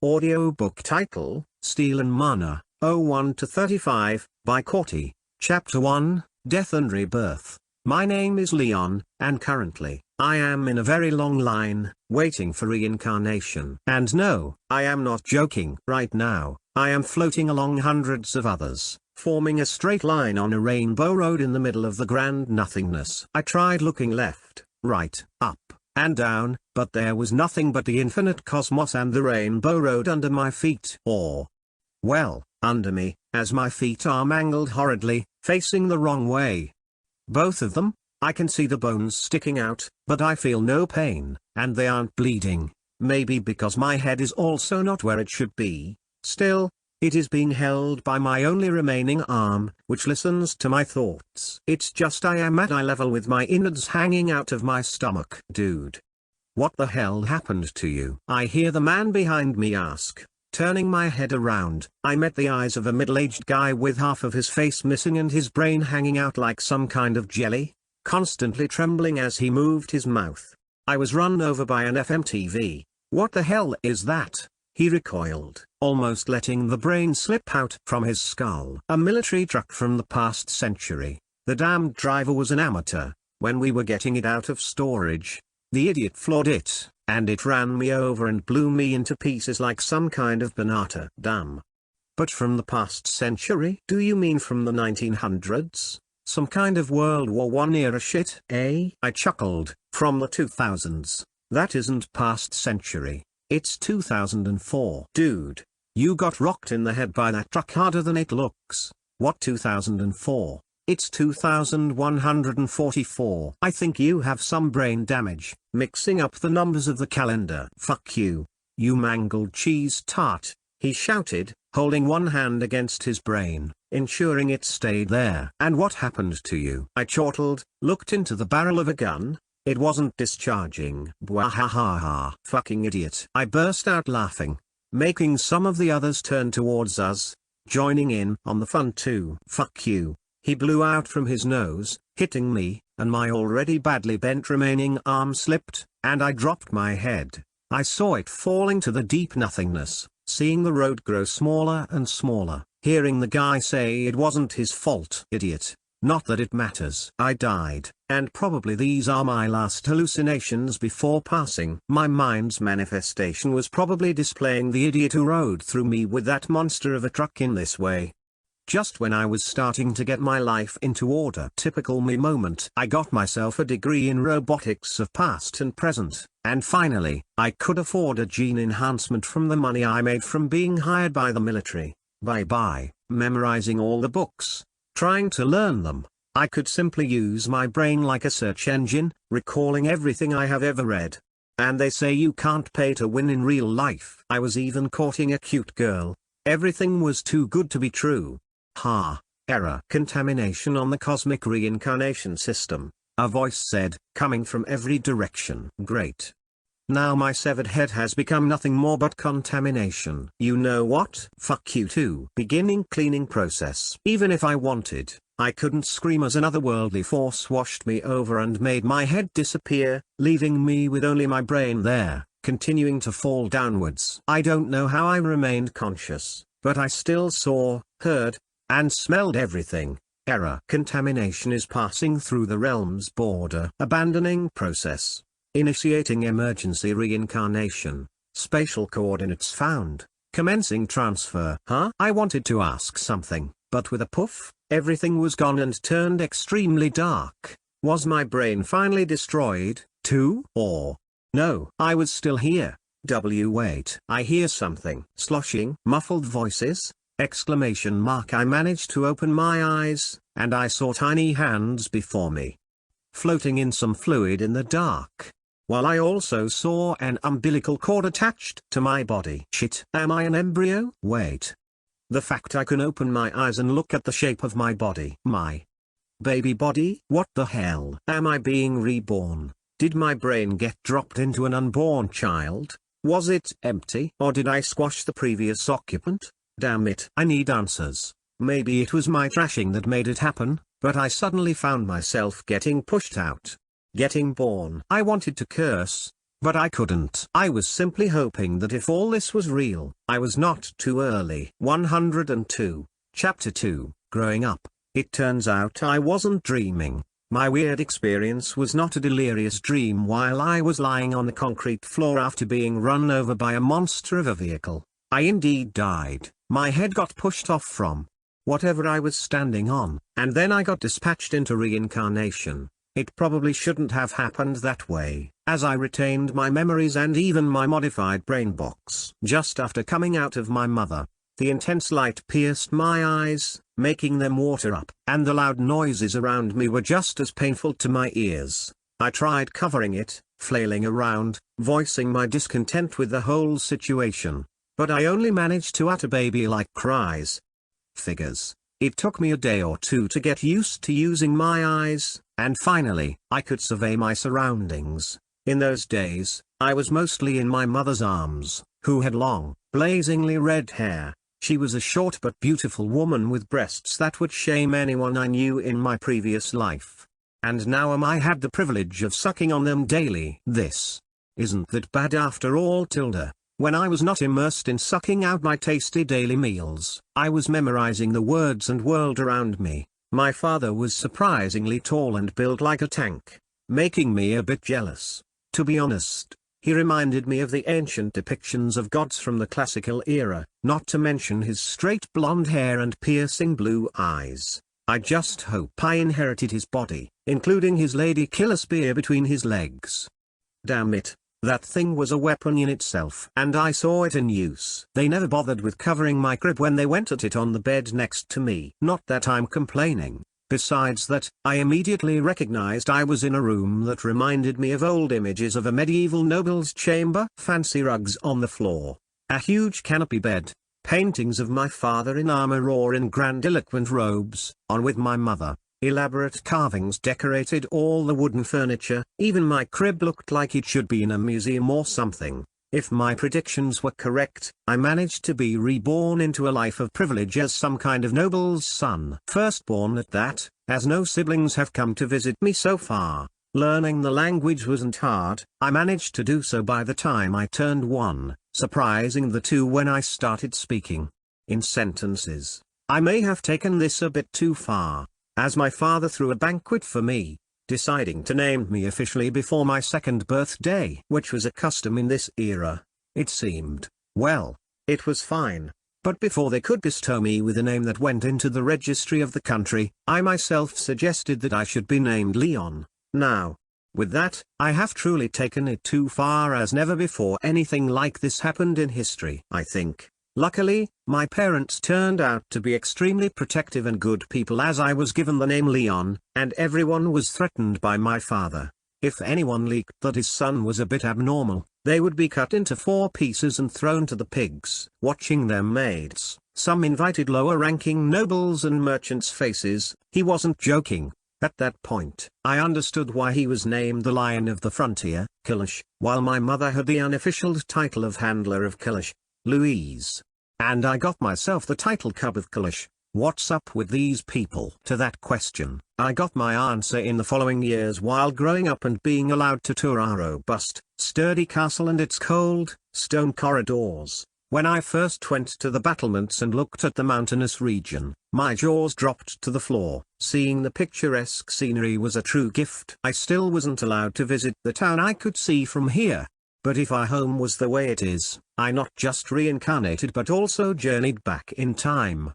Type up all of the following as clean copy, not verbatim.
Audiobook title, Steel and Mana, 01-35, by Corty, Chapter 1, Death and Rebirth. My name is Leon, and currently, I am in a very long line, waiting for reincarnation. And no, I am not joking. Right now, I am floating along hundreds of others, forming a straight line on a rainbow road in the middle of the grand nothingness. I tried looking left, right, up, and down, but there was nothing but the infinite cosmos and the rainbow road under my feet. Or, well, under me, as my feet are mangled horridly, facing the wrong way. Both of them. I can see the bones sticking out, but I feel no pain, and they aren't bleeding, maybe because my head is also not where it should be. Still, it is being held by my only remaining arm, which listens to my thoughts. It's just I am at eye level with my innards hanging out of my stomach. Dude, what the hell happened to you? I hear the man behind me ask. Turning my head around, I met the eyes of a middle-aged guy with half of his face missing and his brain hanging out like some kind of jelly, constantly trembling as he moved his mouth. I was run over by an FMTV. What the hell is that? He recoiled, almost letting the brain slip out from his skull. A military truck from the past century. The damned driver was an amateur. When we were getting it out of storage, the idiot floored it, and it ran me over and blew me into pieces like some kind of banana. Damn. But from the past century? Do you mean from the 1900s? Some kind of World War I era shit, eh? I chuckled. From the 2000s. That isn't past century. It's 2004. Dude, you got rocked in the head by that truck harder than it looks. What 2004? It's 2144. I think you have some brain damage, mixing up the numbers of the calendar. Fuck you, you mangled cheese tart, he shouted, holding one hand against his brain, ensuring it stayed there. And what happened to you? I chortled, looked into the barrel of a gun. It wasn't discharging. Bwahahaha. Fucking idiot. I burst out laughing, making some of the others turn towards us, joining in on the fun too. Fuck you. He blew out from his nose, hitting me, and my already badly bent remaining arm slipped, and I dropped my head. I saw it falling to the deep nothingness, seeing the road grow smaller and smaller, hearing the guy say it wasn't his fault. Idiot. Not that it matters. I died, and probably these are my last hallucinations before passing. My mind's manifestation was probably displaying the idiot who rode through me with that monster of a truck in this way. Just when I was starting to get my life into order. Typical me moment. I got myself a degree in robotics of past and present, and finally, I could afford a gene enhancement from the money I made from being hired by the military. Bye-bye, memorizing all the books, trying to learn them. I could simply use my brain like a search engine, recalling everything I have ever read. And they say you can't pay to win in real life. I was even courting a cute girl. Everything was too good to be true. Ha, error. Contamination on the cosmic reincarnation system, a voice said, coming from every direction. Great. Now my severed head has become nothing more but contamination. You know what? Fuck you too. Beginning cleaning process. Even if I wanted, I couldn't scream as an otherworldly force washed me over and made my head disappear, leaving me with only my brain there, continuing to fall downwards. I don't know how I remained conscious, but I still saw, heard, and smelled everything. Error. Contamination is passing through the realm's border. Abandoning process. Initiating emergency reincarnation. Spatial coordinates found. Commencing transfer. Huh? I wanted to ask something, but with a poof, everything was gone and turned extremely dark. Was my brain finally destroyed, too? Or, no, I was still here. Wait. I hear something. Sloshing. Muffled voices. Exclamation mark. I managed to open my eyes, and I saw tiny hands before me, floating in some fluid in the dark, while I also saw an umbilical cord attached to my body. Shit. Am I an embryo? Wait. The fact I can open my eyes and look at the shape of my body. My baby body? What the hell? Am I being reborn? Did my brain get dropped into an unborn child? Was it empty? Or did I squash the previous occupant? Damn it. I need answers. Maybe it was my trashing that made it happen, but I suddenly found myself getting pushed out. Getting born. I wanted to curse, But I couldn't. I was simply hoping that if all this was real, I was not too early. 102. Chapter 2, Growing Up. It turns out I wasn't dreaming. My weird experience was not a delirious dream while I was lying on the concrete floor after being run over by a monster of a vehicle. I indeed died. My head got pushed off from whatever I was standing on, and then I got dispatched into reincarnation. It probably shouldn't have happened that way, as I retained my memories and even my modified brain box. Just after coming out of my mother, the intense light pierced my eyes, making them water up, and the loud noises around me were just as painful to my ears. I tried covering it, flailing around, voicing my discontent with the whole situation, but I only managed to utter baby-like cries. Figures. It took me a day or two to get used to using my eyes, and finally, I could survey my surroundings. In those days, I was mostly in my mother's arms, who had long, blazingly red hair. She was a short but beautiful woman with breasts that would shame anyone I knew in my previous life. And now I had the privilege of sucking on them daily. This isn't that bad after all, Tilda. When I was not immersed in sucking out my tasty daily meals, I was memorizing the words and world around me. My father was surprisingly tall and built like a tank, making me a bit jealous. To be honest, he reminded me of the ancient depictions of gods from the classical era, not to mention his straight blonde hair and piercing blue eyes. I just hope I inherited his body, including his lady killer spear between his legs. Damn it. That thing was a weapon in itself, and I saw it in use. They never bothered with covering my crib when they went at it on the bed next to me. Not that I'm complaining. Besides that, I immediately recognized I was in a room that reminded me of old images of a medieval noble's chamber. Fancy rugs on the floor, a huge canopy bed, paintings of my father in armor or in grandiloquent robes, on with my mother. Elaborate carvings decorated all the wooden furniture. Even my crib looked like it should be in a museum or something. If my predictions were correct, I managed to be reborn into a life of privilege as some kind of noble's son. Firstborn at that, as no siblings have come to visit me so far. Learning the language wasn't hard. I managed to do so by the time I turned 1, surprising the 2 when I started speaking in sentences. I may have taken this a bit too far, as my father threw a banquet for me, deciding to name me officially before my 2nd birthday, which was a custom in this era. It seemed, well, it was fine. But before they could bestow me with a name that went into the registry of the country, I myself suggested that I should be named Leon. Now, with that, I have truly taken it too far, as never before anything like this happened in history, I think. Luckily, my parents turned out to be extremely protective and good people, as I was given the name Leon, and everyone was threatened by my father. If anyone leaked that his son was a bit abnormal, they would be cut into 4 pieces and thrown to the pigs. Watching their mates, some invited lower-ranking nobles and merchants' faces, he wasn't joking. At that point, I understood why he was named the Lion of the Frontier, Kilish, while my mother had the unofficial title of Handler of Kilish, Louise. And I got myself the title Cub of Kilish. What's up with these people? To that question, I got my answer in the following years while growing up and being allowed to tour our robust, sturdy castle and its cold, stone corridors. When I first went to the battlements and looked at the mountainous region, my jaws dropped to the floor. Seeing the picturesque scenery was a true gift. I still wasn't allowed to visit the town I could see from here. But if our home was the way it is, I not just reincarnated but also journeyed back in time.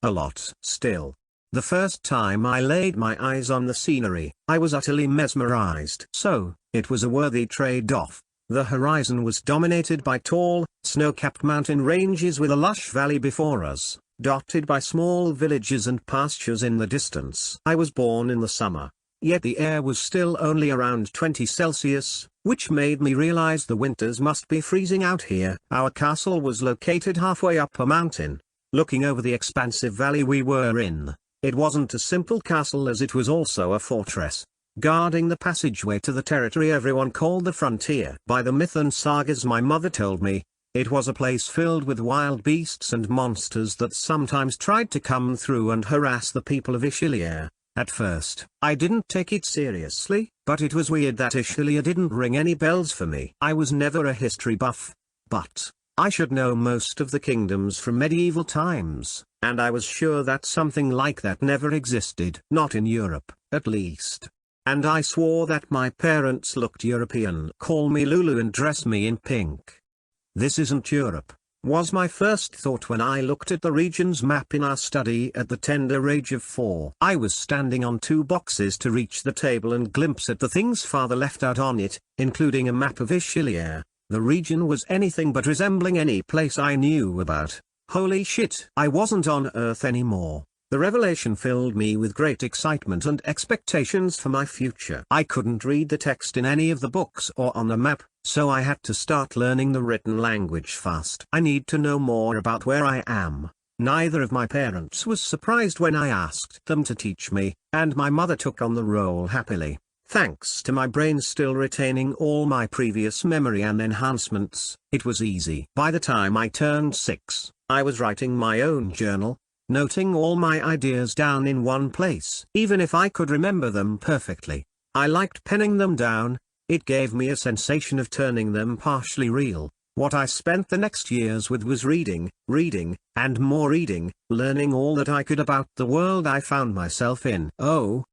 A lot. Still, the first time I laid my eyes on the scenery, I was utterly mesmerized. So, it was a worthy trade-off. The horizon was dominated by tall, snow-capped mountain ranges with a lush valley before us, dotted by small villages and pastures in the distance. I was born in the summer, yet the air was still only around 20 Celsius, which made me realize the winters must be freezing out here. Our castle was located halfway up a mountain, looking over the expansive valley we were in. It wasn't a simple castle, as it was also a fortress, guarding the passageway to the territory everyone called the frontier. By the myth and sagas my mother told me, it was a place filled with wild beasts and monsters that sometimes tried to come through and harass the people of Ishilier. At first, I didn't take it seriously, but it was weird that Ishilia didn't ring any bells for me. I was never a history buff, but I should know most of the kingdoms from medieval times, and I was sure that something like that never existed. Not in Europe, at least. And I swore that my parents looked European. Call me Lulu and dress me in pink. This isn't Europe, was my first thought when I looked at the region's map in our study at the tender age of 4. I was standing on 2 boxes to reach the table and glimpse at the things father left out on it, including a map of Ishilia. The region was anything but resembling any place I knew about. Holy shit! I wasn't on Earth anymore. The revelation filled me with great excitement and expectations for my future. I couldn't read the text in any of the books or on the map, so I had to start learning the written language fast. I need to know more about where I am. Neither of my parents was surprised when I asked them to teach me, and my mother took on the role happily. Thanks to my brain still retaining all my previous memory and enhancements, it was easy. By the time I turned 6, I was writing my own journal, noting all my ideas down in one place. Even if I could remember them perfectly, I liked penning them down. It gave me a sensation of turning them partially real. What I spent the next years with was reading, and more reading, learning all that I could about the world I found myself in. Oh,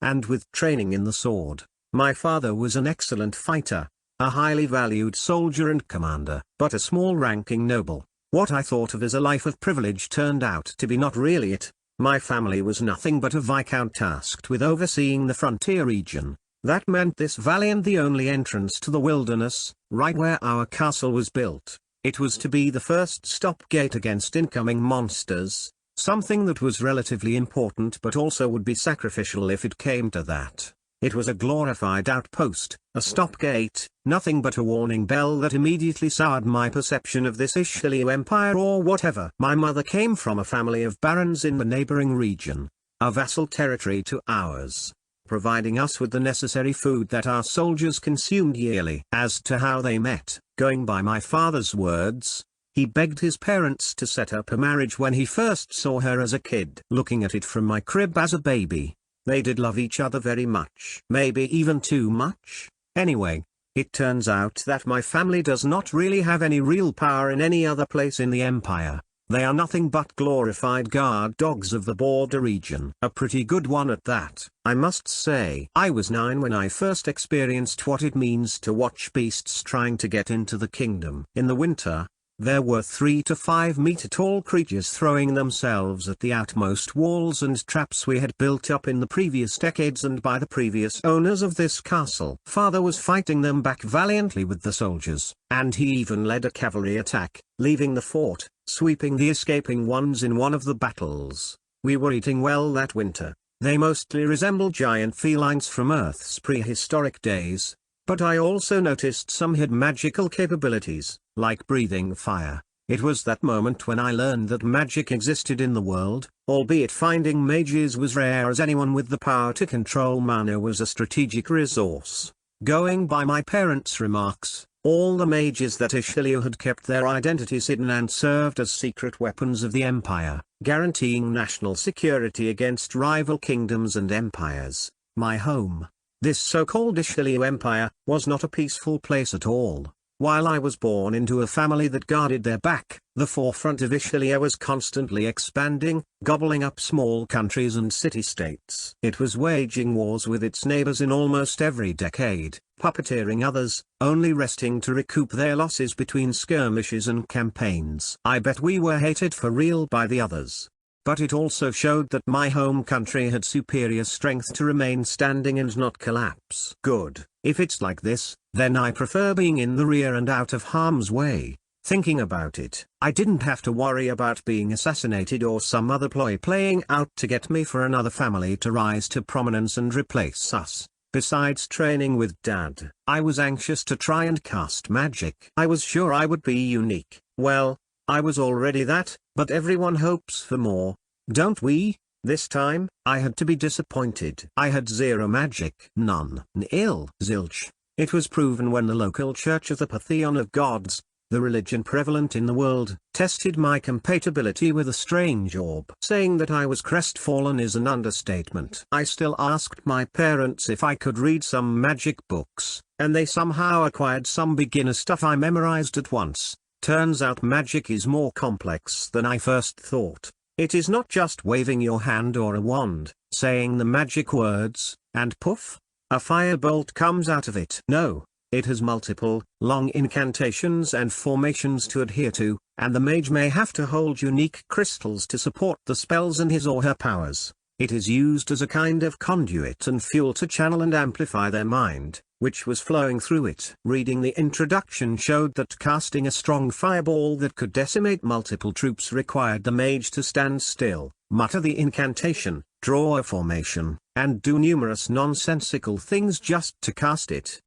and with training in the sword. My father was an excellent fighter, a highly valued soldier and commander, but a small-ranking noble. What I thought of as a life of privilege turned out to be not really it. My family was nothing but a viscount tasked with overseeing the frontier region. That meant this valley and the only entrance to the wilderness, right where our castle was built. It was to be the first stop gate against incoming monsters. Something that was relatively important but also would be sacrificial if it came to that. It was a glorified outpost, a stop gate, nothing but a warning bell that immediately soured my perception of this Ishilia Empire or whatever. My mother came from a family of barons in the neighboring region, a vassal territory to ours, providing us with the necessary food that our soldiers consumed yearly. As to how they met, going by my father's words, he begged his parents to set up a marriage when he first saw her as a kid. Looking at it from my crib as a baby, they did love each other very much. Maybe even too much. Anyway, it turns out that my family does not really have any real power in any other place in the empire. They are nothing but glorified guard dogs of the border region. A pretty good one at that. I must say, I was 9 when I first experienced what it means to watch beasts trying to get into the kingdom. In the winter, there were 3 to 5 meter tall creatures throwing themselves at the outmost walls and traps we had built up in the previous decades and by the previous owners of this castle. Father was fighting them back valiantly with the soldiers, and he even led a cavalry attack, leaving the fort, sweeping the escaping ones in one of the battles. We were eating well that winter. They mostly resemble giant felines from Earth's prehistoric days, but I also noticed some had magical capabilities, like breathing fire. It was that moment when I learned that magic existed in the world, albeit finding mages was rare as anyone with the power to control mana was a strategic resource. Going by my parents' remarks, all the mages that Ishilia had kept their identities hidden and served as secret weapons of the empire, guaranteeing national security against rival kingdoms and empires. My home, this so-called Ishilia Empire, was not a peaceful place at all. While I was born into a family that guarded their back, the forefront of Ishilia was constantly expanding, gobbling up small countries and city-states. It was waging wars with its neighbors in almost every decade, puppeteering others, only resting to recoup their losses between skirmishes and campaigns. I bet we were hated for real by the others. But it also showed that my home country had superior strength to remain standing and not collapse. Good. If it's like this, then I prefer being in the rear and out of harm's way. Thinking about it, I didn't have to worry about being assassinated or some other ploy playing out to get me for another family to rise to prominence and replace us. Besides training with Dad, I was anxious to try and cast magic. I was sure I would be unique. Well, I was already that, but everyone hopes for more, don't we? This time, I had to be disappointed. I had zero magic. None. Nil. Zilch. It was proven when the local church of the Pantheon of Gods, The religion prevalent in the world tested my compatibility with a strange orb. Saying that I was crestfallen is an understatement. I still asked my parents if I could read some magic books, and they somehow acquired some beginner stuff I memorized at once. Turns out magic is more complex than I first thought. It is not just waving your hand or a wand, saying the magic words, and poof, a firebolt comes out of it. No. It has multiple, long incantations and formations to adhere to, and the mage may have to hold unique crystals to support the spells and his or her powers. It is used as a kind of conduit and fuel to channel and amplify their mind, which was flowing through it. Reading the introduction showed that casting a strong fireball that could decimate multiple troops required the mage to stand still, mutter the incantation, draw a formation, and do numerous nonsensical things just to cast it.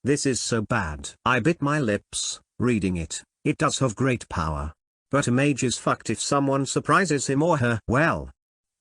This is so bad. I bit my lips, reading it. It does have great power. But a mage is fucked if someone surprises him or her. Well,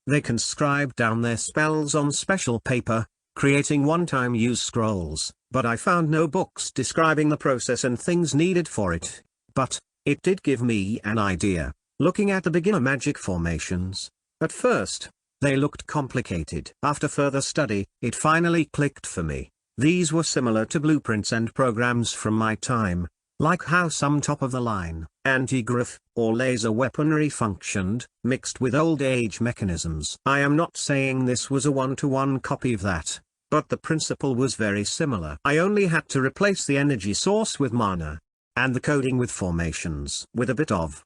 they can scribe down their spells on special paper, creating one-time use scrolls, but I found no books describing the process and things needed for it. But it did give me an idea. Looking at the beginner magic formations, at first, they looked complicated. After further study, it finally clicked for me. These were similar to blueprints and programs from my time, like how some top-of-the-line, anti-grav, or laser weaponry functioned, mixed with old-age mechanisms. I am not saying this was a one-to-one copy of that, but the principle was very similar. I only had to replace the energy source with mana, and the coding with formations. With a bit of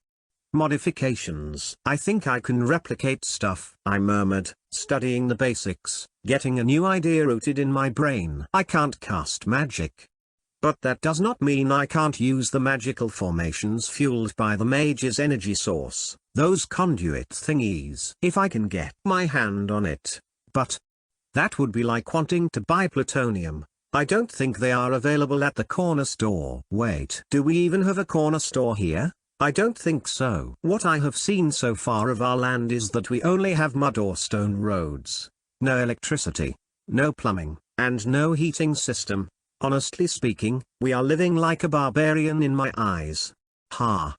modifications. I think I can replicate stuff, I murmured, studying the basics, getting a new idea rooted in my brain. I can't cast magic. But that does not mean I can't use the magical formations fueled by the mage's energy source, those conduit thingies. If I can get my hand on it. But that would be like wanting to buy plutonium. I don't think they are available at the corner store. Wait, do we even have a corner store here? I don't think so. What I have seen so far of our land is that we only have mud or stone roads, no electricity, no plumbing, and no heating system. Honestly speaking, we are living like a barbarian in my eyes.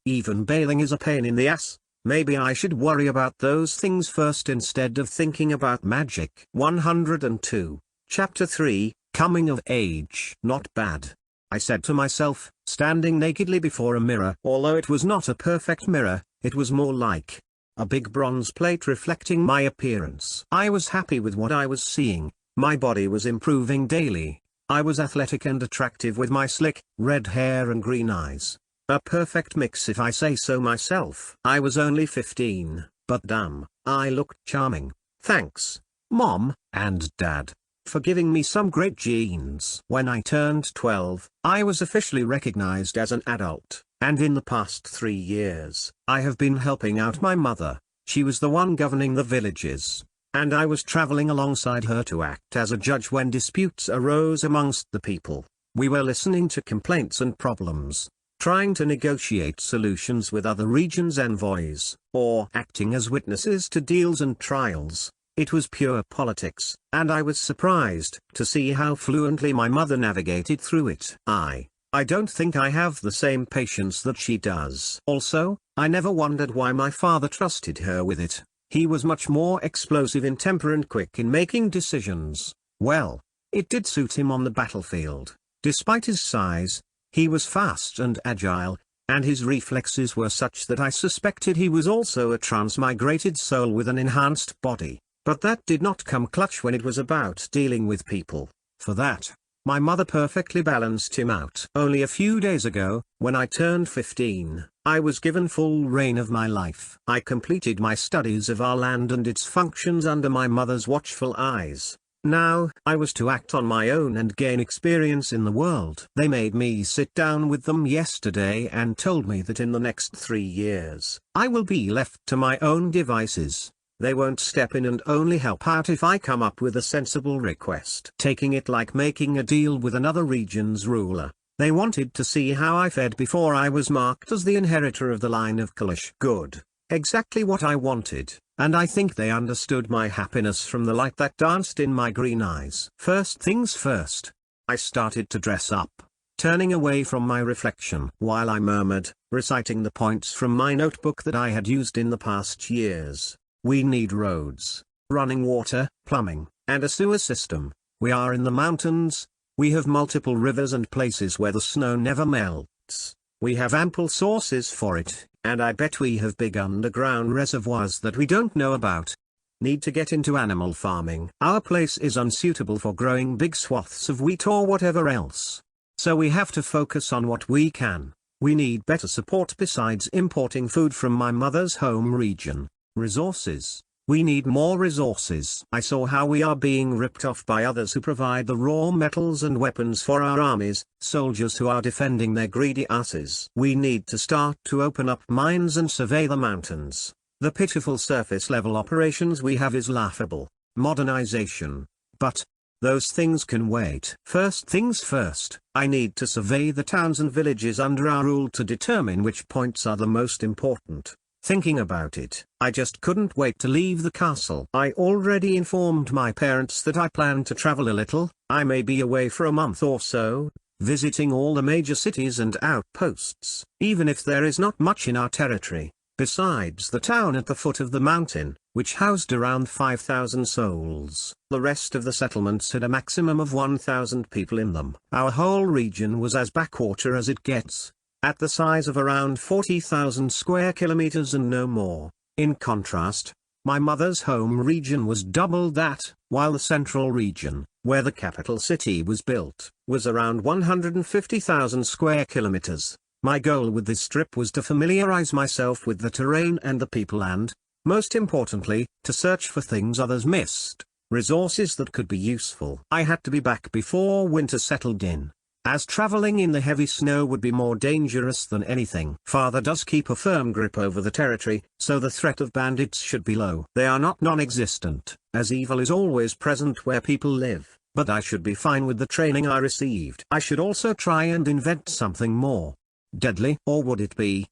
Even bathing is a pain in the ass. Maybe I should worry about those things first instead of thinking about magic. 102. Chapter 3, Coming of Age. Not bad, I said to myself, standing nakedly before a mirror. Although it was not a perfect mirror, it was more like a big bronze plate reflecting my appearance. I was happy with what I was seeing. My body was improving daily. I was athletic and attractive with my slick, red hair and green eyes. A perfect mix if I say so myself. I was only 15, but damn, I looked charming. Thanks, Mom and Dad, for giving me some great genes. When I turned 12, I was officially recognized as an adult, and in the past 3 years, I have been helping out my mother. She was the one governing the villages, and I was traveling alongside her to act as a judge when disputes arose amongst the people. We were listening to complaints and problems, trying to negotiate solutions with other regions' envoys, or acting as witnesses to deals and trials. It was pure politics, and I was surprised to see how fluently my mother navigated through it. I don't think I have the same patience that she does. Also, I never wondered why my father trusted her with it. He was much more explosive in temper and quick in making decisions. Well, it did suit him on the battlefield. Despite his size, he was fast and agile, and his reflexes were such that I suspected he was also a transmigrated soul with an enhanced body. But that did not come clutch when it was about dealing with people. For that, my mother perfectly balanced him out. Only a few days ago, when I turned 15, I was given full reign of my life. I completed my studies of our land and its functions under my mother's watchful eyes. Now, I was to act on my own and gain experience in the world. They made me sit down with them yesterday and told me that in the next 3 years, I will be left to my own devices. They won't step in and only help out if I come up with a sensible request. Taking it like making a deal with another region's ruler, they wanted to see how I fared before I was marked as the inheritor of the line of Kalish. Good. Exactly what I wanted, and I think they understood my happiness from the light that danced in my green eyes. First things first, I started to dress up. turning away from my reflection while I murmured, reciting the points from my notebook that I had used in the past years. We need roads, running water, plumbing, and a sewer system. We are in the mountains. We have multiple rivers and places where the snow never melts. We have ample sources for it, and I bet we have big underground reservoirs that we don't know about. Need to get into animal farming. Our place is unsuitable for growing big swaths of wheat or whatever else. So we have to focus on what we can. We need better support besides importing food from my mother's home region. Resources. We need more resources. I saw how we are being ripped off by others who provide the raw metals and weapons for our armies, soldiers who are defending their greedy asses. We need to start to open up mines and survey the mountains. The pitiful surface level operations we have is laughable. Modernization. But those things can wait. First things first, I need to survey the towns and villages under our rule to determine which points are the most important. Thinking about it, I just couldn't wait to leave the castle. I already informed my parents that I plan to travel a little. I may be away for a month or so, visiting all the major cities and outposts, even if there is not much in our territory. Besides the town at the foot of the mountain, which housed around 5,000 souls, the rest of the settlements had a maximum of 1,000 people in them. Our whole region was as backwater as it gets, at the size of around 40,000 square kilometers and no more. In contrast, my mother's home region was double that, while the central region, where the capital city was built, was around 150,000 square kilometers. My goal with this trip was to familiarize myself with the terrain and the people and, most importantly, to search for things others missed, resources that could be useful. I had to be back before winter settled in, as traveling in the heavy snow would be more dangerous than anything. Father does keep a firm grip over the territory, so the threat of bandits should be low. They are not non-existent, as evil is always present where people live, but I should be fine with the training I received. I should also try and invent something more deadly, or would it be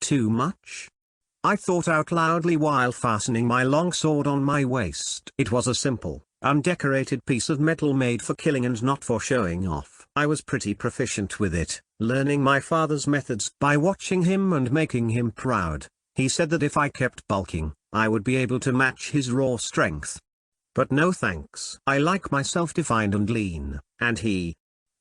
too much? I thought out loudly while fastening my long sword on my waist. It was a simple, undecorated piece of metal made for killing and not for showing off. I was pretty proficient with it, learning my father's methods by watching him and making him proud. He said that if I kept bulking, I would be able to match his raw strength. But no thanks. I like myself defined and lean, and he,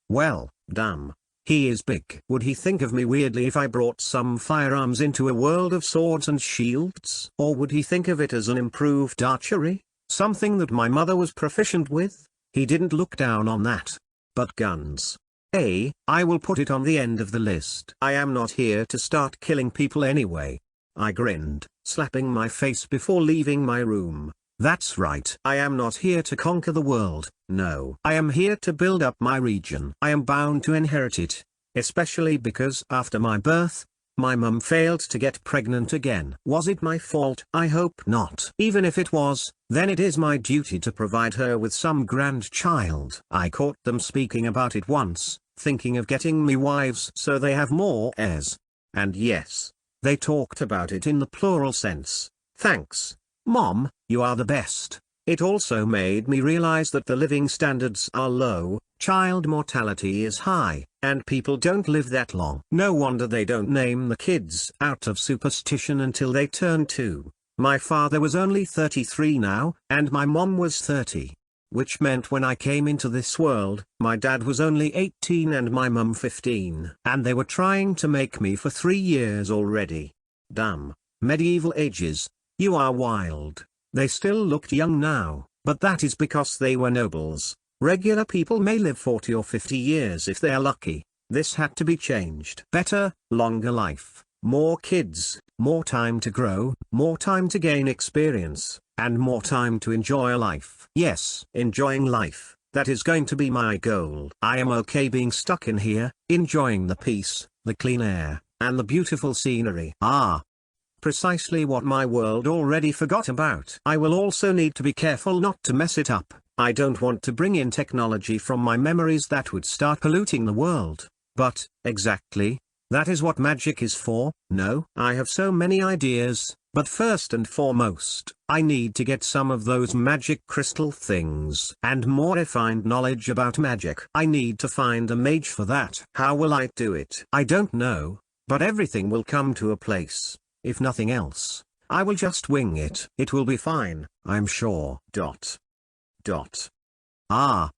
well, damn. He is big. Would he think of me weirdly if I brought some firearms into a world of swords and shields? Or would he think of it as an improved archery, something that my mother was proficient with? He didn't look down on that. But guns. I will put it on the end of the list. I am not here to start killing people anyway. I grinned, slapping my face before leaving my room. That's right. I am not here to conquer the world, no. I am here to build up my region. I am bound to inherit it, especially because after my birth, my mum failed to get pregnant again. Was it my fault? I hope not. Even if it was, then it is my duty to provide her with some grandchild. I caught them speaking about it once, thinking of getting me wives so they have more heirs. And yes, they talked about it in the plural sense. Thanks, Mom, you are the best. It also made me realize that the living standards are low, child mortality is high, and people don't live that long. No wonder they don't name the kids out of superstition until they turn 2. My father was only 33 now, and my mom was 30. Which meant when I came into this world, my dad was only 18 and my mum 15. And they were trying to make me for 3 years already. Damn, medieval ages. You are wild. They still looked young now, but that is because they were nobles. Regular people may live 40 or 50 years if they are lucky. This had to be changed. Better, longer life, more kids, more time to grow, more time to gain experience, and more time to enjoy life. Yes, enjoying life, that is going to be my goal. I am okay being stuck in here, enjoying the peace, the clean air, and the beautiful scenery. Precisely what my world already forgot about. I will also need to be careful not to mess it up. I don't want to bring in technology from my memories that would start polluting the world. But, exactly, That is what magic is for. No, I have so many ideas, but first and foremost, I need to get some of those magic crystal things and more refined knowledge about magic. I need to find a mage for that. How will I do it? I don't know, but everything will come to a place. If nothing else, I will just wing it. It will be fine, I'm sure. Ah,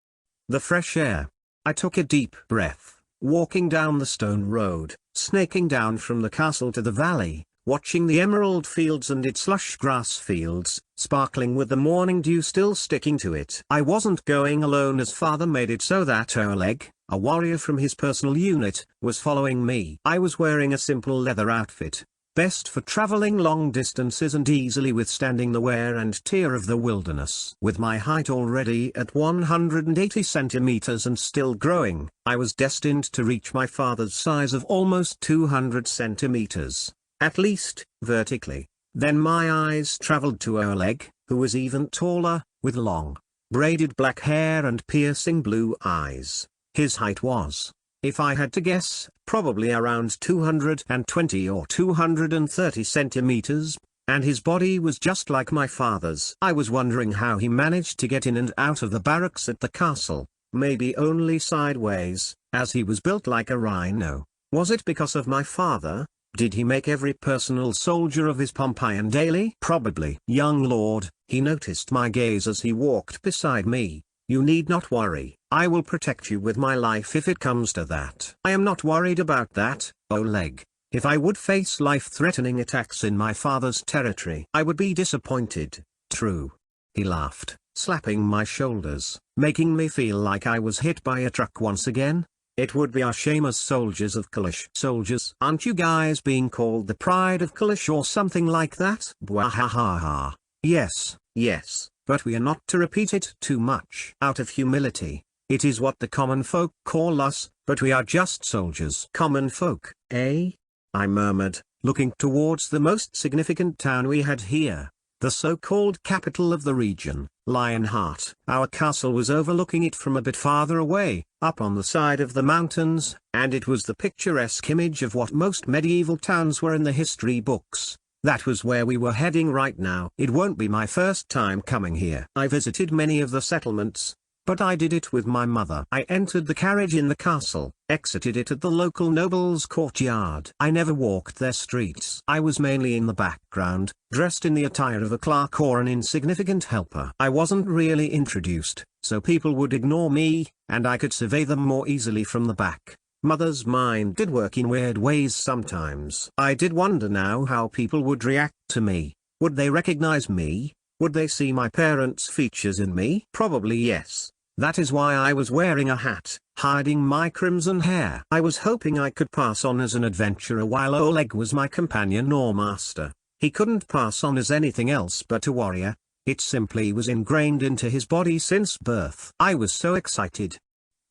the fresh air. I took a deep breath, walking down the stone road, snaking down from the castle to the valley, watching the emerald fields and its lush grass fields, sparkling with the morning dew still sticking to it. I wasn't going alone, as father made it so that Oleg, a warrior from his personal unit, was following me. I was wearing a simple leather outfit, best for traveling long distances and easily withstanding the wear and tear of the wilderness. With my height already at 180 centimeters and still growing, I was destined to reach my father's size of almost 200 centimeters, at least, vertically. Then my eyes traveled to Oleg, who was even taller, with long, braided black hair and piercing blue eyes. His height was, if I had to guess, probably around 220 or 230 centimeters, and his body was just like my father's. I was wondering how he managed to get in and out of the barracks at the castle, maybe only sideways, as he was built like a rhino. Was it because of my father? Did he make every personal soldier of his Pompeian daily? Probably. Young lord, he noticed my gaze as he walked beside me. You need not worry, I will protect you with my life if it comes to that. I am not worried about that, Oleg. If I would face life-threatening attacks in my father's territory, I would be disappointed. True. He laughed, slapping my shoulders, making me feel like I was hit by a truck once again. It would be a shame as soldiers of Kalish. Soldiers? Aren't you guys being called the pride of Kalish or something like that? Bwahahaha. Yes, yes. But we are not to repeat it too much. Out of humility, it is what the common folk call us, but we are just soldiers. Common folk, eh? I murmured, looking towards the most significant town we had here, the so-called capital of the region, Lionheart. Our castle was overlooking it from a bit farther away, up on the side of the mountains, and it was the picturesque image of what most medieval towns were in the history books. That was where we were heading right now. It won't be my first time coming here. I visited many of the settlements, but I did it with my mother. I entered the carriage in the castle, exited it at the local noble's courtyard. I never walked their streets. I was mainly in the background, dressed in the attire of a clerk or an insignificant helper. I wasn't really introduced, so people would ignore me, and I could survey them more easily from the back. Mother's mind did work in weird ways sometimes. I did wonder now how people would react to me. Would they recognize me? Would they see my parents' features in me? Probably yes. That is why I was wearing a hat, hiding my crimson hair. I was hoping I could pass on as an adventurer while Oleg was my companion or master. He couldn't pass on as anything else but a warrior. It simply was ingrained into his body since birth. I was so excited.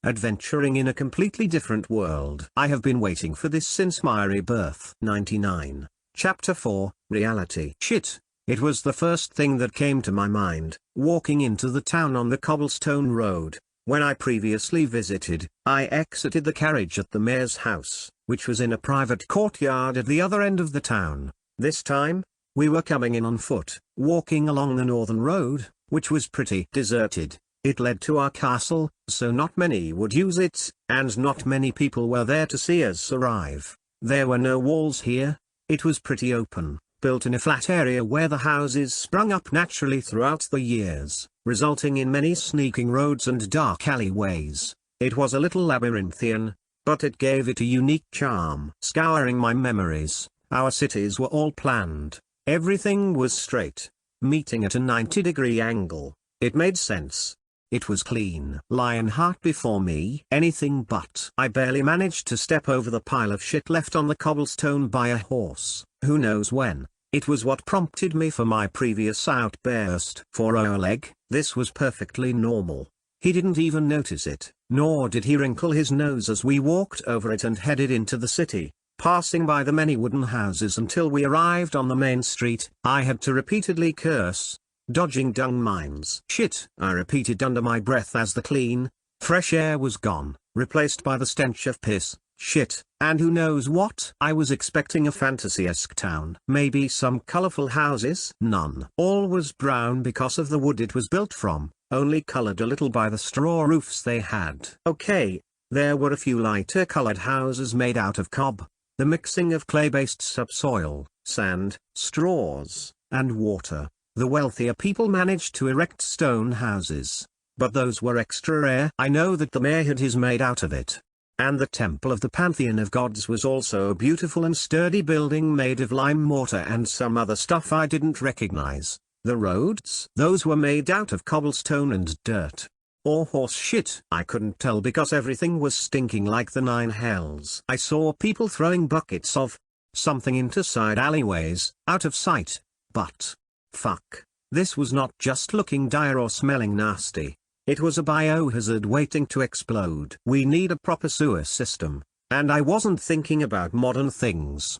Adventuring in a completely different world. I have been waiting for this since my rebirth. 99. Chapter 4, Reality. Shit. It was the first thing that came to my mind, walking into the town on the cobblestone road. When I previously visited, I exited the carriage at the mayor's house, which was in a private courtyard at the other end of the town. This time, we were coming in on foot, walking along the northern road, which was pretty deserted. It led to our castle, so not many would use it, and not many people were there to see us arrive. There were no walls here. It was pretty open, built in a flat area where the houses sprung up naturally throughout the years, resulting in many sneaking roads and dark alleyways. It was a little labyrinthian, but it gave it a unique charm. Scouring my memories, our cities were all planned. Everything was straight, meeting at a 90-degree angle. It made sense. It was clean. Lionheart before me, anything but. I barely managed to step over the pile of shit left on the cobblestone by a horse. Who knows when? It was what prompted me for my previous outburst. For Oleg, this was perfectly normal. He didn't even notice it, nor did he wrinkle his nose as we walked over it and headed into the city, passing by the many wooden houses until we arrived on the main street. I had to repeatedly curse, dodging dung mines. Shit, I repeated under my breath as the clean, fresh air was gone, replaced by the stench of piss, Shit, and who knows what? I was expecting a fantasy-esque town. Maybe some colorful houses? None. All was brown because of the wood it was built from, only colored a little by the straw roofs they had. Okay, there were a few lighter colored houses made out of cob. The mixing of clay-based subsoil, sand, straws, and water. The wealthier people managed to erect stone houses. But those were extra rare. I know that the mayor had his made out of it. And the temple of the pantheon of gods was also a beautiful and sturdy building made of lime mortar and some other stuff I didn't recognize. The roads? Those were made out of cobblestone and dirt. Or horse shit. I couldn't tell because everything was stinking like the nine hells. I saw people throwing buckets of something into side alleyways, out of sight. But fuck. This was not just looking dire or smelling nasty. It was a biohazard waiting to explode. We need a proper sewer system, and I wasn't thinking about modern things.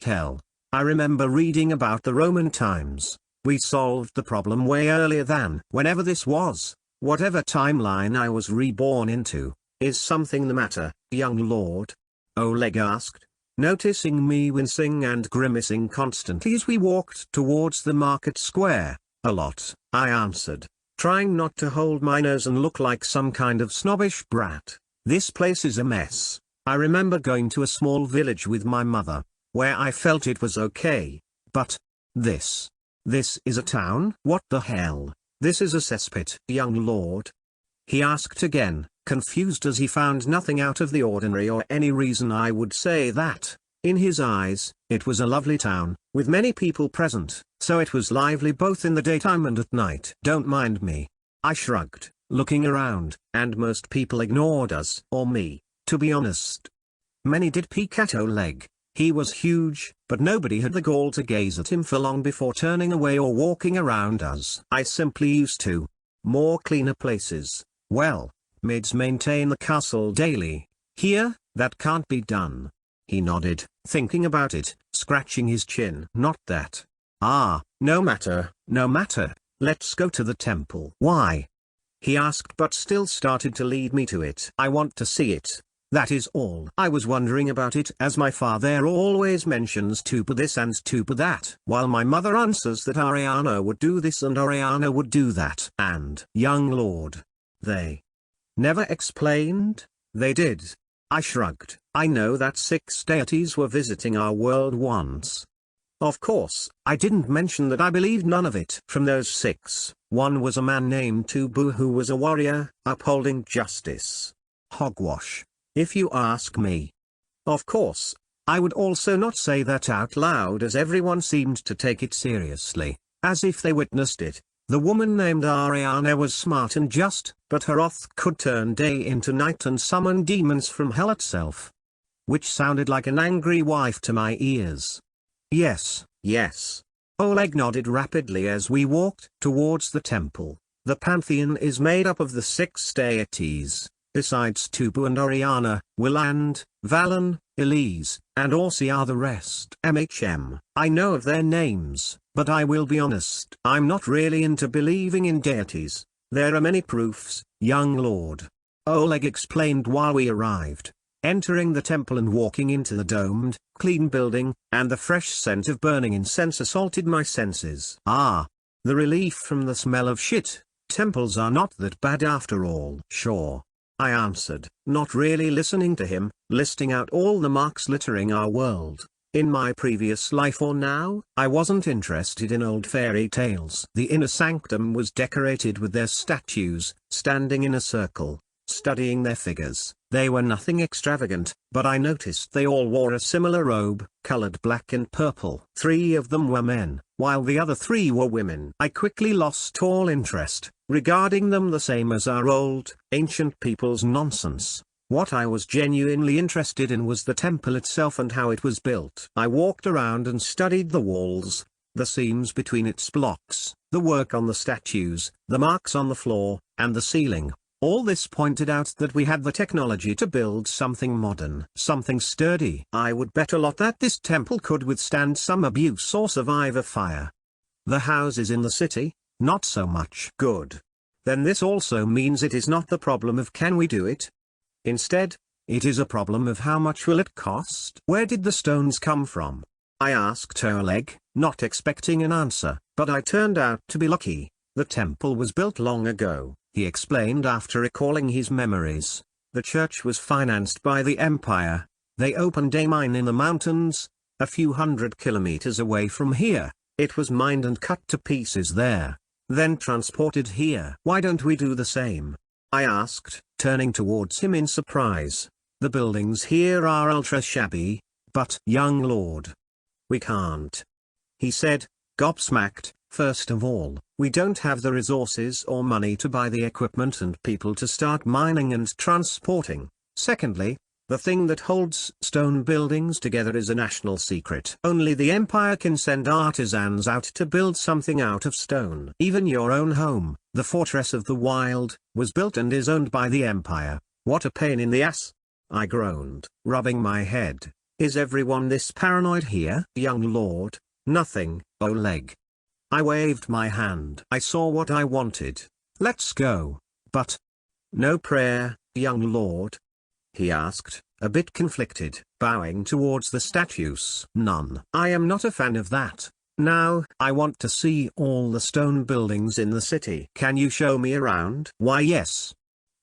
Hell, I remember reading about the Roman times. We solved the problem way earlier than whenever this was. Whatever timeline I was reborn into, is something the matter, young lord? Oleg asked, noticing me wincing and grimacing constantly as we walked towards the market square. A lot, I answered, trying not to hold my nose and look like some kind of snobbish brat. This place is a mess. I remember going to a small village with my mother, where I felt it was okay, but this is a town? What the hell? This is a cesspit, young lord. He asked again, confused as he found nothing out of the ordinary or any reason I would say that. In his eyes, it was a lovely town, with many people present, so it was lively both in the daytime and at night. Don't mind me. I shrugged, looking around, and most people ignored us, or me, to be honest. Many did peek at Oleg. He was huge, but nobody had the gall to gaze at him for long before turning away or walking around us. I simply used to. More cleaner places. Well, maids maintain the castle daily. Here, that can't be done. He nodded, thinking about it, scratching his chin. Not that. Ah, no matter, let's go to the temple. Why? He asked but still started to lead me to it. I want to see it. That is all. I was wondering about it as my father always mentions Tupa this and Tupa that, while my mother answers that Ariana would do this and Ariana would do that. And young lord. They never explained? They did. I shrugged. I know that 6 deities were visiting our world once. Of course, I didn't mention that I believed none of it. From those 6, one was a man named Tubu who was a warrior, upholding justice. Hogwash, if you ask me. Of course, I would also not say that out loud as everyone seemed to take it seriously, as if they witnessed it. The woman named Ariana was smart and just, but her wrath could turn day into night and summon demons from hell itself. Which sounded like an angry wife to my ears. Yes, yes. Oleg nodded rapidly as we walked towards the temple. The pantheon is made up of the 6 deities. Besides Tubu and Oriana, Willand, Valen, Elise, and Orsi are the rest. I know of their names, but I will be honest. I'm not really into believing in deities. There are many proofs, young lord. Oleg explained while we arrived. Entering the temple and walking into the domed, clean building, and the fresh scent of burning incense assaulted my senses. Ah, the relief from the smell of shit. Temples are not that bad after all. Sure, I answered, not really listening to him, listing out all the marks littering our world. In my previous life or now, I wasn't interested in old fairy tales. The inner sanctum was decorated with their statues, standing in a circle, studying their figures. They were nothing extravagant, but I noticed they all wore a similar robe, colored black and purple. 3 of them were men, while the other 3 were women. I quickly lost all interest, regarding them the same as our old, ancient people's nonsense. What I was genuinely interested in was the temple itself and how it was built. I walked around and studied the walls, the seams between its blocks, the work on the statues, the marks on the floor, and the ceiling. All this pointed out that we had the technology to build something modern, something sturdy. I would bet a lot that this temple could withstand some abuse or survive a fire. The houses in the city, not so much. Good. Then this also means it is not the problem of can we do it? Instead, It is a problem of how much will it cost. Where did the stones come from? I asked Oleg, not expecting an answer, but I turned out to be lucky. The temple was built long ago, he explained after recalling his memories. The church was financed by the empire. They opened a mine in the mountains, a few hundred kilometers away from here. It was mined and cut to pieces there, then transported here. Why don't we do the same? I asked, turning towards him in surprise. The buildings here are ultra shabby, but, young lord, we can't. He said, gobsmacked. First of all, we don't have the resources or money to buy the equipment and people to start mining and transporting. Secondly, the thing that holds stone buildings together is a national secret. Only the empire can send artisans out to build something out of stone. Even your own home, the Fortress of the Wild, was built and is owned by the empire. What a pain in the ass. I groaned, rubbing my head. Is everyone this paranoid here? Young lord, nothing, Oleg. I waved my hand. I saw what I wanted. Let's go. But, no prayer, young lord? He asked, a bit conflicted, bowing towards the statues. None. I am not a fan of that. Now, I want to see all the stone buildings in the city. Can you show me around? Why yes.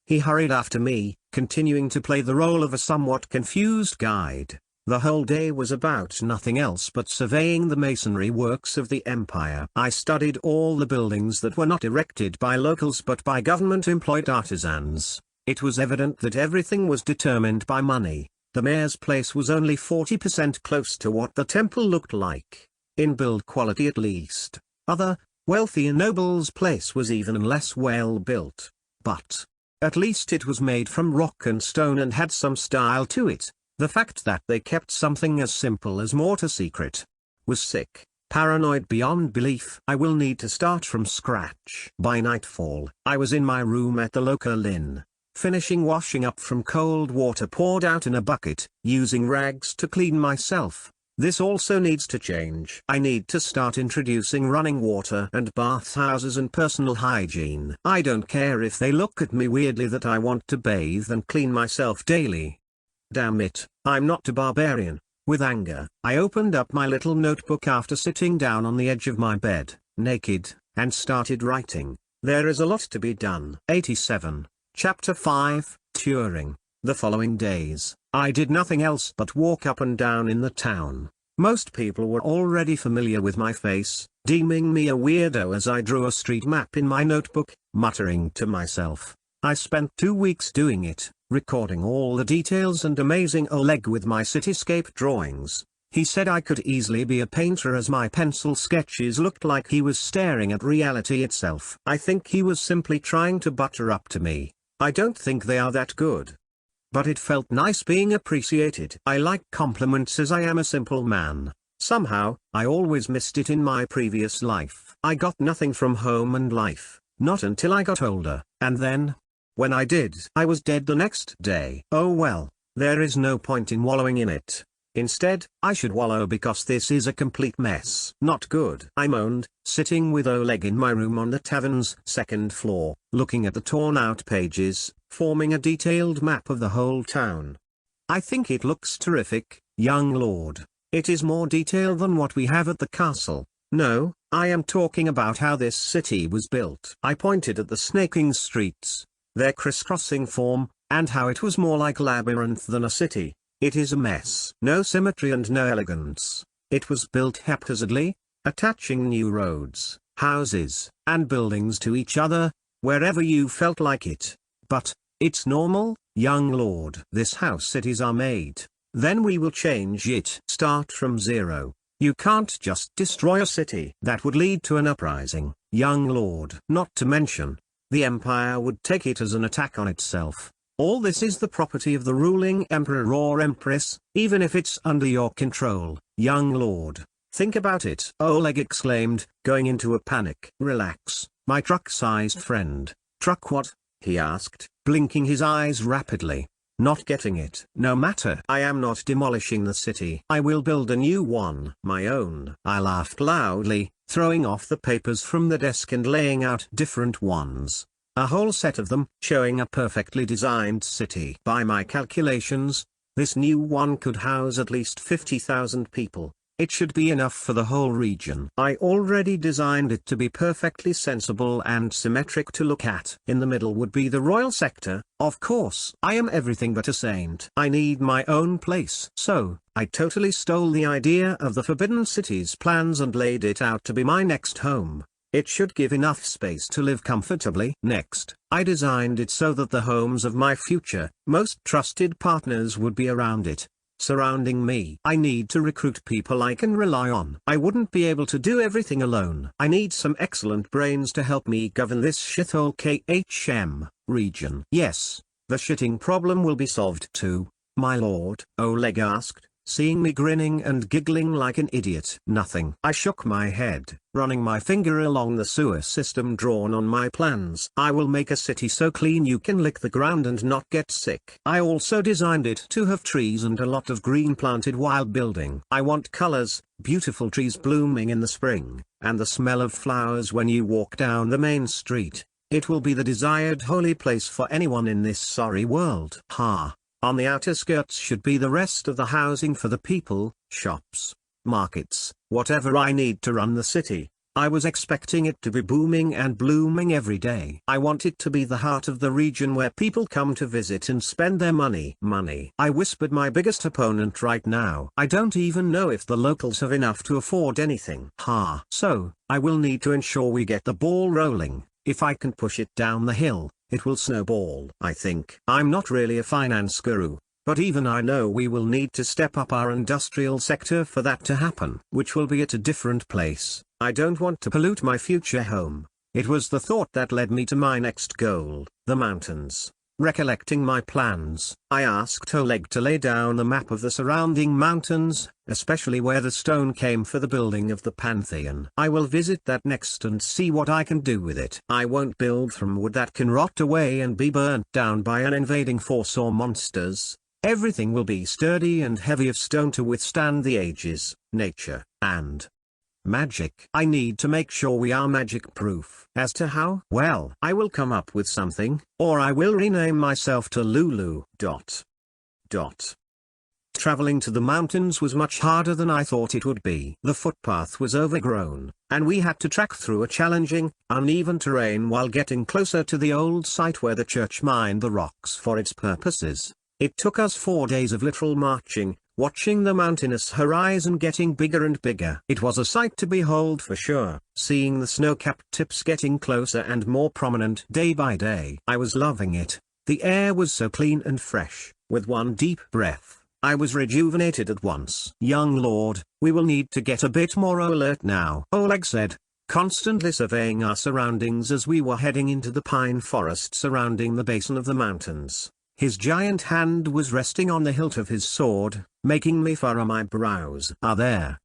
He hurried after me, continuing to play the role of a somewhat confused guide. The whole day was about nothing else but surveying the masonry works of the empire. I studied all the buildings that were not erected by locals but by government-employed artisans. It was evident that everything was determined by money. The mayor's place was only 40% close to what the temple looked like, in build quality at least. Other, wealthier nobles' place was even less well built. But, at least it was made from rock and stone and had some style to it. The fact that they kept something as simple as mortar secret was sick. Paranoid beyond belief. I will need to start from scratch. By nightfall, I was in my room at the local inn, finishing washing up from cold water poured out in a bucket, using rags to clean myself. This also needs to change. I need to start introducing running water and bathhouses and personal hygiene. I don't care if they look at me weirdly that I want to bathe and clean myself daily. Damn it, I'm not a barbarian. With anger, I opened up my little notebook after sitting down on the edge of my bed, naked, and started writing. There is a lot to be done. 87. Chapter 5, Touring. The following days, I did nothing else but walk up and down in the town. Most people were already familiar with my face, deeming me a weirdo as I drew a street map in my notebook, muttering to myself. I spent 2 weeks doing it, recording all the details and amazing Oleg with my cityscape drawings. He said I could easily be a painter as my pencil sketches looked like he was staring at reality itself. I think he was simply trying to butter up to me. I don't think they are that good. But it felt nice being appreciated. I like compliments as I am a simple man. Somehow, I always missed it in my previous life. I got nothing from home and life, not until I got older, and then, when I did, I was dead the next day. Oh well, there is no point in wallowing in it. Instead, I should wallow because this is a complete mess. Not good. I moaned, sitting with Oleg in my room on the tavern's second floor, looking at the torn-out pages, forming a detailed map of the whole town. I think it looks terrific, young lord. It is more detailed than what we have at the castle. No, I am talking about how this city was built. I pointed at the snaking streets, their crisscrossing form, and how it was more like labyrinth than a city. It is a mess. No symmetry and no elegance. It was built haphazardly, attaching new roads, houses, and buildings to each other, wherever you felt like it. But, it's normal, young lord. This house cities are made. Then we will change it. Start from zero. You can't just destroy a city. That would lead to an uprising, young lord. Not to mention, the empire would take it as an attack on itself. All this is the property of the ruling emperor or empress, even if it's under your control, young lord. Think about it, Oleg exclaimed, going into a panic. Relax, my truck-sized friend. Truck what? He asked, blinking his eyes rapidly. Not getting it. No matter. I am not demolishing the city. I will build a new one. My own. I laughed loudly, throwing off the papers from the desk and laying out different ones. A whole set of them, showing a perfectly designed city. By my calculations, this new one could house at least 50,000 people. It should be enough for the whole region. I already designed it to be perfectly sensible and symmetric to look at. In the middle would be the royal sector. Of course, I am everything but a saint. I need my own place. So, I totally stole the idea of the Forbidden City's plans and laid it out to be my next home. It should give enough space to live comfortably. Next, I designed it so that the homes of my future, most trusted partners would be around it. Surrounding me. I need to recruit people I can rely on. I wouldn't be able to do everything alone. I need some excellent brains to help me govern this shithole KHM region. Yes, the shitting problem will be solved too, my lord, Oleg asked, seeing me grinning and giggling like an idiot. Nothing. I shook my head, running my finger along the sewer system drawn on my plans. I will make a city so clean you can lick the ground and not get sick. I also designed it to have trees and a lot of green planted while building. I want colors, beautiful trees blooming in the spring, and the smell of flowers when you walk down the main street. It will be the desired holy place for anyone in this sorry world. Ha! On the outer skirts should be the rest of the housing for the people, shops, markets, whatever I need to run the city. I was expecting it to be booming and blooming every day. I want it to be the heart of the region where people come to visit and spend their money. I whispered my biggest opponent right now. I don't even know if the locals have enough to afford anything. So, I will need to ensure we get the ball rolling. If I can push it down the hill, it will snowball. I think. I'm not really a finance guru, but even I know we will need to step up our industrial sector for that to happen. Which will be at a different place. I don't want to pollute my future home. It was the thought that led me to my next goal, the mountains. Recollecting my plans, I asked Oleg to lay down a map of the surrounding mountains, especially where the stone came for the building of the Pantheon. I will visit that next and see what I can do with it. I won't build from wood that can rot away and be burnt down by an invading force or monsters. Everything will be sturdy and heavy of stone to withstand the ages, nature, and magic. I need to make sure we are magic-proof. As to how? Well, I will come up with something, or I will rename myself to Lulu. Traveling to the mountains was much harder than I thought it would be. The footpath was overgrown, and we had to track through a challenging, uneven terrain while getting closer to the old site where the church mined the rocks for its purposes. It took us 4 days of literal marching, watching the mountainous horizon getting bigger and bigger. It was a sight to behold for sure, seeing the snow-capped tips getting closer and more prominent day by day. I was loving it. The air was so clean and fresh. With one deep breath, I was rejuvenated at once. Young lord, we will need to get a bit more alert now, Oleg said, constantly surveying our surroundings as we were heading into the pine forest surrounding the basin of the mountains. His giant hand was resting on the hilt of his sword, making me furrow my brows. Are there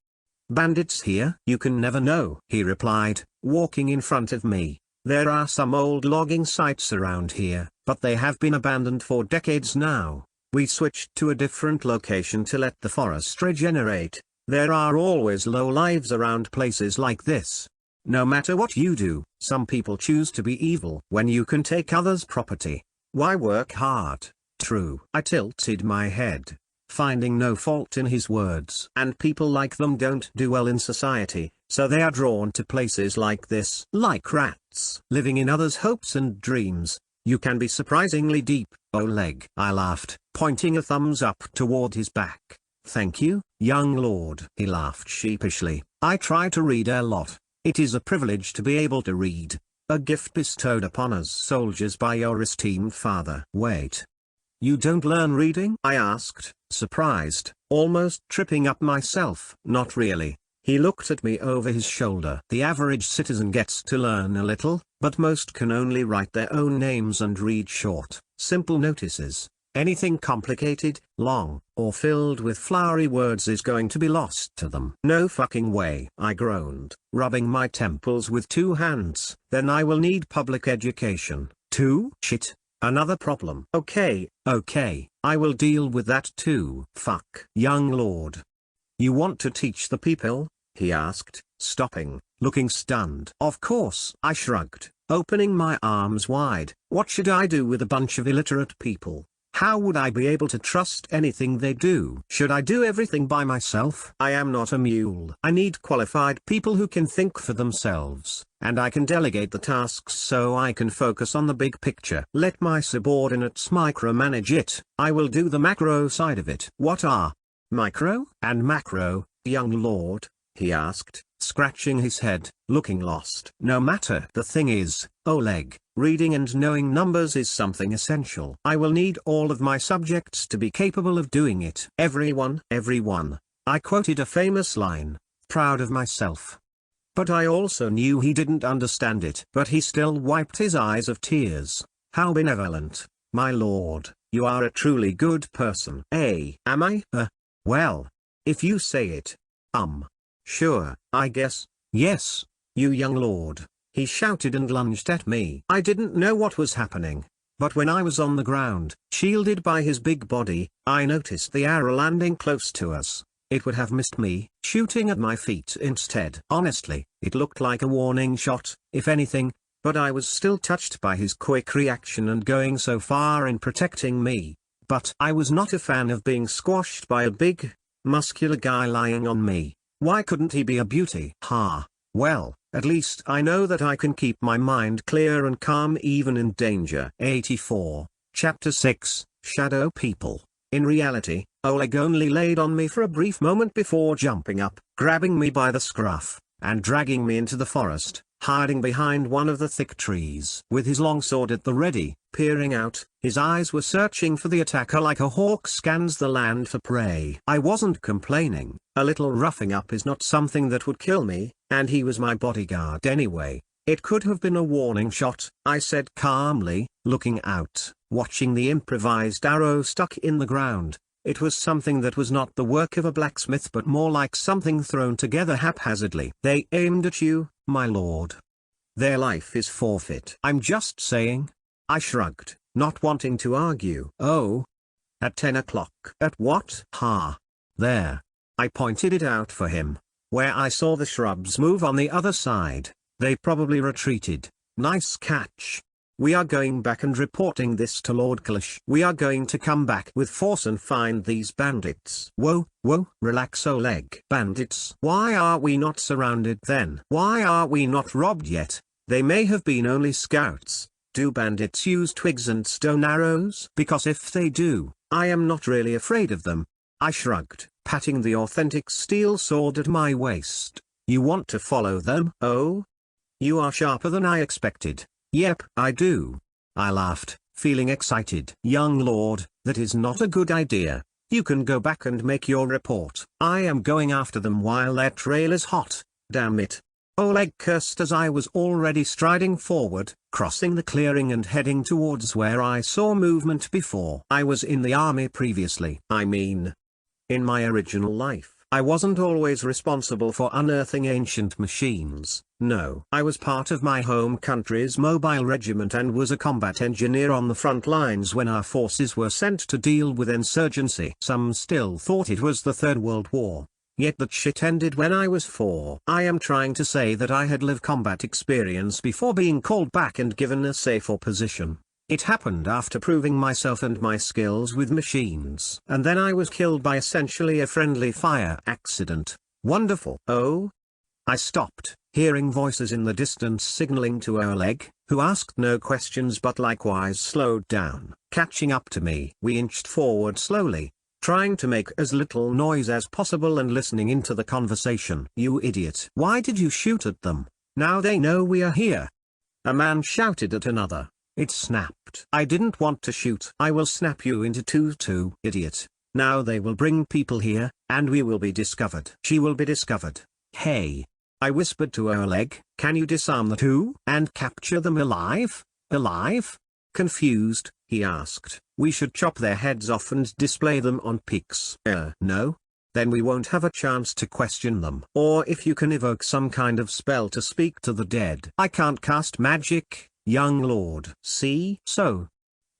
bandits here? You can never know, he replied, walking in front of me. There are some old logging sites around here, but they have been abandoned for decades now. We switched to a different location to let the forest regenerate. There are always lowlives around places like this. No matter what you do, some people choose to be evil. When you can take others' property, why work hard? True. I tilted my head, finding no fault in his words. And people like them don't do well in society, so they are drawn to places like this. Like rats, living in others' hopes and dreams. You can be surprisingly deep, Oleg. I laughed, pointing a thumbs up toward his back. Thank you, young lord. He laughed sheepishly. I try to read a lot. It is a privilege to be able to read. A gift bestowed upon us soldiers by your esteemed father. Wait. You don't learn reading? I asked, surprised, almost tripping up myself. Not really. He looked at me over his shoulder. The average citizen gets to learn a little, but most can only write their own names and read short, simple notices. Anything complicated, long, or filled with flowery words is going to be lost to them. No fucking way, I groaned, rubbing my temples with 2 hands. Then I will need public education, too? Shit, another problem. Okay, I will deal with that too. Fuck. Young lord. You want to teach the people? He asked, stopping, looking stunned. Of course. I shrugged. opening my arms wide. What should I do with a bunch of illiterate people? How would I be able to trust anything they do? Should I do everything by myself? I am not a mule. I need qualified people who can think for themselves, and I can delegate the tasks so I can focus on the big picture. Let my subordinates micromanage it. I will do the macro side of it. What are micro and macro, young lord? He asked, scratching his head, looking lost. No matter. The thing is, Oleg, reading and knowing numbers is something essential. I will need all of my subjects to be capable of doing it. Everyone. I quoted a famous line, proud of myself. But I also knew he didn't understand it. But he still wiped his eyes of tears. How benevolent, my lord. You are a truly good person. Am I? Well, if you say it. Sure, I guess. Yes, you young lord. He shouted and lunged at me. I didn't know what was happening, but when I was on the ground, shielded by his big body, I noticed the arrow landing close to us. It would have missed me, shooting at my feet instead. Honestly, it looked like a warning shot, if anything, but I was still touched by his quick reaction and going so far in protecting me. But I was not a fan of being squashed by a big, muscular guy lying on me. Why couldn't he be a beauty? Well, at least I know that I can keep my mind clear and calm even in danger. 84, Chapter 6, Shadow People. In reality, Oleg only laid on me for a brief moment before jumping up, grabbing me by the scruff, and dragging me into the forest, hiding behind one of the thick trees. With his long sword at the ready, peering out, his eyes were searching for the attacker like a hawk scans the land for prey. I wasn't complaining. A little roughing up is not something that would kill me, and he was my bodyguard anyway. It could have been a warning shot, I said calmly, looking out, watching the improvised arrow stuck in the ground. It was something that was not the work of a blacksmith but more like something thrown together haphazardly. They aimed at you, my lord. Their life is forfeit. I'm just saying. I shrugged, not wanting to argue. Oh. At 10 o'clock. At what? There. I pointed it out for him. Where I saw the shrubs move on the other side. They probably retreated. Nice catch. We are going back and reporting this to Lord Kalish. We are going to come back with force and find these bandits. Whoa, relax Oleg. Bandits? Why are we not surrounded then? Why are we not robbed yet? They may have been only scouts. Do bandits use twigs and stone arrows? Because if they do, I am not really afraid of them. I shrugged, patting the authentic steel sword at my waist. You want to follow them? Oh? You are sharper than I expected. Yep, I do. I laughed, feeling excited. Young lord, that is not a good idea. You can go back and make your report. I am going after them while their trail is hot. Damn it. Oleg cursed as I was already striding forward, crossing the clearing and heading towards where I saw movement before. I was in the army previously. I mean, in my original life. I wasn't always responsible for unearthing ancient machines. No. I was part of my home country's mobile regiment and was a combat engineer on the front lines when our forces were sent to deal with insurgency. Some still thought it was the Third World War. Yet that shit ended when I was 4. I am trying to say that I had lived combat experience before being called back and given a safer position. It happened after proving myself and my skills with machines. And then I was killed by essentially a friendly fire accident. Wonderful. Oh? I stopped, hearing voices in the distance signaling to Oleg, who asked no questions but likewise slowed down. Catching up to me, we inched forward slowly, trying to make as little noise as possible and listening into the conversation. You idiot. Why did you shoot at them? Now they know we are here. A man shouted at another. It snapped. I didn't want to shoot. I will snap you into two too, idiot. Now they will bring people here, and we will be discovered. She will be discovered. Hey. I whispered to Oleg, can you disarm the two? And capture them alive? Alive? Confused, he asked. We should chop their heads off and display them on pics. No? Then we won't have a chance to question them. Or if you can evoke some kind of spell to speak to the dead. I can't cast magic, young lord. See? So,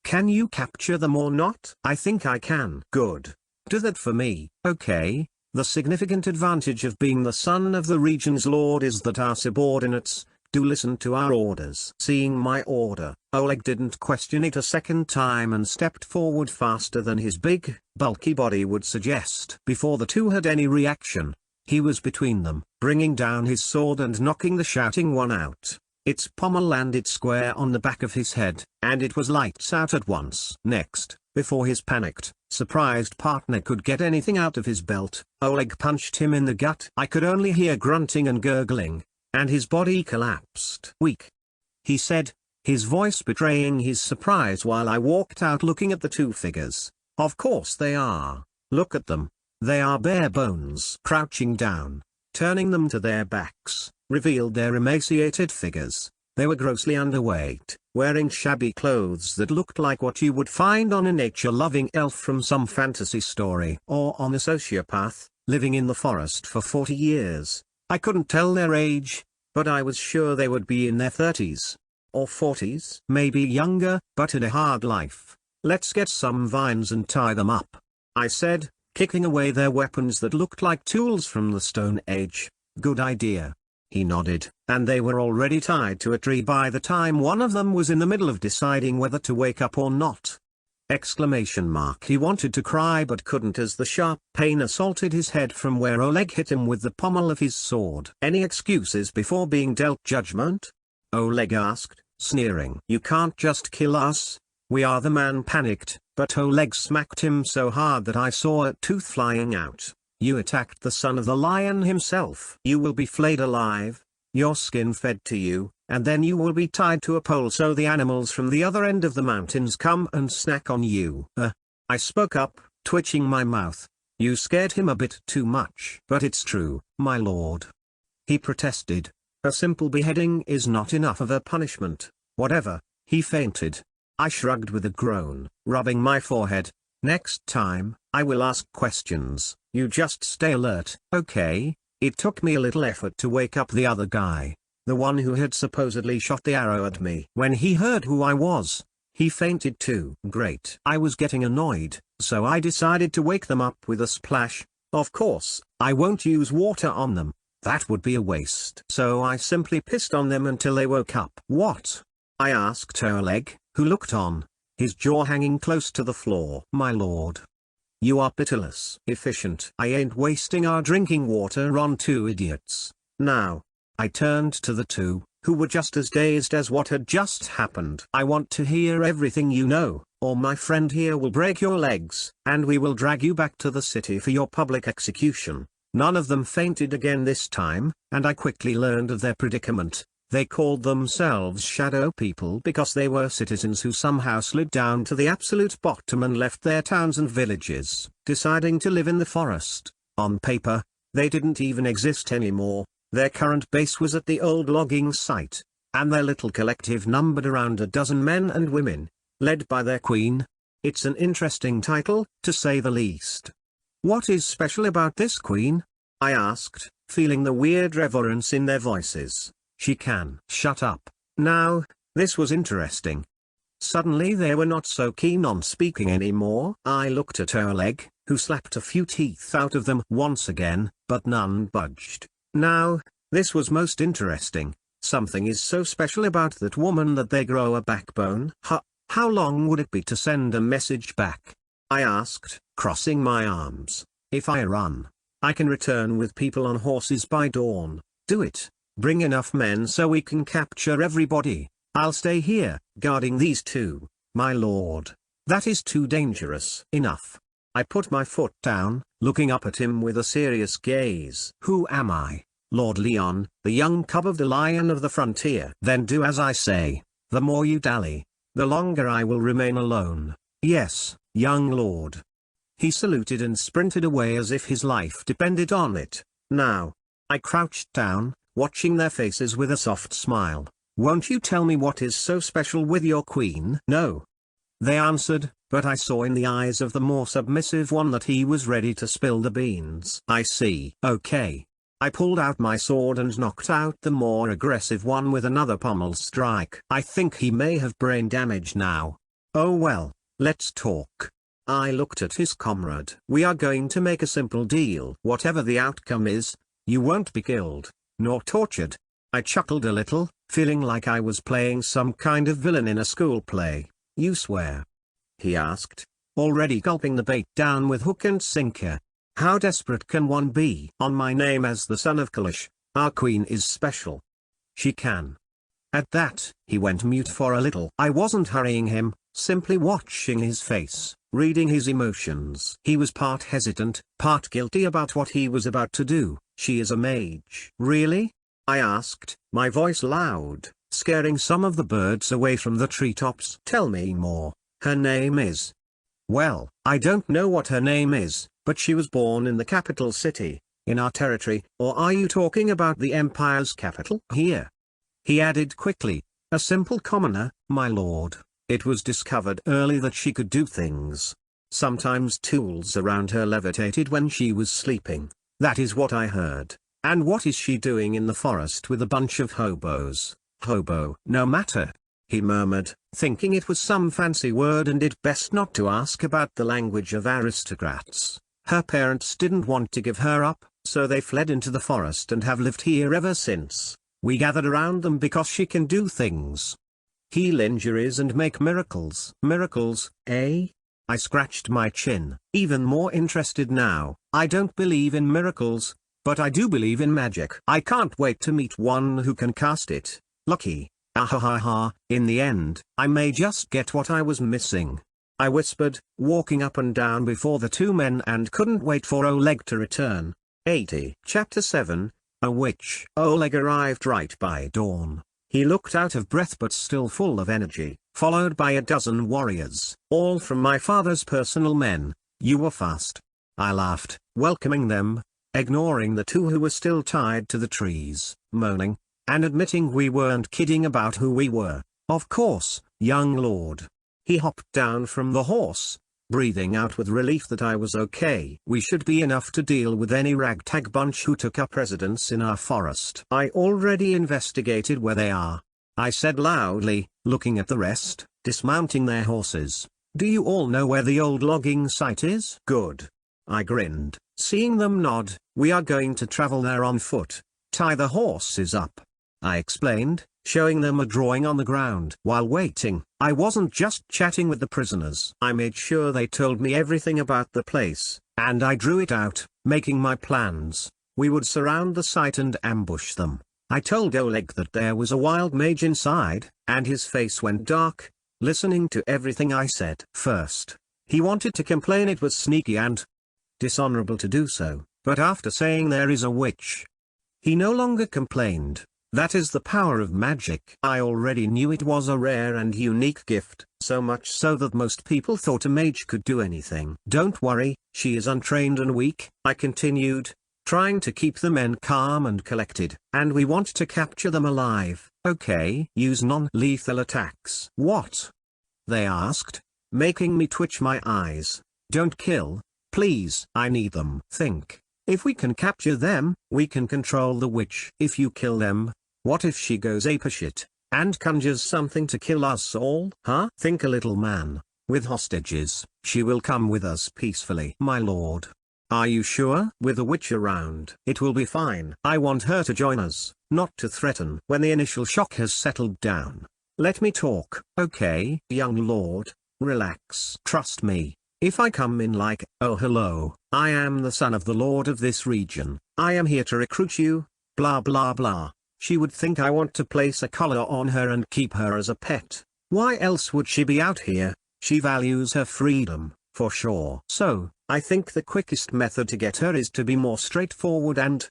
can you capture them or not? I think I can. Good. Do that for me. Okay. The significant advantage of being the son of the region's lord is that our subordinates Do listen to our orders. Seeing my order, Oleg didn't question it a second time and stepped forward faster than his big, bulky body would suggest. Before the two had any reaction, he was between them, bringing down his sword and knocking the shouting one out. Its pommel landed square on the back of his head, and it was lights out at once. Next, before his panicked, surprised partner could get anything out of his belt, Oleg punched him in the gut. I could only hear grunting and gurgling, and his body collapsed. "Weak," he said, his voice betraying his surprise while I walked out looking at the two figures. "Of course they are. Look at them. They are bare bones." Crouching down, turning them to their backs, revealed their emaciated figures. They were grossly underweight, wearing shabby clothes that looked like what you would find on a nature-loving elf from some fantasy story, or on a sociopath, living in the forest for 40 years. I couldn't tell their age, but I was sure they would be in their 30s. Or 40s. Maybe younger, but had a hard life. "Let's get some vines and tie them up," I said, kicking away their weapons that looked like tools from the Stone Age. "Good idea." He nodded, and they were already tied to a tree by the time one of them was in the middle of deciding whether to wake up or not. Exclamation mark. He wanted to cry but couldn't as the sharp pain assaulted his head from where Oleg hit him with the pommel of his sword. "Any excuses before being dealt judgment?" Oleg asked, sneering. "You can't just kill us." "We are." The man panicked, but Oleg smacked him so hard that I saw a tooth flying out. "You attacked the son of the lion himself. You will be flayed alive, your skin fed to you, and then you will be tied to a pole so the animals from the other end of the mountains come and snack on you." I spoke up, twitching my mouth. "You scared him a bit too much." "But it's true, my lord," he protested. "A simple beheading is not enough of a punishment." "Whatever." He fainted. I shrugged with a groan, rubbing my forehead. "Next time, I will ask questions. You just stay alert." "Okay." It took me a little effort to wake up the other guy, the one who had supposedly shot the arrow at me. When he heard who I was, he fainted too. Great. I was getting annoyed, so I decided to wake them up with a splash. Of course, I won't use water on them. That would be a waste. So I simply pissed on them until they woke up. "What?" I asked Oleg, who looked on, his jaw hanging close to the floor. "My lord, you are pitiless." "Efficient." "I ain't wasting our drinking water on two idiots." Now, I turned to the two, who were just as dazed as what had just happened. "I want to hear everything you know, or my friend here will break your legs, and we will drag you back to the city for your public execution." None of them fainted again this time, and I quickly learned of their predicament. They called themselves Shadow People because they were citizens who somehow slid down to the absolute bottom and left their towns and villages, deciding to live in the forest. On paper, they didn't even exist anymore. Their current base was at the old logging site, and their little collective numbered around a dozen men and women, led by their queen. It's an interesting title, to say the least. "What is special about this queen?" I asked, feeling the weird reverence in their voices. "She can shut up." Now, this was interesting. Suddenly they were not so keen on speaking anymore. I looked at Oleg, who slapped a few teeth out of them once again, but none budged. Now, this was most interesting. Something is so special about that woman that they grow a backbone. How long would it be to send a message back? I asked, crossing my arms. "If I run, I can return with people on horses by dawn." "Do it. Bring enough men so we can capture everybody. I'll stay here, guarding these two, my lord." "That is too dangerous." "Enough." I put my foot down, looking up at him with a serious gaze. "Who am I?" "Lord Leon, the young cub of the lion of the frontier." "Then do as I say. The more you dally, the longer I will remain alone." "Yes, young lord." He saluted and sprinted away as if his life depended on it. Now, I crouched down, watching their faces with a soft smile. "Won't you tell me what is so special with your queen?" "No," they answered, but I saw in the eyes of the more submissive one that he was ready to spill the beans. "I see." "Okay." I pulled out my sword and knocked out the more aggressive one with another pommel strike. "I think he may have brain damage now." "Oh well, let's talk." I looked at his comrade. "We are going to make a simple deal. Whatever the outcome is, you won't be killed, nor tortured. I chuckled a little, feeling like I was playing some kind of villain in a school play. You swear? He asked, already gulping the bait down with hook and sinker. How desperate can one be? On my name as the son of Kalash, our queen is special. She can. At that, he went mute for a little. I wasn't hurrying him, simply watching his face, reading his emotions. He was part hesitant, part guilty about what he was about to do. She is a mage. Really? I asked, my voice loud, scaring some of the birds away from the treetops. Tell me more. Her name is... Well, I don't know what her name is, but she was born in the capital city, in our territory. Or are you talking about the Empire's capital? Here. He added quickly, a simple commoner, my lord. It was discovered early that she could do things. Sometimes tools around her levitated when she was sleeping. That is what I heard. And what is she doing in the forest with a bunch of hobos? Hobo. No matter. He murmured, thinking it was some fancy word and it best not to ask about the language of aristocrats. Her parents didn't want to give her up, so they fled into the forest and have lived here ever since. We gathered around them because she can do things. Heal injuries and make miracles. Miracles, eh? I scratched my chin, even more interested now. I don't believe in miracles, but I do believe in magic. I can't wait to meet one who can cast it. Lucky. Ahahaha, in the end, I may just get what I was missing. I whispered, walking up and down before the two men and couldn't wait for Oleg to return. 80. Chapter 7, A Witch. Oleg arrived right by dawn. He looked out of breath but still full of energy, followed by a dozen warriors, all from my father's personal men. You were fast. I laughed, welcoming them, ignoring the two who were still tied to the trees, moaning, and admitting we weren't kidding about who we were. Of course, young lord. He hopped down from the horse, breathing out with relief that I was okay. We should be enough to deal with any ragtag bunch who took up residence in our forest. I already investigated where they are, I said loudly, looking at the rest, dismounting their horses. Do you all know where the old logging site is? Good. I grinned, seeing them nod. We are going to travel there on foot. Tie the horses up, I explained, showing them a drawing on the ground. While waiting, I wasn't just chatting with the prisoners. I made sure they told me everything about the place, and I drew it out, making my plans. We would surround the site and ambush them. I told Oleg that there was a wild mage inside, and his face went dark, listening to everything I said. First, he wanted to complain it was sneaky and dishonorable to do so, but after saying there is a witch, he no longer complained. That is the power of magic. I already knew it was a rare and unique gift, so much so that most people thought a mage could do anything. Don't worry, she is untrained and weak, I continued, trying to keep the men calm and collected. And we want to capture them alive. Okay. Use non-lethal attacks. What? They asked, making me twitch my eyes. Don't kill, please. I need them. Think. If we can capture them, we can control the witch. If you kill them, what if she goes apeshit, and conjures something to kill us all? Huh? Think a little, man. With hostages, she will come with us peacefully. My lord. Are you sure? With a witch around, it will be fine. I want her to join us, not to threaten. When the initial shock has settled down, let me talk. Okay, young lord, relax. Trust me. If I come in like, oh hello, I am the son of the lord of this region, I am here to recruit you, blah blah blah, she would think I want to place a collar on her and keep her as a pet. Why else would she be out here? She values her freedom, for sure. So, I think the quickest method to get her is to be more straightforward and,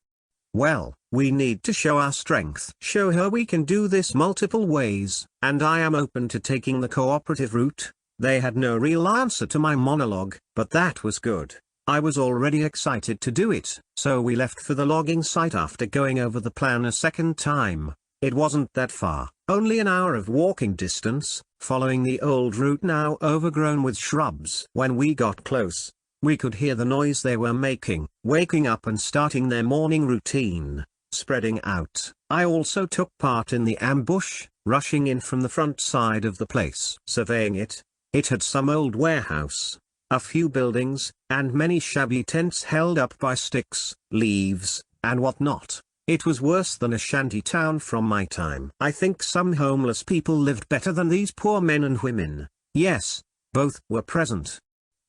well, we need to show our strength. Show her we can do this multiple ways, and I am open to taking the cooperative route. They had no real answer to my monologue, but that was good. I was already excited to do it. So we left for the logging site after going over the plan a second time. It wasn't that far, only an hour of walking distance, following the old route now overgrown with shrubs. When we got close, we could hear the noise they were making, waking up and starting their morning routine, spreading out. I also took part in the ambush, rushing in from the front side of the place. Surveying it, it had some old warehouse, a few buildings, and many shabby tents held up by sticks, leaves, and whatnot. It was worse than a shanty town from my time. I think some homeless people lived better than these poor men and women. Yes, both were present.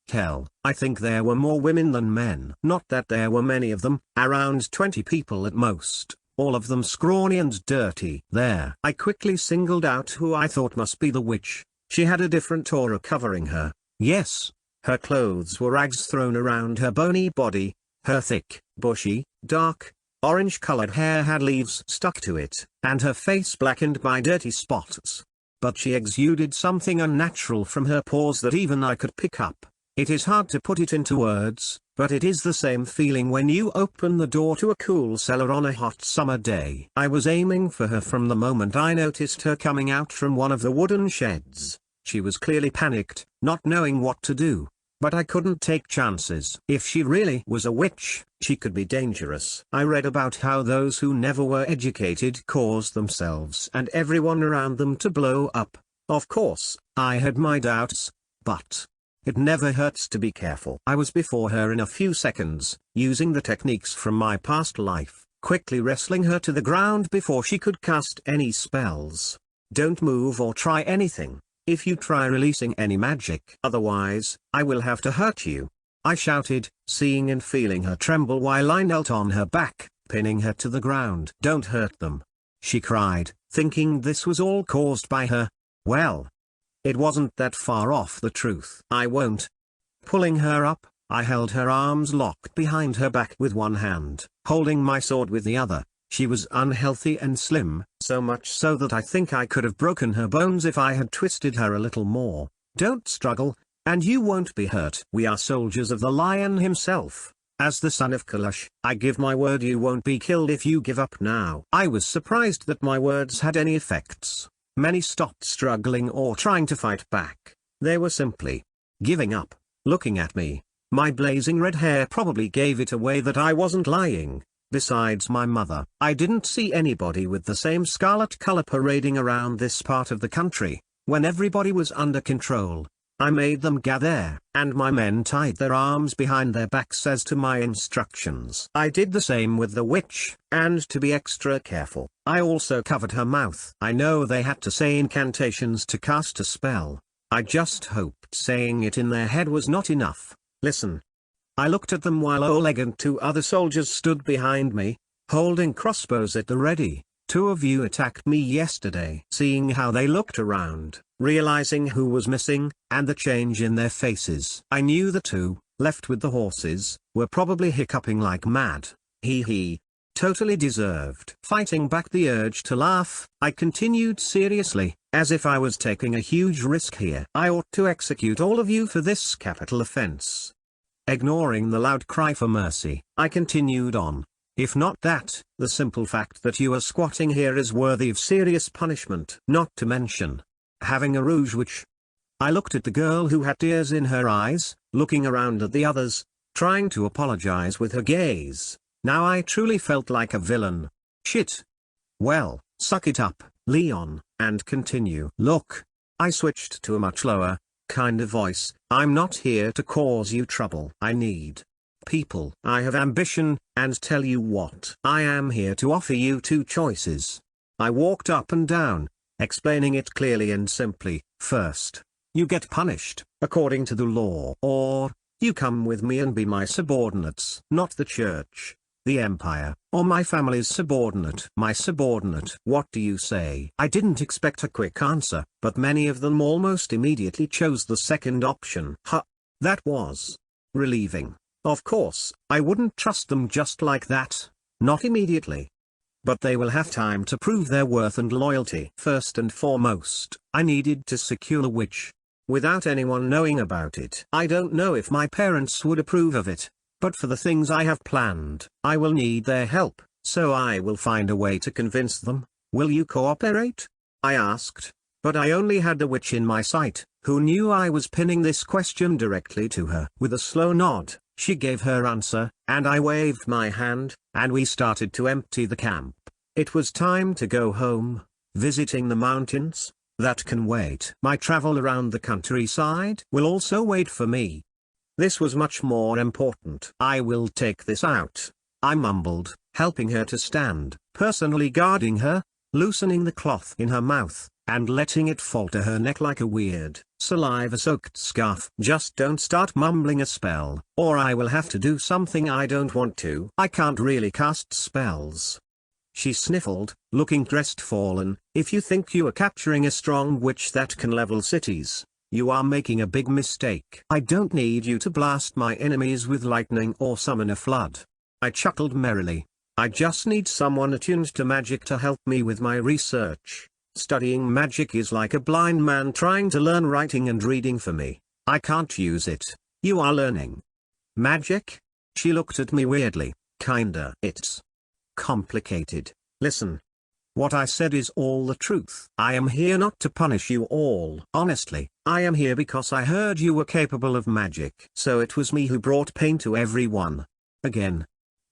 Hell, I think there were more women than men. Not that there were many of them, around 20 people at most, all of them scrawny and dirty. There. I quickly singled out who I thought must be the witch. She had a different aura covering her. Yes, her clothes were rags thrown around her bony body, her thick, bushy, dark, orange-colored hair had leaves stuck to it, and her face blackened by dirty spots. But she exuded something unnatural from her pores that even I could pick up. It is hard to put it into words, but it is the same feeling when you open the door to a cool cellar on a hot summer day. I was aiming for her from the moment I noticed her coming out from one of the wooden sheds. She was clearly panicked, not knowing what to do. But I couldn't take chances. If she really was a witch, she could be dangerous. I read about how those who never were educated caused themselves and everyone around them to blow up. Of course, I had my doubts, but it never hurts to be careful. I was before her in a few seconds, using the techniques from my past life, quickly wrestling her to the ground before she could cast any spells. Don't move or try anything. If you try releasing any magic, otherwise, I will have to hurt you. I shouted, seeing and feeling her tremble while I knelt on her back, pinning her to the ground. Don't hurt them, she cried, thinking this was all caused by her. Well, it wasn't that far off the truth. I won't. Pulling her up, I held her arms locked behind her back with one hand, holding my sword with the other. She was unhealthy and slim, so much so that I think I could have broken her bones if I had twisted her a little more. Don't struggle, and you won't be hurt. We are soldiers of the lion himself. As the son of Kalash, I give my word you won't be killed if you give up now. I was surprised that my words had any effects. Many stopped struggling or trying to fight back. They were simply giving up, looking at me. My blazing red hair probably gave it away that I wasn't lying. Besides my mother, I didn't see anybody with the same scarlet color parading around this part of the country. When everybody was under control, I made them gather, and my men tied their arms behind their backs as to my instructions. I did the same with the witch, and to be extra careful, I also covered her mouth. I know they had to say incantations to cast a spell. I just hoped saying it in their head was not enough. Listen. I looked at them while Oleg and 2 other soldiers stood behind me, holding crossbows at the ready. 2 of you attacked me yesterday. Seeing how they looked around, realizing who was missing, and the change in their faces, I knew the 2, left with the horses, were probably hiccuping like mad. Hee. Totally deserved. Fighting back the urge to laugh, I continued seriously, as if I was taking a huge risk here. I ought to execute all of you for this capital offense. Ignoring the loud cry for mercy, I continued on. If not that, the simple fact that you are squatting here is worthy of serious punishment. Not to mention having a rouge witch. I looked at the girl who had tears in her eyes, looking around at the others, trying to apologize with her gaze. Now I truly felt like a villain. Shit. Well, suck it up, Leon, and continue. Look. I switched to a much lower kind of voice. I'm not here to cause you trouble. I need people. I have ambition, and tell you what. I am here to offer you 2 choices. I walked up and down, explaining it clearly and simply. First, you get punished, according to the law. Or, you come with me and be my subordinates. Not the church, the empire, or my family's subordinate. My subordinate. What do you say? I didn't expect a quick answer, but many of them almost immediately chose the second option. That was relieving. Of course, I wouldn't trust them just like that, not immediately. But they will have time to prove their worth and loyalty. First and foremost, I needed to secure the witch. Without anyone knowing about it. I don't know if my parents would approve of it. But for the things I have planned, I will need their help, so I will find a way to convince them. Will you cooperate? I asked, but I only had the witch in my sight, who knew I was pinning this question directly to her. With a slow nod, she gave her answer, and I waved my hand, and we started to empty the camp. It was time to go home. Visiting the mountains, that can wait. My travel around the countryside will also wait for me. This was much more important. I will take this out, I mumbled, helping her to stand, personally guarding her, loosening the cloth in her mouth, and letting it fall to her neck like a weird, saliva-soaked scarf. Just don't start mumbling a spell, or I will have to do something I don't want to. I can't really cast spells. She sniffled, looking crestfallen. If you think you are capturing a strong witch that can level cities, you are making a big mistake. I don't need you to blast my enemies with lightning or summon a flood. I chuckled merrily. I just need someone attuned to magic to help me with my research. Studying magic is like a blind man trying to learn writing and reading for me. I can't use it. You are learning magic? She looked at me weirdly. Kinda. It's complicated. Listen. What I said is all the truth. I am here not to punish you all. Honestly, I am here because I heard you were capable of magic. So it was me who brought pain to everyone. Again.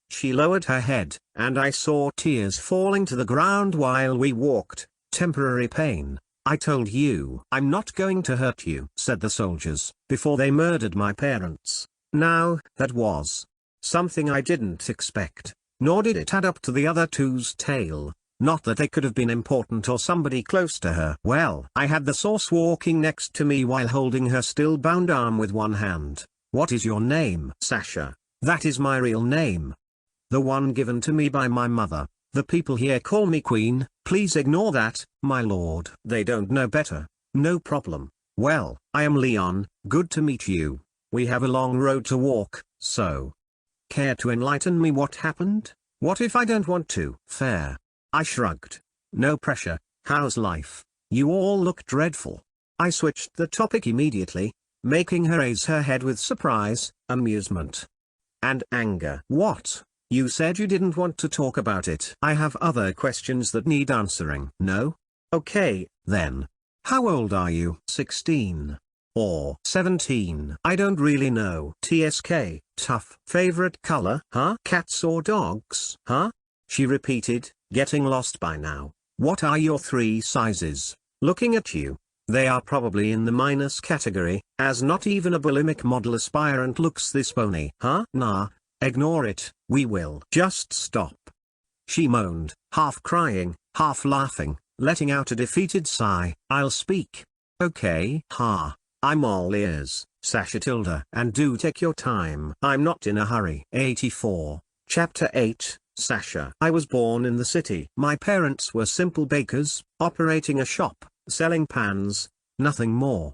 She lowered her head, and I saw tears falling to the ground while we walked. Temporary pain. I told you. I'm not going to hurt you, said the soldiers, before they murdered my parents. Now, that was something I didn't expect, nor did it add up to the other two's tale. Not that they could have been important or somebody close to her. Well, I had the source walking next to me while holding her still bound arm with one hand. What is your name? Sasha. That is my real name. The one given to me by my mother. The people here call me Queen. Please ignore that, my lord. They don't know better. No problem. Well, I am Leon. Good to meet you. We have a long road to walk, so. Care to enlighten me what happened? What if I don't want to? Fair. I shrugged. No pressure. How's life? You all look dreadful. I switched the topic immediately, making her raise her head with surprise, amusement, and anger. What? You said you didn't want to talk about it. I have other questions that need answering. No? Okay, then. How old are you? 16. Or 17. I don't really know. TSK. Tough. Favorite color? Huh? Cats or dogs? Huh? She repeated, getting lost by now. What are your 3 sizes? Looking at you. They are probably in the minus category, as not even a bulimic model aspirant looks this bony. Huh? Nah. Ignore it, we will. Just stop. She moaned, half crying, half laughing, letting out a defeated sigh. I'll speak. Okay. Ha. I'm all ears, Sasha Tilda. And do take your time. I'm not in a hurry. 84. Chapter 8, Sasha. I was born in the city. My parents were simple bakers, operating a shop, selling pans, nothing more.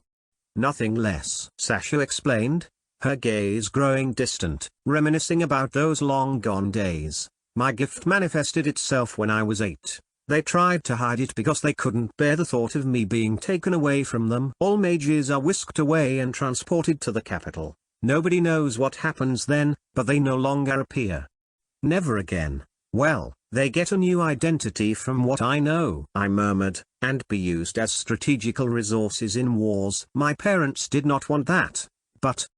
Nothing less. Sasha explained, her gaze growing distant, reminiscing about those long-gone days. My gift manifested itself when I was 8. They tried to hide it because they couldn't bear the thought of me being taken away from them. All mages are whisked away and transported to the capital. Nobody knows what happens then, but they no longer appear. Never again. Well, they get a new identity from what I know, I murmured, and be used as strategical resources in wars. My parents did not want that, but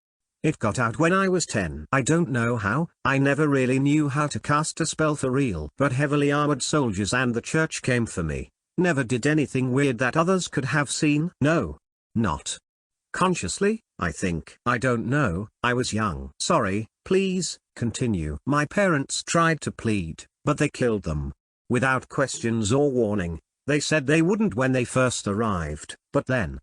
it got out when I was 10. I don't know how. I never really knew how to cast a spell for real. But heavily armored soldiers and the church came for me. Never did anything weird that others could have seen. No. Not consciously, I think. I don't know. I was young. Sorry, please, continue. My parents tried to plead, but they killed them. Without questions or warning. They said they wouldn't when they first arrived, but then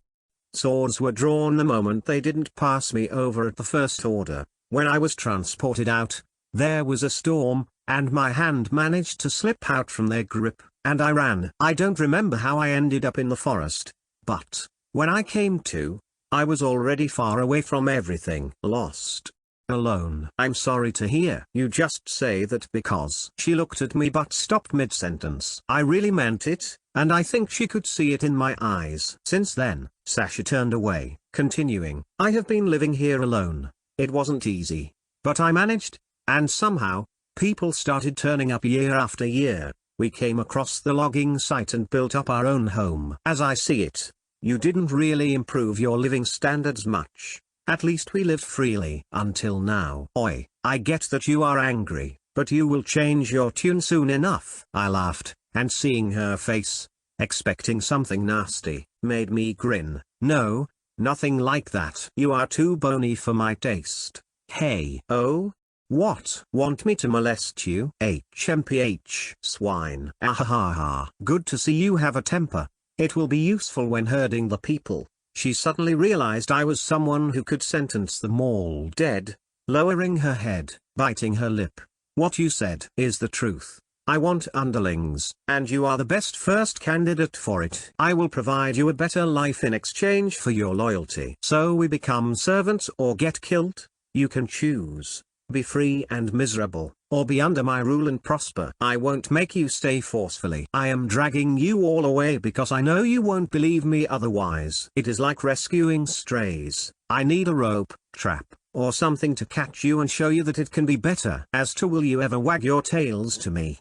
swords were drawn the moment they didn't pass me over at the first order. When I was transported out, there was a storm, and my hand managed to slip out from their grip, and I ran. I don't remember how I ended up in the forest, but when I came to, I was already far away from everything. Lost. Alone. I'm sorry to hear. You just say that because. She looked at me but stopped mid-sentence. I really meant it, and I think she could see it in my eyes. Since then, Sasha turned away, continuing, I have been living here alone. It wasn't easy, but I managed, and somehow, people started turning up year after year. We came across the logging site and built up our own home. As I see it, you didn't really improve your living standards much. At least we lived freely until now. Oi, I get that you are angry, but you will change your tune soon enough. I laughed, and seeing her face, expecting something nasty, made me grin. No, nothing like that. You are too bony for my taste. Hey. Oh? What? Want me to molest you? HMPH. Swine. Ahahaha. Good to see you have a temper. It will be useful when herding the people. She suddenly realized I was someone who could sentence them all dead, lowering her head, biting her lip. What you said is the truth. I want underlings, and you are the best first candidate for it. I will provide you a better life in exchange for your loyalty. So we become servants or get killed? You can choose. Be free and miserable, or be under my rule and prosper. I won't make you stay forcefully. I am dragging you all away because I know you won't believe me otherwise. It is like rescuing strays. I need a rope, trap, or something to catch you and show you that it can be better. As to will you ever wag your tails to me?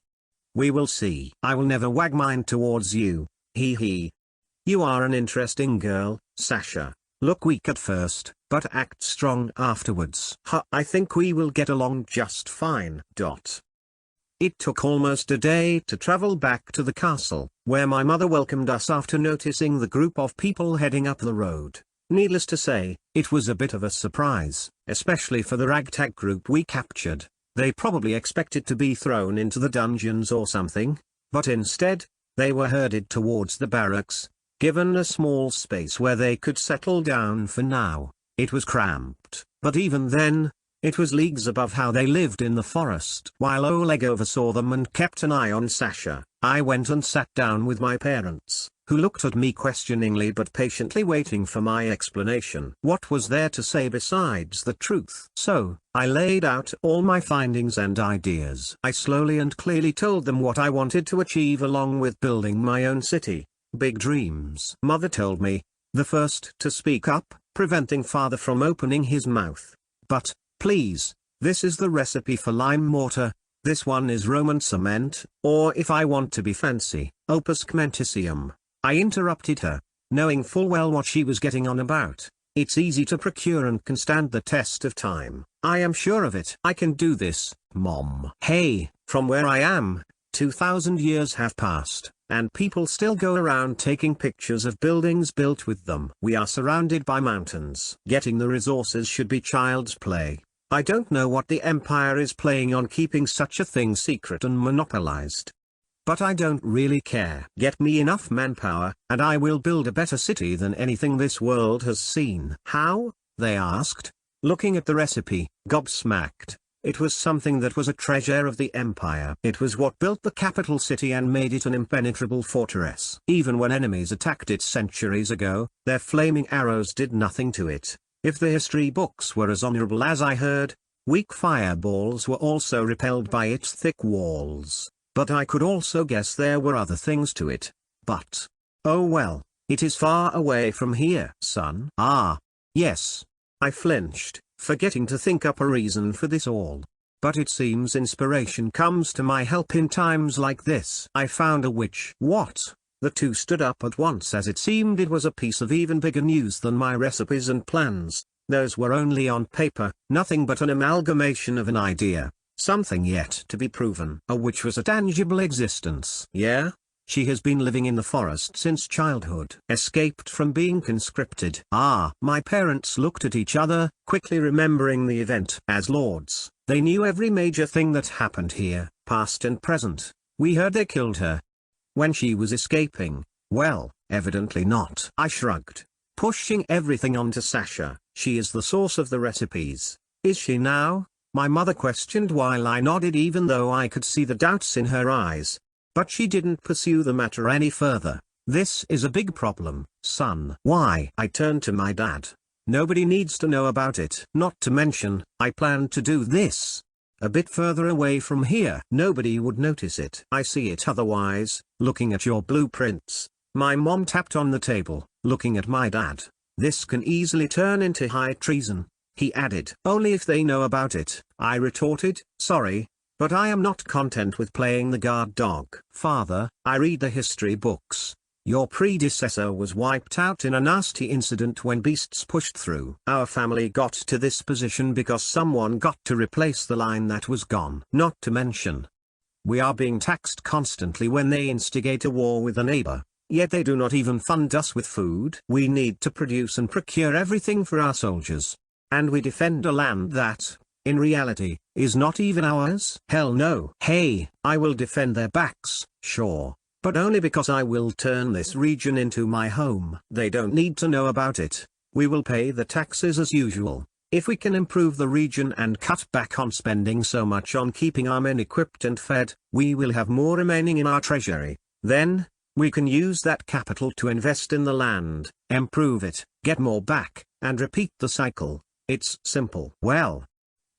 We will see. I will never wag mine towards you. Hee hee. You are an interesting girl, Sasha. Look weak at first, but act strong afterwards. I think we will get along just fine. It took almost a day to travel back to the castle, where my mother welcomed us after noticing the group of people heading up the road. Needless to say, it was a bit of a surprise, especially for the ragtag group we captured. They probably expected to be thrown into the dungeons or something, but instead, they were herded towards the barracks, given a small space where they could settle down for now. It was cramped, but even then, it was leagues above how they lived in the forest. While Oleg oversaw them and kept an eye on Sasha, I went and sat down with my parents, who looked at me questioningly but patiently waiting for my explanation. What was there to say besides the truth? So, I laid out all my findings and ideas. I slowly and clearly told them what I wanted to achieve along with building my own city. Big dreams. Mother told me, the first to speak up, preventing father from opening his mouth. But, please, this is the recipe for lime mortar, this one is Roman cement, or if I want to be fancy, opus cementitium. I interrupted her, knowing full well what she was getting on about. It's easy to procure and can stand the test of time. I am sure of it. I can do this, Mom. Hey, from where I am, 2,000 years have passed, and people still go around taking pictures of buildings built with them. We are surrounded by mountains. Getting the resources should be child's play. I don't know what the Empire is playing on keeping such a thing secret and monopolized. But I don't really care. Get me enough manpower, and I will build a better city than anything this world has seen. How? They asked, looking at the recipe, gobsmacked. It was something that was a treasure of the Empire. It was what built the capital city and made it an impenetrable fortress. Even when enemies attacked it centuries ago, their flaming arrows did nothing to it. If the history books were as honorable as I heard, weak fireballs were also repelled by its thick walls. But I could also guess there were other things to it. But, oh well, it is far away from here, son. Ah, yes. I flinched, forgetting to think up a reason for this all. But it seems inspiration comes to my help in times like this. I found a witch. What? The two stood up at once as it seemed it was a piece of even bigger news than my recipes and plans. Those were only on paper, nothing but an amalgamation of an idea. Something yet to be proven. A witch was a tangible existence. Yeah? She has been living in the forest since childhood. Escaped from being conscripted. Ah. My parents looked at each other, quickly remembering the event. As lords, they knew every major thing that happened here, past and present. We heard they killed her. When she was escaping, well, evidently not. I shrugged, pushing everything onto Sasha. She is the source of the recipes. Is she now? My mother questioned while I nodded even though I could see the doubts in her eyes. But she didn't pursue the matter any further. This is a big problem, son. Why? I turned to my dad. Nobody needs to know about it. Not to mention, I plan to do this a bit further away from here. Nobody would notice it. I see it otherwise, looking at your blueprints. My mom tapped on the table, looking at my dad. This can easily turn into high treason. He added. Only if they know about it, I retorted. Sorry, but I am not content with playing the guard dog. Father, I read the history books. Your predecessor was wiped out in a nasty incident when beasts pushed through. Our family got to this position because someone got to replace the line that was gone. Not to mention, we are being taxed constantly when they instigate a war with a neighbor. Yet they do not even fund us with food. We need to produce and procure everything for our soldiers. And we defend a land that, in reality, is not even ours? Hell no. Hey, I will defend their backs, sure. But only because I will turn this region into my home. They don't need to know about it. We will pay the taxes as usual. If we can improve the region and cut back on spending so much on keeping our men equipped and fed, we will have more remaining in our treasury. Then, we can use that capital to invest in the land, improve it, get more back, and repeat the cycle. It's simple. Well,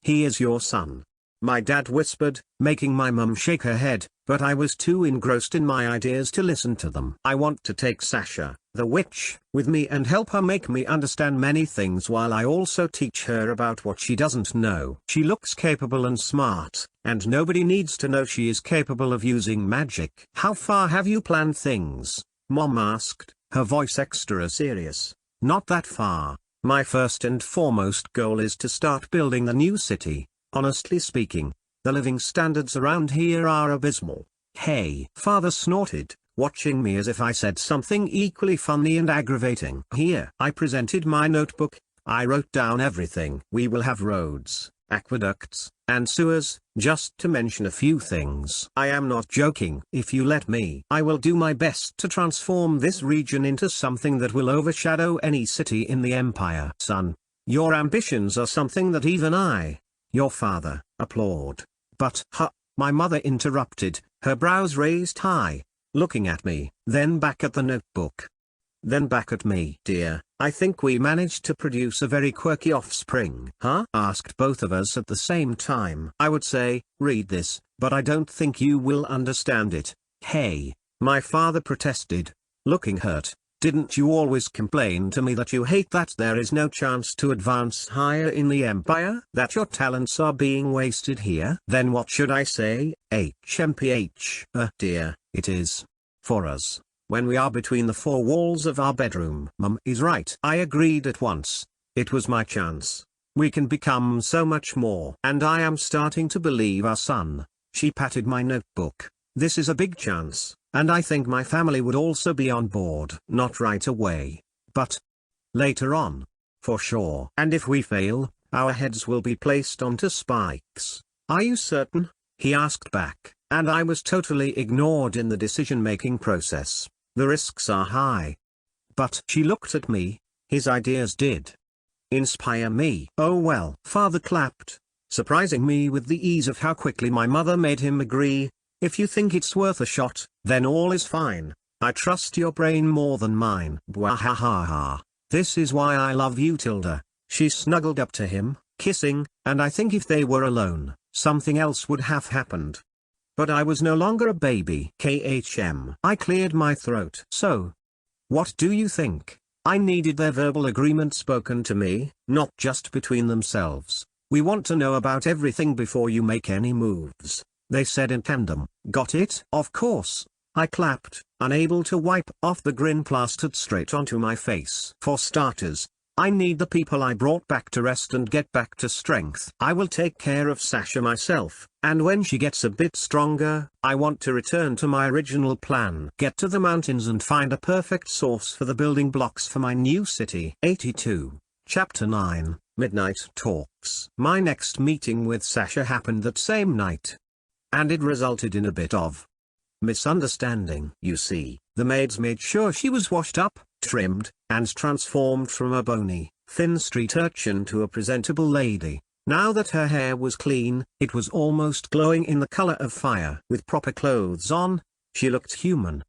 he is your son. My dad whispered, making my mum shake her head, but I was too engrossed in my ideas to listen to them. I want to take Sasha, the witch, with me and help her make me understand many things while I also teach her about what she doesn't know. She looks capable and smart, and nobody needs to know she is capable of using magic. How far have you planned things? Mom asked, her voice extra serious. Not that far. My first and foremost goal is to start building the new city. Honestly speaking, the living standards around here are abysmal. Hey, father snorted, watching me as if I said something equally funny and aggravating. Here, I presented my notebook. I wrote down everything. We will have roads, aqueducts, and sewers, just to mention a few things. I am not joking. If you let me, I will do my best to transform this region into something that will overshadow any city in the empire. Son, your ambitions are something that even I, your father, applaud. But, my mother interrupted, her brows raised high, looking at me, then back at the notebook. Then back at me. Dear, I think we managed to produce a very quirky offspring. Huh? Asked both of us at the same time. I would say, read this, but I don't think you will understand it. Hey, my father protested, looking hurt. Didn't you always complain to me that you hate that there is no chance to advance higher in the empire? That your talents are being wasted here? Then what should I say? HMPH. Dear, it is. For us. When we are between the four walls of our bedroom. Mum is right. I agreed at once. It was my chance. We can become so much more. And I am starting to believe our son. She patted my notebook. This is a big chance, and I think my family would also be on board. Not right away, but later on. For sure. And if we fail, our heads will be placed onto spikes. Are you certain? He asked back, and I was totally ignored in the decision-making process. The risks are high. But she looked at me. His ideas did inspire me. Oh well. Father clapped, surprising me with the ease of how quickly my mother made him agree. If you think it's worth a shot, then all is fine. I trust your brain more than mine. Bwahahaha. This is why I love you, Tilda. She snuggled up to him, kissing, and I think if they were alone, something else would have happened. But I was no longer a baby. KHM. I cleared my throat. So, what do you think? I needed their verbal agreement spoken to me, not just between themselves. We want to know about everything before you make any moves. They said in tandem. Got it? Of course. I clapped, unable to wipe off the grin plastered straight onto my face. For starters, I need the people I brought back to rest and get back to strength. I will take care of Sasha myself, and when she gets a bit stronger, I want to return to my original plan. Get to the mountains and find a perfect source for the building blocks for my new city. 82. Chapter 9, Midnight Talks. My next meeting with Sasha happened that same night. And it resulted in a bit of misunderstanding. You see, the maids made sure she was washed up, trimmed, and transformed from a bony, thin street urchin to a presentable lady. Now that her hair was clean, it was almost glowing in the color of fire. With proper clothes on, she looked human.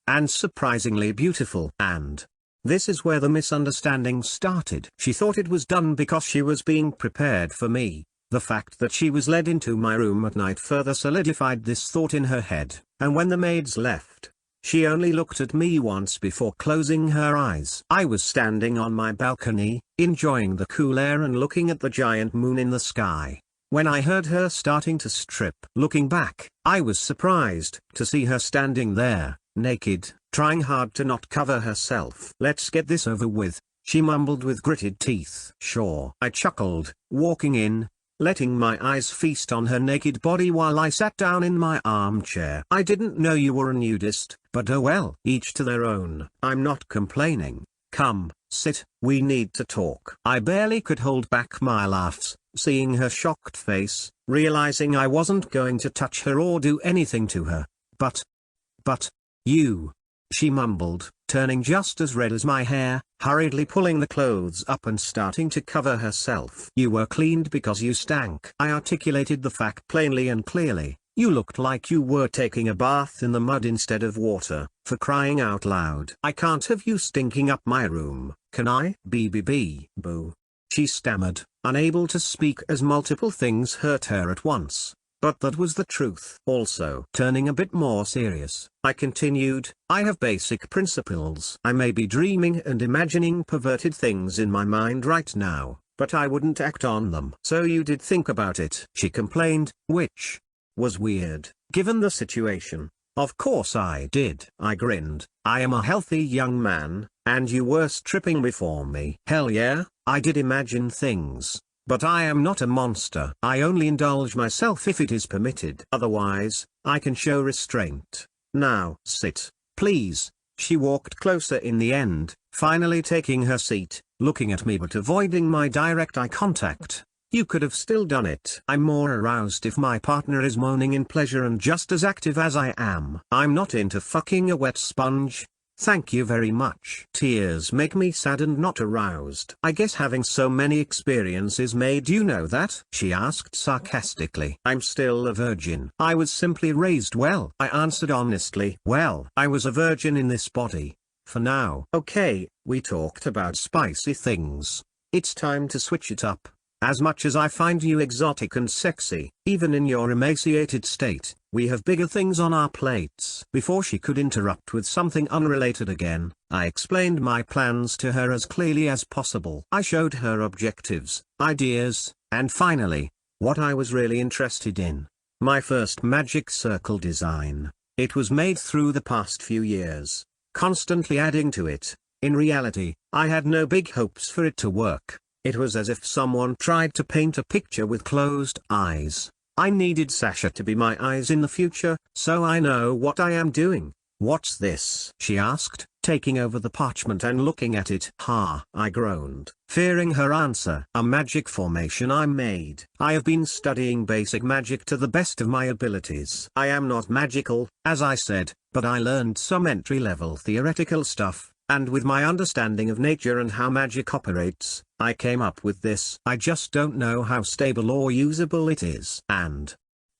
And surprisingly beautiful. And this is where the misunderstanding started. She thought it was done because she was being prepared for me. The fact that she was led into my room at night further solidified this thought in her head, and when the maids left, she only looked at me once before closing her eyes. I was standing on my balcony, enjoying the cool air and looking at the giant moon in the sky, when I heard her starting to strip. Looking back, I was surprised to see her standing there, naked, trying hard to not cover herself. Let's get this over with, she mumbled with gritted teeth. Sure. I chuckled, walking in, letting my eyes feast on her naked body while I sat down in my armchair. I didn't know you were a nudist, but oh well. Each to their own. I'm not complaining. Come, sit, we need to talk. I barely could hold back my laughs, seeing her shocked face, realizing I wasn't going to touch her or do anything to her. But, you, she mumbled, turning just as red as my hair, hurriedly pulling the clothes up and starting to cover herself. You were cleaned because you stank. I articulated the fact plainly and clearly. You looked like you were taking a bath in the mud instead of water, for crying out loud. I can't have you stinking up my room, can I? Boo. She stammered, unable to speak as multiple things hurt her at once. But that was the truth. Also, turning a bit more serious, I continued, I have basic principles. I may be dreaming and imagining perverted things in my mind right now, but I wouldn't act on them. So you did think about it, she complained, which was weird, given the situation. Of course I did. I grinned. I am a healthy young man, and you were stripping before me. Hell yeah, I did imagine things. But I am not a monster. I only indulge myself if it is permitted. Otherwise, I can show restraint. Now, sit, please. She walked closer in the end, finally taking her seat, looking at me but avoiding my direct eye contact. You could have still done it. I'm more aroused if my partner is moaning in pleasure and just as active as I am. I'm not into fucking a wet sponge. Thank you very much. Tears make me sad and not aroused. I guess having so many experiences made you know that? She asked sarcastically. I'm still a virgin. I was simply raised well. I answered honestly. Well, I was a virgin in this body. For now. Okay, we talked about spicy things. It's time to switch it up. As much as I find you exotic and sexy, even in your emaciated state, we have bigger things on our plates. Before she could interrupt with something unrelated again, I explained my plans to her as clearly as possible. I showed her objectives, ideas, and finally, what I was really interested in. My first magic circle design. It was made through the past few years, constantly adding to it. In reality, I had no big hopes for it to work. It was as if someone tried to paint a picture with closed eyes. I needed Sasha to be my eyes in the future, so I know what I am doing. What's this? She asked, taking over the parchment and looking at it. I groaned, fearing her answer. A magic formation I made. I have been studying basic magic to the best of my abilities. I am not magical, as I said, but I learned some entry-level theoretical stuff. And with my understanding of nature and how magic operates, I came up with this. I just don't know how stable or usable it is. And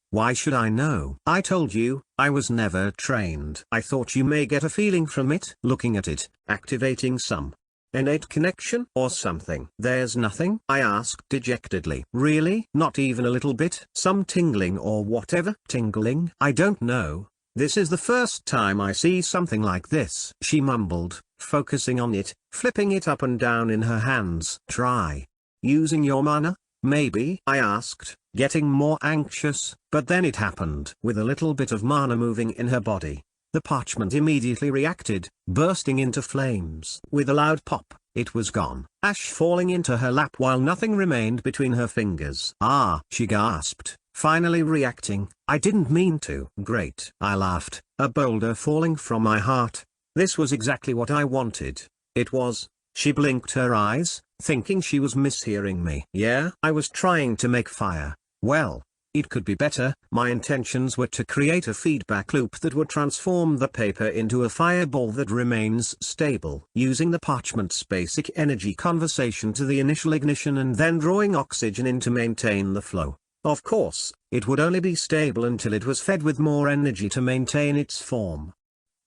why should I know? I told you, I was never trained. I thought you may get a feeling from it. Looking at it, activating some innate connection or something. There's nothing? I asked dejectedly. Really? Not even a little bit? Some tingling or whatever? Tingling? I don't know. This is the first time I see something like this. She mumbled, focusing on it, flipping it up and down in her hands. Try using your mana, maybe? I asked, getting more anxious, but then it happened. With a little bit of mana moving in her body, the parchment immediately reacted, bursting into flames. With a loud pop, it was gone. Ash falling into her lap while nothing remained between her fingers. She gasped. Finally reacting. I didn't mean to. Great. I laughed, a boulder falling from my heart. This was exactly what I wanted. It was. She blinked her eyes, thinking she was mishearing me. Yeah, I was trying to make fire. Well, it could be better. My intentions were to create a feedback loop that would transform the paper into a fireball that remains stable. Using the parchment's basic energy conversion to the initial ignition and then drawing oxygen in to maintain the flow. Of course, it would only be stable until it was fed with more energy to maintain its form.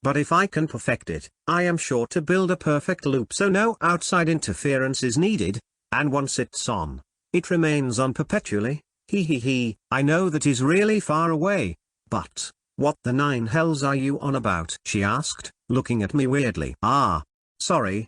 But if I can perfect it, I am sure to build a perfect loop so no outside interference is needed, and once it's on, it remains on perpetually. I know that is really far away, but, what the nine hells are you on about? She asked, looking at me weirdly. Sorry.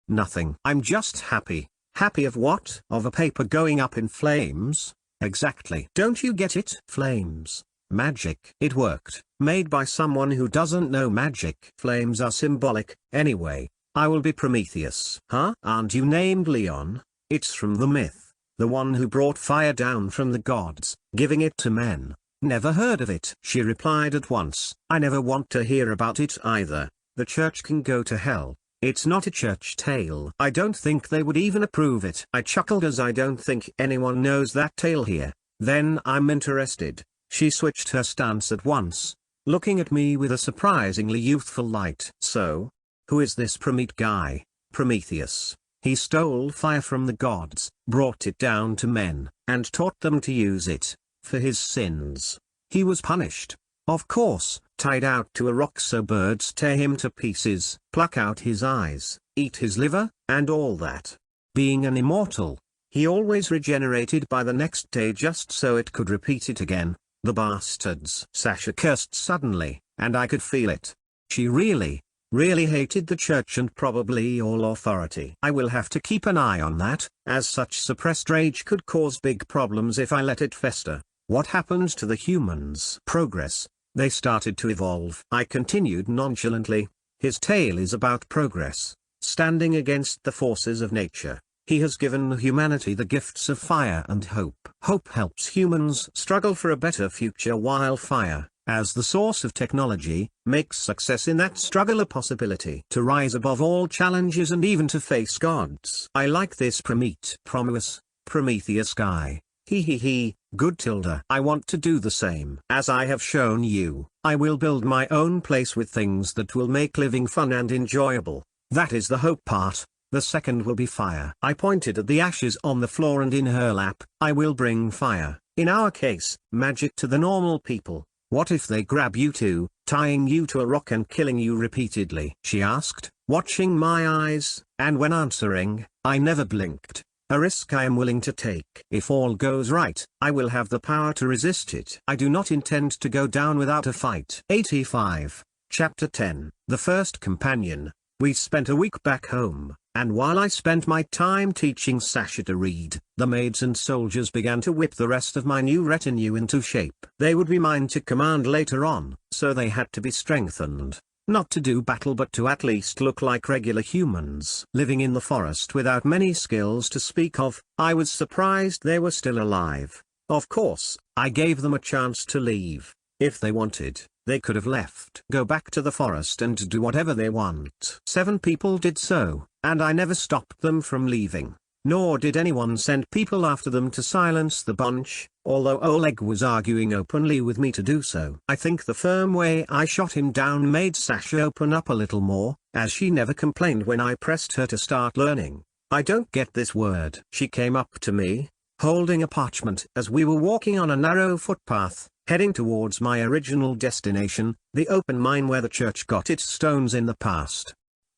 Nothing. I'm just happy. Happy of what? Of a paper going up in flames? Exactly. Don't you get it? Flames. Magic. It worked. Made by someone who doesn't know magic. Flames are symbolic. Anyway, I will be Prometheus. Aren't you named Leon? It's from the myth. The one who brought fire down from the gods, giving it to men. Never heard of it. She replied at once. I never want to hear about it either. The church can go to hell. It's not a church tale. I don't think they would even approve it. I chuckled as I don't think anyone knows that tale here. Then I'm interested. She switched her stance at once, looking at me with a surprisingly youthful light. So, who is this Promet guy? Prometheus. He stole fire from the gods, brought it down to men, and taught them to use it, for his sins. He was punished, of course, tied out to a rock so birds tear him to pieces, pluck out his eyes, eat his liver, and all that. Being an immortal, he always regenerated by the next day just so it could repeat it again. The bastards. Sasha cursed suddenly, and I could feel it. She really hated the church and probably all authority. I will have to keep an eye on that, as such suppressed rage could cause big problems if I let it fester. What happened to the humans? Progress. They started to evolve. I continued nonchalantly. His tale is about progress, standing against the forces of nature. He has given humanity the gifts of fire and hope. Hope helps humans struggle for a better future, while fire, as the source of technology, makes success in that struggle a possibility to rise above all challenges and even to face gods. I like this Prometheus guy. He, good Tilda. I want to do the same. As I have shown you, I will build my own place with things that will make living fun and enjoyable. That is the hope part. The second will be fire. I pointed at the ashes on the floor and in her lap. I will bring fire, in our case, magic to the normal people. What if they grab you too, tying you to a rock and killing you repeatedly? She asked, watching my eyes, and when answering, I never blinked. A risk I am willing to take. If all goes right, I will have the power to resist it. I do not intend to go down without a fight. 85. Chapter 10. The First Companion. We spent a week back home, and while I spent my time teaching Sasha to read, the maids and soldiers began to whip the rest of my new retinue into shape. They would be mine to command later on, so they had to be strengthened. Not to do battle but to at least look like regular humans. Living in the forest without many skills to speak of, I was surprised they were still alive. Of course, I gave them a chance to leave. If they wanted, they could have left. Go back to the forest and do whatever they want. 7 people did so, and I never stopped them from leaving. Nor did anyone send people after them to silence the bunch, although Oleg was arguing openly with me to do so. I think the firm way I shot him down made Sasha open up a little more, as she never complained when I pressed her to start learning. I don't get this word. She came up to me, holding a parchment as we were walking on a narrow footpath, heading towards my original destination, the open mine where the church got its stones in the past.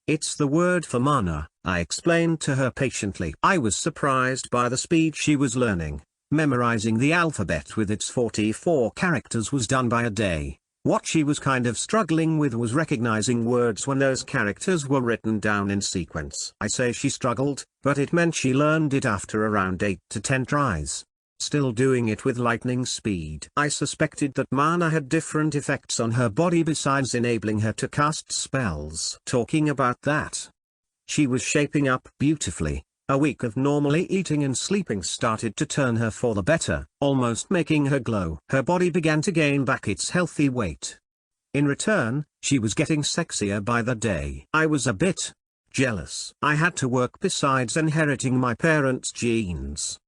It's the word for mana, I explained to her patiently. I was surprised by the speed she was learning. Memorizing the alphabet with its 44 characters was done by a day. What she was kind of struggling with was recognizing words when those characters were written down in sequence. I say she struggled, but it meant she learned it after around 8 to 10 tries. Still doing it with lightning speed. I suspected that mana had different effects on her body besides enabling her to cast spells. Talking about that, she was shaping up beautifully. A week of normally eating and sleeping started to turn her for the better, almost making her glow. Her body began to gain back its healthy weight. In return, she was getting sexier by the day. I was a bit jealous. I had to work besides inheriting my parents' genes.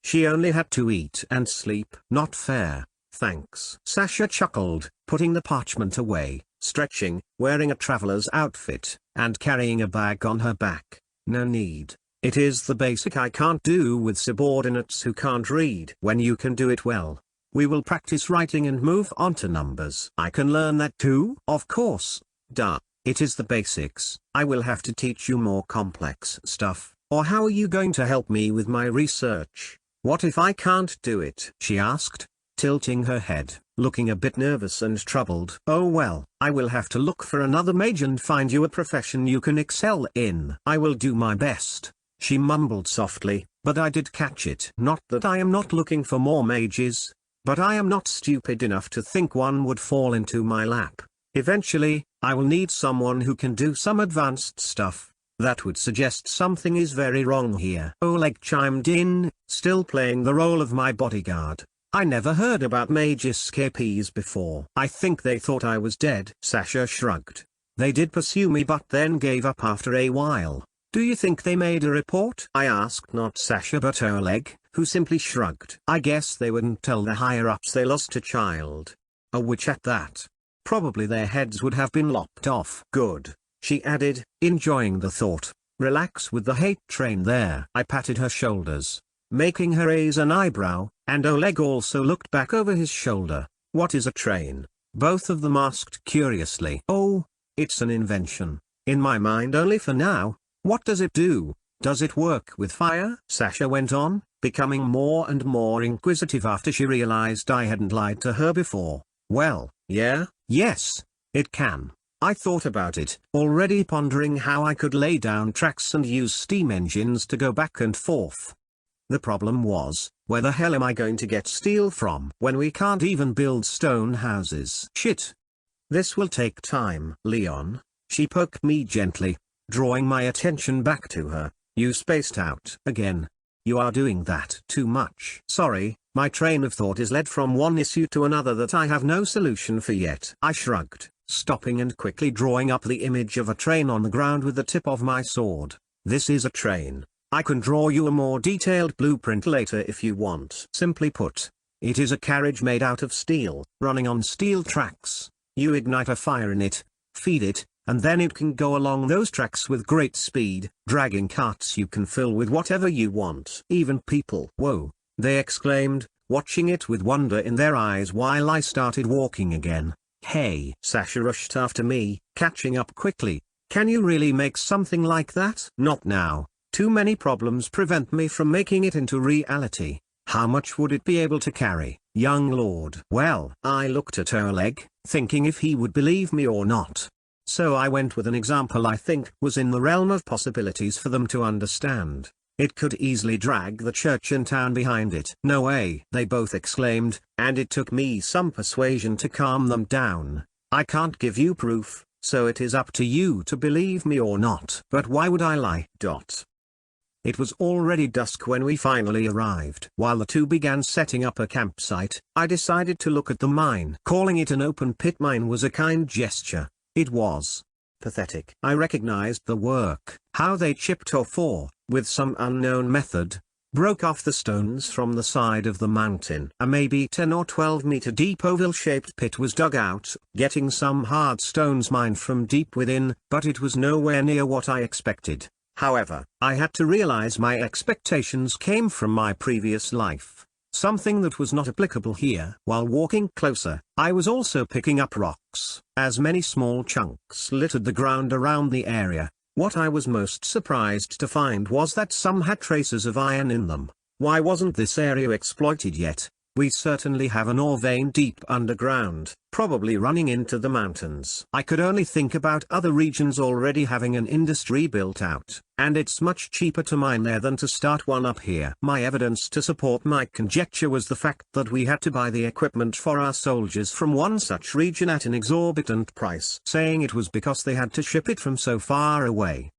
She only had to eat and sleep. Not fair, thanks. Sasha chuckled, putting the parchment away, stretching, wearing a traveler's outfit, and carrying a bag on her back. No need. It is the basic I can't do with subordinates who can't read. When you can do it well, we will practice writing and move on to numbers. I can learn that too? Of course, duh. It is the basics. I will have to teach you more complex stuff. Or how are you going to help me with my research? What if I can't do it? She asked, tilting her head, looking a bit nervous and troubled. Oh well, I will have to look for another mage and find you a profession you can excel in. I will do my best, she mumbled softly, but I did catch it. Not that I am not looking for more mages, but I am not stupid enough to think one would fall into my lap. Eventually, I will need someone who can do some advanced stuff. That would suggest something is very wrong here. Oleg chimed in, still playing the role of my bodyguard. I never heard about mage escapees before. I think they thought I was dead. Sasha shrugged. They did pursue me but then gave up after a while. Do you think they made a report? I asked not Sasha but Oleg, who simply shrugged. I guess they wouldn't tell the higher-ups they lost a child. A witch at that. Probably their heads would have been lopped off. Good, she added, enjoying the thought. Relax with the hate train there. I patted her shoulders, making her raise an eyebrow, and Oleg also looked back over his shoulder. What is a train? Both of them asked curiously. Oh, it's an invention. In my mind only for now. What does it do? Does it work with fire? Sasha went on, becoming more and more inquisitive after she realized I hadn't lied to her before. Well, yes, it can. I thought about it, already pondering how I could lay down tracks and use steam engines to go back and forth. The problem was, where the hell am I going to get steel from when we can't even build stone houses? Shit. This will take time. Leon, she poked me gently, drawing my attention back to her. You spaced out again. You are doing that too much. Sorry, my train of thought is led from one issue to another that I have no solution for yet. I shrugged, stopping and quickly drawing up the image of a train on the ground with the tip of my sword. This is a train. I can draw you a more detailed blueprint later if you want. Simply put, it is a carriage made out of steel, running on steel tracks. You ignite a fire in it, feed it, and then it can go along those tracks with great speed, dragging carts you can fill with whatever you want. Even people. Whoa, they exclaimed, watching it with wonder in their eyes while I started walking again. Hey. Sasha rushed after me, catching up quickly. Can you really make something like that? Not now. Too many problems prevent me from making it into reality. How much would it be able to carry, young lord? Well, I looked at Oleg, thinking if he would believe me or not. So I went with an example I think was in the realm of possibilities for them to understand. It could easily drag the church in town behind it. No way, they both exclaimed, and it took me some persuasion to calm them down. I can't give you proof, so it is up to you to believe me or not. But why would I lie? It was already dusk when we finally arrived. While the two began setting up a campsite, I decided to look at the mine. Calling it an open pit mine was a kind gesture. It was pathetic. I recognized the work. How they chipped off ore, with some unknown method, broke off the stones from the side of the mountain. A maybe 10 or 12 meter deep oval-shaped pit was dug out, getting some hard stones mined from deep within, but it was nowhere near what I expected. However, I had to realize my expectations came from my previous life. Something that was not applicable here. While walking closer, I was also picking up rocks, as many small chunks littered the ground around the area. What I was most surprised to find was that some had traces of iron in them. Why wasn't this area exploited yet? We certainly have an ore vein deep underground, probably running into the mountains. I could only think about other regions already having an industry built out, and it's much cheaper to mine there than to start one up here. My evidence to support my conjecture was the fact that we had to buy the equipment for our soldiers from one such region at an exorbitant price, saying it was because they had to ship it from so far away.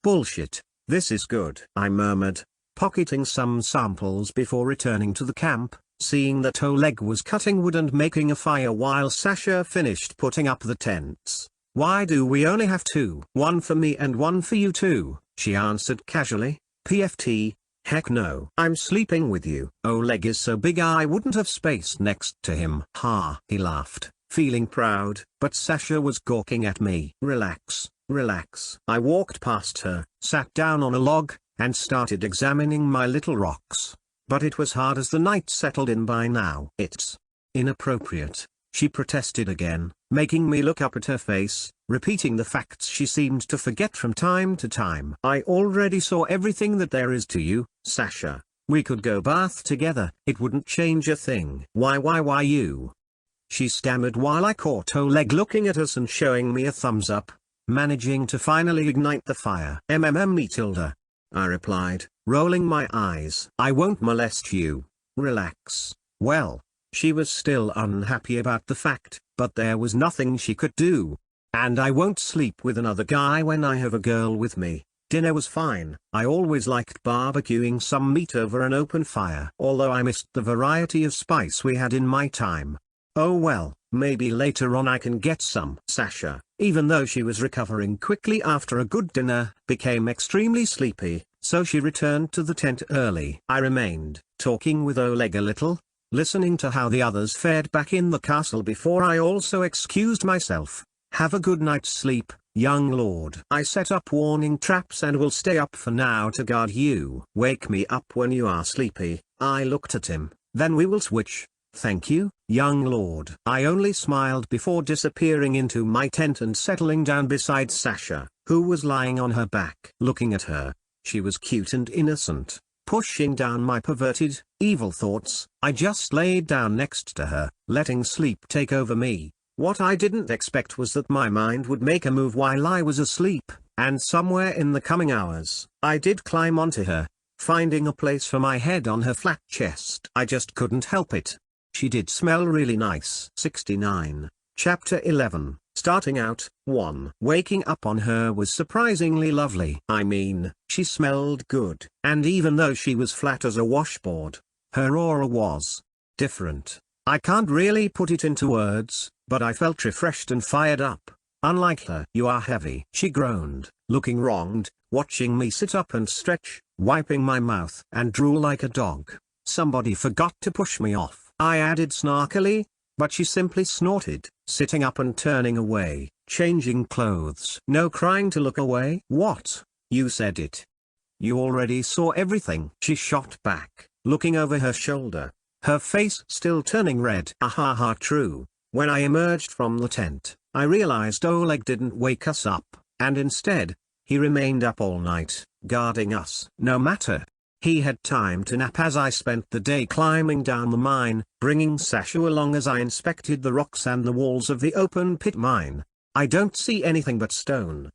Bullshit. This is good, I murmured, pocketing some samples before returning to the camp. Seeing that Oleg was cutting wood and making a fire while Sasha finished putting up the tents. Why do we only have two? One for me and one for you too, she answered casually. PFT, heck no. I'm sleeping with you. Oleg is so big I wouldn't have space next to him. Ha, he laughed, feeling proud, but Sasha was gawking at me. Relax, relax. I walked past her, sat down on a log, and started examining my little rocks. But it was hard as the night settled in by now. It's inappropriate, she protested again, making me look up at her face, repeating the facts she seemed to forget from time to time. I already saw everything that there is to you, Sasha. We could go bath together, it wouldn't change a thing. Why you? She stammered while I caught Oleg looking at us and showing me a thumbs up, managing to finally ignite the fire. Me tilde, I replied, rolling my eyes. I won't molest you. Relax. Well, she was still unhappy about the fact, but there was nothing she could do. And I won't sleep with another guy when I have a girl with me. Dinner was fine. I always liked barbecuing some meat over an open fire. Although I missed the variety of spice we had in my time. Oh well, maybe later on I can get some. Sasha, even though she was recovering quickly after a good dinner, became extremely sleepy, so she returned to the tent early. I remained, talking with Oleg a little, listening to how the others fared back in the castle before I also excused myself. Have a good night's sleep, young lord. I set up warning traps and will stay up for now to guard you. Wake me up when you are sleepy. I looked at him, then we will switch. Thank you, young lord. I only smiled before disappearing into my tent and settling down beside Sasha, who was lying on her back. Looking at her, she was cute and innocent, pushing down my perverted, evil thoughts. I just laid down next to her, letting sleep take over me. What I didn't expect was that my mind would make a move while I was asleep, and somewhere in the coming hours, I did climb onto her, finding a place for my head on her flat chest. I just couldn't help it. She did smell really nice. 69. Chapter 11. Starting out, 1. Waking up on her was surprisingly lovely. I mean, she smelled good. And even though she was flat as a washboard, her aura was different. I can't really put it into words, but I felt refreshed and fired up. Unlike her. You are heavy, she groaned, looking wronged, watching me sit up and stretch, wiping my mouth and drool like a dog. Somebody forgot to push me off, I added snarkily, but she simply snorted, sitting up and turning away, changing clothes. No crying to look away. What? You said it. You already saw everything. She shot back, looking over her shoulder, her face still turning red. Ahaha, true. When I emerged from the tent, I realized Oleg didn't wake us up, and instead, he remained up all night, guarding us. No matter. He had time to nap as I spent the day climbing down the mine, bringing Sasha along as I inspected the rocks and the walls of the open pit mine. I don't see anything but stone.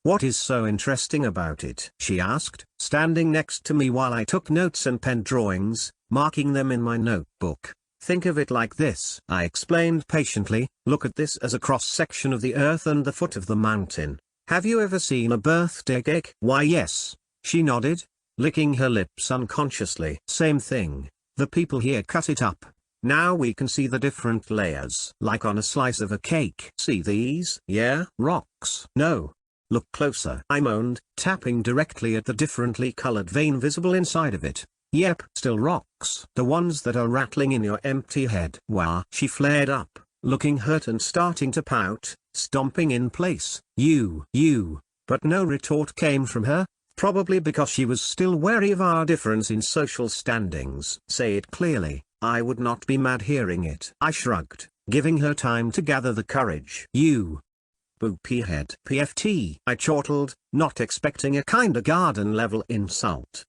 What is so interesting about it? She asked, standing next to me while I took notes and pen drawings, marking them in my notebook. Think of it like this, I explained patiently. Look at this as a cross-section of the earth and the foot of the mountain. Have you ever seen a birthday cake? Why yes. She nodded, licking her lips unconsciously. Same thing. The people here cut it up. Now we can see the different layers. Like on a slice of a cake. See these? Yeah, rocks. No. Look closer, I moaned, tapping directly at the differently colored vein visible inside of it. Yep, still rocks. The ones that are rattling in your empty head. Wow. She flared up, looking hurt and starting to pout, stomping in place. You. But no retort came from her, probably because she was still wary of our difference in social standings. Say it clearly, I would not be mad hearing it. I shrugged, giving her time to gather the courage. You. Boopy head. PFT. I chortled, not expecting a kindergarten level insult.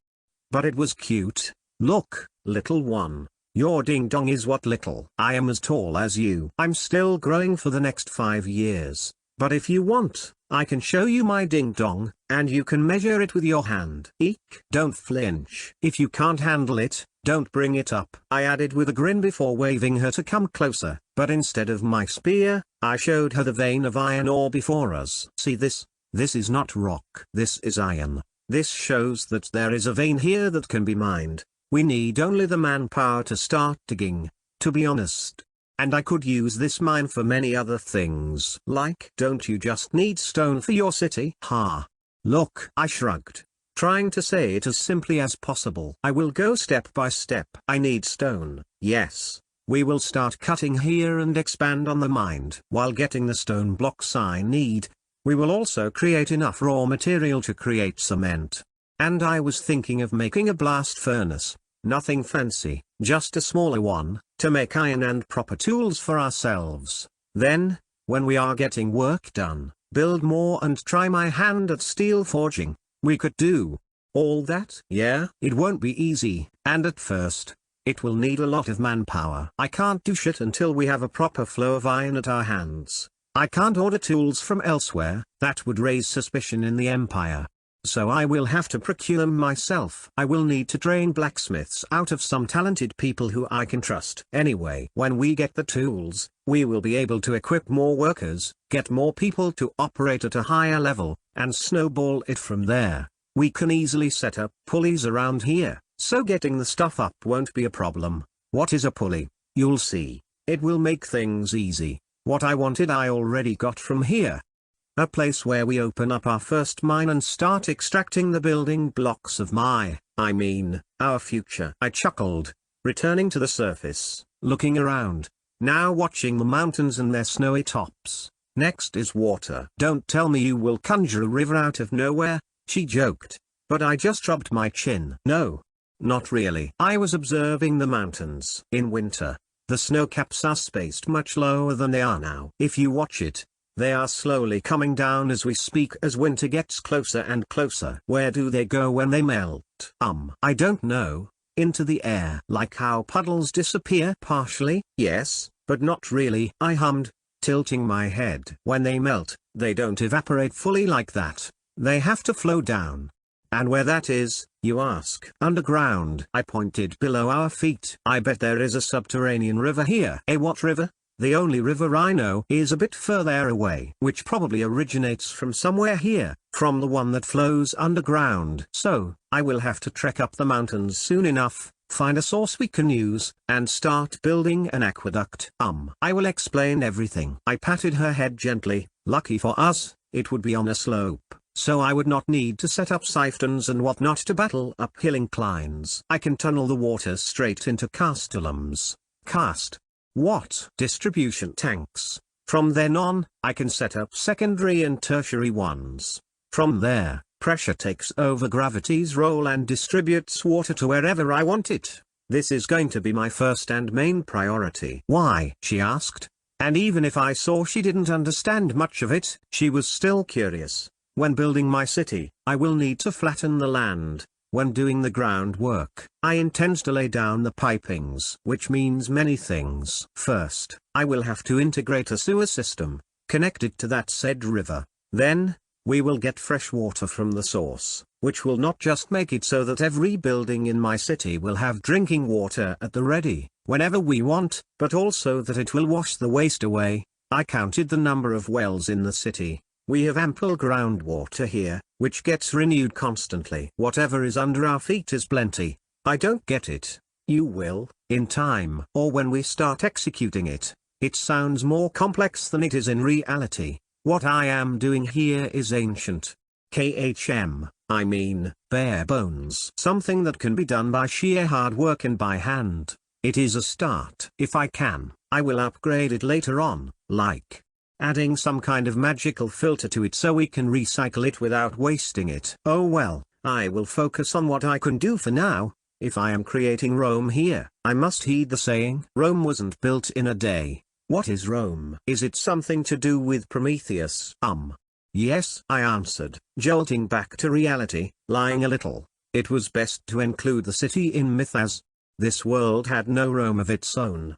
But it was cute. Look, little one. Your ding-dong is what little. I am as tall as you. I'm still growing for the next 5 years. But if you want, I can show you my ding-dong, and you can measure it with your hand. Eek. Don't flinch. If you can't handle it, don't bring it up, I added with a grin before waving her to come closer. But instead of my spear, I showed her the vein of iron ore before us. See this? This is not rock. This is iron. This shows that there is a vein here that can be mined. We need only the manpower to start digging, to be honest. And I could use this mine for many other things. Like, don't you just need stone for your city? Ha. Look, I shrugged, trying to say it as simply as possible. I will go step by step. I need stone, yes. We will start cutting here and expand on the mine. While getting the stone blocks I need, we will also create enough raw material to create cement. And I was thinking of making a blast furnace, nothing fancy, just a smaller one, to make iron and proper tools for ourselves. Then, when we are getting work done, build more and try my hand at steel forging. We could do all that. Yeah, it won't be easy, and at first, it will need a lot of manpower. I can't do shit until we have a proper flow of iron at our hands. I can't order tools from elsewhere, that would raise suspicion in the Empire. So I will have to procure them myself. I will need to train blacksmiths out of some talented people who I can trust. Anyway, when we get the tools, we will be able to equip more workers, get more people to operate at a higher level, and snowball it from there. We can easily set up pulleys around here, so getting the stuff up won't be a problem. What is a pulley? You'll see. It will make things easy. What I wanted I already got from here. A place where we open up our first mine and start extracting the building blocks of our future. I chuckled, returning to the surface, looking around, now watching the mountains and their snowy tops. Next is water. Don't tell me you will conjure a river out of nowhere, she joked. But I just rubbed my chin. No. Not really. I was observing the mountains. In winter, the snow caps are spaced much lower than they are now. If you watch it, they are slowly coming down as we speak as winter gets closer and closer. Where do they go when they melt? I don't know. Into the air. Like how puddles disappear? Partially, yes, but not really, I hummed, tilting my head. When they melt, they don't evaporate fully like that. They have to flow down. And where that is, you ask? Underground. I pointed below our feet. I bet there is a subterranean river here. A what river? The only river I know is a bit further away, which probably originates from somewhere here, from the one that flows underground. So, I will have to trek up the mountains soon enough, find a source we can use, and start building an aqueduct. I will explain everything. I patted her head gently. Lucky for us, it would be on a slope, so I would not need to set up siphons and whatnot to battle uphill inclines. I can tunnel the water straight into castellums. Cast. What? Distribution tanks. From then on, I can set up secondary and tertiary ones. From there, pressure takes over gravity's role and distributes water to wherever I want it. This is going to be my first and main priority. Why? She asked. And even if I saw she didn't understand much of it, she was still curious. When building my city, I will need to flatten the land. When doing the groundwork, I intend to lay down the pipings, which means many things. First, I will have to integrate a sewer system, connected to that said river. Then, we will get fresh water from the source, which will not just make it so that every building in my city will have drinking water at the ready, whenever we want, but also that it will wash the waste away. I counted the number of wells in the city. We have ample groundwater here, which gets renewed constantly. Whatever is under our feet is plenty. I don't get it. You will, in time. Or when we start executing it. It sounds more complex than it is in reality. What I am doing here is ancient. Bare bones. Something that can be done by sheer hard work and by hand. It is a start. If I can, I will upgrade it later on, like adding some kind of magical filter to it so we can recycle it without wasting it. Oh well, I will focus on what I can do for now. If I am creating Rome here, I must heed the saying, Rome wasn't built in a day. What is Rome? Is it something to do with Prometheus? Yes, I answered, jolting back to reality, lying a little. It was best to include the city in myth as this world had no Rome of its own.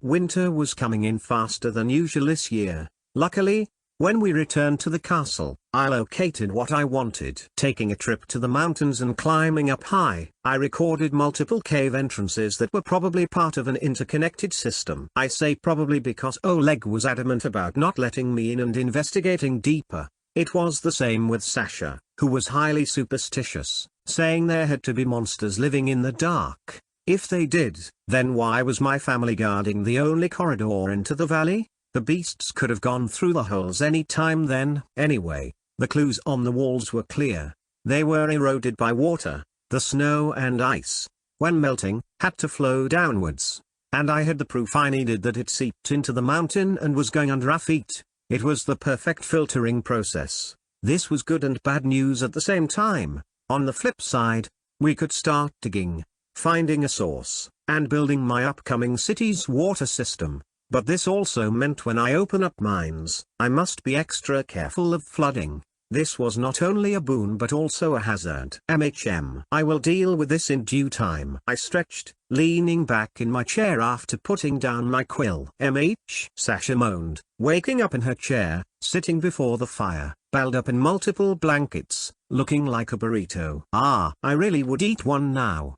Winter was coming in faster than usual this year. Luckily, when we returned to the castle, I located what I wanted. Taking a trip to the mountains and climbing up high, I recorded multiple cave entrances that were probably part of an interconnected system. I say probably because Oleg was adamant about not letting me in and investigating deeper. It was the same with Sasha, who was highly superstitious, saying there had to be monsters living in the dark. If they did, then why was my family guarding the only corridor into the valley? The beasts could have gone through the holes any time then. Anyway, the clues on the walls were clear. They were eroded by water. The snow and ice, when melting, had to flow downwards. And I had the proof I needed that it seeped into the mountain and was going under our feet. It was the perfect filtering process. This was good and bad news at the same time. On the flip side, we could start digging, finding a source, and building my upcoming city's water system. But this also meant when I open up mines, I must be extra careful of flooding. This was not only a boon but also a hazard. I will deal with this in due time. I stretched, leaning back in my chair after putting down my quill. Sasha moaned, waking up in her chair, sitting before the fire, balled up in multiple blankets, looking like a burrito. I really would eat one now.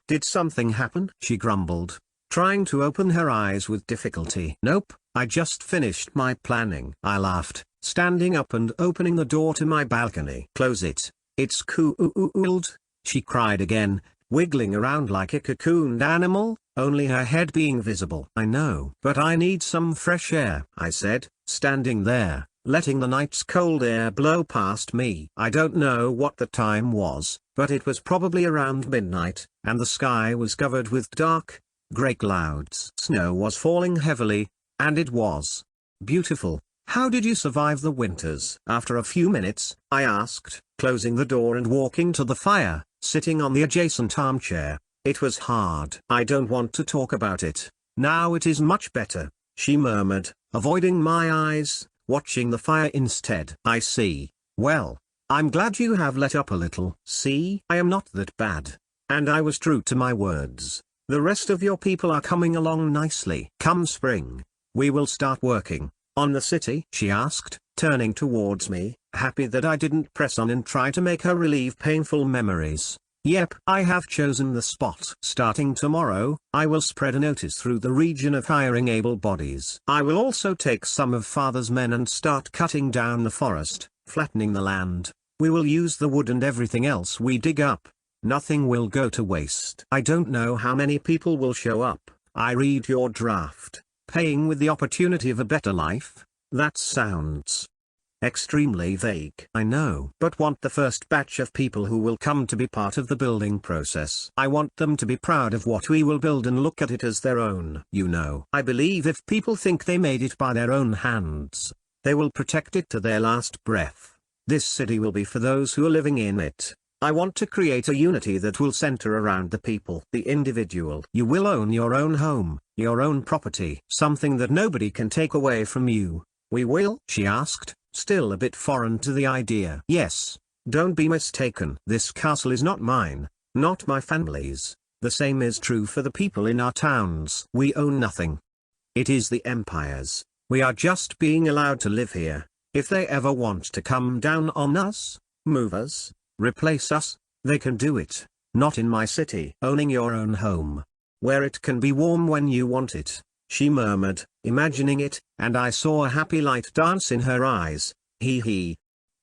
Did something happen? She grumbled, trying to open her eyes with difficulty. Nope, I just finished my planning. I laughed, standing up and opening the door to my balcony. Close it, it's cold, she cried again, wiggling around like a cocooned animal, only her head being visible. I know, but I need some fresh air, I said, standing there, letting the night's cold air blow past me. I don't know what the time was, but it was probably around midnight, and the sky was covered with dark, grey clouds. Snow was falling heavily, and it was beautiful. How did you survive the winters? After a few minutes, I asked, closing the door and walking to the fire, sitting on the adjacent armchair. It was hard. I don't want to talk about it. Now it is much better, she murmured, avoiding my eyes, watching the fire instead. I see. Well, I'm glad you have let up a little. See, I am not that bad. And I was true to my words. The rest of your people are coming along nicely. Come spring, we will start working on the city? She asked, turning towards me, happy that I didn't press on and try to make her relieve painful memories. Yep, I have chosen the spot. Starting tomorrow, I will spread a notice through the region of hiring able bodies. I will also take some of Father's men and start cutting down the forest, flattening the land. We will use the wood and everything else we dig up. Nothing will go to waste. I don't know how many people will show up. I read your draft. Paying with the opportunity of a better life? That sounds extremely vague. I know. But want the first batch of people who will come to be part of the building process. I want them to be proud of what we will build and look at it as their own. You know, I believe if people think they made it by their own hands, they will protect it to their last breath. This city will be for those who are living in it. I want to create a unity that will center around the people, the individual. You will own your own home, your own property. Something that nobody can take away from you. We will? She asked, still a bit foreign to the idea. Yes, don't be mistaken. This castle is not mine, not my family's. The same is true for the people in our towns. We own nothing. It is the Empire's. We are just being allowed to live here. If they ever want to come down on us, move us, replace us, they can do it. Not in my city. Owning your own home, where it can be warm when you want it, she murmured, imagining it, and I saw a happy light dance in her eyes. Hee.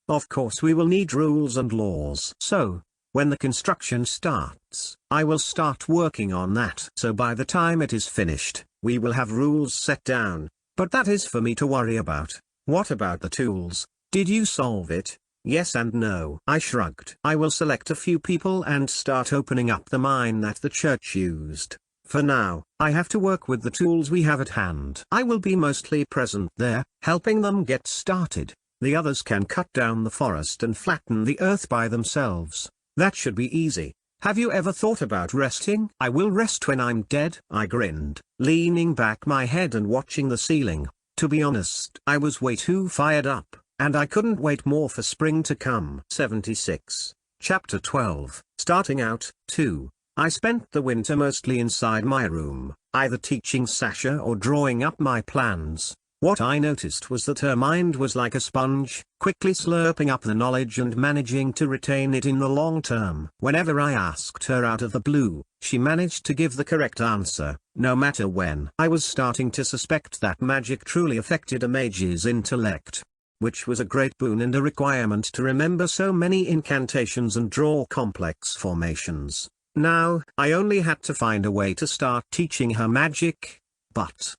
Of course we will need rules and laws. So, when the construction starts, I will start working on that. So by the time it is finished, we will have rules set down, but that is for me to worry about. What about the tools? Did you solve it? Yes and no. I shrugged. I will select a few people and start opening up the mine that the church used. For now, I have to work with the tools we have at hand. I will be mostly present there, helping them get started. The others can cut down the forest and flatten the earth by themselves. That should be easy. Have you ever thought about resting? I will rest when I'm dead. I grinned, leaning back my head and watching the ceiling. To be honest, I was way too fired up. And I couldn't wait more for spring to come. 76. Chapter 12. Starting out, 2. I spent the winter mostly inside my room, either teaching Sasha or drawing up my plans. What I noticed was that her mind was like a sponge, quickly slurping up the knowledge and managing to retain it in the long term. Whenever I asked her out of the blue, she managed to give the correct answer, no matter when. I was starting to suspect that magic truly affected a mage's intellect, which was a great boon and a requirement to remember so many incantations and draw complex formations. Now, I only had to find a way to start teaching her magic, but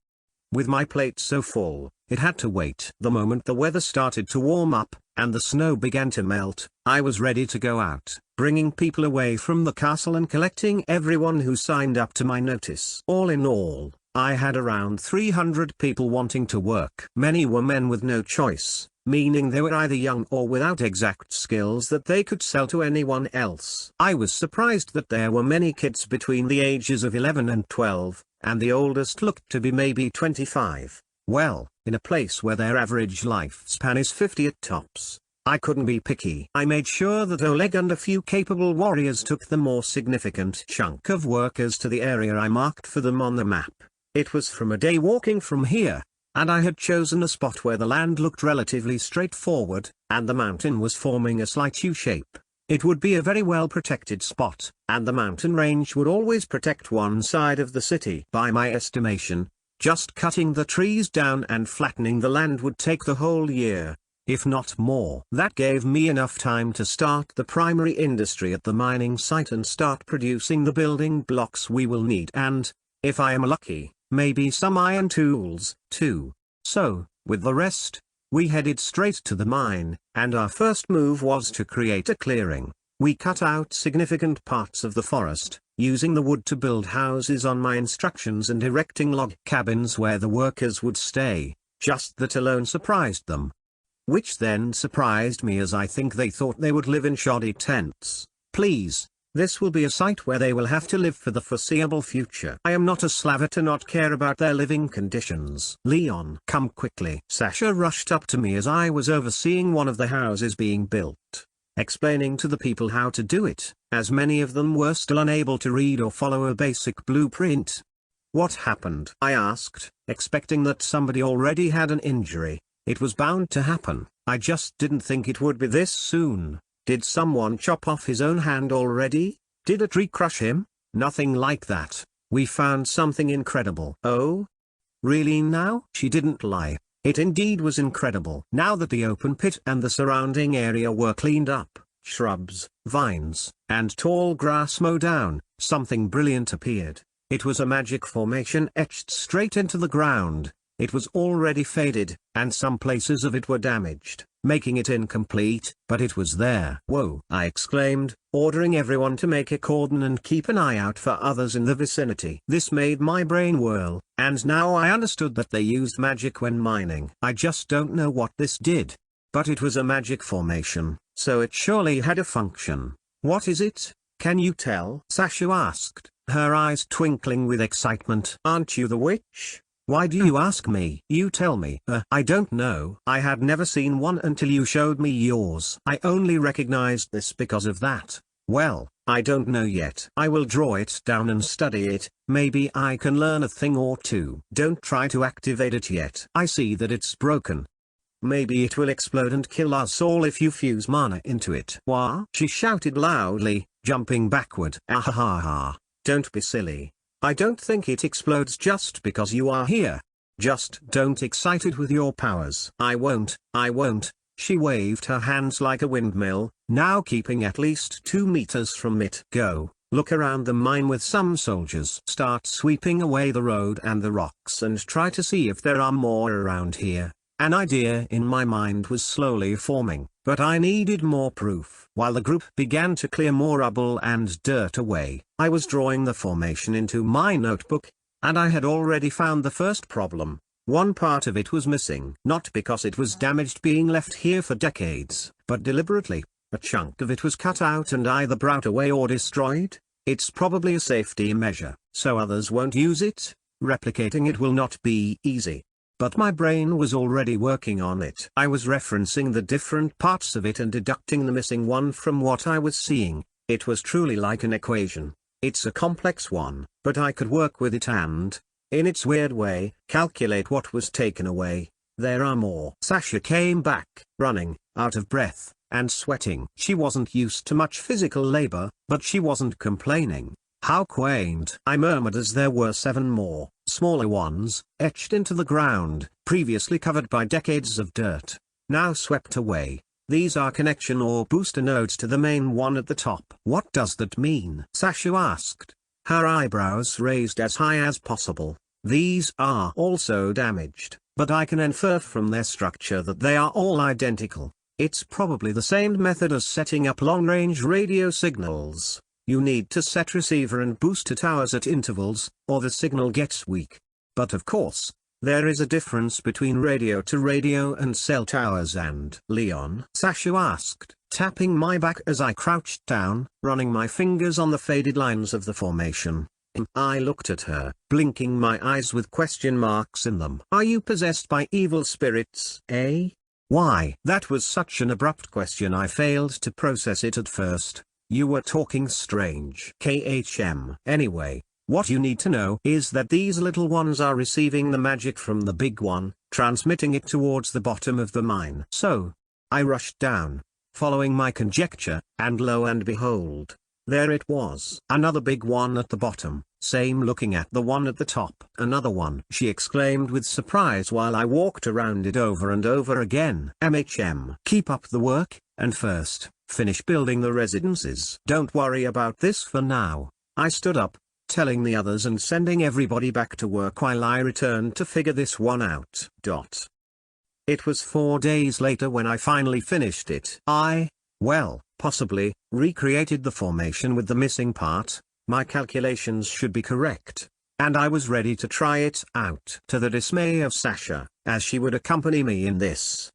with my plate so full, it had to wait. The moment the weather started to warm up, and the snow began to melt, I was ready to go out, bringing people away from the castle and collecting everyone who signed up to my notice. All in all, I had around 300 people wanting to work. Many were men with no choice, meaning they were either young or without exact skills that they could sell to anyone else. I was surprised that there were many kids between the ages of 11 and 12, and the oldest looked to be maybe 25. Well, in a place where their average lifespan is 50 at tops, I couldn't be picky. I made sure that Oleg and a few capable warriors took the more significant chunk of workers to the area I marked for them on the map. It was from a day walking from here, and I had chosen a spot where the land looked relatively straightforward, and the mountain was forming a slight U-shape. It would be a very well protected spot, and the mountain range would always protect one side of the city. By my estimation, just cutting the trees down and flattening the land would take the whole year, if not more. That gave me enough time to start the primary industry at the mining site and start producing the building blocks we will need and, if I am lucky, maybe some iron tools, too. So, with the rest, We headed straight to the mine, and our first move was to create a clearing. We cut out significant parts of the forest, using the wood to build houses on my instructions and erecting log cabins where the workers would stay. Just that alone surprised them. Which then surprised me, as I think they thought they would live in shoddy tents. Please, this will be a site where they will have to live for the foreseeable future. I am not a slaver to not care about their living conditions. Leon, come quickly. Sasha rushed up to me as I was overseeing one of the houses being built, explaining to the people how to do it, as many of them were still unable to read or follow a basic blueprint. What happened? I asked, expecting that somebody already had an injury. It was bound to happen. I just didn't think it would be this soon. Did someone chop off his own hand already? Did a tree crush him? Nothing like that. We found something incredible. Oh? Really now? She didn't lie. It indeed was incredible. Now that the open pit and the surrounding area were cleaned up, shrubs, vines, and tall grass mowed down, something brilliant appeared. It was a magic formation etched straight into the ground. It was already faded, and some places of it were damaged, making it incomplete, but it was there. Whoa! I exclaimed, ordering everyone to make a cordon and keep an eye out for others in the vicinity. This made my brain whirl, and now I understood that they used magic when mining. I just don't know what this did. But it was a magic formation, so it surely had a function. What is it? Can you tell? Sasha asked, her eyes twinkling with excitement. Aren't you the witch? Why do you ask me? You tell me. I don't know. I had never seen one until you showed me yours. I only recognized this because of that. Well, I don't know yet. I will draw it down and study it. Maybe I can learn a thing or two. Don't try to activate it yet. I see that it's broken. Maybe it will explode and kill us all if you fuse mana into it. Wah! She shouted loudly, jumping backward. Ahaha. Don't be silly. I don't think it explodes just because you are here. Just don't excite it with your powers. I won't. She waved her hands like a windmill, now keeping at least 2 meters from it. Go, look around the mine with some soldiers. Start sweeping away the road and the rocks and try to see if there are more around here. An idea in my mind was slowly forming, but I needed more proof. While the group began to clear more rubble and dirt away, I was drawing the formation into my notebook, and I had already found the first problem. One part of it was missing. Not because it was damaged being left here for decades, but deliberately. A chunk of it was cut out and either brought away or destroyed. It's probably a safety measure, so others won't use it. Replicating it will not be easy. But my brain was already working on it. I was referencing the different parts of it and deducting the missing one from what I was seeing. It was truly like an equation. It's a complex one, but I could work with it and, in its weird way, calculate what was taken away. There are more. Sasha came back, running, out of breath, and sweating. She wasn't used to much physical labor, but she wasn't complaining. How quaint! I murmured as there were 7 more, smaller ones, etched into the ground, previously covered by decades of dirt, now swept away. These are connection or booster nodes to the main one at the top. What does that mean? Sasha asked, her eyebrows raised as high as possible. These are also damaged, but I can infer from their structure that they are all identical. It's probably the same method as setting up long-range radio signals. You need to set receiver and booster towers at intervals, or the signal gets weak. But of course, there is a difference between radio to radio and cell towers and Leon. Sasha asked, tapping my back as I crouched down, running my fingers on the faded lines of the formation. I looked at her, blinking my eyes with question marks in them. Are you possessed by evil spirits, eh? Why? That was such an abrupt question I failed to process it at first. You were talking strange. Anyway, what you need to know is that these little ones are receiving the magic from the big one, transmitting it towards the bottom of the mine. So, I rushed down, following my conjecture, and lo and behold, there it was. Another big one at the bottom, same looking at the one at the top. Another one, she exclaimed with surprise while I walked around it over and over again. Keep up the work, and first, finish building the residences. Don't worry about this for now. I stood up, telling the others and sending everybody back to work while I returned to figure this one out. It was 4 days later when I finally finished it. Well, possibly, recreated the formation with the missing part. My calculations should be correct. And I was ready to try it out. To the dismay of Sasha, as she would accompany me in this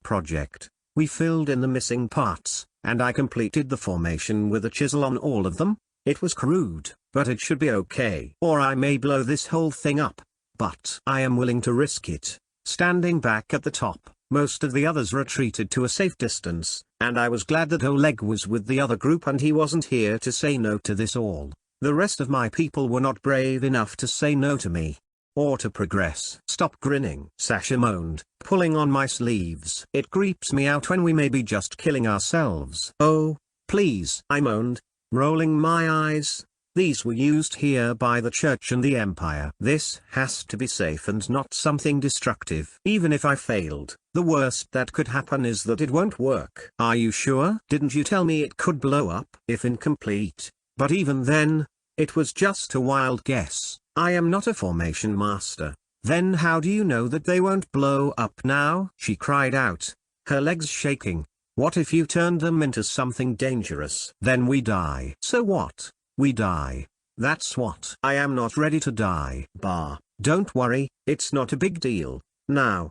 project, we filled in the missing parts, and I completed the formation with a chisel on all of them. It was crude, but it should be okay. Or I may blow this whole thing up. But I am willing to risk it. Standing back at the top, most of the others retreated to a safe distance, and I was glad that Oleg was with the other group and he wasn't here to say no to this all. The rest of my people were not brave enough to say no to me. Or to progress. Stop grinning, Sasha moaned, pulling on my sleeves. It creeps me out when we may be just killing ourselves. Oh, please, I moaned, rolling my eyes. These were used here by the church and the empire. This has to be safe and not something destructive. Even if I failed, the worst that could happen is that it won't work. Are you sure? Didn't you tell me it could blow up if incomplete? But even then, it was just a wild guess. I am not a formation master. Then how do you know that they won't blow up now? She cried out, her legs shaking. What if you turned them into something dangerous? Then we die. So what? We die. That's what. I am not ready to die. Bah. Don't worry, it's not a big deal. Now,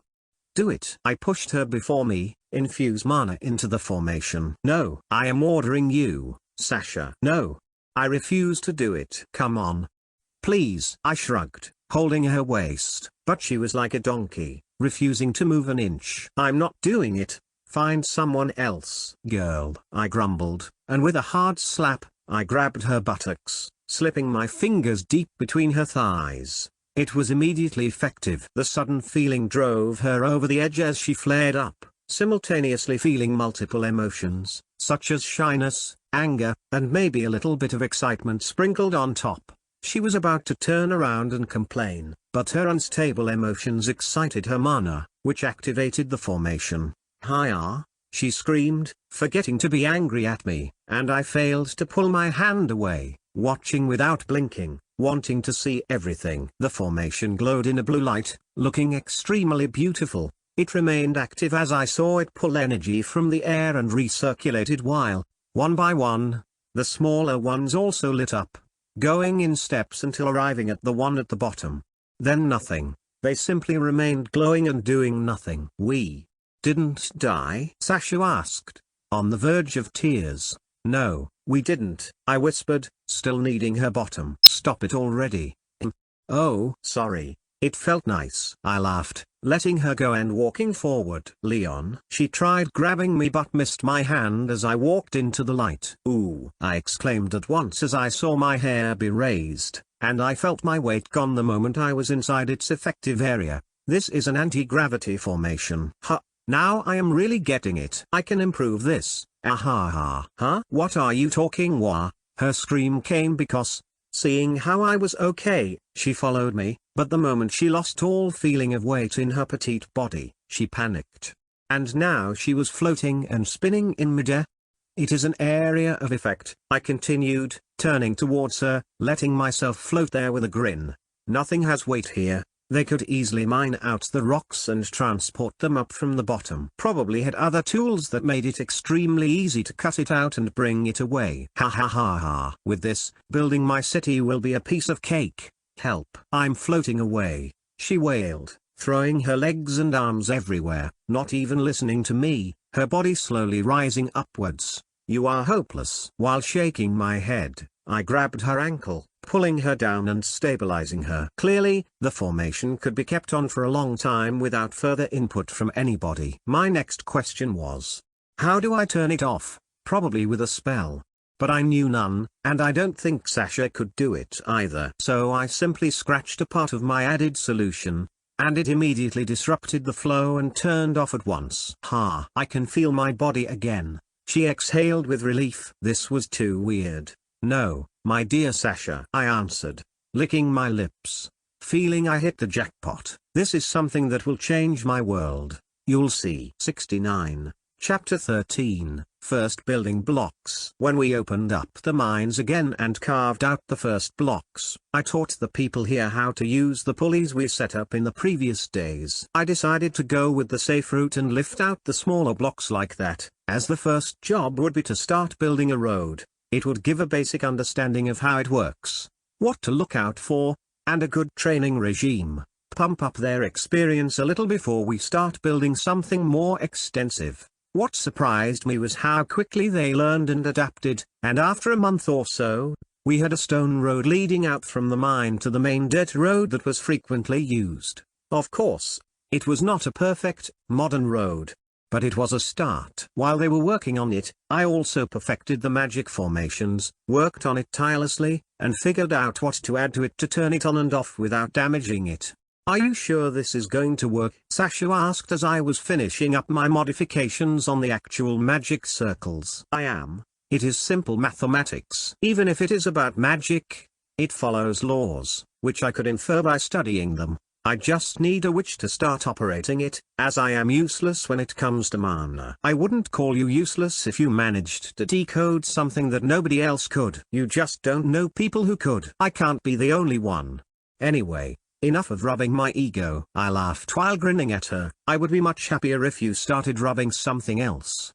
do it. I pushed her before me, infuse mana into the formation. No. I am ordering you, Sasha. No. I refuse to do it. Come on. Please. I shrugged, holding her waist, but she was like a donkey, refusing to move an inch. I'm not doing it. Find someone else. Girl. I grumbled, and with a hard slap, I grabbed her buttocks, slipping my fingers deep between her thighs. It was immediately effective. The sudden feeling drove her over the edge as she flared up, simultaneously feeling multiple emotions, such as shyness, anger, and maybe a little bit of excitement sprinkled on top. She was about to turn around and complain, but her unstable emotions excited her mana, which activated the formation. Hiya! She screamed, forgetting to be angry at me, and I failed to pull my hand away, watching without blinking, wanting to see everything. The formation glowed in a blue light, looking extremely beautiful. It remained active as I saw it pull energy from the air and recirculated while, one by one, the smaller ones also lit up, going in steps until arriving at the one at the bottom. Then nothing. They simply remained glowing and doing nothing. We didn't die? Sasha asked, on the verge of tears. No, we didn't, I whispered, still needing her bottom. Stop it already. Oh, sorry. It felt nice. I laughed, letting her go and walking forward. Leon. She tried grabbing me but missed my hand as I walked into the light. Ooh, I exclaimed at once as I saw my hair be raised, and I felt my weight gone the moment I was inside its effective area. This is an anti-gravity formation. Huh. Now I am really getting it. I can improve this. Aha. Huh? What are you talking wa? Her scream came because, seeing how I was okay, she followed me, but the moment she lost all feeling of weight in her petite body, she panicked. And now she was floating and spinning in midair. It is an area of effect, I continued, turning towards her, letting myself float there with a grin. Nothing has weight here. They could easily mine out the rocks and transport them up from the bottom. Probably had other tools that made it extremely easy to cut it out and bring it away. Ha ha ha ha. With this, building my city will be a piece of cake. Help. I'm floating away, she wailed, throwing her legs and arms everywhere, not even listening to me, her body slowly rising upwards. You are hopeless. While shaking my head, I grabbed her ankle, pulling her down and stabilizing her. Clearly, the formation could be kept on for a long time without further input from anybody. My next question was, how do I turn it off? Probably with a spell. But I knew none, and I don't think Sasha could do it either. So I simply scratched a part of my added solution, and it immediately disrupted the flow and turned off at once. Ha! I can feel my body again. She exhaled with relief. This was too weird. No, my dear Sasha, I answered, licking my lips, feeling I hit the jackpot. This is something that will change my world. You'll see. 69. Chapter 13, First Building Blocks. When we opened up the mines again and carved out the first blocks, I taught the people here how to use the pulleys we set up in the previous days. I decided to go with the safe route and lift out the smaller blocks like that, as the first job would be to start building a road. It would give a basic understanding of how it works, what to look out for, and a good training regime. Pump up their experience a little before we start building something more extensive. What surprised me was how quickly they learned and adapted, and after a month or so, we had a stone road leading out from the mine to the main dirt road that was frequently used. Of course, it was not a perfect, modern road, but it was a start. While they were working on it, I also perfected the magic formations, worked on it tirelessly, and figured out what to add to it to turn it on and off without damaging it. "Are you sure this is going to work?" Sasha asked as I was finishing up my modifications on the actual magic circles. "I am. It is simple mathematics. Even if it is about magic, it follows laws, which I could infer by studying them. I just need a witch to start operating it, as I am useless when it comes to mana." "I wouldn't call you useless if you managed to decode something that nobody else could. You just don't know people who could." "I can't be the only one. Anyway, enough of rubbing my ego." I laughed while grinning at her. "I would be much happier if you started rubbing something else."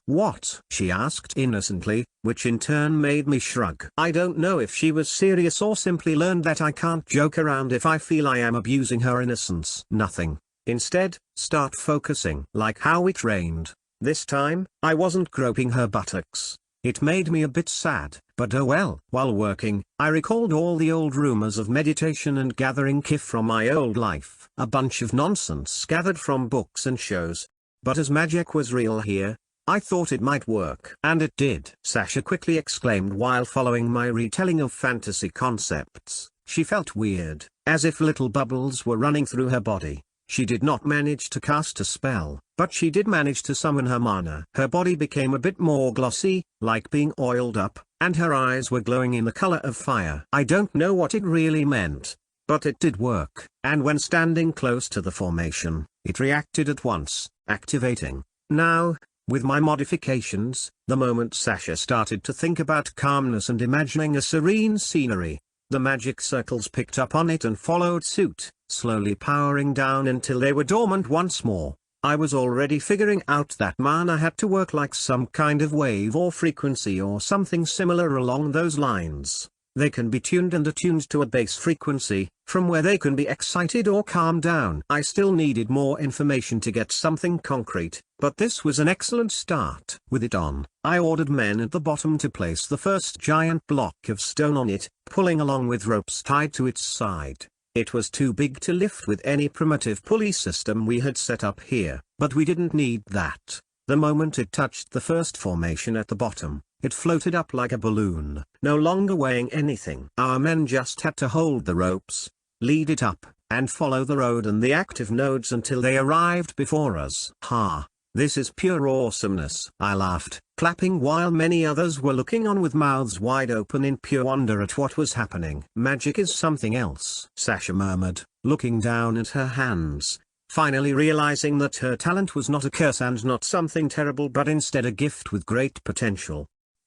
What?" she asked innocently, which in turn made me shrug. I don't know if she was serious or simply learned that I can't joke around if I feel I am abusing her innocence. "Nothing. Instead, start focusing." Like how we trained. This time, I wasn't groping her buttocks. It made me a bit sad, but oh well. While working, I recalled all the old rumors of meditation and gathering ki from my old life. A bunch of nonsense gathered from books and shows. But as magic was real here, I thought it might work. "And it did," Sasha quickly exclaimed while following my retelling of fantasy concepts. She felt weird, as if little bubbles were running through her body. She did not manage to cast a spell, but she did manage to summon her mana. Her body became a bit more glossy, like being oiled up, and her eyes were glowing in the color of fire. I don't know what it really meant, but it did work. And when standing close to the formation, it reacted at once, activating. Now, with my modifications, the moment Sasha started to think about calmness and imagining a serene scenery, the magic circles picked up on it and followed suit, slowly powering down until they were dormant once more. I was already figuring out that mana had to work like some kind of wave or frequency or something similar along those lines. They can be tuned and attuned to a base frequency, from where they can be excited or calmed down. I still needed more information to get something concrete, but this was an excellent start. With it on, I ordered men at the bottom to place the first giant block of stone on it, pulling along with ropes tied to its side. It was too big to lift with any primitive pulley system we had set up here, but we didn't need that. The moment it touched the first formation at the bottom, it floated up like a balloon, no longer weighing anything. Our men just had to hold the ropes, lead it up, and follow the road and the active nodes until they arrived before us. "Ha! This is pure awesomeness," I laughed, clapping while many others were looking on with mouths wide open in pure wonder at what was happening. "Magic is something else," Sasha murmured, looking down at her hands, finally realizing that her talent was not a curse and not something terrible but instead a gift with great potential.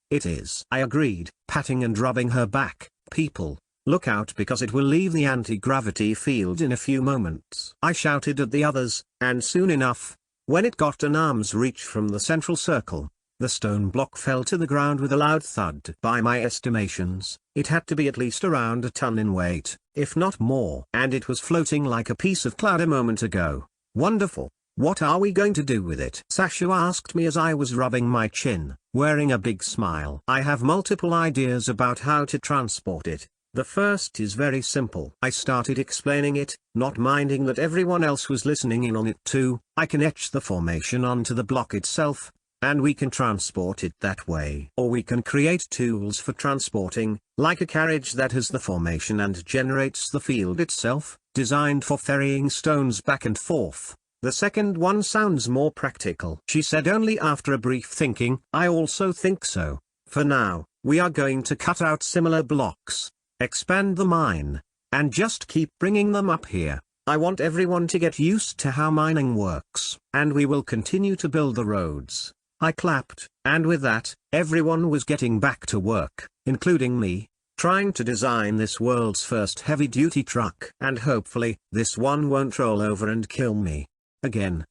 "It is," I agreed, patting and rubbing her back. "People, look out because it will leave the anti-gravity field in a few moments," I shouted at the others, and soon enough, when it got an arm's reach from the central circle, the stone block fell to the ground with a loud thud. By my estimations, it had to be at least around a ton in weight, if not more. And it was floating like a piece of cloud a moment ago. "Wonderful. What are we going to do with it?" Sasha asked me as I was rubbing my chin, wearing a big smile. "I have multiple ideas about how to transport it. The first is very simple." I started explaining it, not minding that everyone else was listening in on it too. "I can etch the formation onto the block itself, and we can transport it that way. Or we can create tools for transporting, like a carriage that has the formation and generates the field itself, designed for ferrying stones back and forth. The second one sounds more practical," she said only after a brief thinking. "I also think so. For now, we are going to cut out similar blocks, expand the mine, and just keep bringing them up here. I want everyone to get used to how mining works, and we will continue to build the roads." I clapped, and with that, everyone was getting back to work, including me, trying to design this world's first heavy-duty truck. And hopefully, this one won't roll over and kill me again.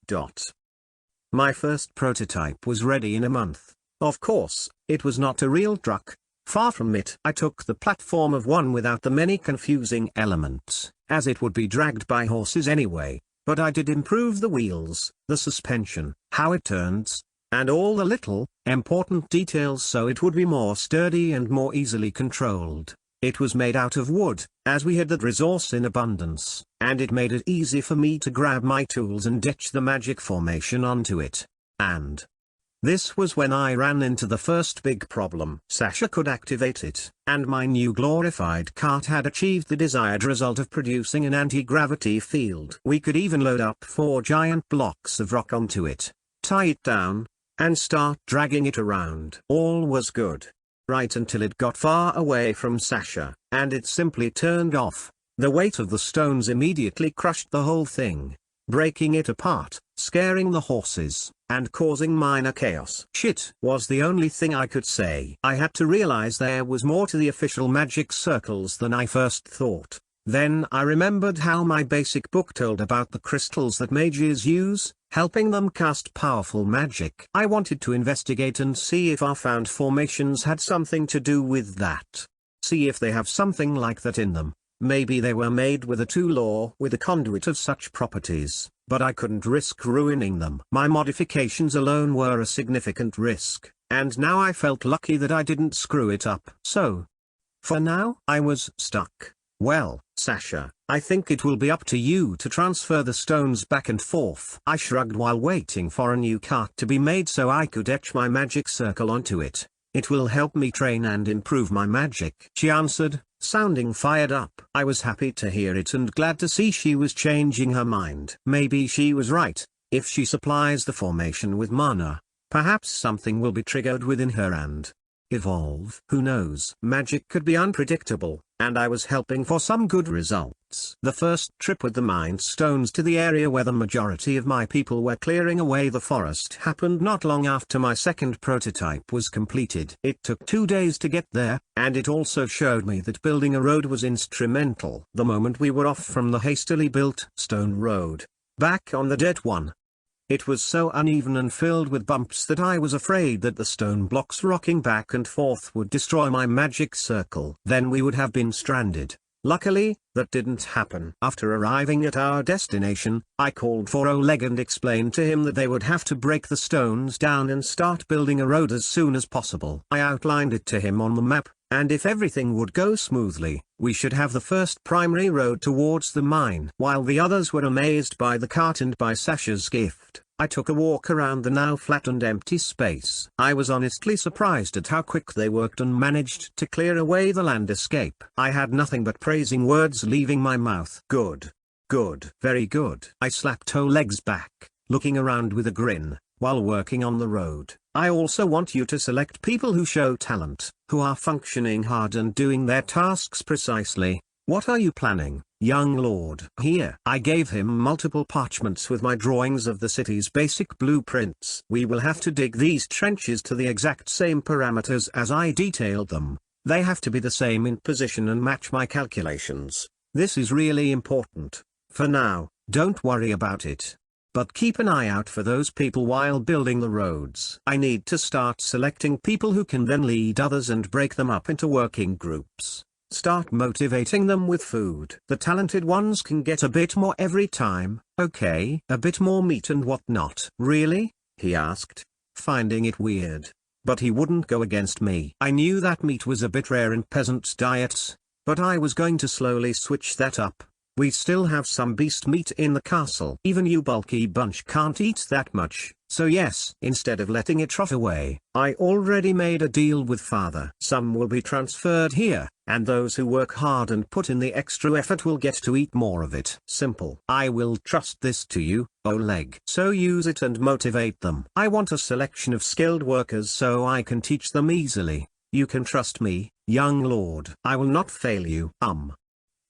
My first prototype was ready in a month. Of course, it was not a real truck. Far from it. I took the platform of one without the many confusing elements, as it would be dragged by horses anyway, but I did improve the wheels, the suspension, how it turns, and all the little, important details so it would be more sturdy and more easily controlled. It was made out of wood, as we had that resource in abundance, and it made it easy for me to grab my tools and etch the magic formation onto it. And this was when I ran into the first big problem. Sasha could activate it, and my new glorified cart had achieved the desired result of producing an anti-gravity field. We could even load up 4 giant blocks of rock onto it, tie it down, and start dragging it around. All was good. Right until it got far away from Sasha, and it simply turned off. The weight of the stones immediately crushed the whole thing, breaking it apart, scaring the horses, and causing minor chaos. Shit was the only thing I could say. I had to realize there was more to the official magic circles than I first thought. Then I remembered how my basic book told about the crystals that mages use, helping them cast powerful magic. I wanted to investigate and see if our found formations had something to do with that. See if they have something like that in them. Maybe they were made with a tool or with a conduit of such properties, but I couldn't risk ruining them. My modifications alone were a significant risk, and now I felt lucky that I didn't screw it up. So, for now, I was stuck. Well, Sasha, I think it will be up to you to transfer the stones back and forth. I shrugged while waiting for a new cart to be made so I could etch my magic circle onto it. It will help me train and improve my magic, she answered, sounding fired up. I was happy to hear it and glad to see she was changing her mind. Maybe she was right. If she supplies the formation with mana, perhaps something will be triggered within her and evolve. Who knows? Magic could be unpredictable, and I was helping for some good results. The first trip with the mind stones to the area where the majority of my people were clearing away the forest happened not long after my second prototype was completed. It took 2 days to get there, and it also showed me that building a road was instrumental. The moment we were off from the hastily built stone road, back on the dead one, it was so uneven and filled with bumps that I was afraid that the stone blocks rocking back and forth would destroy my magic circle. Then we would have been stranded. Luckily, that didn't happen. After arriving at our destination, I called for Oleg and explained to him that they would have to break the stones down and start building a road as soon as possible. I outlined it to him on the map, and if everything would go smoothly, we should have the first primary road towards the mine. While the others were amazed by the cart and by Sasha's gift, I took a walk around the now flat and empty space. I was honestly surprised at how quick they worked and managed to clear away the landscape. I had nothing but praising words leaving my mouth. Good. Good. Very good. I slapped Oleg's back, looking around with a grin, while working on the road. I also want you to select people who show talent, who are functioning hard and doing their tasks precisely. What are you planning, young lord? Here. I gave him multiple parchments with my drawings of the city's basic blueprints. We will have to dig these trenches to the exact same parameters as I detailed them. They have to be the same in position and match my calculations. This is really important. For now, don't worry about it. But keep an eye out for those people while building the roads. I need to start selecting people who can then lead others and break them up into working groups. Start motivating them with food. The talented ones can get a bit more every time, okay? A bit more meat and whatnot. Really? He asked, finding it weird. But he wouldn't go against me. I knew that meat was a bit rare in peasants' diets, but I was going to slowly switch that up. We still have some beast meat in the castle. Even you bulky bunch can't eat that much, so yes, instead of letting it rot away, I already made a deal with father. Some will be transferred here, and those who work hard and put in the extra effort will get to eat more of it. Simple. I will trust this to you, Oleg. So use it and motivate them. I want a selection of skilled workers so I can teach them easily. You can trust me, young lord. I will not fail you.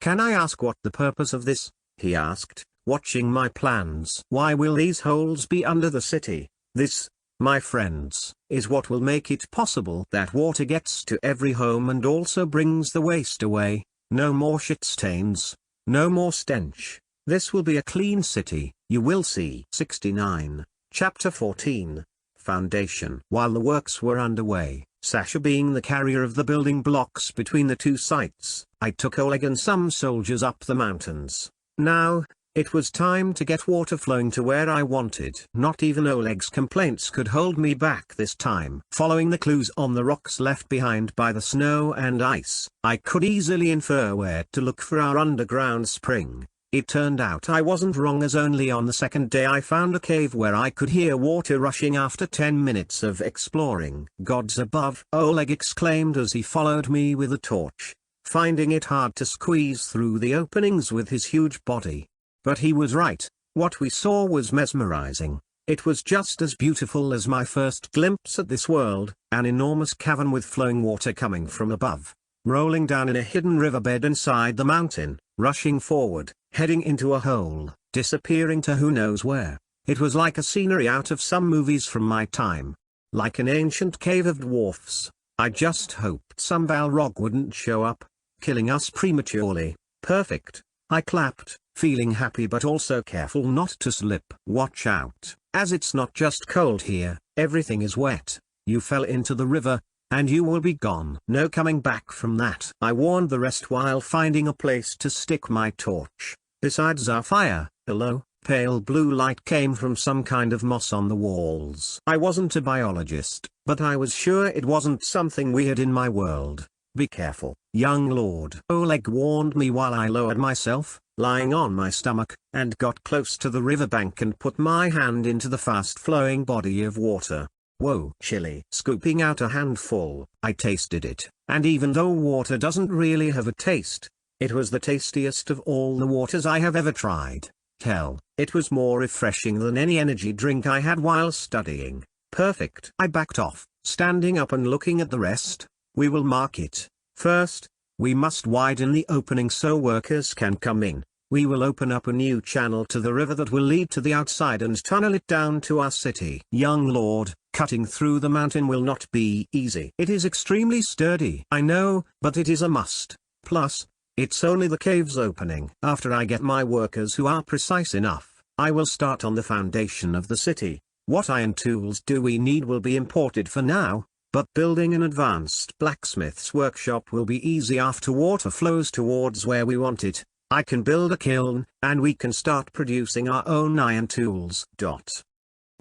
Can I ask what the purpose of this he asked, watching my plans. Why will these holes be under the city? This, my friends, is what will make it possible that water gets to every home and also brings the waste away. No more shit stains. No more stench. This will be a clean city, you will see. 69. Chapter 14. Foundation. While the works were underway, Sasha being the carrier of the building blocks between the two sites, I took Oleg and some soldiers up the mountains. Now, it was time to get water flowing to where I wanted. Not even Oleg's complaints could hold me back this time. Following the clues on the rocks left behind by the snow and ice, I could easily infer where to look for our underground spring. It turned out I wasn't wrong, as only on the second day I found a cave where I could hear water rushing after 10 minutes of exploring. Gods above! Oleg exclaimed as he followed me with a torch, finding it hard to squeeze through the openings with his huge body. But he was right. What we saw was mesmerizing. It was just as beautiful as my first glimpse at this world, an enormous cavern with flowing water coming from above, rolling down in a hidden riverbed inside the mountain, rushing forward, heading into a hole, disappearing to who knows where. It was like a scenery out of some movies from my time. Like an ancient cave of dwarfs. I just hoped some Balrog wouldn't show up, killing us prematurely. Perfect. I clapped, feeling happy but also careful not to slip. Watch out, as it's not just cold here, everything is wet. You fell into the river, and you will be gone. No coming back from that. I warned the rest while finding a place to stick my torch. Besides our fire, a low, pale blue light came from some kind of moss on the walls. I wasn't a biologist, but I was sure it wasn't something weird in my world. Be careful, young lord. Oleg warned me while I lowered myself, lying on my stomach, and got close to the riverbank and put my hand into the fast-flowing body of water. Whoa, chilly. Scooping out a handful, I tasted it, and even though water doesn't really have a taste, it was the tastiest of all the waters I have ever tried. Hell, it was more refreshing than any energy drink I had while studying. Perfect. I backed off, standing up and looking at the rest. We will mark it. First, we must widen the opening so workers can come in. We will open up a new channel to the river that will lead to the outside and tunnel it down to our city. Young lord, cutting through the mountain will not be easy. It is extremely sturdy. I know, but it is a must. Plus, it's only the cave's opening. After I get my workers who are precise enough, I will start on the foundation of the city. What iron tools do we need will be imported for now, but building an advanced blacksmith's workshop will be easy after water flows towards where we want it. I can build a kiln, and we can start producing our own iron tools.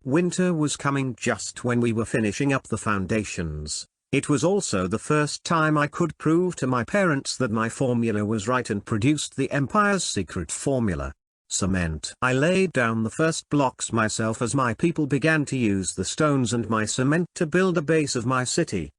Winter was coming just when we were finishing up the foundations. It was also the first time I could prove to my parents that my formula was right and produced the Empire's secret formula. Cement. I laid down the first blocks myself as my people began to use the stones and my cement to build a base of my city.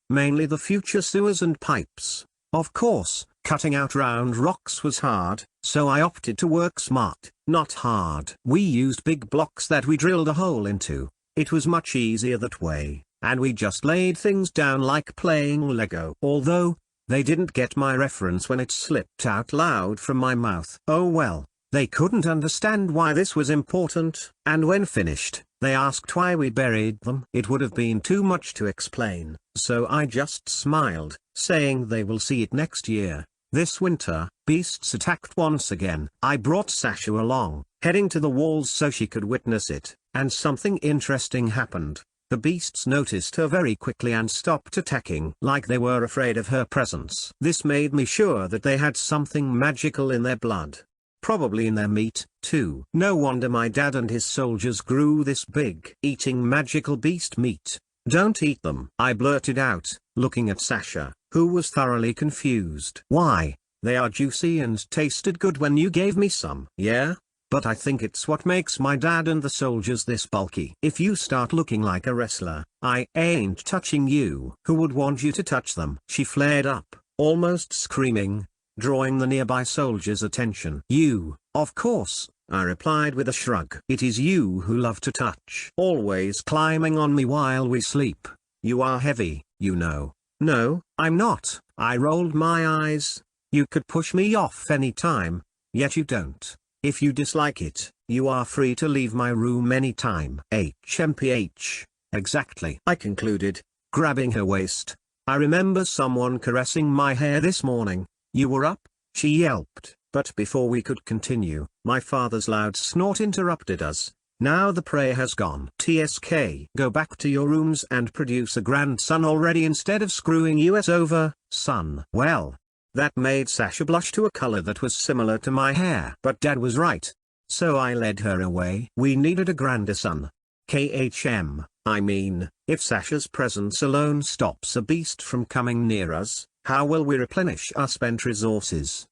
Mainly the future sewers and pipes. Of course, cutting out round rocks was hard, so I opted to work smart, not hard. We used big blocks that we drilled a hole into. It was much easier that way, and we just laid things down like playing Lego. Although, they didn't get my reference when it slipped out loud from my mouth. Oh well. They couldn't understand why this was important, and when finished, they asked why we buried them. It would have been too much to explain, so I just smiled, saying they will see it next year. This winter, beasts attacked once again. I brought Sasha along, heading to the walls so she could witness it, and something interesting happened. The beasts noticed her very quickly and stopped attacking, like they were afraid of her presence. This made me sure that they had something magical in their blood. Probably in their meat, too. No wonder my dad and his soldiers grew this big. Eating magical beast meat. Don't eat them, I blurted out, looking at Sasha, who was thoroughly confused. Why? They are juicy and tasted good when you gave me some. Yeah? But I think it's what makes my dad and the soldiers this bulky. If you start looking like a wrestler, I ain't touching you. Who would want you to touch them? She flared up, almost screaming, drawing the nearby soldiers' attention. You, of course, I replied with a shrug. It is you who love to touch. Always climbing on me while we sleep. You are heavy, you know. No, I'm not. I rolled my eyes. You could push me off any time, yet you don't. If you dislike it, you are free to leave my room anytime. HMPH. Exactly, I concluded, grabbing her waist. I remember someone caressing my hair this morning. You were up? She yelped, but before we could continue, my father's loud snort interrupted us. Now the prey has gone. TSK. Go back to your rooms and produce a grandson already instead of screwing us over, son. Well, that made Sasha blush to a color that was similar to my hair. But Dad was right. So I led her away. We needed a grandson. KHM, I mean, if Sasha's presence alone stops a beast from coming near us, how will we replenish our spent resources?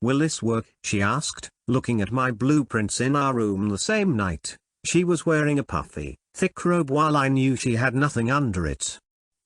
Will this work? She asked, looking at my blueprints in our room the same night. She was wearing a puffy, thick robe while I knew she had nothing under it,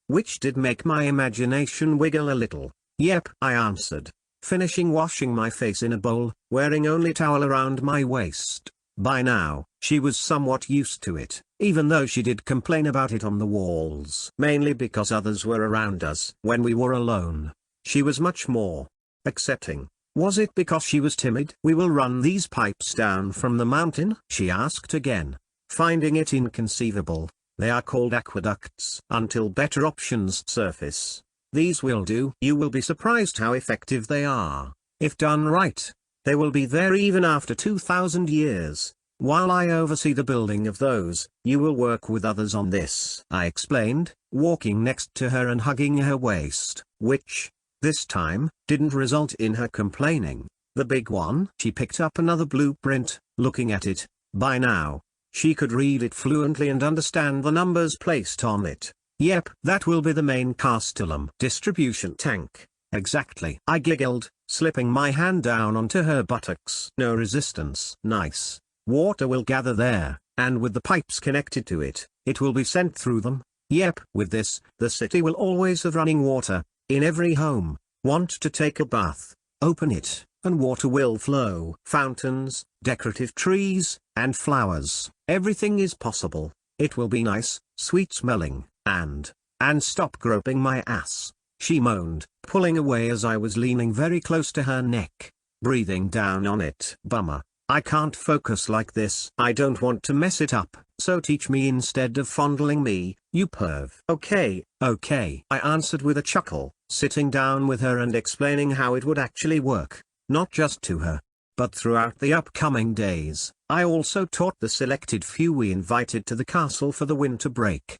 which did make my imagination wiggle a little. Yep, I answered, finishing washing my face in a bowl, wearing only towel around my waist. By now, she was somewhat used to it, even though she did complain about it on the walls. Mainly because others were around us. When we were alone, she was much more accepting. Was it because she was timid? We will run these pipes down from the mountain? She asked again, finding it inconceivable. They are called aqueducts. Until better options surface, these will do. You will be surprised how effective they are. If done right, they will be there even after 2,000 years. While I oversee the building of those, you will work with others on this, I explained, walking next to her and hugging her waist, which, this time, didn't result in her complaining. The big one? She picked up another blueprint, looking at it. By now, she could read it fluently and understand the numbers placed on it. Yep, that will be the main castellum distribution tank. Exactly. I giggled, slipping my hand down onto her buttocks. No resistance. Nice. Water will gather there, and with the pipes connected to it, it will be sent through them. Yep. With this, the city will always have running water. In every home. Want to take a bath? Open it, and water will flow. Fountains, decorative trees, and flowers. Everything is possible. It will be nice, sweet-smelling, and stop groping my ass, she moaned, pulling away as I was leaning very close to her neck, breathing down on it. Bummer. I can't focus like this. I don't want to mess it up, so teach me instead of fondling me, you perv. Okay, I answered with a chuckle, sitting down with her and explaining how it would actually work, not just to her, but throughout the upcoming days. I also taught the selected few we invited to the castle for the winter break.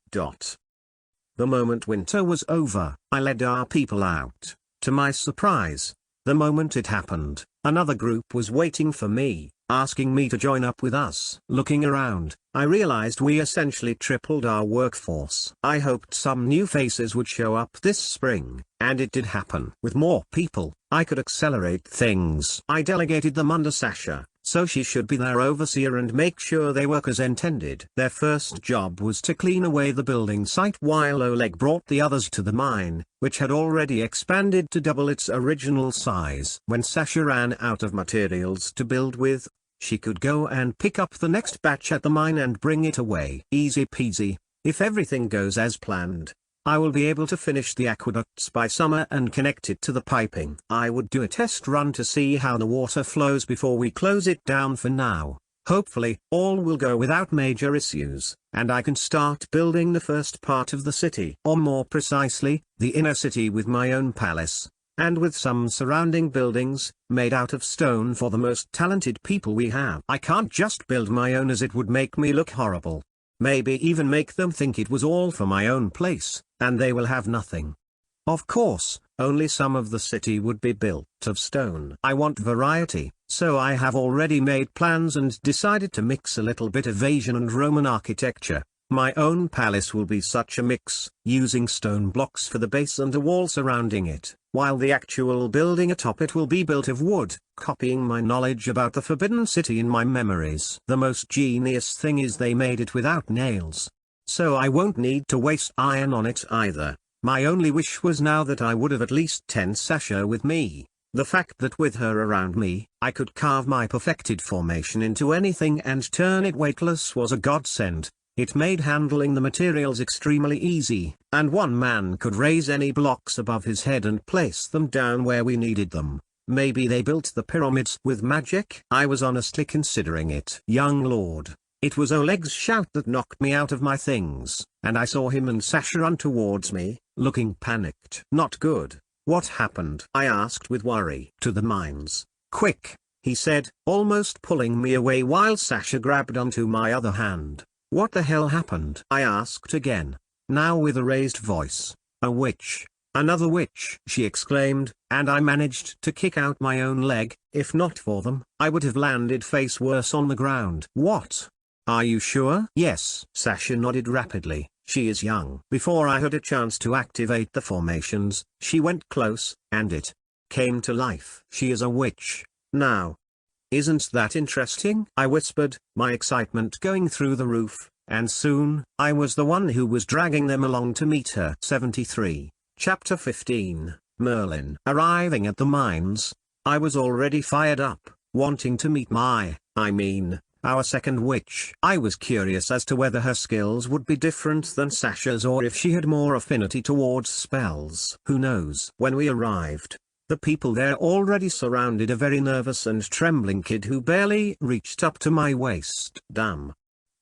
The moment winter was over, I led our people out. To my surprise, the moment it happened, another group was waiting for me, asking me to join up with us. Looking around, I realized we essentially tripled our workforce. I hoped some new faces would show up this spring, and it did happen. With more people, I could accelerate things. I delegated them under Sasha, so she should be their overseer and make sure they work as intended. Their first job was to clean away the building site while Oleg brought the others to the mine, which had already expanded to double its original size. When Sasha ran out of materials to build with, she could go and pick up the next batch at the mine and bring it away. Easy peasy. If everything goes as planned, I will be able to finish the aqueducts by summer and connect it to the piping. I would do a test run to see how the water flows before we close it down for now. Hopefully, all will go without major issues, and I can start building the first part of the city. Or more precisely, the inner city with my own palace, and with some surrounding buildings, made out of stone for the most talented people we have. I can't just build my own as it would make me look horrible. Maybe even make them think it was all for my own place, and they will have nothing. Of course, only some of the city would be built of stone. I want variety, so I have already made plans and decided to mix a little bit of Asian and Roman architecture. My own palace will be such a mix, using stone blocks for the base and a wall surrounding it, while the actual building atop it will be built of wood, copying my knowledge about the Forbidden City in my memories. The most genius thing is they made it without nails, so I won't need to waste iron on it either. My only wish was now that I would have at least 10 Sasha with me. The fact that with her around me, I could carve my perfected formation into anything and turn it weightless was a godsend. It made handling the materials extremely easy, and one man could raise any blocks above his head and place them down where we needed them. Maybe they built the pyramids with magic? I was honestly considering it. Young lord. It was Oleg's shout that knocked me out of my things, and I saw him and Sasha run towards me, looking panicked. Not good. What happened? I asked with worry. To the mines. Quick, he said, almost pulling me away while Sasha grabbed onto my other hand. What the hell happened? I asked again, now with a raised voice. A witch. Another witch, she exclaimed, and I managed to kick out my own leg. If not for them, I would have landed face worse on the ground. What? Are you sure? Yes. Sasha nodded rapidly. She is young. Before I had a chance to activate the formations, she went close, and it came to life. She is a witch. Now. Isn't that interesting? I whispered, my excitement going through the roof, and soon, I was the one who was dragging them along to meet her. 73. Chapter 15, Merlin. Arriving at the mines, I was already fired up, wanting to meet our second witch. I was curious as to whether her skills would be different than Sasha's or if she had more affinity towards spells. Who knows? When we arrived, the people there already surrounded a very nervous and trembling kid who barely reached up to my waist. Damn.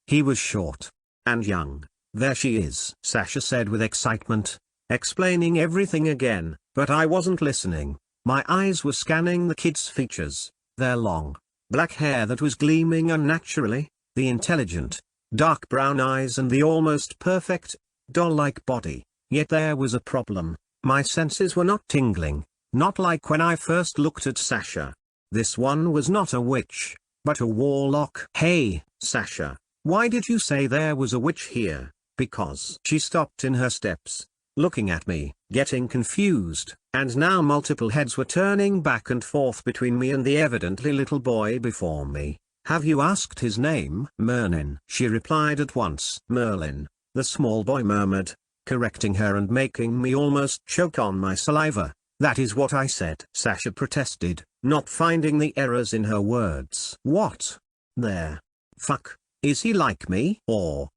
He was short. And young. There she is, Sasha said with excitement, explaining everything again, but I wasn't listening. My eyes were scanning the kid's features, their long, black hair that was gleaming unnaturally, the intelligent, dark brown eyes and the almost perfect, doll-like body. Yet there was a problem. My senses were not tingling, not like when I first looked at Sasha. This one was not a witch, but a warlock. Hey, Sasha, why did you say there was a witch here? Because she stopped in her steps, looking at me, getting confused, and now multiple heads were turning back and forth between me and the evidently little boy before me. Have you asked his name? Merlin. She replied at once. Merlin, the small boy murmured, correcting her and making me almost choke on my saliva. That is what I said. Sasha protested, not finding the errors in her words. What? There. Fuck, is he like me? Or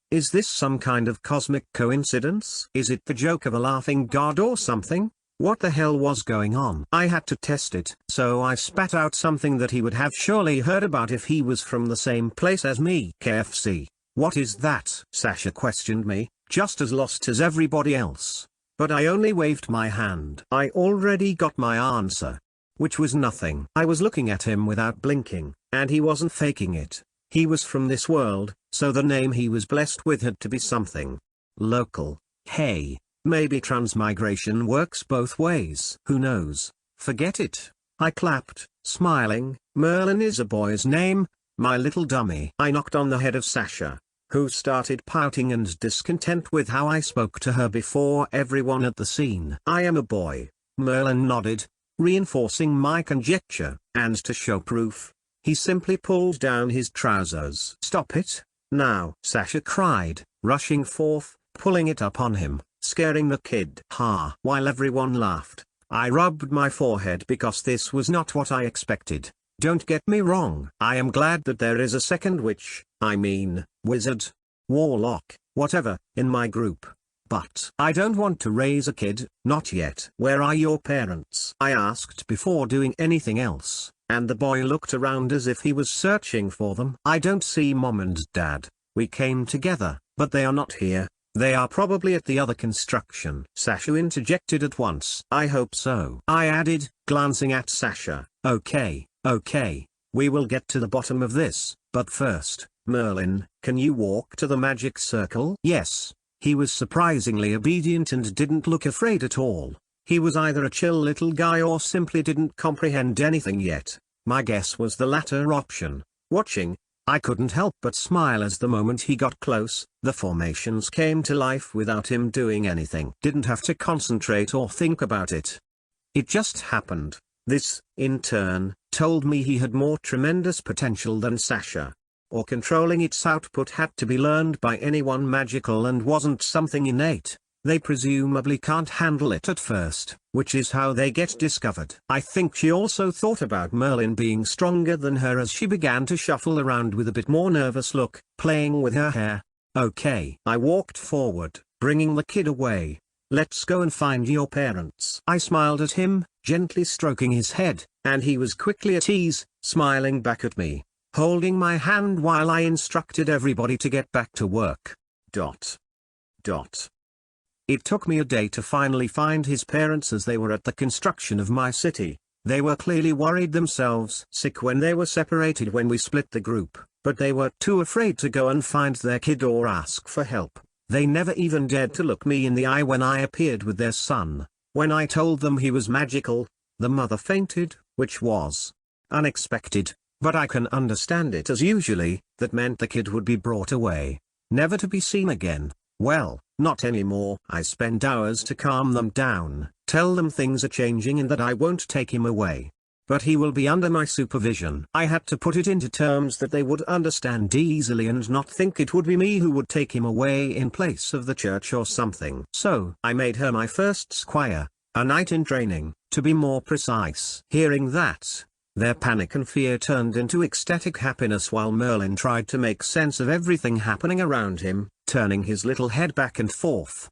is this some kind of cosmic coincidence? Is it the joke of a laughing god or something? What the hell was going on? I had to test it. So I spat out something that he would have surely heard about if he was from the same place as me. KFC. What is that? Sasha questioned me, just as lost as everybody else. But I only waved my hand. I already got my answer. Which was nothing. I was looking at him without blinking, and he wasn't faking it. He was from this world, so the name he was blessed with had to be something local. Hey, maybe transmigration works both ways. Who knows? Forget it. I clapped, smiling. Merlin is a boy's name, my little dummy. I knocked on the head of Sasha, who started pouting and discontent with how I spoke to her before everyone at the scene. I am a boy. Merlin nodded, reinforcing my conjecture, and to show proof, he simply pulled down his trousers. Stop it, now, Sasha cried, rushing forth, pulling it up on him, scaring the kid. Ha! While everyone laughed, I rubbed my forehead because this was not what I expected. Don't get me wrong. I am glad that there is a second witch, wizard, warlock, whatever, in my group. But I don't want to raise a kid, not yet. Where are your parents? I asked before doing anything else. And the boy looked around as if he was searching for them. I don't see mom and dad. We came together, but they are not here. They are probably at the other construction. Sasha interjected at once. I hope so. I added, glancing at Sasha. Okay, we will get to the bottom of this, but first, Merlin, can you walk to the magic circle? Yes. He was surprisingly obedient and didn't look afraid at all. He was either a chill little guy or simply didn't comprehend anything yet. My guess was the latter option. Watching, I couldn't help but smile as the moment he got close, the formations came to life without him doing anything. Didn't have to concentrate or think about it. It just happened. This, in turn, told me he had more tremendous potential than Sasha. Or controlling its output had to be learned by anyone magical and wasn't something innate. They presumably can't handle it at first, which is how they get discovered. I think she also thought about Merlin being stronger than her as she began to shuffle around with a bit more nervous look, playing with her hair. Okay. I walked forward, bringing the kid away. let's go and find your parents. I smiled at him, gently stroking his head, and he was quickly at ease, smiling back at me, holding my hand while I instructed everybody to get back to work. It took me a day to finally find his parents as they were at the construction of my city. They were clearly worried themselves sick when they were separated when we split the group, but they were too afraid to go and find their kid or ask for help. They never even dared to look me in the eye when I appeared with their son. When I told them he was magical, the mother fainted, which was unexpected, but I can understand it as usually, that meant the kid would be brought away, never to be seen again. Well, not anymore. I spend hours to calm them down, tell them things are changing and that I won't take him away. But he will be under my supervision. I had to put it into terms that they would understand easily and not think it would be me who would take him away in place of the church or something. So I made her my first squire, a knight in training, to be more precise. Hearing that, their panic and fear turned into ecstatic happiness while Merlin tried to make sense of everything happening around him, turning his little head back and forth.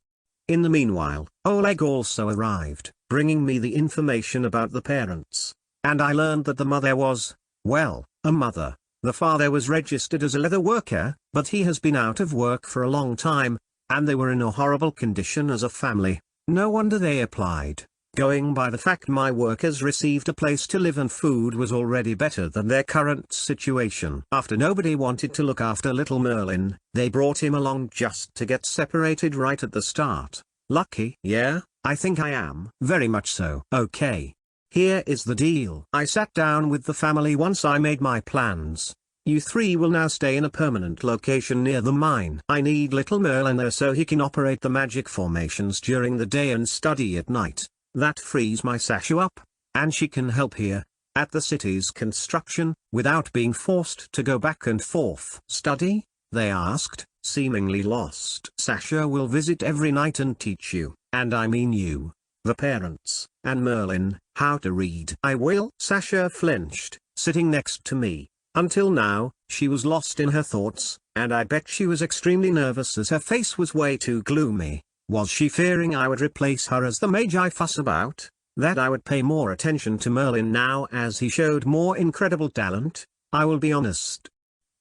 In the meanwhile, Oleg also arrived, bringing me the information about the parents. And I learned that the mother was, well, a mother. The father was registered as a leather worker, but he has been out of work for a long time, and they were in a horrible condition as a family. No wonder they applied. Going by the fact my workers received a place to live and food was already better than their current situation. After nobody wanted to look after little Merlin, they brought him along just to get separated right at the start. Lucky? Yeah, I think I am. Very much so. Okay. Here is the deal. I sat down with the family once I made my plans. You three will now stay in a permanent location near the mine. I need little Merlin there so he can operate the magic formations during the day and study at night. That frees my Sasha up, and she can help here, at the city's construction, without being forced to go back and forth. Study? They asked, seemingly lost. Sasha will visit every night and teach you, and I mean you, the parents, and Merlin, how to read. I will. Sasha flinched, sitting next to me. Until now, she was lost in her thoughts, and I bet she was extremely nervous as her face was way too gloomy. Was she fearing I would replace her as the mage I fuss about? That I would pay more attention to Merlin now as he showed more incredible talent? I will be honest.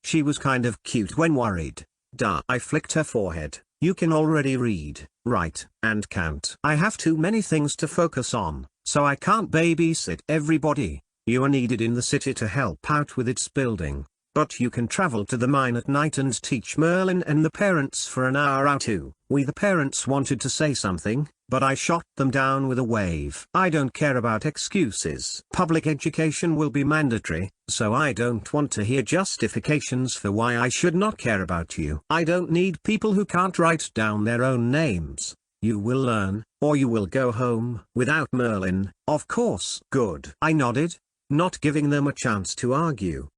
She was kind of cute when worried. Duh. I flicked her forehead. You can already read, write, and count. I have too many things to focus on, so I can't babysit everybody. You are needed in the city to help out with its building, but you can travel to the mine at night and teach Merlin and the parents for an hour or two. The parents wanted to say something, but I shot them down with a wave. I don't care about excuses. Public education will be mandatory, so I don't want to hear justifications for why I should not care about you. I don't need people who can't write down their own names. You will learn, or you will go home. Without Merlin, of course. Good. I nodded, not giving them a chance to argue.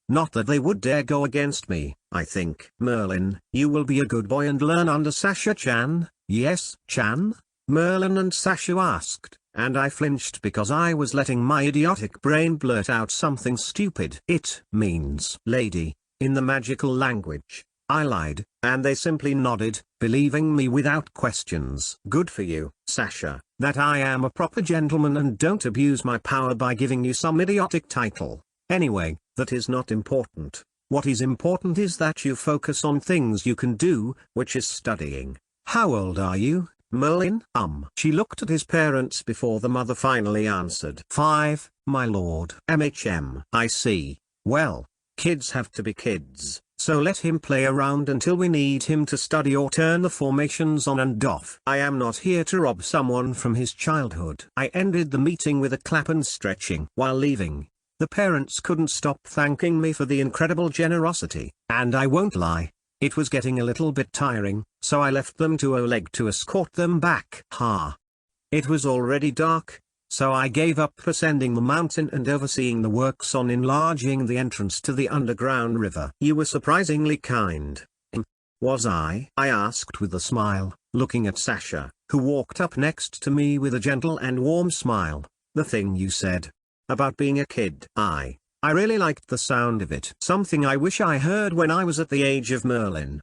Not that they would dare go against me, I think. Merlin, you will be a good boy and learn under Sasha-chan. Yes, Chan? Merlin and Sasha asked, and I flinched because I was letting my idiotic brain blurt out something stupid. It means lady, in the magical language. I lied, and they simply nodded, believing me without questions. Good for you, Sasha, that I am a proper gentleman and don't abuse my power by giving you some idiotic title. Anyway, that is not important. What is important is that you focus on things you can do, which is studying. How old are you, Merlin? She looked at his parents before the mother finally answered. 5, my lord. I see. Well, kids have to be kids, so let him play around until we need him to study or turn the formations on and off. I am not here to rob someone from his childhood. I ended the meeting with a clap and stretching. While leaving, the parents couldn't stop thanking me for the incredible generosity, and I won't lie, it was getting a little bit tiring, so I left them to Oleg to escort them back. It was already dark, so I gave up ascending the mountain and overseeing the works on enlarging the entrance to the underground river. You were surprisingly kind. Was I? I asked with a smile, looking at Sasha, who walked up next to me with a gentle and warm smile. The thing you said about being a kid. I really liked the sound of it. Something I wish I heard when I was at the age of Merlin.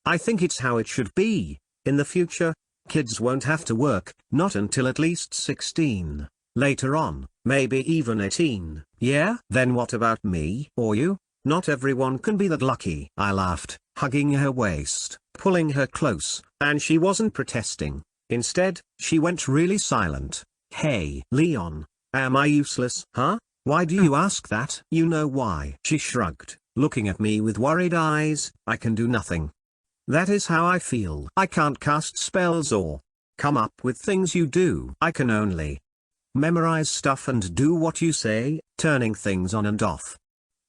I think it's how it should be. In the future, Kids won't have to work, not until at least 16. Later on, maybe even 18. Yeah? Then what about me or you? Not everyone can be that lucky. I laughed, hugging her waist, pulling her close, and she wasn't protesting. Instead, she went really silent. Hey, Leon, am I useless? Huh? Why do you ask that? You know why. She shrugged, looking at me with worried eyes. I can do nothing. That is how I feel. I can't cast spells or come up with things you do. I can only memorize stuff and do what you say, turning things on and off.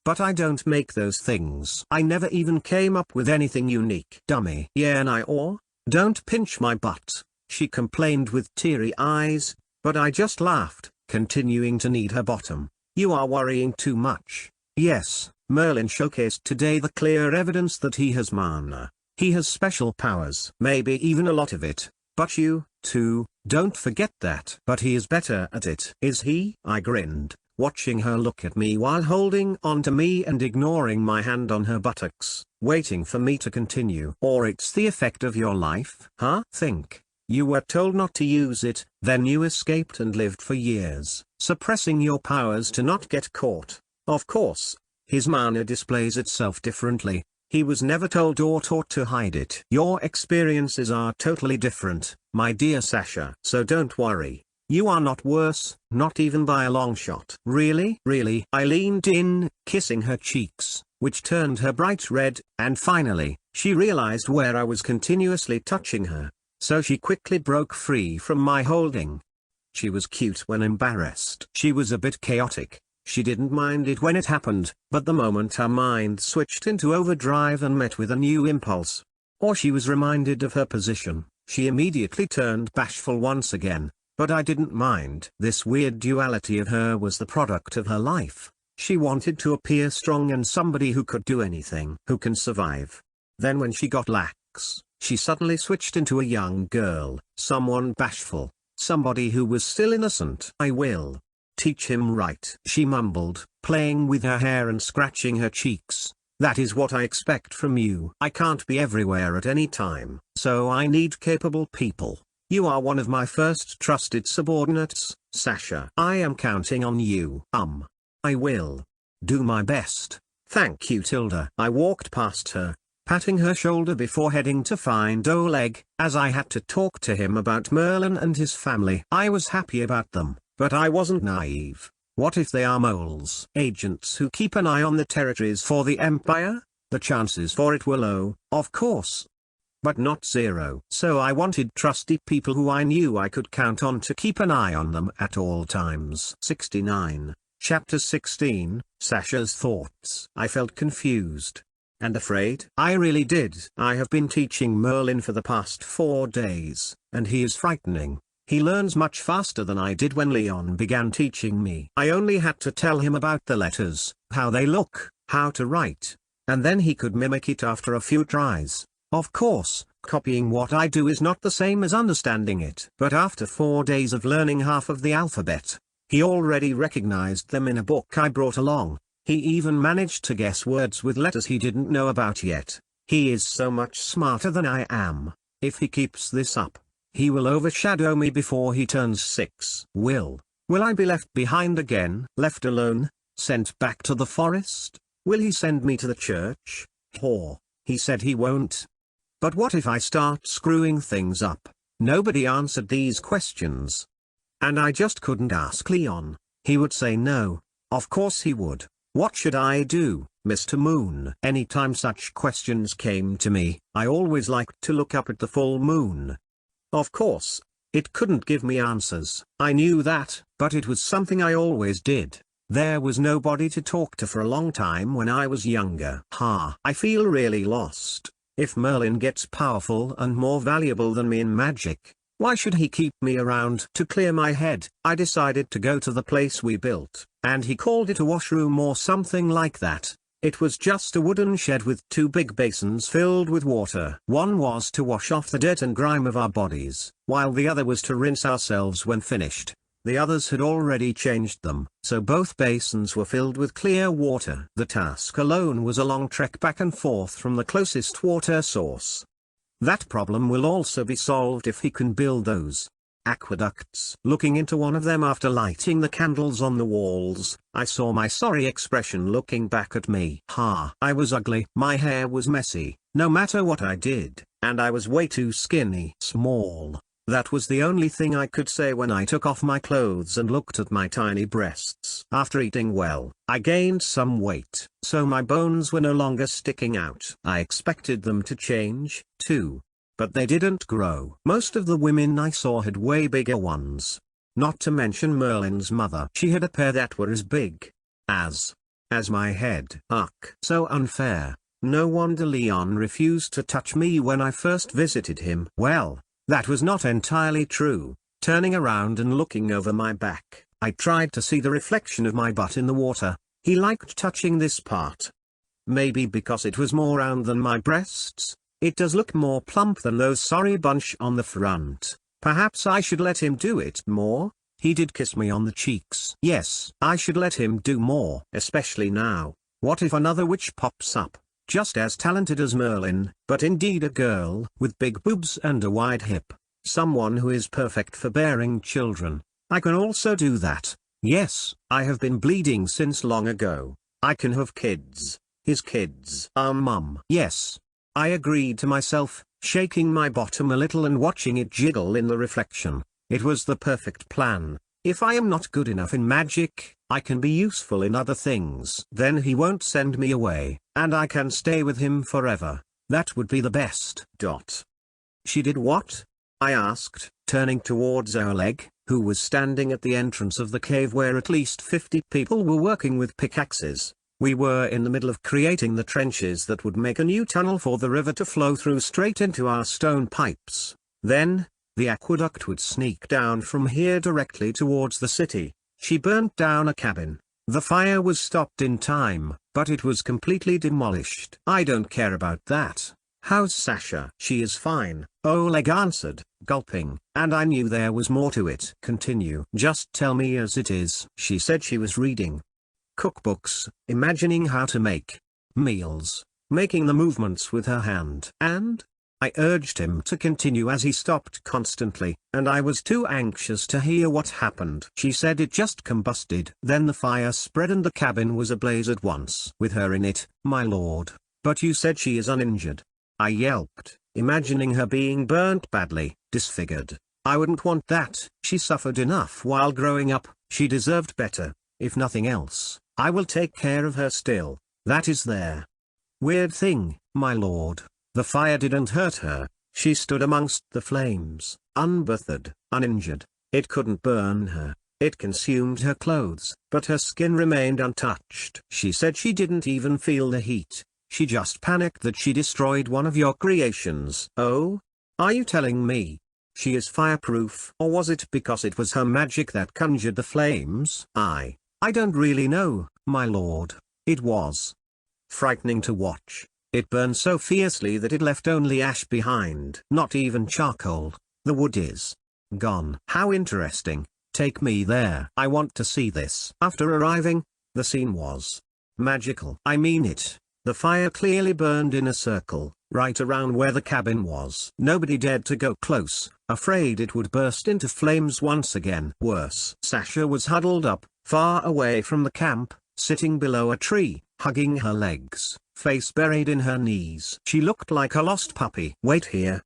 But I don't make those things. I never even came up with anything unique. Dummy. Yeah, and don't pinch my butt, she complained with teary eyes, but I just laughed, continuing to knead her bottom. You are worrying too much. Yes, Merlin showcased today the clear evidence that he has mana. He has special powers. Maybe even a lot of it. But you, too, don't forget that. But he is better at it. Is he? I grinned, watching her look at me while holding on to me and ignoring my hand on her buttocks, waiting for me to continue. Or it's the effect of your life? Huh? Think. You were told not to use it, then you escaped and lived for years, suppressing your powers to not get caught. Of course, his mana displays itself differently. He was never told or taught to hide it. Your experiences are totally different, my dear Sasha. So don't worry. You are not worse, not even by a long shot. Really? Really? I leaned in, kissing her cheeks, which turned her bright red, and finally, she realized where I was continuously touching her. So she quickly broke free from my holding. She was cute when embarrassed. She was a bit chaotic. She didn't mind it when it happened, but the moment her mind switched into overdrive and met with a new impulse, or she was reminded of her position, she immediately turned bashful once again. But I didn't mind. This weird duality of her was the product of her life. She wanted to appear strong and somebody who could do anything, who can survive. Then when she got lax, she suddenly switched into a young girl, someone bashful, somebody who was still innocent. I will teach him right, she mumbled, playing with her hair and scratching her cheeks. That is what I expect from you. I can't be everywhere at any time, so I need capable people. You are one of my first trusted subordinates, Sasha. I am counting on you. I will do my best. Thank you, Tilda. I walked past her, patting her shoulder before heading to find Oleg, as I had to talk to him about Merlin and his family. I was happy about them, but I wasn't naive. What if they are moles? Agents who keep an eye on the territories for the Empire? The chances for it were low, of course, but not zero. So I wanted trusty people who I knew I could count on to keep an eye on them at all times. 69. Chapter 16, Sasha's Thoughts. I felt confused and afraid. I really did. I have been teaching Merlin for the past 4 days, and he is frightening. He learns much faster than I did when Leon began teaching me. I only had to tell him about the letters, how they look, how to write, and then he could mimic it after a few tries. Of course, copying what I do is not the same as understanding it. But after 4 days of learning half of the alphabet, he already recognized them in a book I brought along. He even managed to guess words with letters he didn't know about yet. He is so much smarter than I am. If he keeps this up, he will overshadow me before he turns 6. Will I be left behind again? Left alone? Sent back to the forest? Will he send me to the church? He said he won't. But what if I start screwing things up? Nobody answered these questions. And I just couldn't ask Leon. He would say no. Of course he would. What should I do, Mr. Moon? Anytime such questions came to me, I always liked to look up at the full moon. Of course, it couldn't give me answers. I knew that, but it was something I always did. There was nobody to talk to for a long time when I was younger. I feel really lost. If Merlin gets powerful and more valuable than me in magic, why should he keep me around? To clear my head, I decided to go to the place we built, and he called it a washroom or something like that. It was just a wooden shed with 2 big basins filled with water. One was to wash off the dirt and grime of our bodies, while the other was to rinse ourselves when finished. The others had already changed them, so both basins were filled with clear water. The task alone was a long trek back and forth from the closest water source. That problem will also be solved if he can build those aqueducts. Looking into one of them after lighting the candles on the walls, I saw my sorry expression looking back at me. I was ugly. My hair was messy, no matter what I did, and I was way too skinny. Small. That was the only thing I could say when I took off my clothes and looked at my tiny breasts. After eating well, I gained some weight, so my bones were no longer sticking out. I expected them to change, too. But they didn't grow. Most of the women I saw had way bigger ones. Not to mention Merlin's mother. She had a pair that were as big as my head. Ugh. So unfair. No wonder Leon refused to touch me when I first visited him. Well, that was not entirely true. Turning around and looking over my back, I tried to see the reflection of my butt in the water. He liked touching this part. Maybe because it was more round than my breasts. It does look more plump than those sorry bunch on the front. Perhaps I should let him do it more. He did kiss me on the cheeks. Yes, I should let him do more. Especially now. What if another witch pops up, just as talented as Merlin, but indeed a girl with big boobs and a wide hip. Someone who is perfect for bearing children. I can also do that. Yes, I have been bleeding since long ago. I can have kids. His kids. Mum. Yes. I agreed to myself, shaking my bottom a little and watching it jiggle in the reflection. It was the perfect plan. If I am not good enough in magic, I can be useful in other things. Then he won't send me away, and I can stay with him forever. That would be the best. She did what? I asked, turning towards Oleg, who was standing at the entrance of the cave where at least 50 people were working with pickaxes. We were in the middle of creating the trenches that would make a new tunnel for the river to flow through straight into our stone pipes. Then, the aqueduct would sneak down from here directly towards the city. She burnt down a cabin. The fire was stopped in time, but it was completely demolished. I don't care about that. How's Sasha? She is fine, Oleg answered, gulping, and I knew there was more to it. Continue. Just tell me as it is. She said she was reading cookbooks, imagining how to make meals, making the movements with her hand. And I urged him to continue as he stopped constantly, and I was too anxious to hear what happened. She said it just combusted. Then the fire spread and the cabin was ablaze at once. With her in it, my lord. But you said she is uninjured. I yelped, imagining her being burnt badly, disfigured. I wouldn't want that. She suffered enough while growing up. She deserved better. If nothing else, I will take care of her still. That is there. Weird thing, my lord. The fire didn't hurt her. She stood amongst the flames, unbothered, uninjured. It couldn't burn her. It consumed her clothes, but her skin remained untouched. She said she didn't even feel the heat. She just panicked that she destroyed one of your creations. Oh? Are you telling me she is fireproof? Or was it because it was her magic that conjured the flames? I don't really know, my lord. It was frightening to watch. It burned so fiercely that it left only ash behind. Not even charcoal. The wood is gone. How interesting. Take me there. I want to see this. After arriving, the scene was magical. I mean it. The fire clearly burned in a circle, right around where the cabin was. Nobody dared to go close, afraid it would burst into flames once again. Worse. Sasha was huddled up, far away from the camp, sitting below a tree, hugging her legs, face buried in her knees. She looked like a lost puppy. Wait here.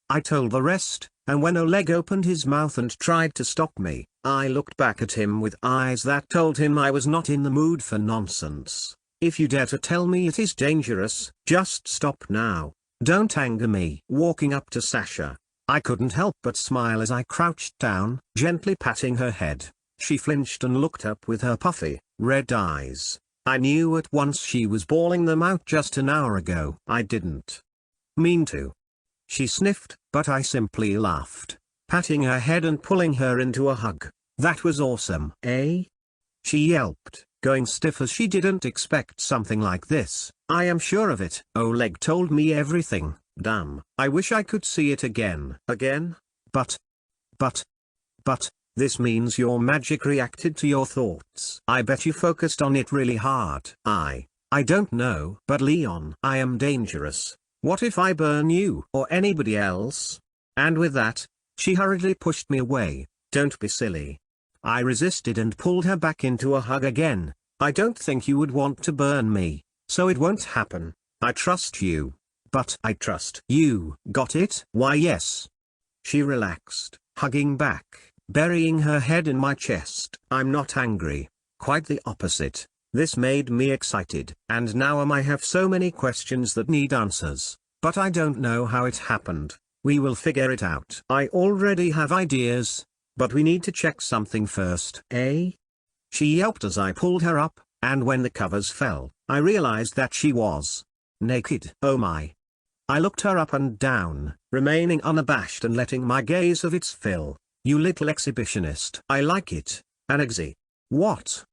I told the rest, and when Oleg opened his mouth and tried to stop me, I looked back at him with eyes that told him I was not in the mood for nonsense. If you dare to tell me it is dangerous, just stop now. Don't anger me. Walking up to Sasha, I couldn't help but smile as I crouched down, gently patting her head. She flinched and looked up with her puffy, red eyes. I knew at once she was bawling them out just an hour ago. I didn't mean to. She sniffed, but I simply laughed, patting her head and pulling her into a hug. That was awesome. Eh? She yelped, going stiff as she didn't expect something like this. I am sure of it. Oleg told me everything. Damn. I wish I could see it again. Again? But, this means your magic reacted to your thoughts. I bet you focused on it really hard. I don't know. But Leon, I am dangerous. What if I burn you or anybody else? And with that, she hurriedly pushed me away. Don't be silly. I resisted and pulled her back into a hug again. I don't think you would want to burn me, so it won't happen. I trust you. But I trust you. Got it? Why yes. She relaxed, hugging back, burying her head in my chest. I'm not angry. Quite the opposite. This made me excited. And now I have so many questions that need answers. But I don't know how it happened. We will figure it out. I already have ideas. But we need to check something first. Eh? She yelped as I pulled her up, and when the covers fell, I realized that she was naked. Oh my. I looked her up and down, remaining unabashed and letting my gaze of its fill. You little exhibitionist. I like it, Anexi. What?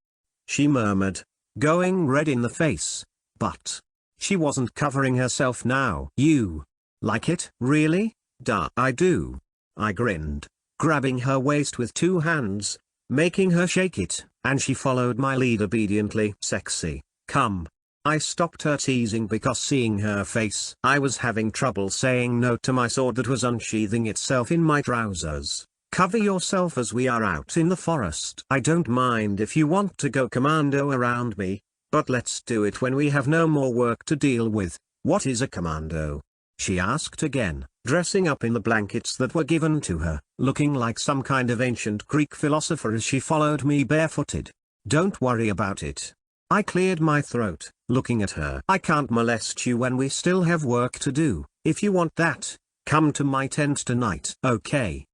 She murmured, going red in the face. But she wasn't covering herself now. You like it? Really? Duh, I do. I grinned, grabbing her waist with two hands, making her shake it, and she followed my lead obediently. Sexy. Come. I stopped her teasing because seeing her face, I was having trouble saying no to my sword that was unsheathing itself in my trousers. Cover yourself as we are out in the forest. I don't mind if you want to go commando around me, but let's do it when we have no more work to deal with. What is a commando? She asked again, dressing up in the blankets that were given to her, looking like some kind of ancient Greek philosopher as she followed me barefooted. Don't worry about it. I cleared my throat, looking at her. I can't molest you when we still have work to do. If you want that, come to my tent tonight. Okay.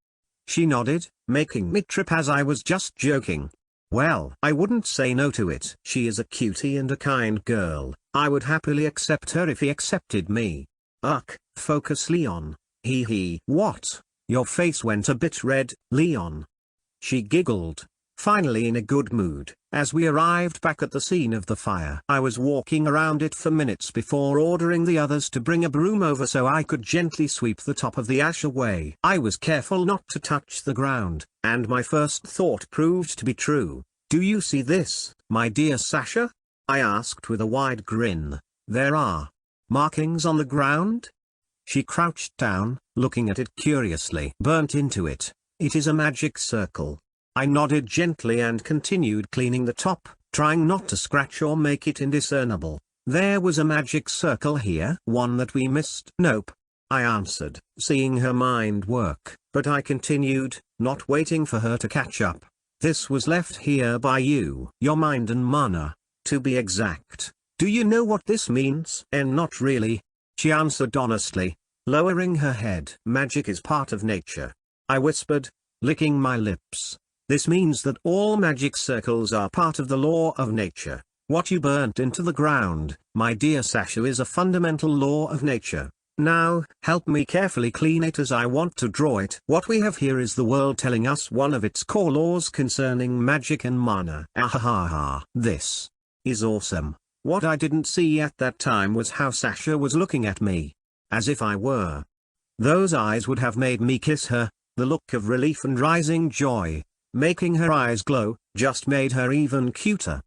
She nodded, making me trip as I was just joking. Well, I wouldn't say no to it. She is a cutie and a kind girl. I would happily accept her if he accepted me. Ugh, focus Leon. Hee hee. What? Your face went a bit red, Leon. She giggled, finally in a good mood, as we arrived back at the scene of the fire. I was walking around it for minutes before ordering the others to bring a broom over so I could gently sweep the top of the ash away. I was careful not to touch the ground, and my first thought proved to be true. Do you see this, my dear Sasha? I asked with a wide grin. There are markings on the ground? She crouched down, looking at it curiously. Burnt into it. It is a magic circle. I nodded gently and continued cleaning the top, trying not to scratch or make it indiscernible. There was a magic circle here. One that we missed? Nope. I answered, seeing her mind work, but I continued, not waiting for her to catch up. This was left here by you. Your mind and mana, to be exact. Do you know what this means? And not really. She answered honestly, lowering her head. Magic is part of nature. I whispered, licking my lips. This means that all magic circles are part of the law of nature. What you burnt into the ground, my dear Sasha, is a fundamental law of nature. Now, help me carefully clean it as I want to draw it. What we have here is the world telling us one of its core laws concerning magic and mana. Ahaha. This is awesome. What I didn't see at that time was how Sasha was looking at me. As if I were. Those eyes would have made me kiss her. The look of relief and rising joy, making her eyes glow, just made her even cuter.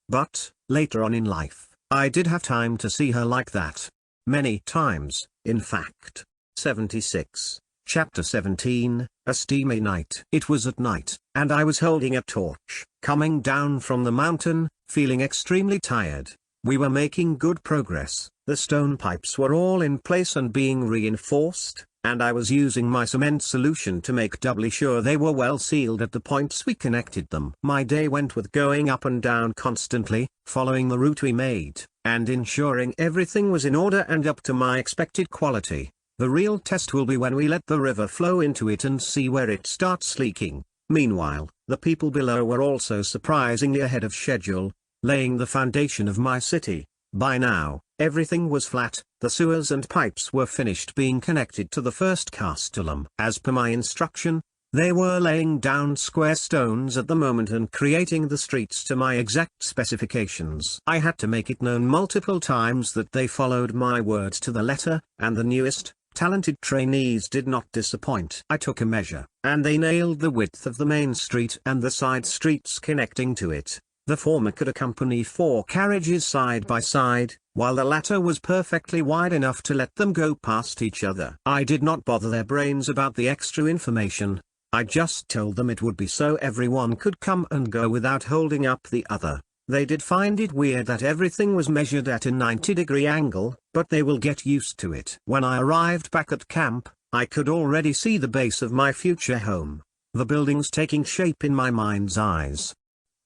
But, later on in life, I did have time to see her like that. Many times, in fact. 76. Chapter 17, A Steamy Night. It was at night, and I was holding a torch, coming down from the mountain, feeling extremely tired. We were making good progress. The stone pipes were all in place and being reinforced, and I was using my cement solution to make doubly sure they were well sealed at the points we connected them. My day went with going up and down constantly, following the route we made, and ensuring everything was in order and up to my expected quality. The real test will be when we let the river flow into it and see where it starts leaking. Meanwhile, the people below were also surprisingly ahead of schedule, laying the foundation of my city. By now, everything was flat, the sewers and pipes were finished being connected to the first castellum. As per my instruction, they were laying down square stones at the moment and creating the streets to my exact specifications. I had to make it known multiple times that they followed my word to the letter, and the newest, talented trainees did not disappoint. I took a measure, and they nailed the width of the main street and the side streets connecting to it. The former could accompany 4 carriages side by side, while the latter was perfectly wide enough to let them go past each other. I did not bother their brains about the extra information. I just told them it would be so everyone could come and go without holding up the other. They did find it weird that everything was measured at a 90-degree angle, but they will get used to it. When I arrived back at camp, I could already see the base of my future home, the buildings taking shape in my mind's eyes.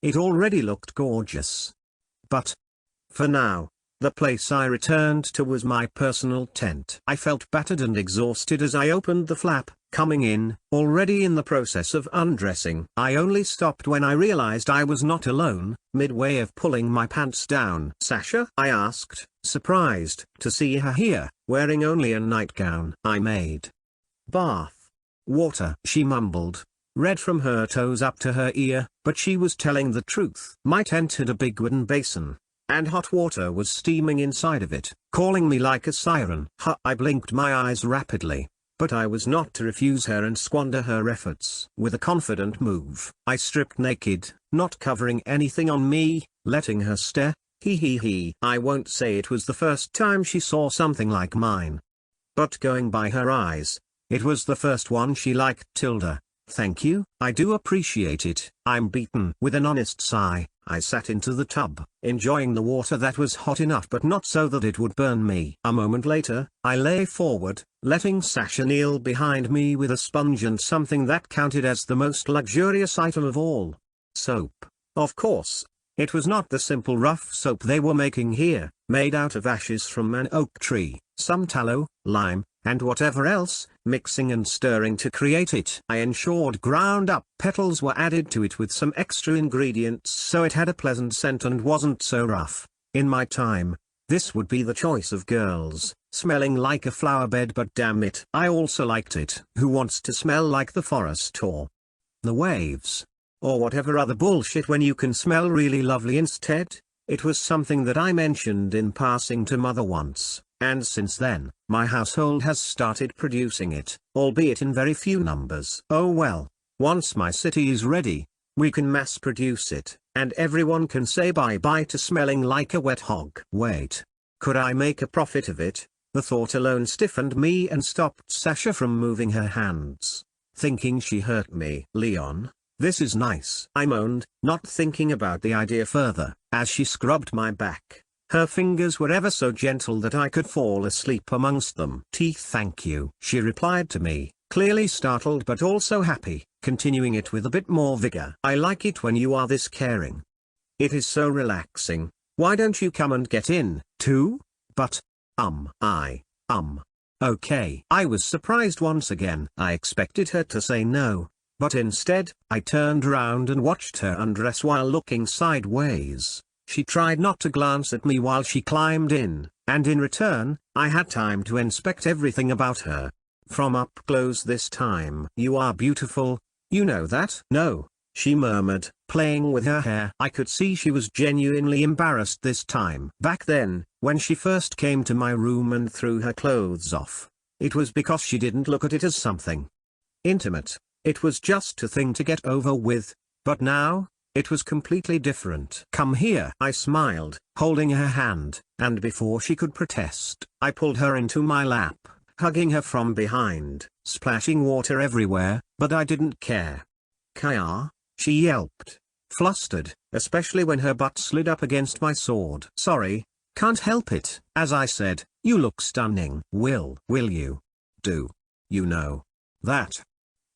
It already looked gorgeous. But, for now, the place I returned to was my personal tent. I felt battered and exhausted as I opened the flap, coming in, already in the process of undressing. I only stopped when I realized I was not alone, midway of pulling my pants down. "Sasha?" I asked, surprised to see her here, wearing only a nightgown. "I made bath water," she mumbled, red from her toes up to her ear, but she was telling the truth. My tent had a big wooden basin, and hot water was steaming inside of it, calling me like a siren. I blinked my eyes rapidly, but I was not to refuse her and squander her efforts. With a confident move, I stripped naked, not covering anything on me, letting her stare. I won't say it was the first time she saw something like mine, but going by her eyes, it was the first one she liked. "Thank you, I do appreciate it." I'm beaten. With an honest sigh, I sat into the tub, enjoying the water that was hot enough but not so that it would burn me. A moment later, I lay forward, letting Sasha kneel behind me with a sponge and something that counted as the most luxurious item of all. Soap. Of course, it was not the simple rough soap they were making here, made out of ashes from an oak tree, some tallow, lime, and whatever else, mixing and stirring to create it. I ensured ground-up petals were added to it with some extra ingredients so it had a pleasant scent and wasn't so rough. In my time, this would be the choice of girls, smelling like a flower bed, but damn it, I also liked it. Who wants to smell like the forest or the waves, or whatever other bullshit when you can smell really lovely instead? It was something that I mentioned in passing to Mother once, and since then, my household has started producing it, albeit in very few numbers. Oh well, once my city is ready, we can mass produce it, and everyone can say bye-bye to smelling like a wet hog. Wait, could I make a profit of it? The thought alone stiffened me and stopped Sasha from moving her hands, thinking she hurt me. "Leon, this is nice," I moaned, not thinking about the idea further, as she scrubbed my back. Her fingers were ever so gentle that I could fall asleep amongst them. "Thank you," she replied to me, clearly startled but also happy, continuing it with a bit more vigor. "I like it when you are this caring. It is so relaxing. Why don't you come and get in, too?" But, okay. I was surprised once again. I expected her to say no, but instead, I turned around and watched her undress while looking sideways. She tried not to glance at me while she climbed in, and in return, I had time to inspect everything about her. From up close this time. "You are beautiful, you know that?" "No," she murmured, playing with her hair. I could see she was genuinely embarrassed this time. Back then, when she first came to my room and threw her clothes off, it was because she didn't look at it as something intimate. It was just a thing to get over with, but now, it was completely different. "Come here," I smiled, holding her hand, and before she could protest, I pulled her into my lap, hugging her from behind, splashing water everywhere, but I didn't care. "Kaya," she yelped, flustered, especially when her butt slid up against my sword. "Sorry, can't help it." As I said, "You look stunning." Will you? Do you know that?"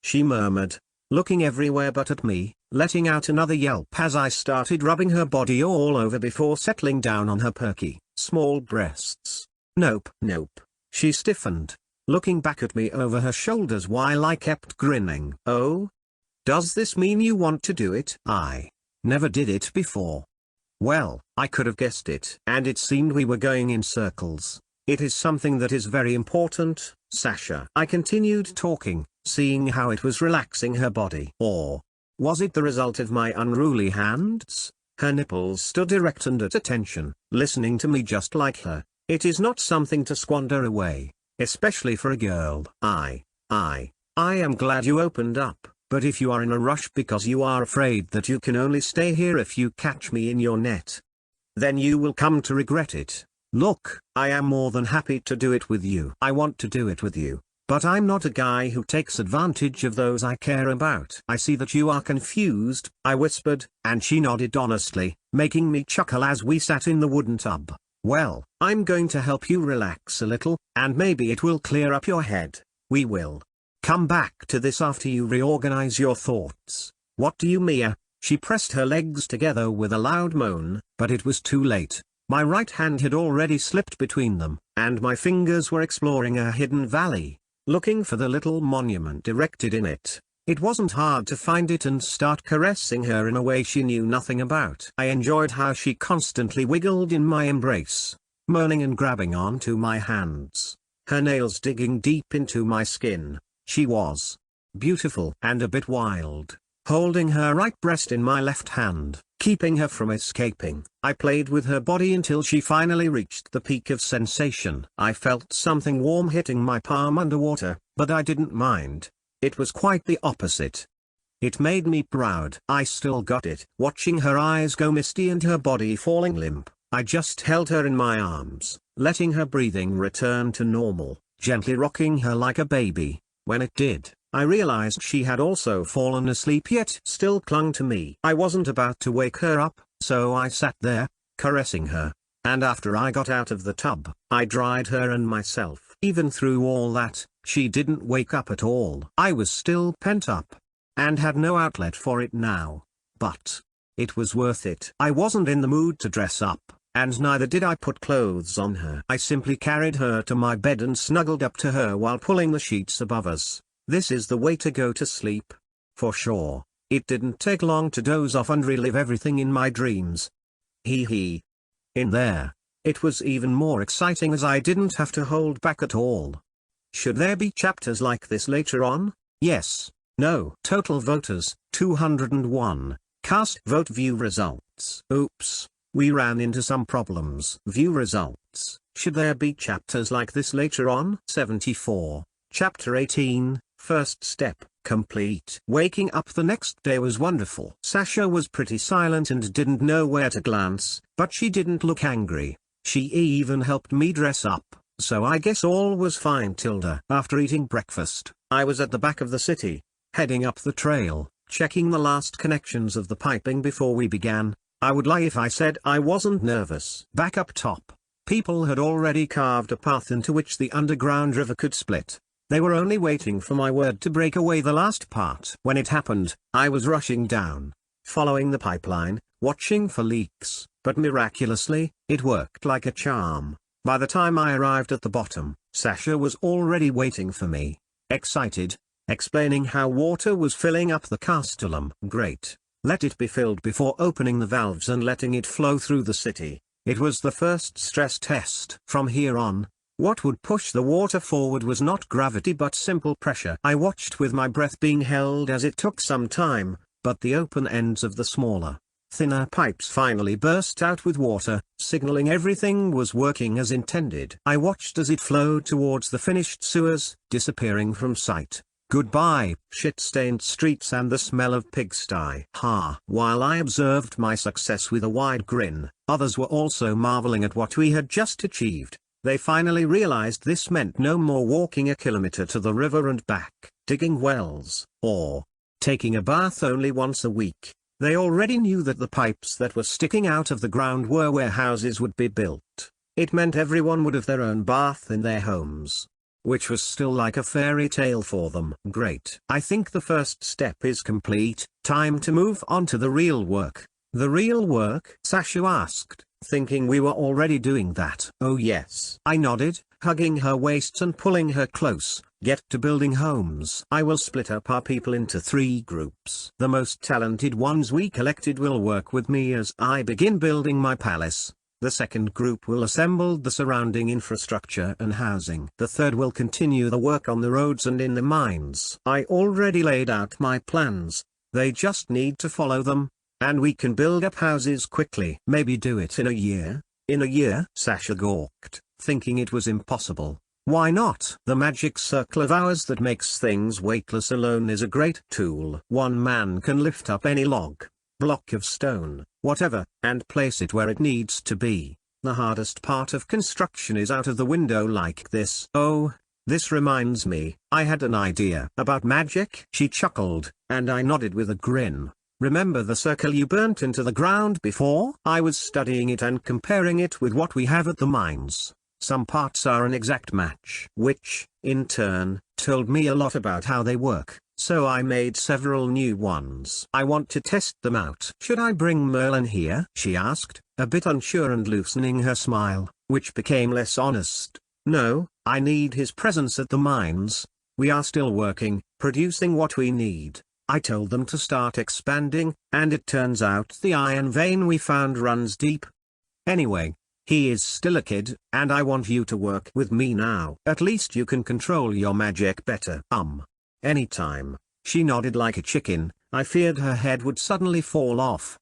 she murmured, looking everywhere but at me, letting out another yelp as I started rubbing her body all over before settling down on her perky, small breasts. Nope. She stiffened, looking back at me over her shoulders while I kept grinning. "Oh? Does this mean you want to do it?" "I never did it before." Well, I could have guessed it. And it seemed we were going in circles. "It is something that is very important, Sasha." I continued talking, seeing how it was relaxing her body. Or was it the result of my unruly hands? Her nipples stood erect and at attention, listening to me just like her. It is not something to squander away, especially for a girl. I am glad you opened up. But if you are in a rush because you are afraid that you can only stay here if you catch me in your net, then you will come to regret it. Look, I am more than happy to do it with you. I want to do it with you. But I'm not a guy who takes advantage of those I care about. I see that you are confused, I whispered, and she nodded honestly, making me chuckle as we sat in the wooden tub. Well, I'm going to help you relax a little, and maybe it will clear up your head. We will come back to this after you reorganize your thoughts. What do you mean? She pressed her legs together with a loud moan, but it was too late. My right hand had already slipped between them, and my fingers were exploring a hidden valley, looking for the little monument erected in it. It wasn't hard to find it and start caressing her in a way she knew nothing about. I enjoyed how she constantly wiggled in my embrace, moaning and grabbing onto my hands, her nails digging deep into my skin. She was beautiful and a bit wild, holding her right breast in my left hand, keeping her from escaping. I played with her body until she finally reached the peak of sensation. I felt something warm hitting my palm underwater, but I didn't mind. It was quite the opposite. It made me proud. I still got it. Watching her eyes go misty and her body falling limp, I just held her in my arms, letting her breathing return to normal, gently rocking her like a baby. When it did, I realized she had also fallen asleep yet still clung to me. I wasn't about to wake her up, so I sat there, caressing her, and after I got out of the tub, I dried her and myself. Even through all that, she didn't wake up at all. I was still pent up, and had no outlet for it now. But it was worth it. I wasn't in the mood to dress up, and neither did I put clothes on her. I simply carried her to my bed and snuggled up to her while pulling the sheets above us. This is the way to go to sleep. For sure. It didn't take long to doze off and relive everything in my dreams. Hee hee. In there, it was even more exciting as I didn't have to hold back at all. Should there be chapters like this later on? Yes. No. Total voters, 201. Cast vote view results. Oops. We ran into some problems. View results. Should there be chapters like this later on? 74. Chapter 18, First Step, complete. Waking up the next day was wonderful. Sasha was pretty silent and didn't know where to glance, but she didn't look angry. She even helped me dress up, so I guess all was fine. Tilda. After eating breakfast, I was at the back of the city, heading up the trail, checking the last connections of the piping before we began. I would lie if I said I wasn't nervous. Back up top, people had already carved a path into which the underground river could split. They were only waiting for my word to break away the last part. When it happened, I was rushing down, following the pipeline, watching for leaks, but miraculously, it worked like a charm. By the time I arrived at the bottom, Sasha was already waiting for me, excited, explaining how water was filling up the castellum. Great. Let it be filled before opening the valves and letting it flow through the city. It was the first stress test. From here on, what would push the water forward was not gravity but simple pressure. I watched with my breath being held as it took some time, but the open ends of the smaller, thinner pipes finally burst out with water, signaling everything was working as intended. I watched as it flowed towards the finished sewers, disappearing from sight. Goodbye, shit-stained streets and the smell of pigsty. Ha! While I observed my success with a wide grin, others were also marveling at what we had just achieved. They finally realized this meant no more walking a kilometer to the river and back, digging wells, or taking a bath only once a week. They already knew that the pipes that were sticking out of the ground were where houses would be built. It meant everyone would have their own bath in their homes, which was still like a fairy tale for them. Great. I think the first step is complete. Time to move on to the real work. The real work? Sasha asked, thinking we were already doing that. Oh yes. I nodded, hugging her waist and pulling her close. Get to building homes. I will split up our people into 3 groups. The most talented ones we collected will work with me as I begin building my palace. The second group will assemble the surrounding infrastructure and housing. The third will continue the work on the roads and in the mines. I already laid out my plans. They just need to follow them, and we can build up houses quickly. Maybe do it in a year? In a year? Sasha gawked, thinking it was impossible. Why not? The magic circle of ours that makes things weightless alone is a great tool. One man can lift up any log, block of stone, whatever, and place it where it needs to be. The hardest part of construction is out of the window like this. Oh, this reminds me, I had an idea about magic. She chuckled, and I nodded with a grin. Remember the circle you burnt into the ground before? I was studying it and comparing it with what we have at the mines. Some parts are an exact match, which, in turn, told me a lot about how they work, so I made several new ones. I want to test them out. Should I bring Merlin here? She asked, a bit unsure and loosening her smile, which became less honest. No, I need his presence at the mines. We are still working, producing what we need. I told them to start expanding, and it turns out the iron vein we found runs deep. Anyway, he is still a kid, and I want you to work with me now. At least you can control your magic better. Anytime. She nodded like a chicken. I feared her head would suddenly fall off.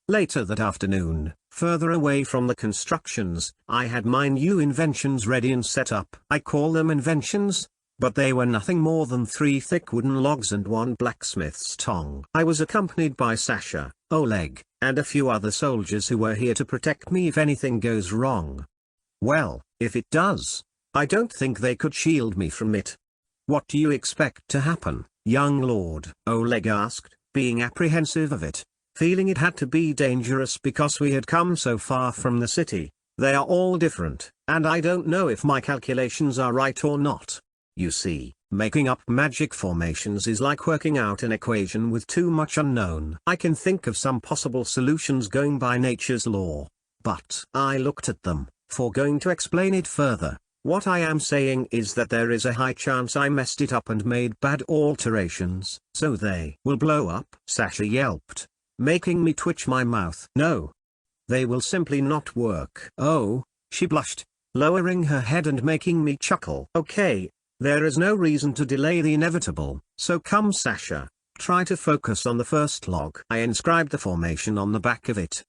Later that afternoon, further away from the constructions, I had my new inventions ready and set up. I call them inventions, but they were nothing more than 3 thick wooden logs and 1 blacksmith's tong. I was accompanied by Sasha, Oleg, and a few other soldiers who were here to protect me if anything goes wrong. Well, if it does, I don't think they could shield me from it. What do you expect to happen, young lord? Oleg asked, being apprehensive of it, feeling it had to be dangerous because we had come so far from the city. They are all different, and I don't know if my calculations are right or not. You see, making up magic formations is like working out an equation with too much unknown. I can think of some possible solutions going by nature's law, but I looked at them, foregoing to explain it further. What I am saying is that there is a high chance I messed it up and made bad alterations, so they will blow up. Sasha yelped, making me twitch my mouth. No. They will simply not work. Oh, she blushed, lowering her head and making me chuckle. Okay. There is no reason to delay the inevitable, so come Sasha, try to focus on the first log. I inscribed the formation on the back of it.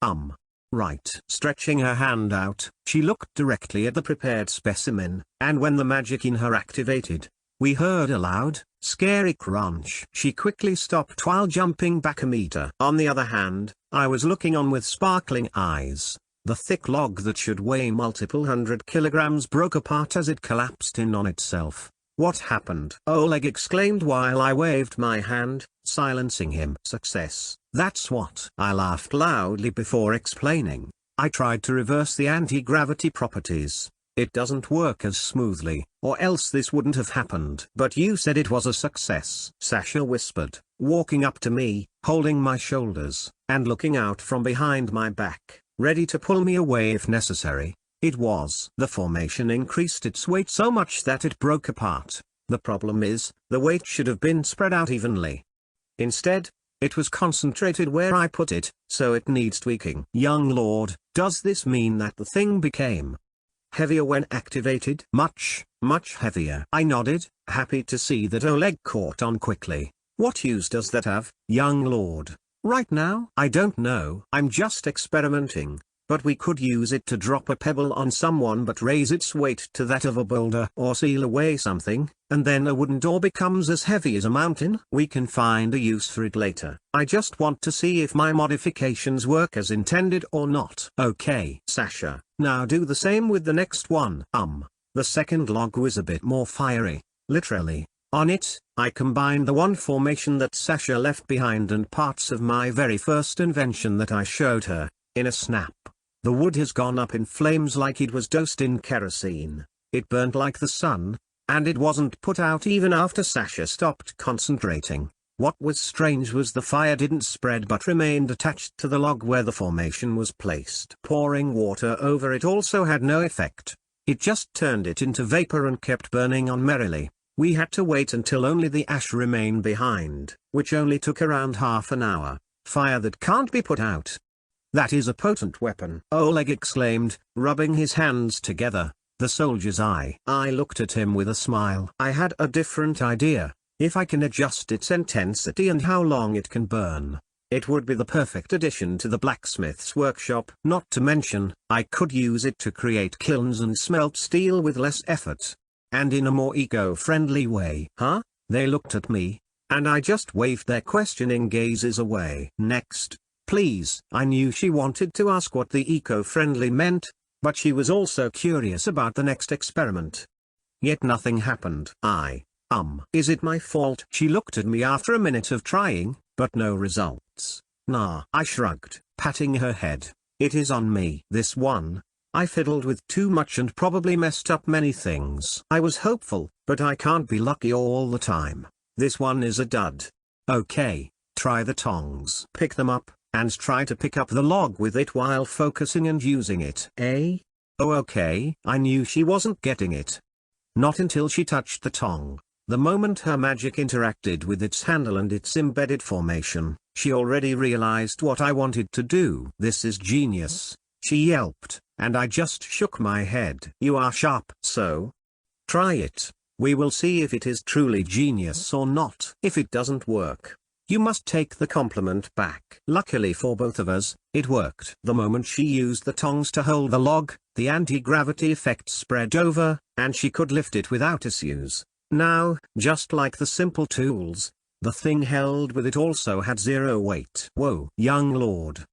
Right. Stretching her hand out, she looked directly at the prepared specimen, and when the magic in her activated, we heard a loud, scary crunch. She quickly stopped while jumping back a meter. On the other hand, I was looking on with sparkling eyes. The thick log that should weigh multiple 100 kilograms broke apart as it collapsed in on itself. What happened? Oleg exclaimed while I waved my hand, silencing him. Success. That's what. I laughed loudly before explaining. I tried to reverse the anti-gravity properties. It doesn't work as smoothly, or else this wouldn't have happened. But you said it was a success, Sasha whispered, walking up to me, holding my shoulders, and looking out from behind my back, ready to pull me away if necessary. It was. The formation increased its weight so much that it broke apart. The problem is, the weight should have been spread out evenly. Instead, it was concentrated where I put it, so it needs tweaking. Young lord, does this mean that the thing became heavier when activated? Much, much heavier. I nodded, happy to see that Oleg caught on quickly. What use does that have, young lord? Right now? I don't know. I'm just experimenting. But we could use it to drop a pebble on someone but raise its weight to that of a boulder or seal away something, and then a wooden door becomes as heavy as a mountain. We can find a use for it later. I just want to see if my modifications work as intended or not. Okay, Sasha, now do the same with the next one. The second log was a bit more fiery, literally. On it, I combined the one formation that Sasha left behind and parts of my very first invention that I showed her, in a snap. The wood has gone up in flames like it was doused in kerosene. It burnt like the sun, and it wasn't put out even after Sasha stopped concentrating. What was strange was the fire didn't spread but remained attached to the log where the formation was placed. Pouring water over it also had no effect. It just turned it into vapor and kept burning on merrily. We had to wait until only the ash remained behind, which only took around half an hour. Fire that can't be put out. That is a potent weapon, Oleg exclaimed, rubbing his hands together, the soldier's eye. I looked at him with a smile. I had a different idea, if I can adjust its intensity and how long it can burn. It would be the perfect addition to the blacksmith's workshop. Not to mention, I could use it to create kilns and smelt steel with less effort. And in a more eco-friendly way. Huh? They looked at me, and I just waved their questioning gazes away. Next, please. I knew she wanted to ask what the eco-friendly meant, but she was also curious about the next experiment. Yet nothing happened. Is it my fault? She looked at me after a minute of trying, but no results. Nah. I shrugged, patting her head. It is on me. This one. I fiddled with too much and probably messed up many things. I was hopeful, but I can't be lucky all the time. This one is a dud. Okay, try the tongs. Pick them up, and try to pick up the log with it while focusing and using it. Eh? Oh okay. I knew she wasn't getting it. Not until she touched the tong. The moment her magic interacted with its handle and its embedded formation, she already realized what I wanted to do. This is genius, she yelped, and I just shook my head. You are sharp. So? Try it. We will see if it is truly genius or not. If it doesn't work, you must take the compliment back. Luckily for both of us, it worked. The moment she used the tongs to hold the log, the anti-gravity effect spread over, and she could lift it without issues. Now, just like the simple tools, the thing held with it also had zero weight. Whoa, young lord.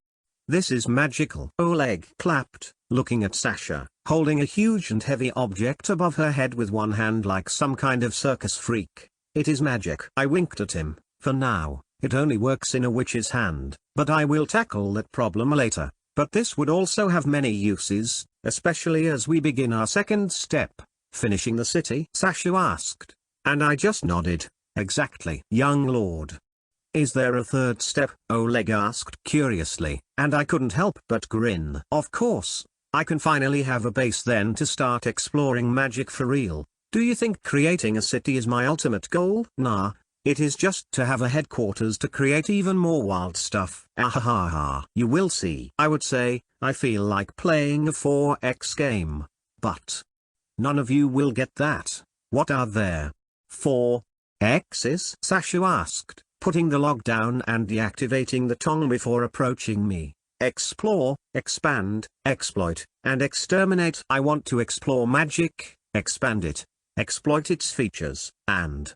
This is magical. Oleg clapped, looking at Sasha, holding a huge and heavy object above her head with one hand like some kind of circus freak. It is magic. I winked at him. For now, it only works in a witch's hand, but I will tackle that problem later. But this would also have many uses, especially as we begin our second step. Finishing the city? Sasha asked, and I just nodded. Exactly. Young lord. Is there a third step? Oleg asked curiously, and I couldn't help but grin. Of course, I can finally have a base then to start exploring magic for real. Do you think creating a city is my ultimate goal? Nah, it is just to have a headquarters to create even more wild stuff. Ahaha. You will see. I would say, I feel like playing a 4x game. But none of you will get that. What are there? 4 X's? Sasha asked, putting the log down and deactivating the tong before approaching me. Explore, expand, exploit, and exterminate. I want to explore magic, expand it, exploit its features, and,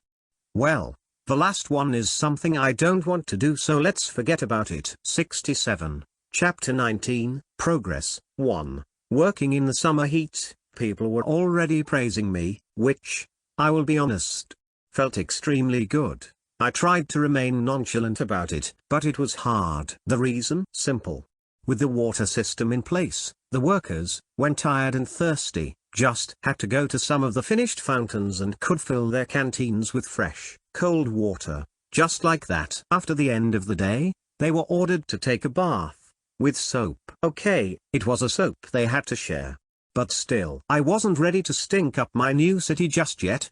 well, the last one is something I don't want to do, so let's forget about it. 67. Chapter 19, Progress. 1. Working in the summer heat, people were already praising me, which, I will be honest, felt extremely good. I tried to remain nonchalant about it, but it was hard. The reason? Simple. With the water system in place, the workers, when tired and thirsty, just had to go to some of the finished fountains and could fill their canteens with fresh, cold water, just like that. After the end of the day, they were ordered to take a bath, with soap. Okay, it was a soap they had to share. But still, I wasn't ready to stink up my new city just yet.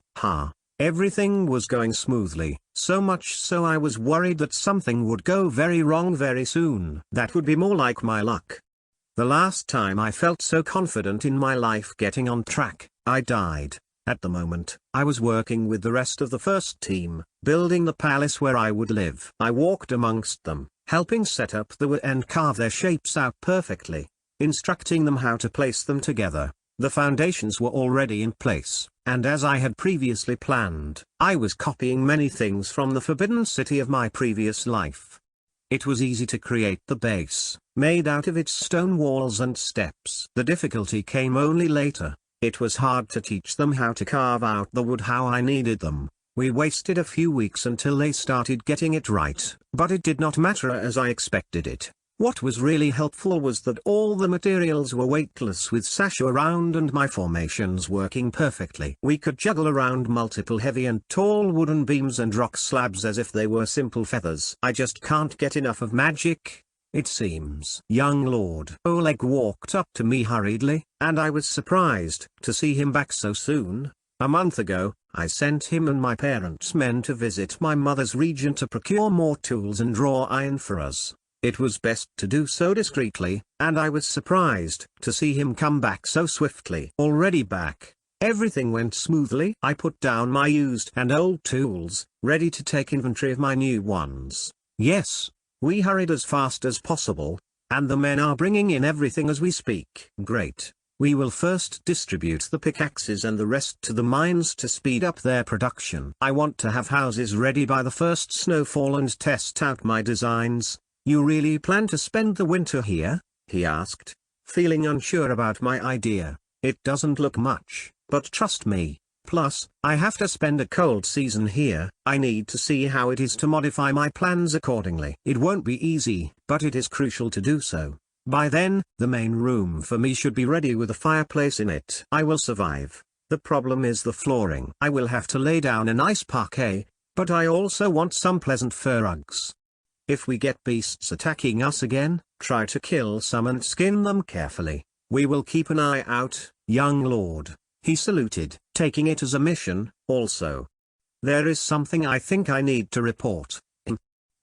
Everything was going smoothly, so much so I was worried that something would go very wrong very soon. That would be more like my luck. The last time I felt so confident in my life getting on track, I died. At the moment, I was working with the rest of the first team, building the palace where I would live. I walked amongst them, helping set up the wood and carve their shapes out perfectly, instructing them how to place them together. The foundations were already in place, and as I had previously planned, I was copying many things from the Forbidden City of my previous life. It was easy to create the base, made out of its stone walls and steps. The difficulty came only later. It was hard to teach them how to carve out the wood how I needed them. We wasted a few weeks until they started getting it right, but it did not matter as I expected it. What was really helpful was that all the materials were weightless with Sasha around and my formations working perfectly. We could juggle around multiple heavy and tall wooden beams and rock slabs as if they were simple feathers. I just can't get enough of magic, it seems. Young Lord Oleg walked up to me hurriedly, and I was surprised to see him back so soon. A month ago, I sent him and my parents' men to visit my mother's region to procure more tools and raw iron for us. It was best to do so discreetly, and I was surprised to see him come back so swiftly. Already back, everything went smoothly. I put down my used and old tools, ready to take inventory of my new ones. Yes, We hurried as fast as possible, and the men are bringing in everything as we speak. Great. We will first distribute the pickaxes and the rest to the mines to speed up their production. I want to have houses ready by the first snowfall and test out my designs. You really plan to spend the winter here? He asked, feeling unsure about my idea. It doesn't look much, but trust me. Plus, I have to spend a cold season here. I need to see how it is to modify my plans accordingly. It won't be easy, but it is crucial to do so. By then, the main room for me should be ready with a fireplace in it. I will survive. The problem is the flooring. I will have to lay down a nice parquet, but I also want some pleasant fur rugs. If we get beasts attacking us again, try to kill some and skin them carefully. We will keep an eye out, young lord. He saluted, taking it as a mission. Also, there is something I think I need to report.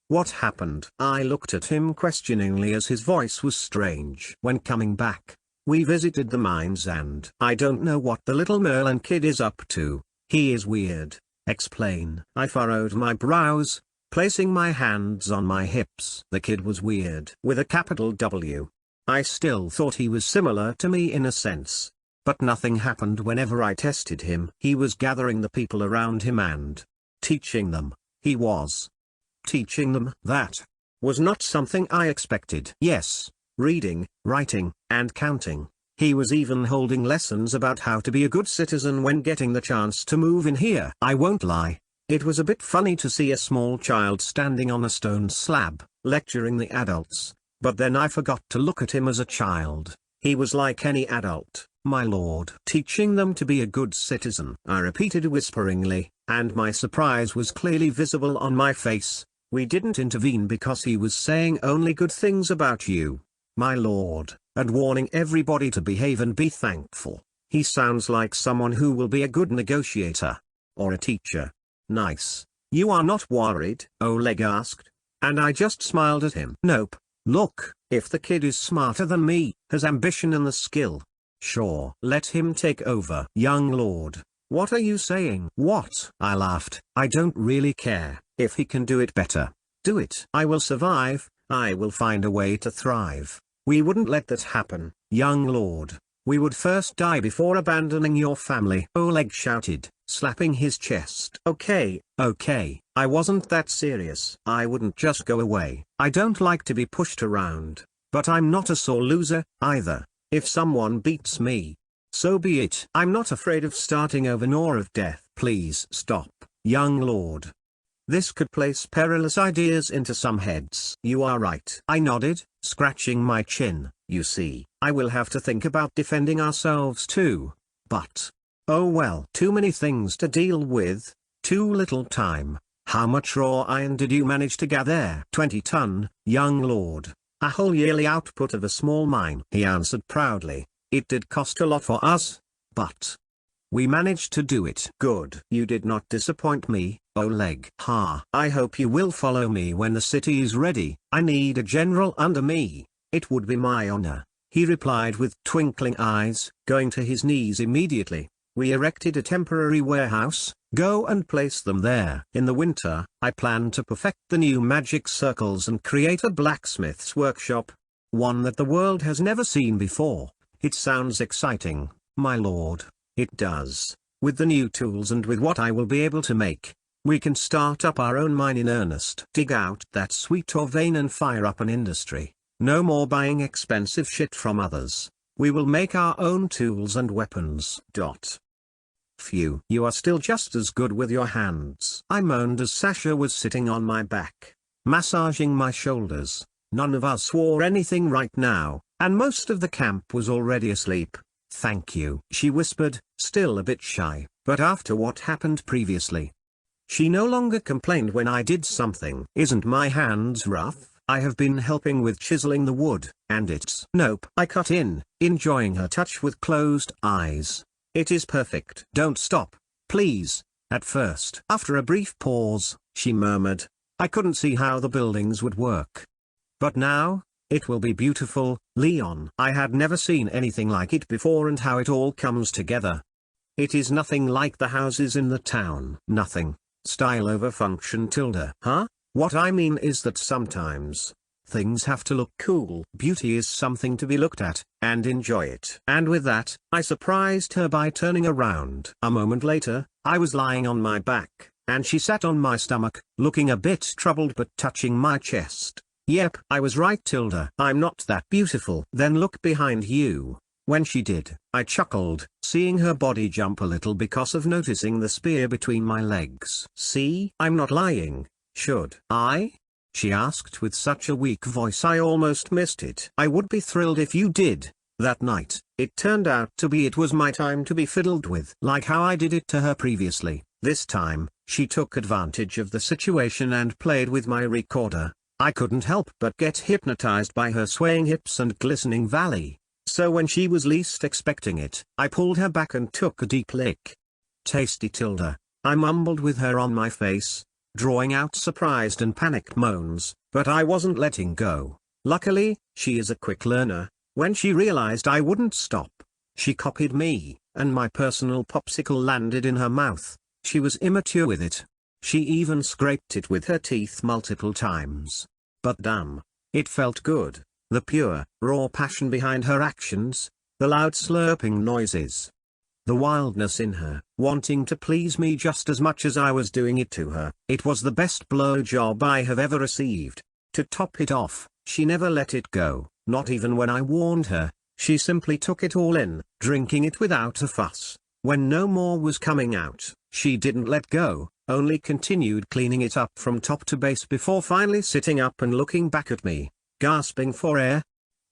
What happened? I looked at him questioningly as his voice was strange. When coming back, we visited the mines and I don't know what the little Merlin kid is up to. He is weird. Explain. I furrowed my brows, placing my hands on my hips. The kid was weird. With a capital W. I still thought he was similar to me in a sense. But nothing happened whenever I tested him. He was gathering the people around him and teaching them. He was teaching them. That was not something I expected. Yes, reading, writing, and counting. He was even holding lessons about how to be a good citizen when getting the chance to move in here. I won't lie, it was a bit funny to see a small child standing on a stone slab, lecturing the adults, but then I forgot to look at him as a child. He was like any adult, my lord. Teaching them to be a good citizen, I repeated whisperingly, and my surprise was clearly visible on my face. We didn't intervene because he was saying only good things about you, my lord, and warning everybody to behave and be thankful. He sounds like someone who will be a good negotiator. Or a teacher. Nice. You are not worried? Oleg asked, and I just smiled at him. Nope. Look, if the kid is smarter than me, has ambition and the skill, sure, let him take over. Young lord, what are you saying? What? I laughed. I don't really care. If he can do it better, do it. I will survive. I will find a way to thrive. We wouldn't let that happen, young lord. We would first die before abandoning your family. Oleg shouted, slapping his chest. Okay, I wasn't that serious. I wouldn't just go away. I don't like to be pushed around, but I'm not a sore loser, either. If someone beats me, so be it. I'm not afraid of starting over nor of death. Please stop, young lord. This could place perilous ideas into some heads. You are right. I nodded, scratching my chin. You see, I will have to think about defending ourselves too. But, oh well. Too many things to deal with, too little time. How much raw iron did you manage to gather? 20 ton, young lord. A whole yearly output of a small mine. He answered proudly. It did cost a lot for us, but we managed to do it. Good. You did not disappoint me, Oleg. Ha. I hope you will follow me when the city is ready. I need a general under me. It would be my honor, he replied with twinkling eyes, going to his knees immediately. We erected a temporary warehouse. Go and place them there. In the winter, I plan to perfect the new magic circles and create a blacksmith's workshop. One that the world has never seen before. It sounds exciting, my lord. It does. With the new tools and with what I will be able to make, we can start up our own mine in earnest. Dig out that sweet ore vein and fire up an industry. No more buying expensive shit from others. We will make our own tools and weapons. Phew. You are still just as good with your hands. I moaned as Sasha was sitting on my back, massaging my shoulders. None of us wore anything right now, and most of the camp was already asleep. Thank you, she whispered, still a bit shy, but after what happened previously, she no longer complained when I did something. Isn't my hands rough? I have been helping with chiseling the wood, and it's... Nope. I cut in, enjoying her touch with closed eyes. It is perfect. Don't stop, please. At first, after a brief pause, she murmured, I couldn't see how the buildings would work. But now, it will be beautiful, Leon. I had never seen anything like it before and how it all comes together. It is nothing like the houses in the town. Nothing. Style over function tilde. Huh? What I mean is that sometimes things have to look cool. Beauty is something to be looked at, and enjoy it. And with that, I surprised her by turning around. A moment later, I was lying on my back, and she sat on my stomach, looking a bit troubled but touching my chest. Yep, I was right, Tilda. I'm not that beautiful. Then look behind you. When she did, I chuckled, seeing her body jump a little because of noticing the spear between my legs. See, I'm not lying. Should I? She asked with such a weak voice I almost missed it. I would be thrilled if you did. That night, it turned out to be it was my time to be fiddled with. Like how I did it to her previously, this time, she took advantage of the situation and played with my recorder. I couldn't help but get hypnotized by her swaying hips and glistening valley. So when she was least expecting it, I pulled her back and took a deep lick. Tasty, Tilda, I mumbled with her on my face, drawing out surprised and panicked moans, but I wasn't letting go. Luckily, she is a quick learner. When she realized I wouldn't stop, she copied me, and my personal popsicle landed in her mouth. She was immature with it. She even scraped it with her teeth multiple times. But damn, it felt good. The pure, raw passion behind her actions, the loud slurping noises. The wildness in her, wanting to please me just as much as I was doing it to her. It was the best blowjob I have ever received. To top it off, she never let it go, not even when I warned her. She simply took it all in, drinking it without a fuss. When no more was coming out, she didn't let go, only continued cleaning it up from top to base before finally sitting up and looking back at me, gasping for air.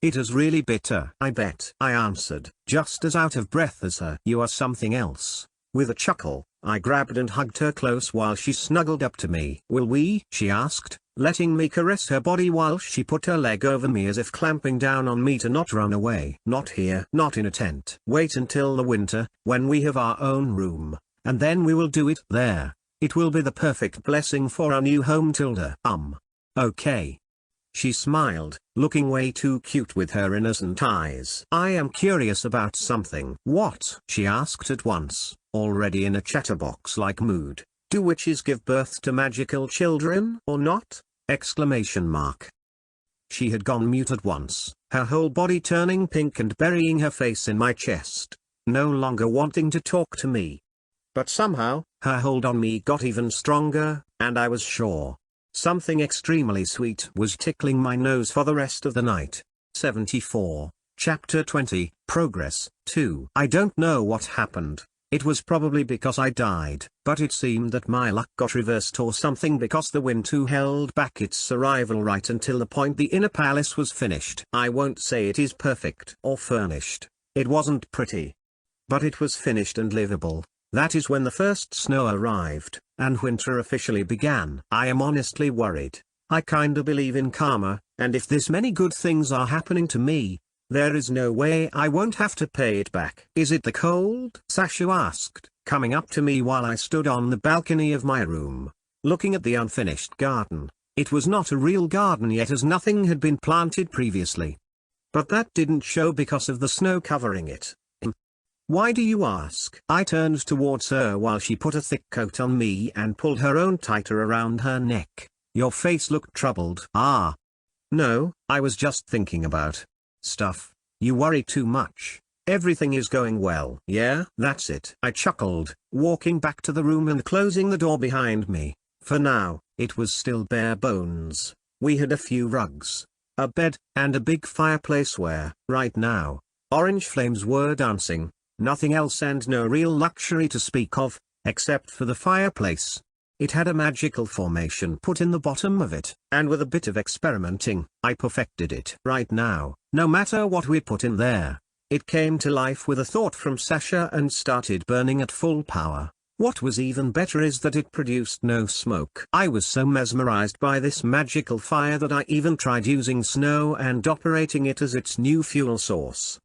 It is really bitter, I bet, I answered, just as out of breath as her. You are something else. With a chuckle, I grabbed and hugged her close while she snuggled up to me. Will we? She asked, letting me caress her body while she put her leg over me as if clamping down on me to not run away. Not here, not in a tent. Wait until the winter, when we have our own room, and then we will do it there. It will be the perfect blessing for our new home, Tilda. Okay. She smiled, looking way too cute with her innocent eyes. I am curious about something. What? She asked at once, already in a chatterbox-like mood. Do witches give birth to magical children or not? Exclamation mark. She had gone mute at once, her whole body turning pink and burying her face in my chest, no longer wanting to talk to me. But somehow, her hold on me got even stronger, and I was sure something extremely sweet was tickling my nose for the rest of the night. 74, Chapter 20, Progress, 2. I don't know what happened. It was probably because I died, but it seemed that my luck got reversed or something because the wind too held back its arrival right until the point the inner palace was finished. I won't say it is perfect or furnished. It wasn't pretty. But it was finished and livable. That is when the first snow arrived, and winter officially began. I am honestly worried. I kinda believe in karma, and if this many good things are happening to me, there is no way I won't have to pay it back. Is it the cold? Sasha asked, coming up to me while I stood on the balcony of my room, looking at the unfinished garden. It was not a real garden yet as nothing had been planted previously. But that didn't show because of the snow covering it. Why do you ask? I turned towards her while she put a thick coat on me and pulled her own tighter around her neck. Your face looked troubled. Ah. No, I was just thinking about stuff. You worry too much. Everything is going well. Yeah, that's it. I chuckled, walking back to the room and closing the door behind me. For now, it was still bare bones. We had a few rugs, a bed, and a big fireplace where, right now, orange flames were dancing. Nothing else and no real luxury to speak of, except for the fireplace. It had a magical formation put in the bottom of it, and with a bit of experimenting, I perfected it. Right now, no matter what we put in there, it came to life with a thought from Sasha and started burning at full power. What was even better is that it produced no smoke. I was so mesmerized by this magical fire that I even tried using snow and operating it as its new fuel source.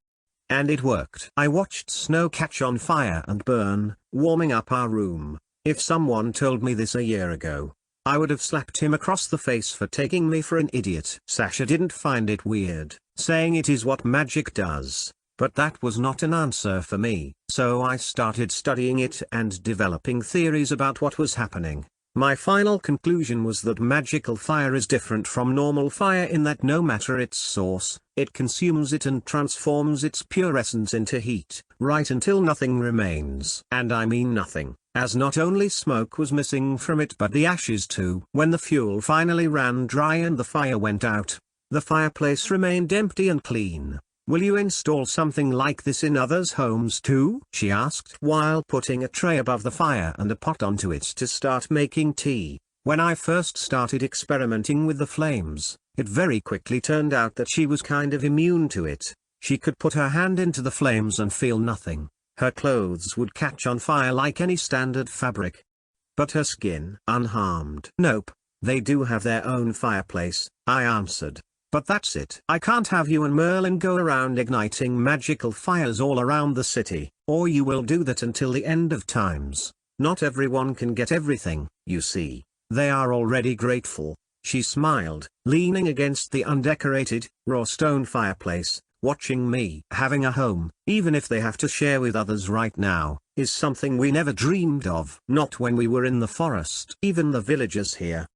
And it worked. I watched snow catch on fire and burn, warming up our room. If someone told me this a year ago, I would have slapped him across the face for taking me for an idiot. Sasha didn't find it weird, saying it is what magic does, but that was not an answer for me. So I started studying it and developing theories about what was happening. My final conclusion was that magical fire is different from normal fire in that no matter its source, it consumes it and transforms its pure essence into heat, right until nothing remains. And I mean nothing, as not only smoke was missing from it but the ashes too. When the fuel finally ran dry and the fire went out, the fireplace remained empty and clean. "Will you install something like this in others' homes too?" she asked while putting a tray above the fire and a pot onto it to start making tea. When I first started experimenting with the flames, it very quickly turned out that she was kind of immune to it. She could put her hand into the flames and feel nothing. Her clothes would catch on fire like any standard fabric, but her skin unharmed. "Nope, they do have their own fireplace," I answered. "But that's it. I can't have you and Merlin go around igniting magical fires all around the city, or you will do that until the end of times. Not everyone can get everything, you see. They are already grateful." She smiled, leaning against the undecorated, raw stone fireplace, watching me. "Having a home, even if they have to share with others right now, is something we never dreamed of. Not when we were in the forest. Even the villagers here.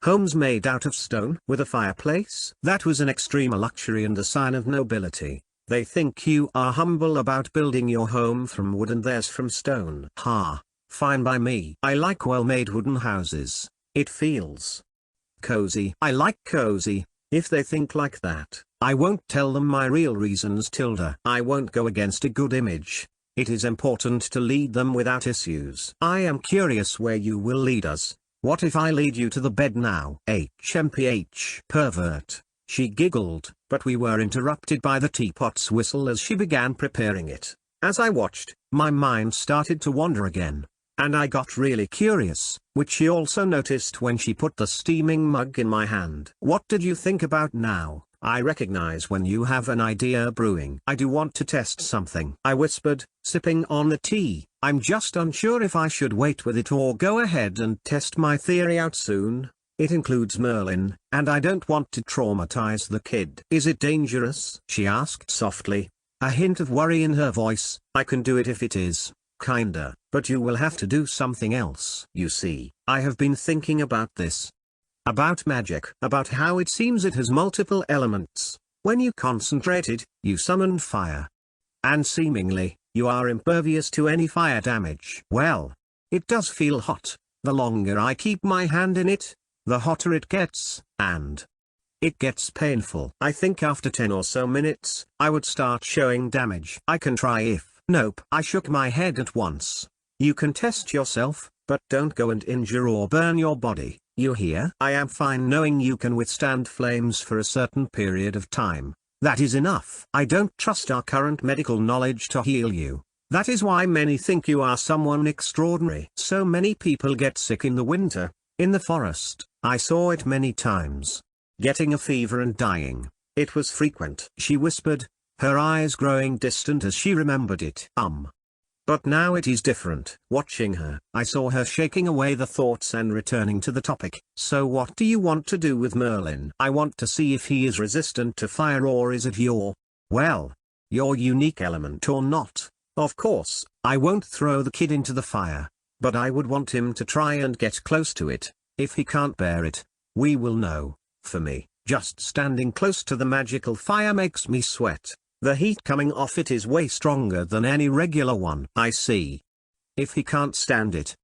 Homes made out of stone with a fireplace? That was an extreme luxury and a sign of nobility. They think you are humble about building your home from wood and theirs from stone." Ha, fine by me. I like well-made wooden houses. It feels cozy. I like cozy. If they think like that, I won't tell them my real reasons, Tilda. I won't go against a good image. It is important to lead them without issues. I am curious where you will lead us. What if I lead you to the bed now? HMPH. Pervert. She giggled, but we were interrupted by the teapot's whistle as she began preparing it. As I watched, my mind started to wander again, and I got really curious, which she also noticed when she put the steaming mug in my hand. "What did you think about now? I recognize when you have an idea brewing." "I do want to test something," I whispered, sipping on the tea. "I'm just unsure if I should wait with it or go ahead and test my theory out soon. It includes Merlin, and I don't want to traumatize the kid." "Is it dangerous?" she asked softly, a hint of worry in her voice. "I can do it if it is, kinda, but you will have to do something else. You see, I have been thinking about this. About magic. About how it seems it has multiple elements. When you concentrate it, you summon fire. And seemingly, you are impervious to any fire damage. Well, it does feel hot. The longer I keep my hand in it, the hotter it gets, and it gets painful. I think after 10 or so minutes, I would start showing damage. I can try if." "Nope." I shook my head at once. "You can test yourself, but don't go and injure or burn your body. You hear? I am fine knowing you can withstand flames for a certain period of time. That is enough. I don't trust our current medical knowledge to heal you. That is why many think you are someone extraordinary. So many people get sick in the winter, in the forest. I saw it many times. Getting a fever and dying. It was frequent." She whispered, her eyes growing distant as she remembered it. But now it is different." Watching her, I saw her shaking away the thoughts and returning to the topic. "So what do you want to do with Merlin?" "I want to see if he is resistant to fire or is it your unique element or not. Of course, I won't throw the kid into the fire, but I would want him to try and get close to it. If he can't bear it, we will know. For me, just standing close to the magical fire makes me sweat. The heat coming off it is way stronger than any regular one." "I see. If he can't stand it,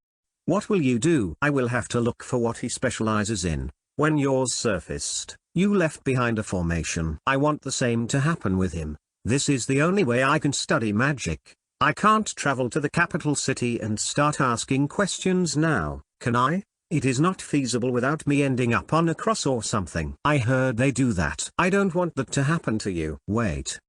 what will you do?" "I will have to look for what he specializes in. When yours surfaced, you left behind a formation. I want the same to happen with him. This is the only way I can study magic. I can't travel to the capital city and start asking questions now, can I? It is not feasible without me ending up on a cross or something." "I heard they do that." "I don't want that to happen to you." "Wait.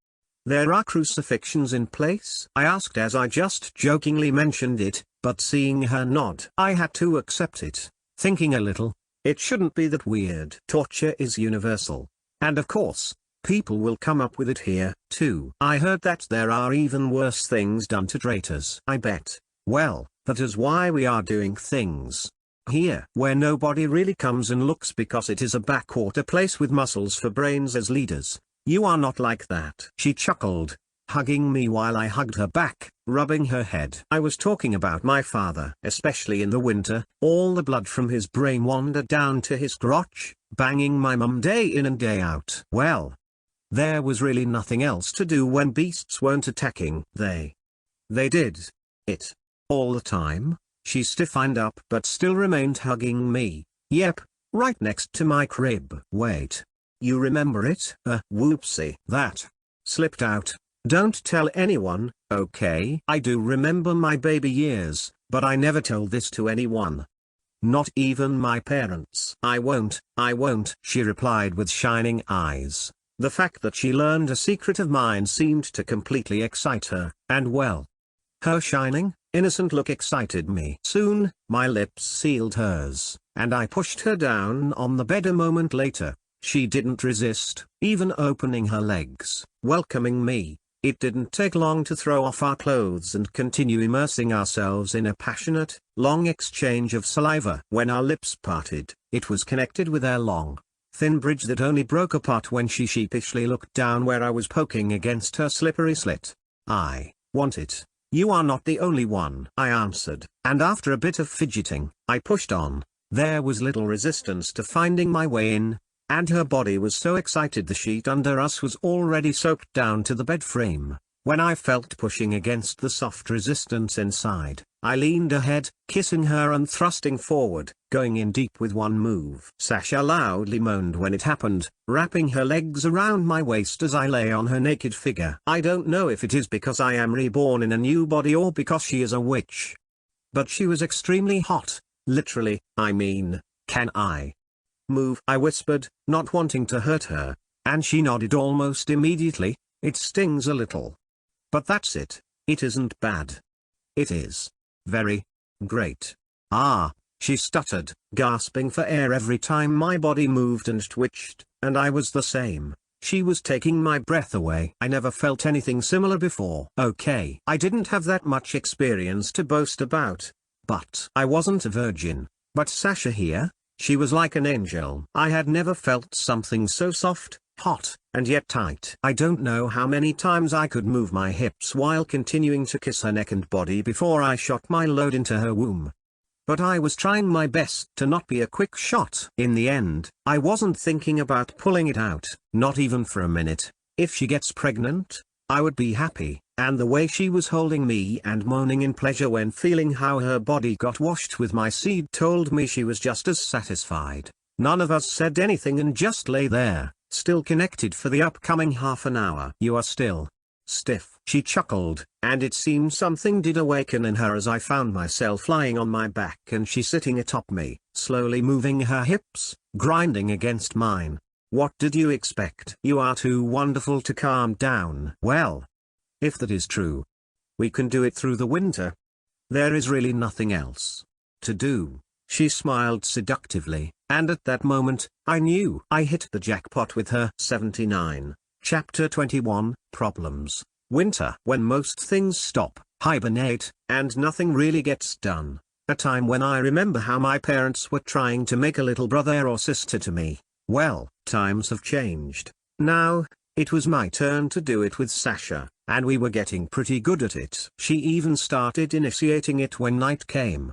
There are crucifixions in place?" I asked as I just jokingly mentioned it, but seeing her nod, I had to accept it. Thinking a little, it shouldn't be that weird. Torture is universal. And of course, people will come up with it here, too. I heard that there are even worse things done to traitors. I bet. Well, that is why we are doing things here where nobody really comes and looks because it is a backwater place with muscles for brains as leaders. You are not like that." She chuckled, hugging me while I hugged her back, rubbing her head. I was talking about my father. Especially in the winter, all the blood from his brain wandered down to his crotch, banging my mum day in and day out. Well, there was really nothing else to do when beasts weren't attacking. They did it all the time. She stiffened up but still remained hugging me. Yep, right next to my crib. Wait. You remember it? Whoopsie. That slipped out. Don't tell anyone, okay? I do remember my baby years, but I never told this to anyone. Not even my parents. I won't, she replied with shining eyes. The fact that she learned a secret of mine seemed to completely excite her, and well, her shining, innocent look excited me. Soon, my lips sealed hers, and I pushed her down on the bed. A moment later, she didn't resist, even opening her legs, welcoming me. It didn't take long to throw off our clothes and continue immersing ourselves in a passionate, long exchange of saliva. When our lips parted, it was connected with a long, thin bridge that only broke apart when she sheepishly looked down where I was poking against her slippery slit. I want it. You are not the only one, I answered, and after a bit of fidgeting, I pushed on. There was little resistance to finding my way in, and her body was so excited the sheet under us was already soaked down to the bed frame. When I felt pushing against the soft resistance inside, I leaned ahead, kissing her and thrusting forward, going in deep with one move. Sasha loudly moaned when it happened, wrapping her legs around my waist as I lay on her naked figure. I don't know if it is because I am reborn in a new body or because she is a witch, but she was extremely hot, literally. I mean, can I move? I whispered, not wanting to hurt her, and she nodded almost immediately. It stings a little, but that's it. It isn't bad. It is very great. Ah, she stuttered, gasping for air every time my body moved and twitched, and I was the same. She was taking my breath away. I never felt anything similar before. Okay, I didn't have that much experience to boast about, but I wasn't a virgin. But Sasha here, she was like an angel. I had never felt something so soft, hot, and yet tight. I don't know how many times I could move my hips while continuing to kiss her neck and body before I shot my load into her womb. But I was trying my best to not be a quick shot. In the end, I wasn't thinking about pulling it out, not even for a minute. If she gets pregnant, I would be happy. And the way she was holding me and moaning in pleasure when feeling how her body got washed with my seed told me she was just as satisfied. None of us said anything and just lay there, still connected for the upcoming half an hour. You are still stiff, she chuckled, and it seemed something did awaken in her as I found myself lying on my back and she sitting atop me, slowly moving her hips, grinding against mine. What did you expect? You are too wonderful to calm down. Well, if that is true, we can do it through the winter. There is really nothing else to do. She smiled seductively, and at that moment, I knew I hit the jackpot with her. 79. Chapter 21, Problems. Winter. When most things stop, hibernate, and nothing really gets done. A time when I remember how my parents were trying to make a little brother or sister to me. Well, times have changed. Now, it was my turn to do it with Sasha, and we were getting pretty good at it. She even started initiating it when night came.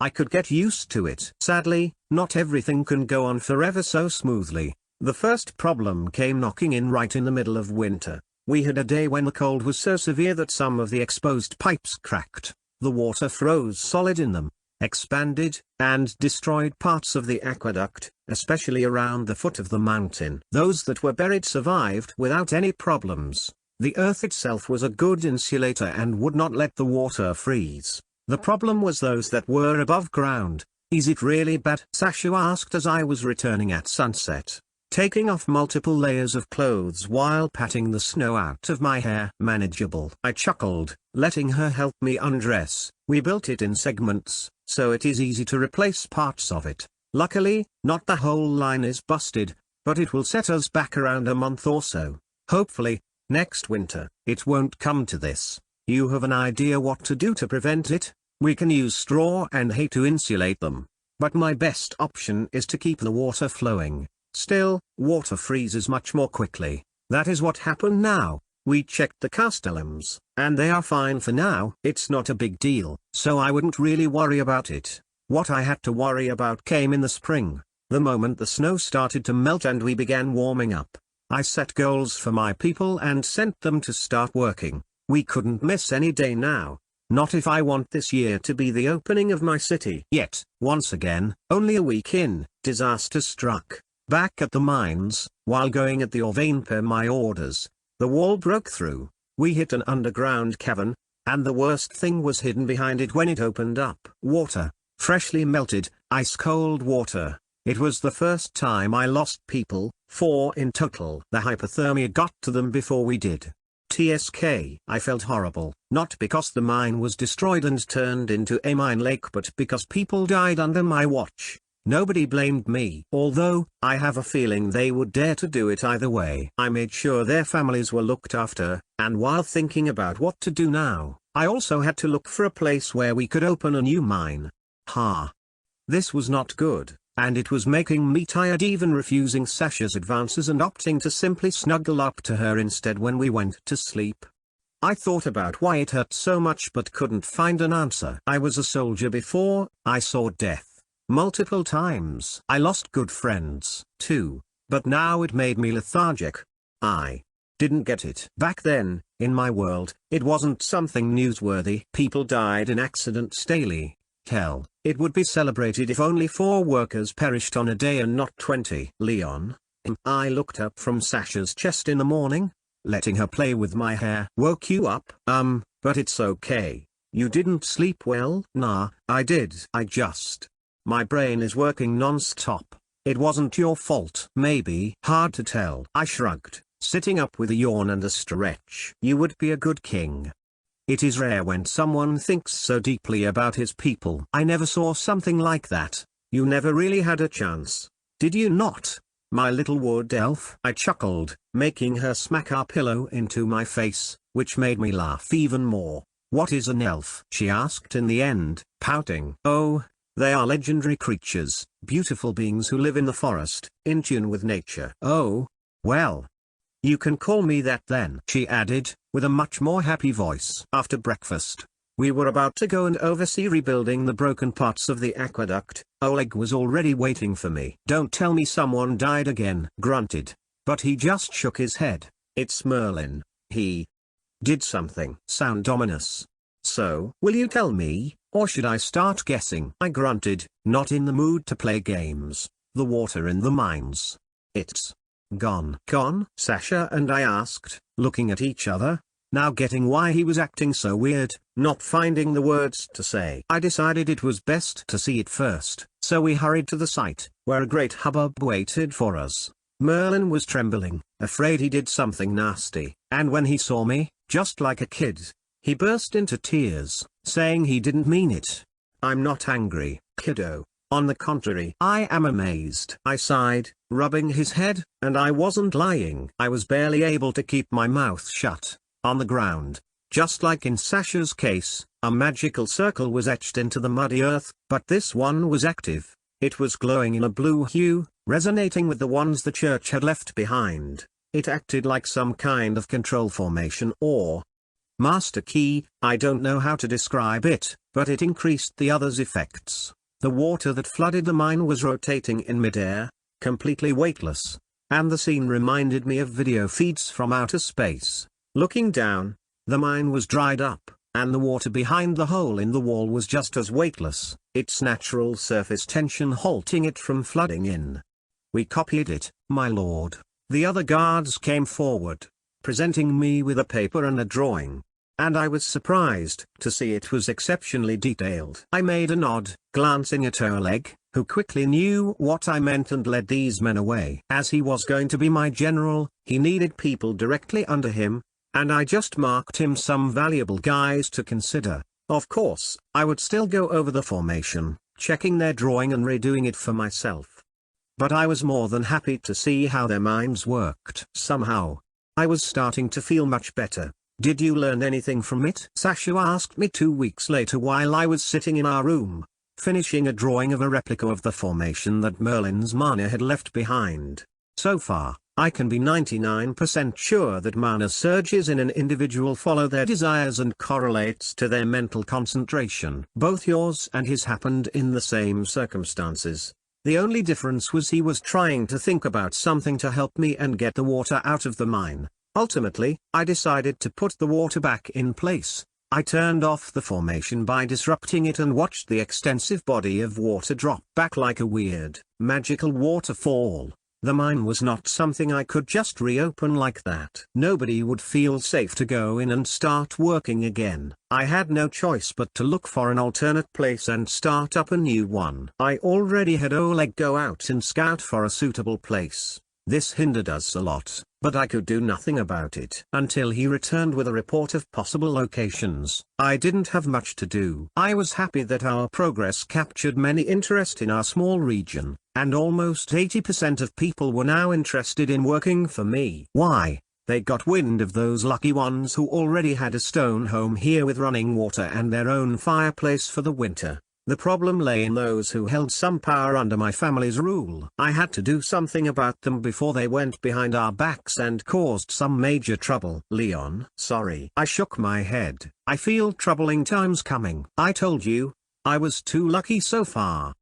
I could get used to it. Sadly, not everything can go on forever so smoothly. The first problem came knocking in right in the middle of winter. We had a day when the cold was so severe that some of the exposed pipes cracked, the water froze solid in them, expanded, and destroyed parts of the aqueduct, especially around the foot of the mountain. Those that were buried survived without any problems. The earth itself was a good insulator and would not let the water freeze. The problem was those that were above ground. Is it really bad? Sasha asked as I was returning at sunset, taking off multiple layers of clothes while patting the snow out of my hair. Manageable. I chuckled, letting her help me undress. We built it in segments, so it is easy to replace parts of it. Luckily, not the whole line is busted, but it will set us back around a month or so. Hopefully, next winter, it won't come to this. You have an idea what to do to prevent it? We can use straw and hay to insulate them, but my best option is to keep the water flowing. Still, water freezes much more quickly. That is what happened now. We checked the castellums, and they are fine for now. It's not a big deal, so I wouldn't really worry about it. What I had to worry about came in the spring. The moment the snow started to melt and we began warming up, I set goals for my people and sent them to start working. We couldn't miss any day now. Not if I want this year to be the opening of my city. Yet, once again, only a week in, disaster struck. Back at the mines, while going at the Orvain per my orders, the wall broke through. We hit an underground cavern, and the worst thing was hidden behind it when it opened up. Water, freshly melted, ice-cold water. It was the first time I lost people, 4 in total. The hypothermia got to them before we did. TSK. I felt horrible, not because the mine was destroyed and turned into a mine lake, but because people died under my watch. Nobody blamed me. Although, I have a feeling they would dare to do it either way. I made sure their families were looked after, and while thinking about what to do now, I also had to look for a place where we could open a new mine. This was not good, and it was making me tired, even refusing Sasha's advances and opting to simply snuggle up to her instead when we went to sleep. I thought about why it hurt so much but couldn't find an answer. I was a soldier before. I saw death multiple times. I lost good friends, too, but now it made me lethargic. I didn't get it. Back then, in my world, it wasn't something newsworthy. People died in accidents daily. Hell, it would be celebrated if only 4 workers perished on a day and not 20. Leon. I looked up from Sasha's chest in the morning, letting her play with my hair. Woke you up? But it's okay. You didn't sleep well? Nah, I did. My brain is working non-stop. It wasn't your fault. Maybe. Hard to tell. I shrugged, sitting up with a yawn and a stretch. You would be a good king. It is rare when someone thinks so deeply about his people. I never saw something like that. You never really had a chance. Did you not, my little wood elf? I chuckled, making her smack our pillow into my face, which made me laugh even more. What is an elf? She asked in the end, pouting. Oh, they are legendary creatures, beautiful beings who live in the forest, in tune with nature. Oh, well. You can call me that then, she added, with a much more happy voice. After breakfast, we were about to go and oversee rebuilding the broken parts of the aqueduct. Oleg was already waiting for me. Don't tell me someone died again, grunted. But he just shook his head. It's Merlin. He did something. Sound ominous. So, will you tell me, or should I start guessing? I grunted, not in the mood to play games. The water in the mines. It's gone. Gone? Sasha and I asked, looking at each other, now getting why he was acting so weird, not finding the words to say. I decided it was best to see it first, so we hurried to the site, where a great hubbub waited for us. Merlin was trembling, afraid he did something nasty, and when he saw me, just like a kid, he burst into tears, saying he didn't mean it. I'm not angry, kiddo. On the contrary, I am amazed. I sighed, rubbing his head, and I wasn't lying. I was barely able to keep my mouth shut. On the ground, just like in Sasha's case, a magical circle was etched into the muddy earth, but this one was active. It was glowing in a blue hue, resonating with the ones the church had left behind. It acted like some kind of control formation or master key. I don't know how to describe it, but it increased the others' effects. The water that flooded the mine was rotating in midair, completely weightless, and the scene reminded me of video feeds from outer space. Looking down, the mine was dried up, and the water behind the hole in the wall was just as weightless, its natural surface tension halting it from flooding in. We copied it, my lord. The other guards came forward, presenting me with a paper and a drawing. And I was surprised to see it was exceptionally detailed. I made a nod, glancing at Oleg, who quickly knew what I meant and led these men away. As he was going to be my general, he needed people directly under him, and I just marked him some valuable guys to consider. Of course, I would still go over the formation, checking their drawing and redoing it for myself. But I was more than happy to see how their minds worked. Somehow, I was starting to feel much better. Did you learn anything from it? Sasha asked me 2 weeks later while I was sitting in our room, finishing a drawing of a replica of the formation that Merlin's mana had left behind. So far, I can be 99% sure that mana surges in an individual follow their desires and correlates to their mental concentration. Both yours and his happened in the same circumstances. The only difference was he was trying to think about something to help me and get the water out of the mine. Ultimately, I decided to put the water back in place. I turned off the formation by disrupting it and watched the extensive body of water drop back like a weird, magical waterfall. The mine was not something I could just reopen like that. Nobody would feel safe to go in and start working again. I had no choice but to look for an alternate place and start up a new one. I already had Oleg go out and scout for a suitable place. This hindered us a lot, but I could do nothing about it. Until he returned with a report of possible locations, I didn't have much to do. I was happy that our progress captured many interest in our small region, and almost 80% of people were now interested in working for me. Why? They got wind of those lucky ones who already had a stone home here with running water and their own fireplace for the winter. The problem lay in those who held some power under my family's rule. I had to do something about them before they went behind our backs and caused some major trouble. Leon, sorry. I shook my head. I feel troubling times coming. I told you, I was too lucky so far.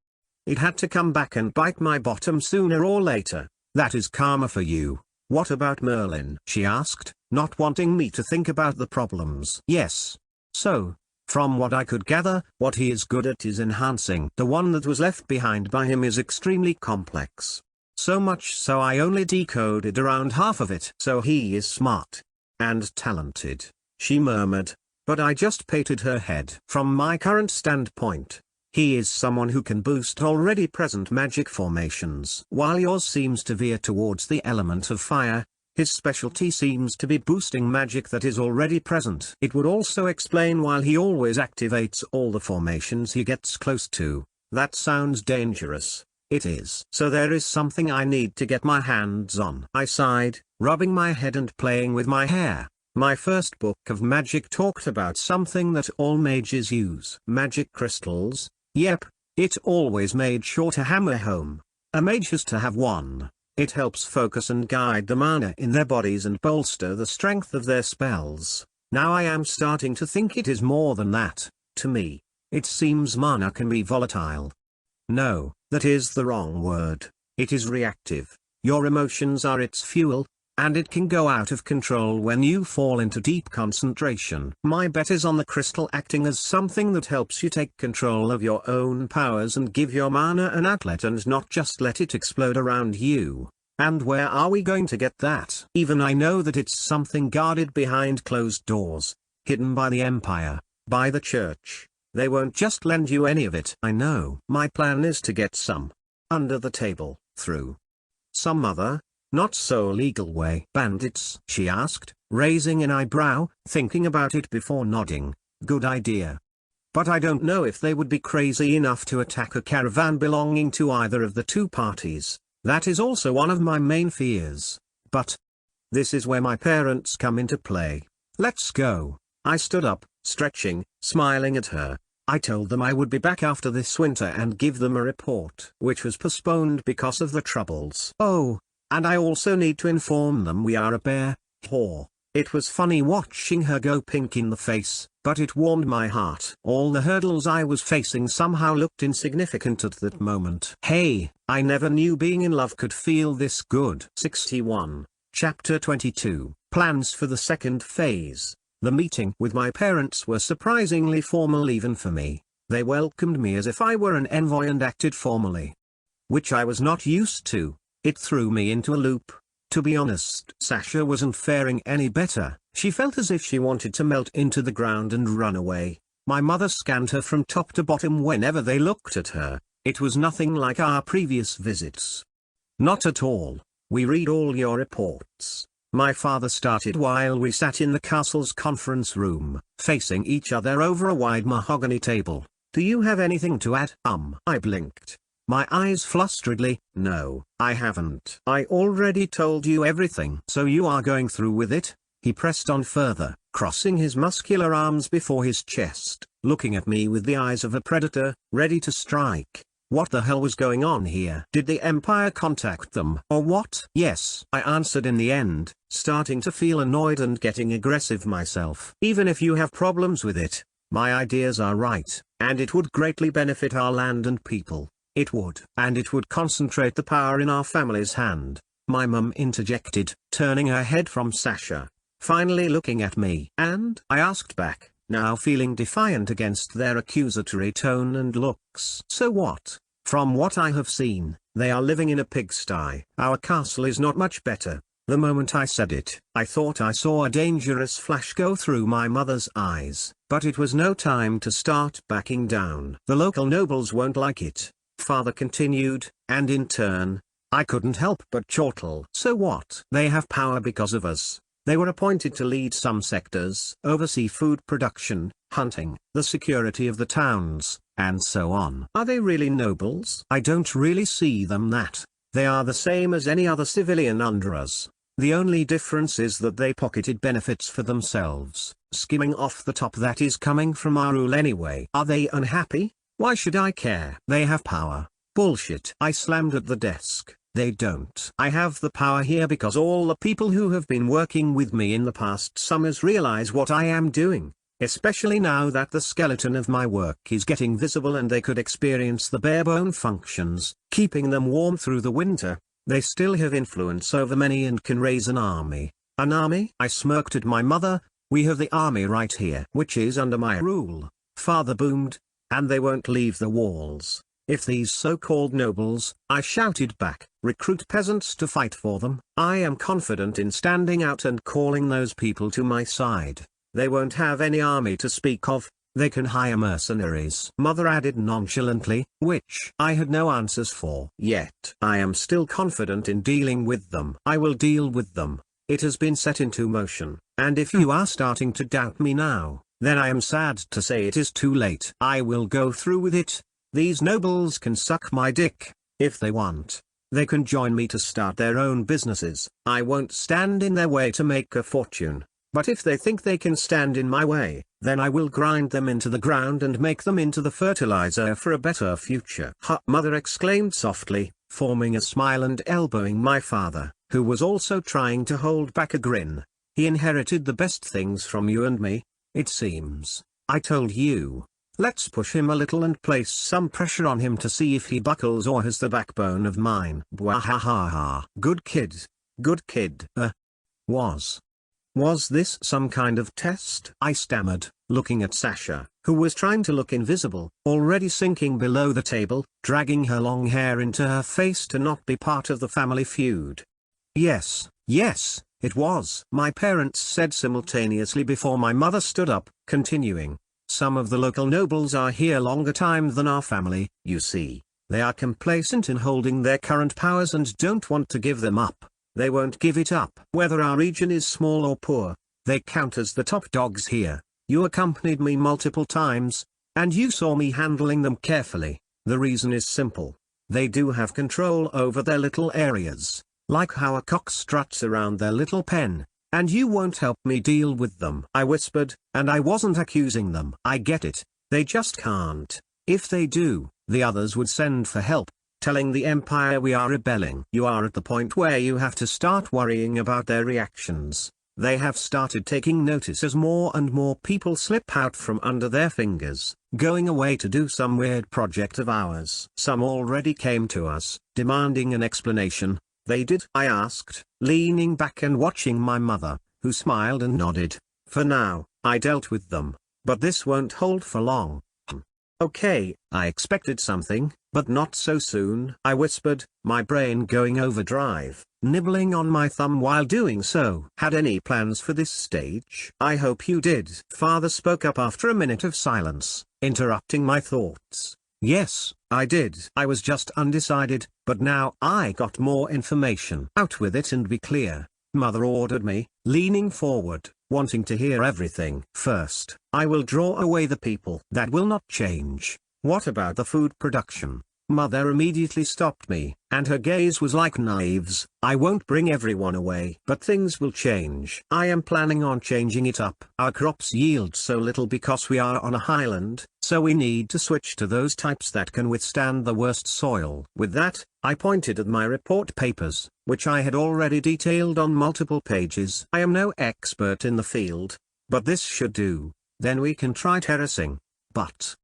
It had to come back and bite my bottom sooner or later. That is karma for you. What about Merlin? She asked, not wanting me to think about the problems. Yes. So, from what I could gather, what he is good at is enhancing. The one that was left behind by him is extremely complex. So much so I only decoded around half of it. So he is smart. And talented, she murmured, but I just patted her head. From my current standpoint, he is someone who can boost already present magic formations. While yours seems to veer towards the element of fire, his specialty seems to be boosting magic that is already present. It would also explain why he always activates all the formations he gets close to. That sounds dangerous. It is. So there is something I need to get my hands on. I sighed, rubbing my head and playing with my hair. My first book of magic talked about something that all mages use. Magic crystals. Yep, it always made sure to hammer home. A mage has to have one. It helps focus and guide the mana in their bodies and bolster the strength of their spells. Now I am starting to think it is more than that. To me, it seems mana can be volatile. No, that is the wrong word. It is reactive. Your emotions are its fuel, and it can go out of control when you fall into deep concentration. My bet is on the crystal acting as something that helps you take control of your own powers and give your mana an outlet and not just let it explode around you. And where are we going to get that? Even I know that it's something guarded behind closed doors, hidden by the Empire, by the Church. They won't just lend you any of it. I know. My plan is to get some. Under the table, through some other, not so legal way. Bandits? She asked, raising an eyebrow, thinking about it before nodding. Good idea. But I don't know if they would be crazy enough to attack a caravan belonging to either of the two parties. That is also one of my main fears. But this is where my parents come into play. Let's go. I stood up, stretching, smiling at her. I told them I would be back after this winter and give them a report, which was postponed because of the troubles. Oh, and I also need to inform them we are a bear whore. It was funny watching her go pink in the face, but it warmed my heart. All the hurdles I was facing somehow looked insignificant at that moment. Hey, I never knew being in love could feel this good. 61. Chapter 22. Plans for the second phase. The meeting with my parents were surprisingly formal even for me. They welcomed me as if I were an envoy and acted formally, which I was not used to. It threw me into a loop. To be honest, Sasha wasn't faring any better. She felt as if she wanted to melt into the ground and run away. My mother scanned her from top to bottom whenever they looked at her. It was nothing like our previous visits. Not at all. We read all your reports. My father started while we sat in the castle's conference room, facing each other over a wide mahogany table. Do you have anything to add? I blinked. My eyes flusteredly. No, I haven't. I already told you everything. So you are going through with it? He pressed on further, crossing his muscular arms before his chest, looking at me with the eyes of a predator, ready to strike. What the hell was going on here? Did the Empire contact them or what? Yes, I answered in the end, starting to feel annoyed and getting aggressive myself. Even if you have problems with it, my ideas are right, and it would greatly benefit our land and people. It would. And it would concentrate the power in our family's hand. My mum interjected, turning her head from Sasha, finally looking at me. And I asked back, now feeling defiant against their accusatory tone and looks. So what? From what I have seen, they are living in a pigsty. Our castle is not much better. The moment I said it, I thought I saw a dangerous flash go through my mother's eyes. But it was no time to start backing down. The local nobles won't like it, father continued, and in turn, I couldn't help but chortle. So what? They have power because of us. They were appointed to lead some sectors, oversee food production, hunting, the security of the towns, and so on. Are they really nobles? I don't really see them that. They are the same as any other civilian under us. The only difference is that they pocketed benefits for themselves, skimming off the top that is coming from our rule anyway. Are they unhappy? Why should I care? They have power. Bullshit. I slammed at the desk. They don't. I have the power here because all the people who have been working with me in the past summers realize what I am doing, especially now that the skeleton of my work is getting visible and they could experience the bare-bone functions, keeping them warm through the winter. They still have influence over many and can raise an army. An army? I smirked at my mother. We have the army right here, which is under my rule. Father boomed, and they won't leave the walls. If these so-called nobles, I shouted back, recruit peasants to fight for them, I am confident in standing out and calling those people to my side. They won't have any army to speak of. They can hire mercenaries. Mother added nonchalantly, which I had no answers for. Yet I am still confident in dealing with them. I will deal with them. It has been set into motion, and if you are starting to doubt me now, then I am sad to say it is too late. I will go through with it. These nobles can suck my dick, if they want. They can join me to start their own businesses. I won't stand in their way to make a fortune. But if they think they can stand in my way, then I will grind them into the ground and make them into the fertilizer for a better future. Ha! Mother exclaimed softly, forming a smile and elbowing my father, who was also trying to hold back a grin. He inherited the best things from you and me, it seems. I told you. Let's push him a little and place some pressure on him to see if he buckles or has the backbone of mine. Bwahahaha. Good kid. Good kid. Was this some kind of test? I stammered, looking at Sasha, who was trying to look invisible, already sinking below the table, dragging her long hair into her face to not be part of the family feud. Yes, it was. My parents said simultaneously before my mother stood up, continuing. Some of the local nobles are here longer time than our family, you see. They are complacent in holding their current powers and don't want to give them up. They won't give it up. Whether our region is small or poor, they count as the top dogs here. You accompanied me multiple times, and you saw me handling them carefully. The reason is simple. They do have control over their little areas, like how a cock struts around their little pen. And you won't help me deal with them. I whispered, and I wasn't accusing them. I get it. They just can't. If they do, the others would send for help, telling the Empire we are rebelling. You are at the point where you have to start worrying about their reactions. They have started taking notice as more and more people slip out from under their fingers, going away to do some weird project of ours. Some already came to us, demanding an explanation. They did? I asked, leaning back and watching my mother, who smiled and nodded. For now, I dealt with them, but this won't hold for long. Okay, I expected something, but not so soon. I whispered, my brain going overdrive, nibbling on my thumb while doing so. Had any plans for this stage? I hope you did. Father spoke up after a minute of silence, interrupting my thoughts. Yes, I did. I was just undecided, but now I got more information. Out with it and be clear, Mother ordered me, leaning forward, wanting to hear everything. First, I will draw away the people. That will not change. What about the food production? Mother immediately stopped me, and her gaze was like knives. I won't bring everyone away. But things will change. I am planning on changing it up. Our crops yield so little because we are on a highland, so we need to switch to those types that can withstand the worst soil. With that, I pointed at my report papers, which I had already detailed on multiple pages. I am no expert in the field, but this should do. Then we can try terracing. But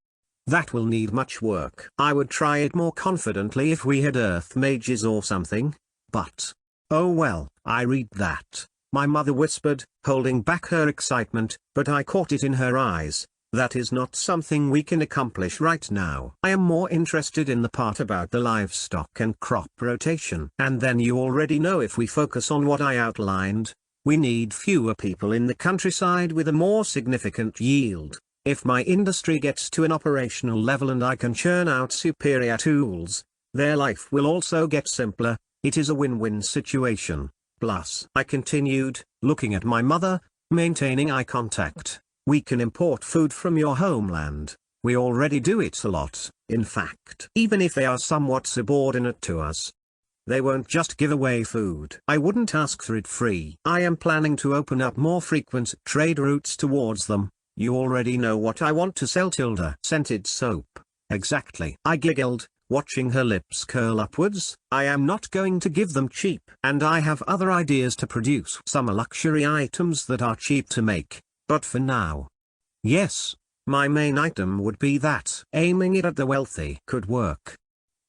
that will need much work. I would try it more confidently if we had earth mages or something. But oh well, I read that, my mother whispered, holding back her excitement, but I caught it in her eyes. That is not something we can accomplish right now. I am more interested in the part about the livestock and crop rotation. And then you already know, if we focus on what I outlined, we need fewer people in the countryside with a more significant yield. If my industry gets to an operational level and I can churn out superior tools, their life will also get simpler. It is a win-win situation. Plus, I continued, looking at my mother, maintaining eye contact, we can import food from your homeland. We already do it a lot, in fact. Even if they are somewhat subordinate to us, they won't just give away food. I wouldn't ask for it free. I am planning to open up more frequent trade routes towards them. You already know what I want to sell, Tilda. Scented soap. Exactly. I giggled, watching her lips curl upwards. I am not going to give them cheap. And I have other ideas to produce. Some luxury items that are cheap to make, but for now. Yes, my main item would be that. Aiming it at the wealthy could work.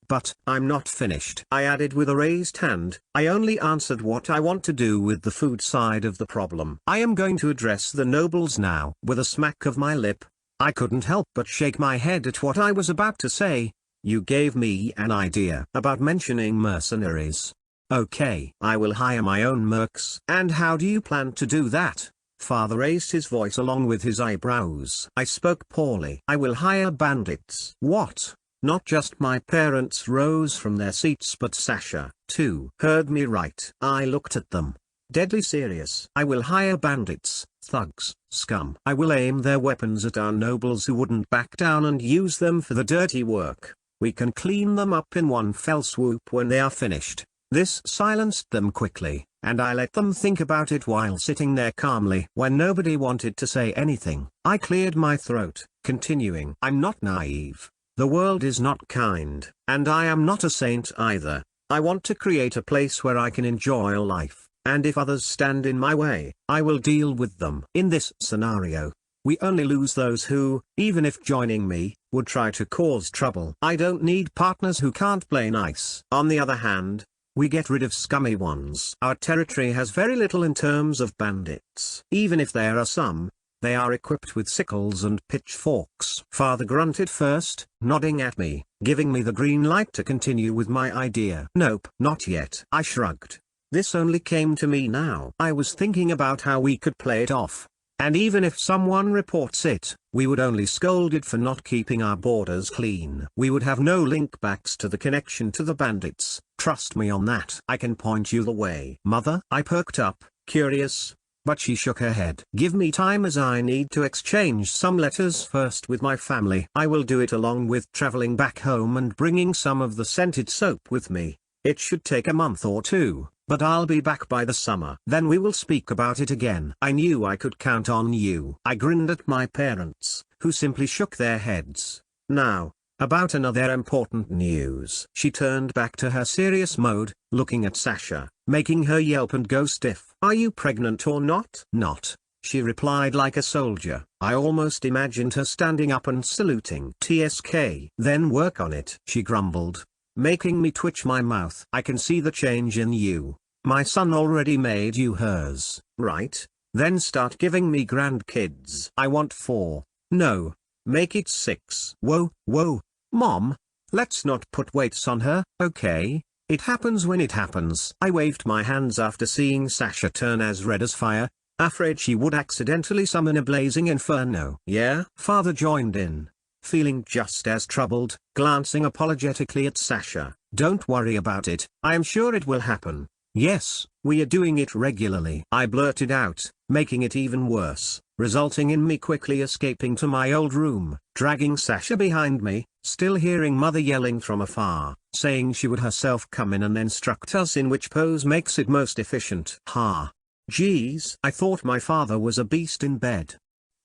But I'm not finished, I added with a raised hand. I only answered what I want to do with the food side of the problem. I am going to address the nobles now. With a smack of my lip, I couldn't help but shake my head at what I was about to say. You gave me an idea about mentioning mercenaries. Okay, I will hire my own mercs. And how do you plan to do that? Father raised his voice along with his eyebrows. I spoke poorly. I will hire bandits. What? Not just my parents rose from their seats, but Sasha, too, heard me right. I looked at them, deadly serious. I will hire bandits, thugs, scum. I will aim their weapons at our nobles who wouldn't back down and use them for the dirty work. We can clean them up in one fell swoop when they are finished. This silenced them quickly, and I let them think about it while sitting there calmly. When nobody wanted to say anything, I cleared my throat, continuing. I'm not naive. The world is not kind, and I am not a saint either. I want to create a place where I can enjoy life, and if others stand in my way, I will deal with them. In this scenario, we only lose those who, even if joining me, would try to cause trouble. I don't need partners who can't play nice. On the other hand, we get rid of scummy ones. Our territory has very little in terms of bandits. Even if there are some, they are equipped with sickles and pitchforks. Father grunted first, nodding at me, giving me the green light to continue with my idea. Nope, not yet. I shrugged. This only came to me now. I was thinking about how we could play it off. And even if someone reports it, we would only scold it for not keeping our borders clean. We would have no link backs to the connection to the bandits. Trust me on that. I can point you the way. Mother? I perked up, curious. But she shook her head. Give me time, as I need to exchange some letters first with my family. I will do it along with traveling back home and bringing some of the scented soap with me. It should take a month or two, but I'll be back by the summer. Then we will speak about it again. I knew I could count on you. I grinned at my parents, who simply shook their heads. Now, about another important news. She turned back to her serious mode, looking at Sasha, making her yelp and go stiff. Are you pregnant or not? Not, she replied like a soldier. I almost imagined her standing up and saluting. TSK. Then work on it, she grumbled, making me twitch my mouth. I can see the change in you. My son already made you hers, right? Then start giving me grandkids. I want 4. No, make it 6. Whoa, Mom, let's not put weights on her, okay? It happens when it happens. I waved my hands after seeing Sasha turn as red as fire, afraid she would accidentally summon a blazing inferno. Yeah? Father joined in, feeling just as troubled, glancing apologetically at Sasha. Don't worry about it, I am sure it will happen. Yes, we are doing it regularly, I blurted out, making it even worse, resulting in me quickly escaping to my old room, dragging Sasha behind me. still hearing mother yelling from afar, saying she would herself come in and instruct us in which pose makes it most efficient. Ha. Geez, I thought my father was a beast in bed.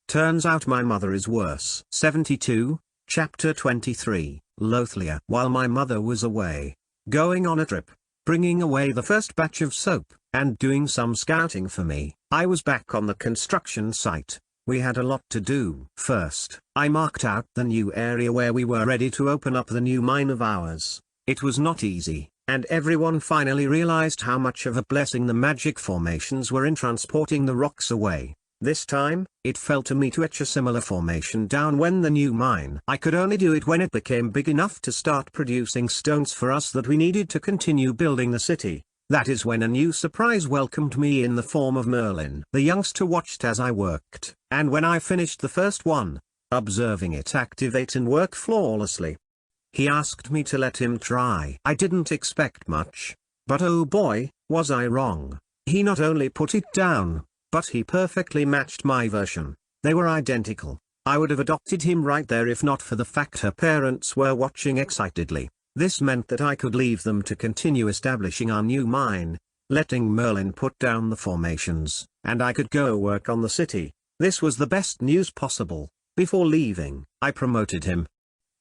Turns out my mother is worse. 72, Chapter 23, Lothlia. While my mother was away, going on a trip, bringing away the first batch of soap, and doing some scouting for me, I was back on the construction site. We had a lot to do. First, I marked out the new area where we were ready to open up the new mine of ours. It was not easy, and everyone finally realized how much of a blessing the magic formations were in transporting the rocks away. This time, it fell to me to etch a similar formation down when the new mine. I could only do it when it became big enough to start producing stones for us that we needed to continue building the city. That is when a new surprise welcomed me in the form of Merlin. The youngster watched as I worked, and when I finished the first one, observing it activate and work flawlessly, he asked me to let him try. I didn't expect much, but oh boy, was I wrong. He not only put it down, but he perfectly matched my version. They were identical. I would have adopted him right there if not for the fact her parents were watching excitedly. This meant that I could leave them to continue establishing our new mine, letting Merlin put down the formations, and I could go work on the city. This was the best news possible. Before leaving, I promoted him.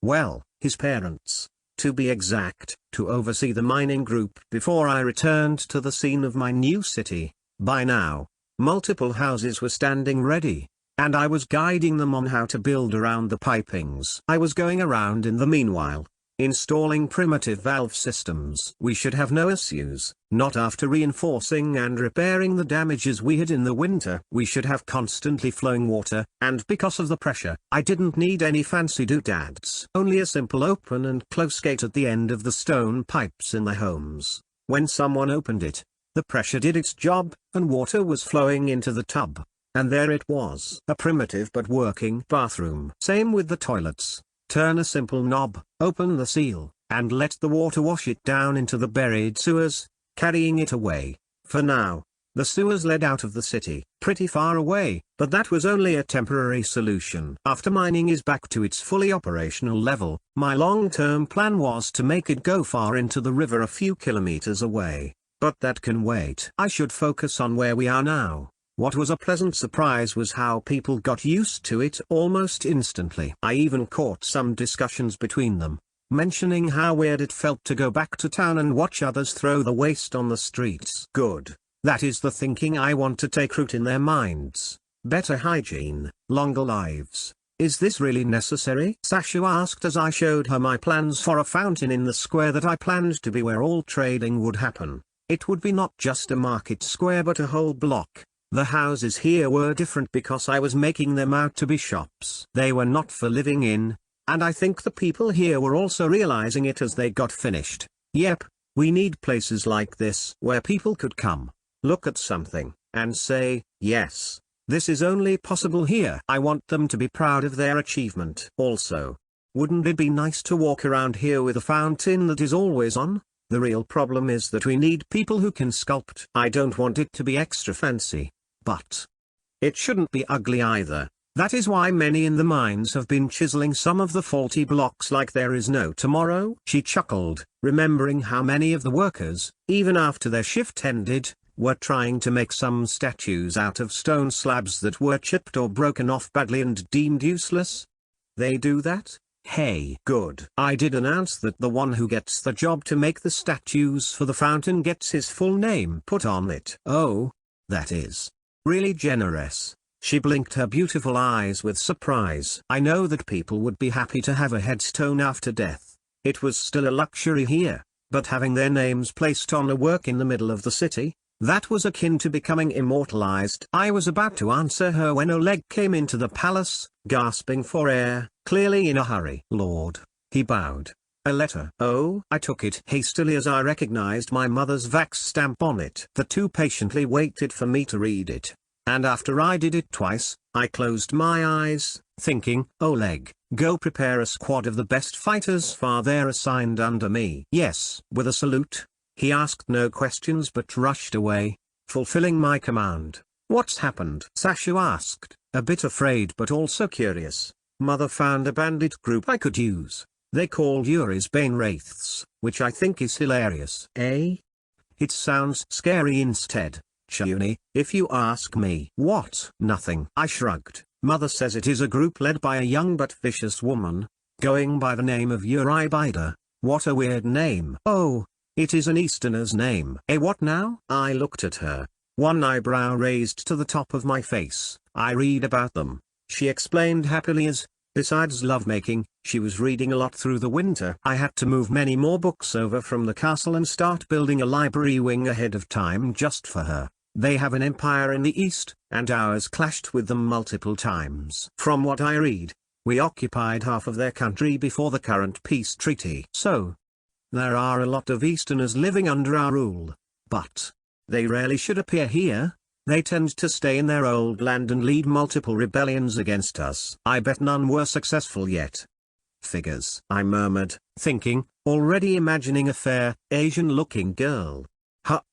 Well, his parents, to be exact, to oversee the mining group before I returned to the scene of my new city. By now, multiple houses were standing ready, and I was guiding them on how to build around the pipings. I was going around in the meanwhile, installing primitive valve systems. We should have no issues, not after reinforcing and repairing the damages we had in the winter. We should have constantly flowing water, and because of the pressure, I didn't need any fancy doodads. Only a simple open and close gate at the end of the stone pipes in the homes. When someone opened it, the pressure did its job, and water was flowing into the tub. And there it was. A primitive but working bathroom. Same with the toilets. Turn a simple knob, open the seal, and let the water wash it down into the buried sewers, carrying it away. For now, the sewers led out of the city, pretty far away, but that was only a temporary solution. After mining is back to its fully operational level, my long-term plan was to make it go far into the river a few kilometers away. But that can wait. I should focus on where we are now. What was a pleasant surprise was how people got used to it almost instantly. I even caught some discussions between them, mentioning how weird it felt to go back to town and watch others throw the waste on the streets. Good. That is the thinking I want to take root in their minds. Better hygiene, longer lives. Is this really necessary? Sasha asked as I showed her my plans for a fountain in the square that I planned to be where all trading would happen. It would be not just a market square but a whole block. The houses here were different because I was making them out to be shops. They were not for living in, and I think the people here were also realizing it as they got finished. Yep, we need places like this where people could come, look at something, and say, yes, this is only possible here. I want them to be proud of their achievement. Also, wouldn't it be nice to walk around here with a fountain that is always on? The real problem is that we need people who can sculpt. I don't want it to be extra fancy, but it shouldn't be ugly either. That is why many in the mines have been chiseling some of the faulty blocks like there is no tomorrow. She chuckled, remembering how many of the workers, even after their shift ended, were trying to make some statues out of stone slabs that were chipped or broken off badly and deemed useless. They do that? Hey, good. I did announce that the one who gets the job to make the statues for the fountain gets his full name put on it. Oh, that is really generous. She blinked her beautiful eyes with surprise. I know that people would be happy to have a headstone after death. It was still a luxury here, but having their names placed on a work in the middle of the city, that was akin to becoming immortalized. I was about to answer her when Oleg came into the palace, gasping for air, clearly in a hurry. Lord, he bowed. A letter. Oh, I took it hastily as I recognized my mother's wax stamp on it. The two patiently waited for me to read it, and after I did it twice, I closed my eyes, thinking, Oleg, go prepare a squad of the best fighters for they're assigned under me. Yes. With a salute, he asked no questions but rushed away, fulfilling my command. What's happened? Sasha asked, a bit afraid but also curious. Mother found a bandit group I could use. They call Yuri's Bane wraiths, which I think is hilarious. Eh? It sounds scary instead, Chuni, if you ask me. What? Nothing. I shrugged. Mother says it is a group led by a young but vicious woman, going by the name of Yuri Bida. What a weird name. Oh, it is an Easterner's name. Eh, what now? I looked at her, one eyebrow raised to the top of my face. I read about them, she explained happily as, besides lovemaking, she was reading a lot through the winter. I had to move many more books over from the castle and start building a library wing ahead of time just for her. They have an empire in the east, and ours clashed with them multiple times. From what I read, we occupied half of their country before the current peace treaty. So, there are a lot of Easterners living under our rule, but they rarely should appear here. They tend to stay in their old land and lead multiple rebellions against us. I bet none were successful yet. Figures, I murmured, thinking, already imagining a fair, Asian-looking girl.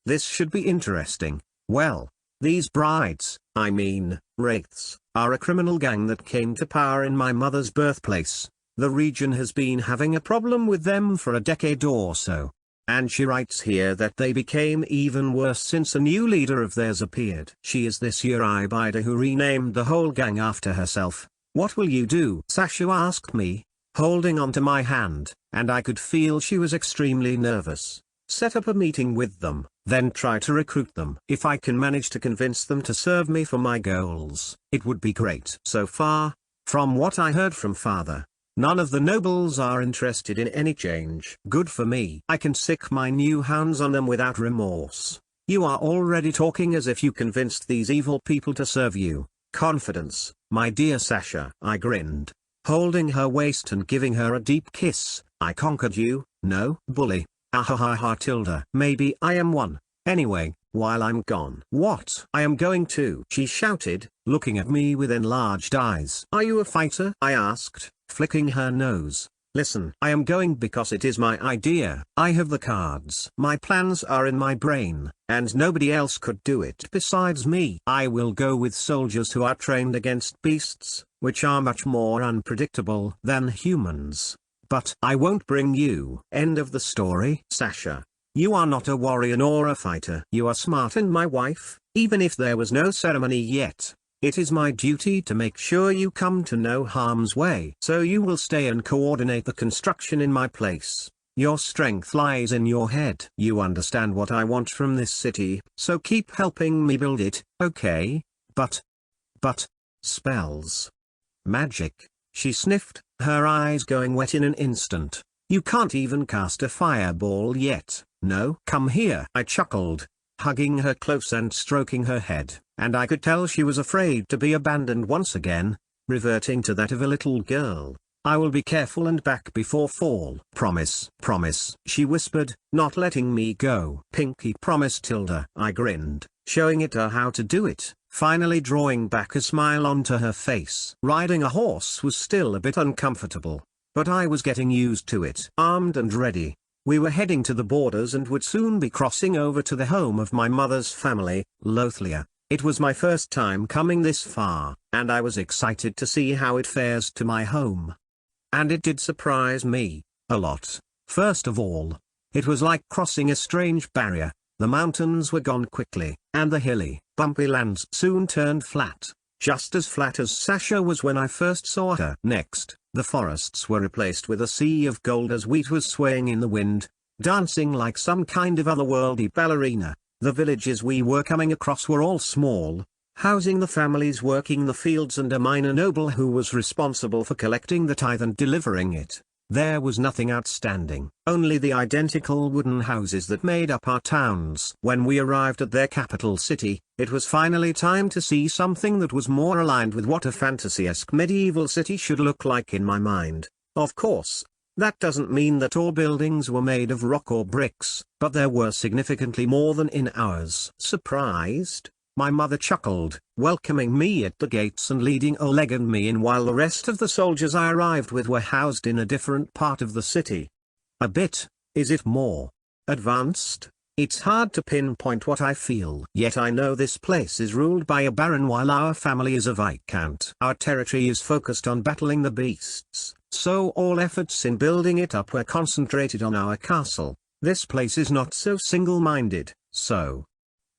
This should be interesting. Well, these brides, I mean, wraiths, are a criminal gang that came to power in my mother's birthplace. The region has been having a problem with them for a decade or so. And she writes here that they became even worse since a new leader of theirs appeared. She is this Yuri Bida who renamed the whole gang after herself. What will you do? Sasha asked me, holding onto my hand, and I could feel she was extremely nervous. Set up a meeting with them, then try to recruit them. If I can manage to convince them to serve me for my goals, it would be great. So far, from what I heard from father, none of the nobles are interested in any change. Good for me. I can sick my new hands on them without remorse. You are already talking as if you convinced these evil people to serve you. Confidence, my dear Sasha. I grinned, holding her waist and giving her a deep kiss. I conquered you, no, bully. Ahahaha tilde. Maybe I am one. Anyway, while I'm gone. What? I am going to, she shouted, looking at me with enlarged eyes. Are you a fighter? I asked, flicking her nose. Listen, I am going because it is my idea. I have the cards. My plans are in my brain, and nobody else could do it besides me. I will go with soldiers who are trained against beasts, which are much more unpredictable than humans. But I won't bring you. End of the story. Sasha, you are not a warrior nor a fighter. You are smart and my wife, even if there was no ceremony yet. It is my duty to make sure you come to no harm's way. So you will stay and coordinate the construction in my place. Your strength lies in your head. You understand what I want from this city, so keep helping me build it, okay? But, spells. Magic. She sniffed, her eyes going wet in an instant. You can't even cast a fireball yet, no? Come here. I chuckled, hugging her close and stroking her head, and I could tell she was afraid to be abandoned once again, reverting to that of a little girl. I will be careful and back before fall. Promise. Promise, she whispered, not letting me go. Pinky promise tilde. I grinned, showing it how to do it, finally drawing back a smile onto her face. Riding a horse was still a bit uncomfortable, but I was getting used to it. Armed and ready, we were heading to the borders and would soon be crossing over to the home of my mother's family, Lothlia. It was my first time coming this far, and I was excited to see how it fares to my home. And it did surprise me, a lot. First of all, it was like crossing a strange barrier. The mountains were gone quickly, and the hilly, bumpy lands soon turned flat, just as flat as Sasha was when I first saw her. Next, the forests were replaced with a sea of gold as wheat was swaying in the wind, dancing like some kind of otherworldly ballerina. The villages we were coming across were all small, housing the families working the fields and a minor noble who was responsible for collecting the tithe and delivering it. There was nothing outstanding, only the identical wooden houses that made up our towns. When we arrived at their capital city, it was finally time to see something that was more aligned with what a fantasy-esque medieval city should look like in my mind. Of course, that doesn't mean that all buildings were made of rock or bricks, but there were significantly more than in ours. Surprised? My mother chuckled, welcoming me at the gates and leading Oleg and me in while the rest of the soldiers I arrived with were housed in a different part of the city. A bit, is it more advanced? It's hard to pinpoint what I feel. Yet I know this place is ruled by a baron while our family is a viscount. Our territory is focused on battling the beasts, So all efforts in building it up were concentrated on our castle. This place is not so single-minded, so.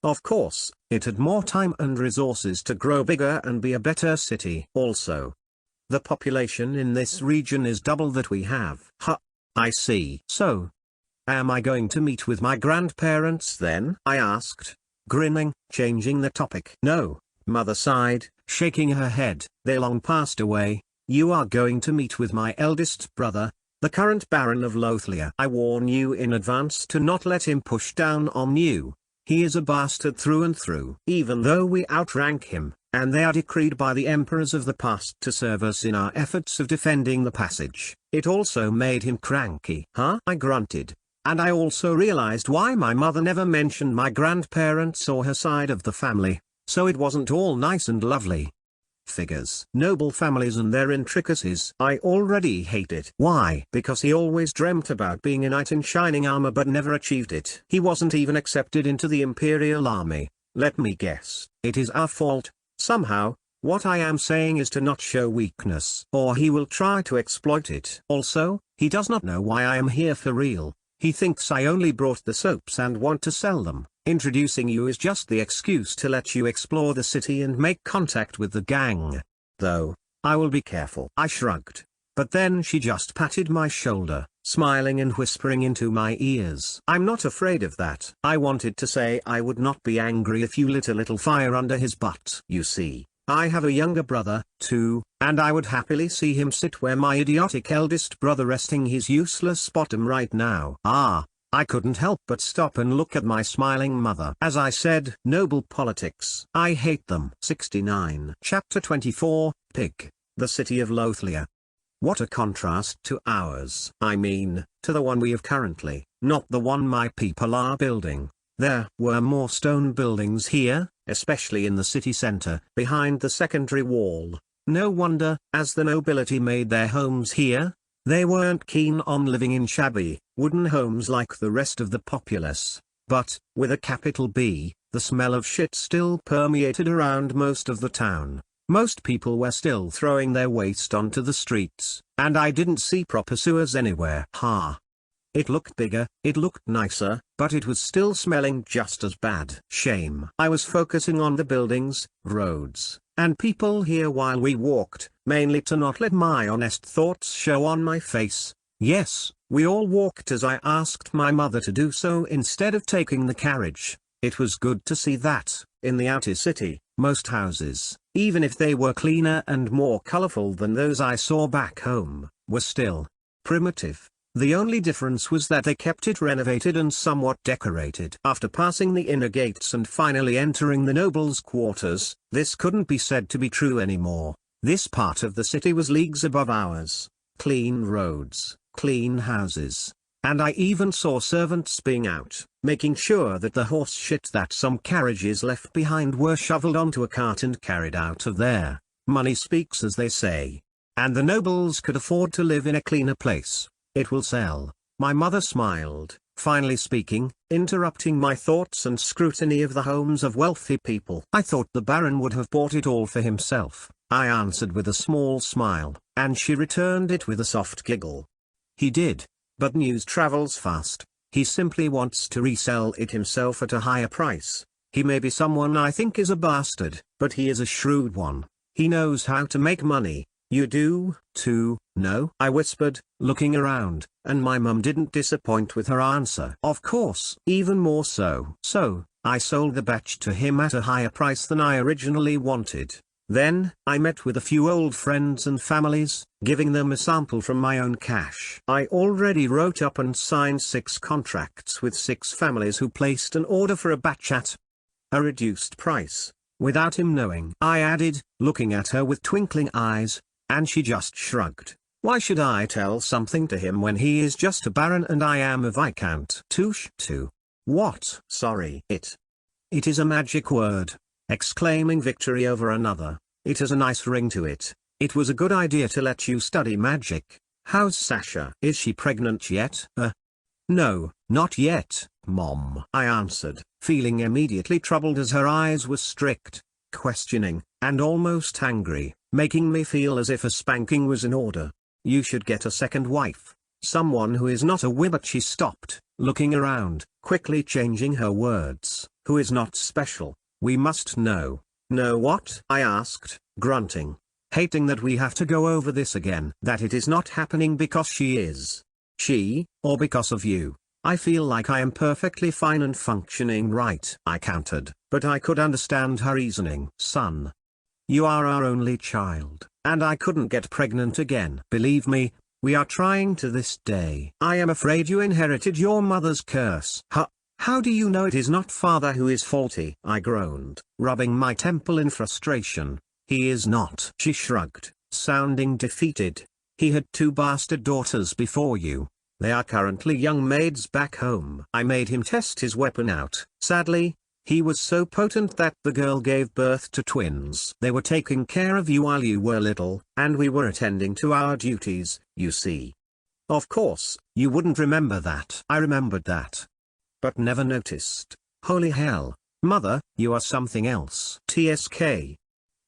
Of course, it had more time and resources to grow bigger and be a better city. Also, the population in this region is double that we have. Huh, I see. So, am I going to meet with my grandparents then? I asked, grinning, changing the topic. No, Mother sighed, shaking her head. They long passed away. You are going to meet with my eldest brother, the current Baron of Lothlia. I warn you in advance to not let him push down on you. He is a bastard through and through. Even though we outrank him, and they are decreed by the emperors of the past to serve us in our efforts of defending the passage, it also made him cranky. Huh? I grunted. And I also realized why my mother never mentioned my grandparents or her side of the family, so it wasn't all nice and lovely. Figures. Noble families and their intricacies. I already hate it. Why? Because he always dreamt about being a knight in shining armor but never achieved it. He wasn't even accepted into the Imperial Army. Let me guess. It is our fault. Somehow, what I am saying is to not show weakness, or he will try to exploit it. Also, he does not know why I am here for real. He thinks I only brought the soaps and want to sell them. Introducing you is just the excuse to let you explore the city and make contact with the gang. Though, I will be careful. I shrugged. But then she just patted my shoulder, smiling and whispering into my ears. I'm not afraid of that. I wanted to say I would not be angry if you lit a little fire under his butt. You see, I have a younger brother, too, and I would happily see him sit where my idiotic eldest brother resting his useless bottom right now. I couldn't help but stop and look at my smiling mother. As I said, noble politics. I hate them. 69. Chapter 24, Pig, the City of Lothlia. What a contrast to ours. I mean, to the one we have currently, not the one my people are building. There were more stone buildings here, especially in the city center, behind the secondary wall. No wonder, as the nobility made their homes here, they weren't keen on living in shabby, wooden homes like the rest of the populace. But, with a capital B, the smell of shit still permeated around most of the town. Most people were still throwing their waste onto the streets, and I didn't see proper sewers anywhere. It looked bigger, it looked nicer, but it was still smelling just as bad. Shame. I was focusing on the buildings, roads, and people here while we walked, mainly to not let my honest thoughts show on my face. Yes, we all walked as I asked my mother to do so instead of taking the carriage. It was good to see that, in the outer city, most houses, even if they were cleaner and more colorful than those I saw back home, were still primitive. The only difference was that they kept it renovated and somewhat decorated. After passing the inner gates and finally entering the nobles' quarters, this couldn't be said to be true anymore. This part of the city was leagues above ours. Clean roads, clean houses. And I even saw servants being out, making sure that the horse shit that some carriages left behind were shoveled onto a cart and carried out of there. Money speaks, as they say. And the nobles could afford to live in a cleaner place. It will sell. My mother smiled, finally speaking, interrupting my thoughts and scrutiny of the homes of wealthy people. I thought the Baron would have bought it all for himself, I answered with a small smile, and she returned it with a soft giggle. He did, but news travels fast. He simply wants to resell it himself at a higher price. He may be someone I think is a bastard, but he is a shrewd one. He knows how to make money. You do, too, no? I whispered, looking around, and my mum didn't disappoint with her answer. Of course, even more so. So, I sold the batch to him at a higher price than I originally wanted. Then, I met with a few old friends and families, giving them a sample from my own cash. I already wrote up and signed 6 contracts with 6 families who placed an order for a batch at a reduced price, without him knowing. I added, looking at her with twinkling eyes, and she just shrugged. Why should I tell something to him when he is just a baron and I am a viscount? Touche. What? Sorry. It is a magic word. Exclaiming victory over another. It has a nice ring to it. It was a good idea to let you study magic. How's Sasha? Is she pregnant yet? No, not yet, Mom. I answered, feeling immediately troubled as her eyes were strict, questioning, and almost angry, making me feel as if a spanking was in order. You should get a second wife. Someone who is not a but she stopped, looking around, quickly changing her words. Who is not special. We must know. Know what? I asked, grunting. Hating that we have to go over this again. That it is not happening because she is. She, or because of you. I feel like I am perfectly fine and functioning right, I countered, but I could understand her reasoning. Son. You are our only child, and I couldn't get pregnant again. Believe me, we are trying to this day. I am afraid you inherited your mother's curse. How do you know it is not father who is faulty? I groaned, rubbing my temple in frustration. He is not. She shrugged, sounding defeated. He had 2 bastard daughters before you. They are currently young maids back home. I made him test his weapon out. Sadly, he was so potent that the girl gave birth to twins. They were taking care of you while you were little, and we were attending to our duties, you see. Of course, you wouldn't remember that. I remembered that. But never noticed. Holy hell, mother, you are something else. TSK.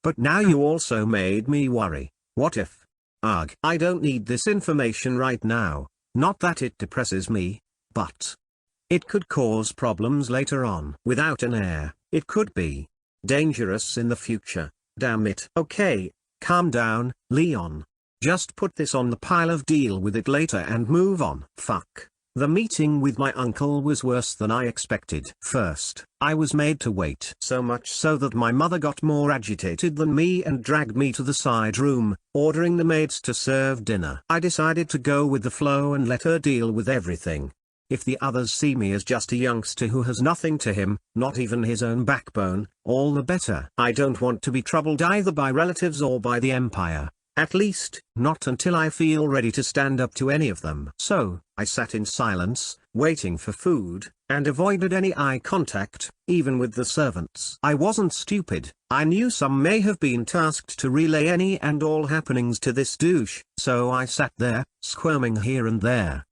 But now you also made me worry. What if? Ugh. I don't need this information right now. Not that it depresses me, but it could cause problems later on. Without an heir, it could be dangerous in the future. Damn it. Okay, calm down, Leon. Just put this on the pile of deal with it later and move on. Fuck. The meeting with my uncle was worse than I expected. First, I was made to wait. So much so that my mother got more agitated than me and dragged me to the side room, ordering the maids to serve dinner. I decided to go with the flow and let her deal with everything. If the others see me as just a youngster who has nothing to him, not even his own backbone, all the better. I don't want to be troubled either by relatives or by the Empire. At least, not until I feel ready to stand up to any of them. So, I sat in silence, waiting for food, and avoided any eye contact, even with the servants. I wasn't stupid. I knew some may have been tasked to relay any and all happenings to this douche, so I sat there, squirming here and there,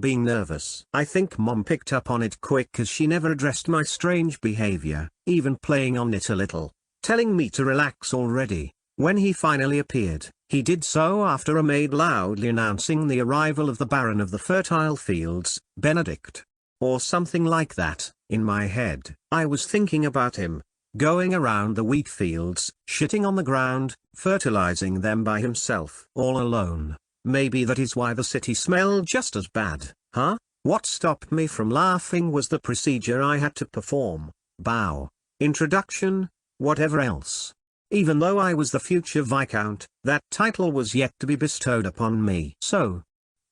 being nervous. I think Mom picked up on it quick as she never addressed my strange behavior, even playing on it a little, telling me to relax already. When he finally appeared, he did so after a maid loudly announcing the arrival of the Baron of the Fertile Fields, Benedict. Or something like that. In my head, I was thinking about him, going around the wheat fields, shitting on the ground, fertilizing them by himself. All alone. Maybe that is why the city smelled just as bad, huh? What stopped me from laughing was the procedure I had to perform. Bow. Introduction, whatever else. Even though I was the future Viscount, that title was yet to be bestowed upon me. So,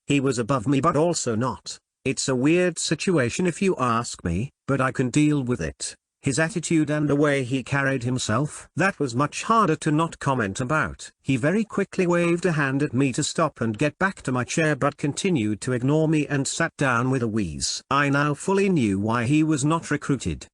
he was above me but also not. It's a weird situation if you ask me, but I can deal with it. His attitude and the way he carried himself, that was much harder to not comment about. He very quickly waved a hand at me to stop and get back to my chair but continued to ignore me and sat down with a wheeze. I now fully knew why he was not recruited.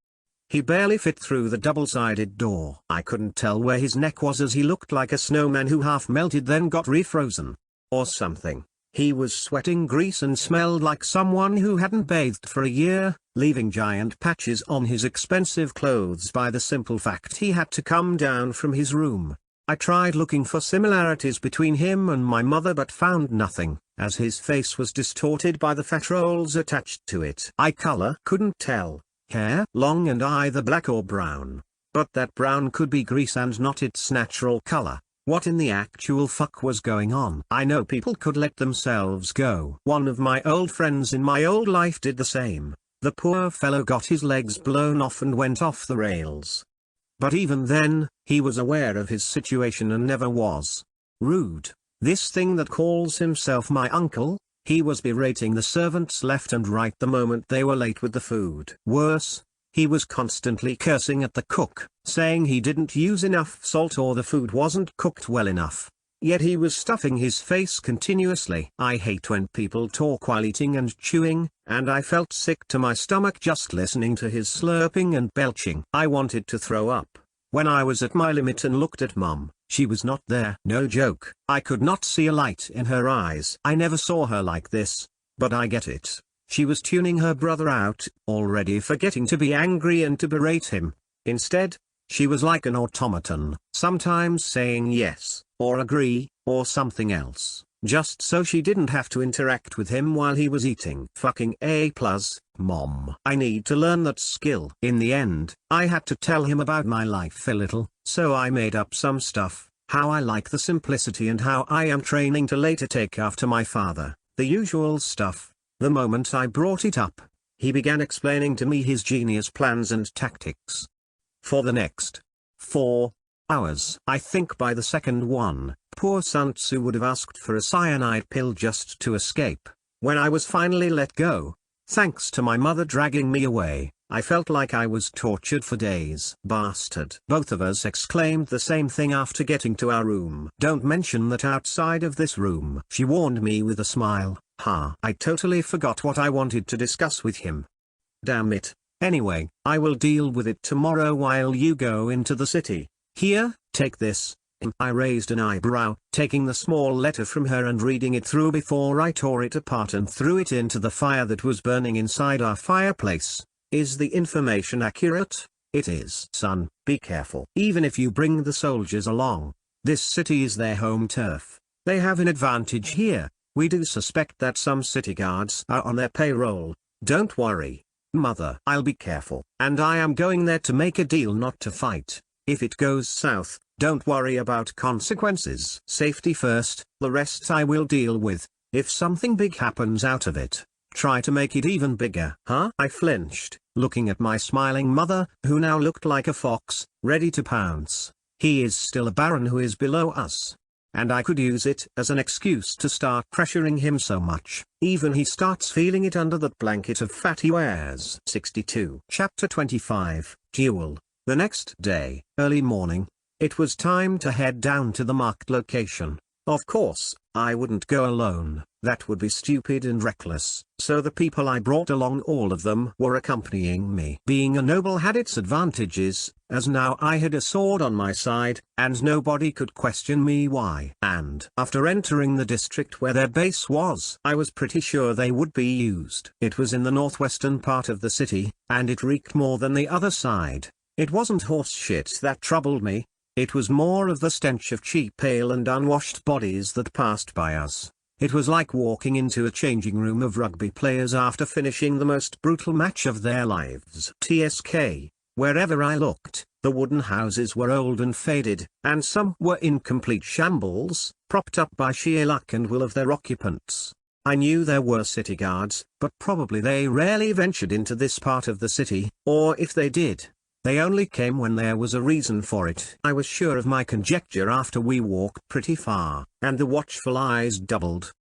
He barely fit through the double-sided door. I couldn't tell where his neck was as he looked like a snowman who half melted then got refrozen. Or something. He was sweating grease and smelled like someone who hadn't bathed for a year, leaving giant patches on his expensive clothes by the simple fact he had to come down from his room. I tried looking for similarities between him and my mother but found nothing, as his face was distorted by the fat rolls attached to it. Eye color couldn't tell. Hair long and either black or brown. But that brown could be grease and not its natural color. What in the actual fuck was going on? I know people could let themselves go. One of my old friends in my old life did the same. The poor fellow got his legs blown off and went off the rails. But even then, he was aware of his situation and never was rude. This thing that calls himself my uncle? He was berating the servants left and right the moment they were late with the food. Worse, he was constantly cursing at the cook, saying he didn't use enough salt or the food wasn't cooked well enough. Yet he was stuffing his face continuously. I hate when people talk while eating and chewing, and I felt sick to my stomach just listening to his slurping and belching. I wanted to throw up. When I was at my limit and looked at Mum, she was not there. No joke. I could not see a light in her eyes. I never saw her like this, but I get it. She was tuning her brother out, already forgetting to be angry and to berate him. Instead, she was like an automaton, sometimes saying yes, or agree, or something else. just so she didn't have to interact with him while he was eating. Fucking A+, mom. I need to learn that skill. In the end, I had to tell him about my life a little, so I made up some stuff, how I like the simplicity and how I am training to later take after my father, the usual stuff. The moment I brought it up, he began explaining to me his genius plans and tactics. For the next 4 hours. I think by the second one, poor Sun Tzu would have asked for a cyanide pill just to escape. When I was finally let go, thanks to my mother dragging me away, I felt like I was tortured for days. Bastard. Both of us exclaimed the same thing after getting to our room. Don't mention that outside of this room, she warned me with a smile. Ha. I totally forgot what I wanted to discuss with him. Damn it. Anyway, I will deal with it tomorrow while you go into the city. Here, take this. I raised an eyebrow, taking the small letter from her and reading it through before I tore it apart and threw it into the fire that was burning inside our fireplace. Is the information accurate? It is. Son, be careful. Even if you bring the soldiers along, this city is their home turf. They have an advantage here. We do suspect that some city guards are on their payroll. Don't worry, mother. I'll be careful. And I am going there to make a deal not to fight. If it goes south, don't worry about consequences. Safety first, the rest I will deal with. If something big happens out of it, try to make it even bigger. Huh? I flinched, looking at my smiling mother, who now looked like a fox, ready to pounce. He is still a baron who is below us. And I could use it as an excuse to start pressuring him so much. Even he starts feeling it under that blanket of fat he wears. 62. Chapter 25, Duel. The next day, early morning, it was time to head down to the marked location. Of course, I wouldn't go alone, that would be stupid and reckless, so the people I brought along, all of them, were accompanying me. Being a noble had its advantages, as now I had a sword on my side, and nobody could question me why. And after entering the district where their base was, I was pretty sure they would be used. It was in the northwestern part of the city, and it reeked more than the other side. It wasn't horse shit that troubled me, it was more of the stench of cheap ale and unwashed bodies that passed by us. It was like walking into a changing room of rugby players after finishing the most brutal match of their lives. TSK, wherever I looked, the wooden houses were old and faded, and some were in complete shambles, propped up by sheer luck and will of their occupants. I knew there were city guards, but probably they rarely ventured into this part of the city, or if they did, they only came when there was a reason for it. I was sure of my conjecture after we walked pretty far, and the watchful eyes doubled,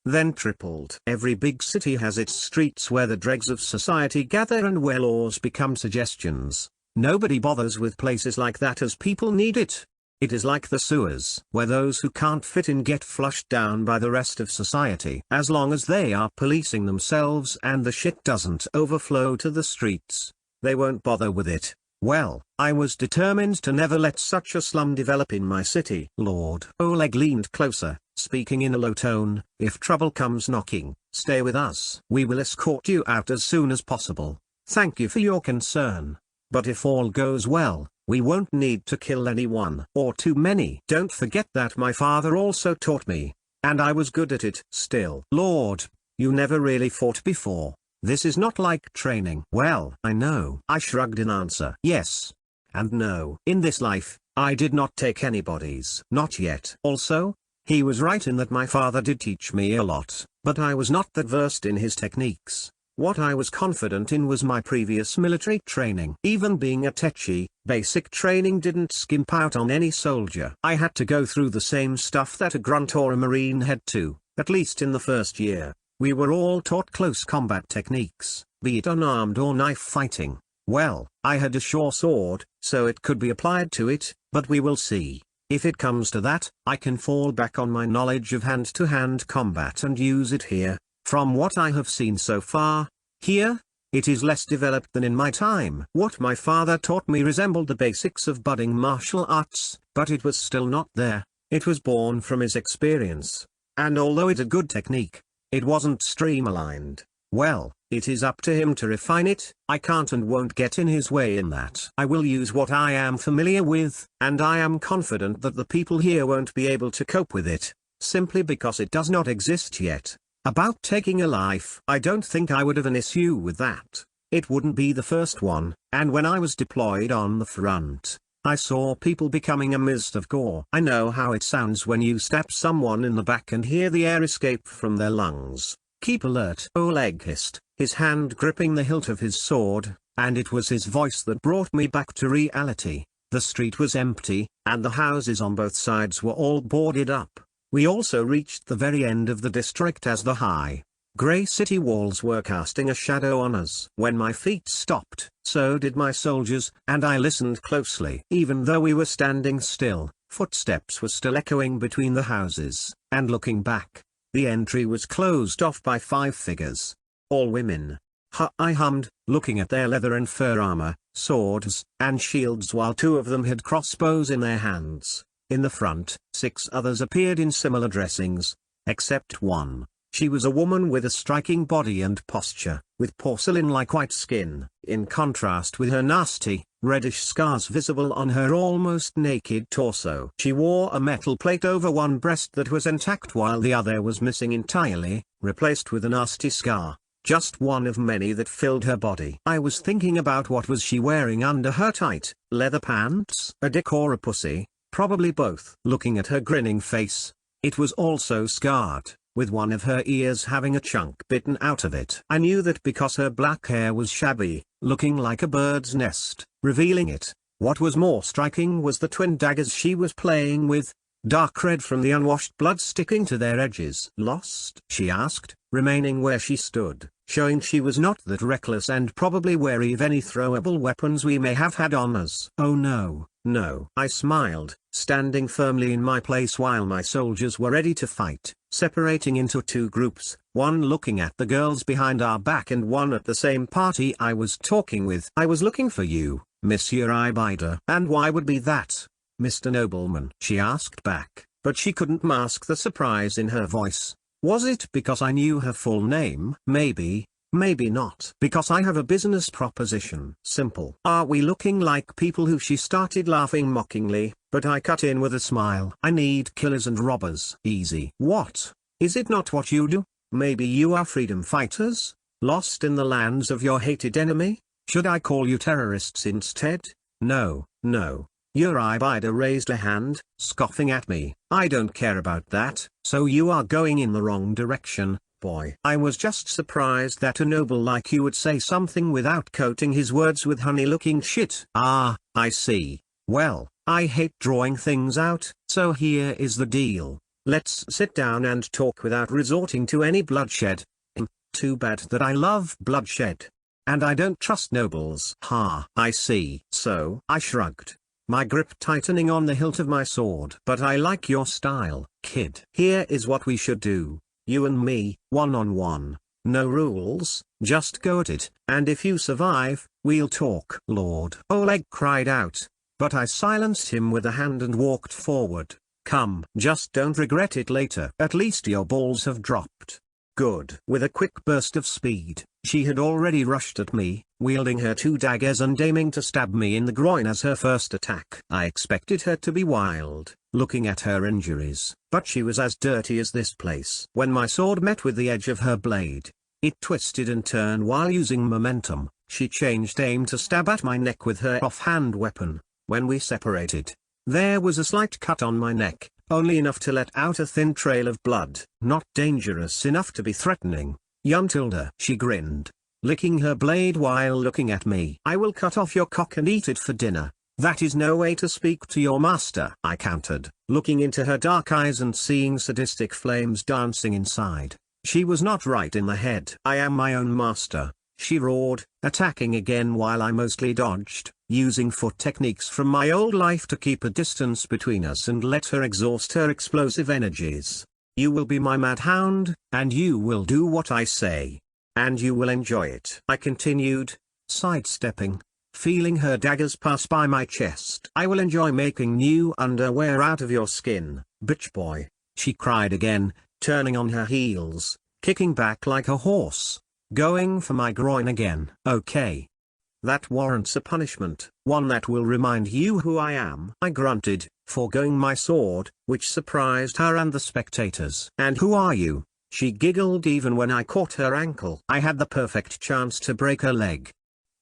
then tripled. Every big city has its streets where the dregs of society gather and where laws become suggestions. Nobody bothers with places like that as people need it. It is like the sewers, where those who can't fit in get flushed down by the rest of society. As long as they are policing themselves and the shit doesn't overflow to the streets, they won't bother with it. Well, I was determined to never let such a slum develop in my city. Lord Oleg leaned closer, speaking in a low tone. If trouble comes knocking, stay with us. We will escort you out as soon as possible. Thank you for your concern. But if all goes well, we won't need to kill anyone or too many. Don't forget that my father also taught me, and I was good at it. Still, Lord, you never really fought before. This is not like training. Well, I know. I shrugged in answer. Yes. And no. In this life, I did not take anybody's. Not yet. Also, he was right in that my father did teach me a lot, but I was not that versed in his techniques. What I was confident in was my previous military training. Even being a techie, basic training didn't skimp out on any soldier. I had to go through the same stuff that a grunt or a marine had to, at least in the first year. We were all taught close combat techniques, be it unarmed or knife fighting. Well, I had a sure sword, so it could be applied to it, but we will see. If it comes to that, I can fall back on my knowledge of hand-to-hand combat and use it here. From what I have seen so far, here, it is less developed than in my time. What my father taught me resembled the basics of budding martial arts, but it was still not there. It was born from his experience. And although it's a good technique, it wasn't streamlined. Well, it is up to him to refine it. I can't and won't get in his way in that. I will use what I am familiar with, and I am confident that the people here won't be able to cope with it. simply because it does not exist yet. About taking a life, I don't think I would have an issue with that. It wouldn't be the first one, and when I was deployed on the front, I saw people becoming a mist of gore. I know how it sounds when you stab someone in the back and hear the air escape from their lungs. Keep alert, Oleg hissed, his hand gripping the hilt of his sword, and it was his voice that brought me back to reality. The street was empty, and the houses on both sides were all boarded up. We also reached the very end of the district as the high, grey city walls were casting a shadow on us. When my feet stopped, so did my soldiers, and I listened closely. Even though we were standing still, footsteps were still echoing between the houses, and looking back, the entry was closed off by 5 figures. All women. I hummed, looking at their leather and fur armor, swords, and shields, while 2 of them had crossbows in their hands. In the front, 6 others appeared in similar dressings, except one. She was a woman with a striking body and posture, with porcelain-like white skin, in contrast with her nasty, reddish scars visible on her almost naked torso. She wore a metal plate over one breast that was intact while the other was missing entirely, replaced with a nasty scar. Just one of many that filled her body. I was thinking about what was she wearing under her tight, leather pants? A dick or a pussy? Probably both. Looking at her grinning face, it was also scarred, with one of her ears having a chunk bitten out of it. I knew that because her black hair was shabby, looking like a bird's nest, revealing it. What was more striking was the twin daggers she was playing with, dark red from the unwashed blood sticking to their edges. Lost? She asked, remaining where she stood, showing she was not that reckless and probably wary of any throwable weapons we may have had on us. Oh no, no. I smiled, standing firmly in my place while my soldiers were ready to fight, separating into 2 groups, one looking at the girls behind our back and one at the same party I was talking with. I was looking for you, Monsieur Ibida. And why would be that, Mr. Nobleman? She asked back, but she couldn't mask the surprise in her voice. Was it because I knew her full name? Maybe, maybe not. Because I have a business proposition. Simple. Are we looking like people who? She started laughing mockingly, but I cut in with a smile. I need killers and robbers. Easy. What? Is it not what you do? Maybe you are freedom fighters? Lost in the lands of your hated enemy? Should I call you terrorists instead? No, no. Uri Bida raised a hand, scoffing at me. I don't care about that. So you are going in the wrong direction, boy. I was just surprised that a noble like you would say something without coating his words with honey-looking shit. Ah, I see. Well, I hate drawing things out, so here is the deal. Let's sit down and talk without resorting to any bloodshed. Too bad that I love bloodshed. And I don't trust nobles. Ha, I see. So I shrugged, my grip tightening on the hilt of my sword. But I like your style, kid. Here is what we should do. You and me, one-on-one. No rules, just go at it, and if you survive, we'll talk. Lord Oleg cried out, but I silenced him with a hand and walked forward. Come, just don't regret it later. At least your balls have dropped. Good. With a quick burst of speed, she had already rushed at me, wielding her 2 daggers and aiming to stab me in the groin as her first attack. I expected her to be wild, looking at her injuries, but she was as dirty as this place. When my sword met with the edge of her blade, it twisted and turned while using momentum. She changed aim to stab at my neck with her offhand weapon. When we separated, there was a slight cut on my neck, only enough to let out a thin trail of blood. Not dangerous enough to be threatening. Yuntilda. She grinned, licking her blade while looking at me. I will cut off your cock and eat it for dinner. That is no way to speak to your master, I countered, looking into her dark eyes and seeing sadistic flames dancing inside. She was not right in the head. I am my own master, she roared, attacking again while I mostly dodged, using foot techniques from my old life to keep a distance between us and let her exhaust her explosive energies. You will be my mad hound, and you will do what I say. And you will enjoy it. I continued, sidestepping, feeling her daggers pass by my chest. I will enjoy making new underwear out of your skin, bitch boy, she cried again, turning on her heels, kicking back like a horse, going for my groin again. Okay. That warrants a punishment, one that will remind you who I am. I grunted, foregoing my sword, which surprised her and the spectators. "And who are you?" She giggled even when I caught her ankle. I had the perfect chance to break her leg,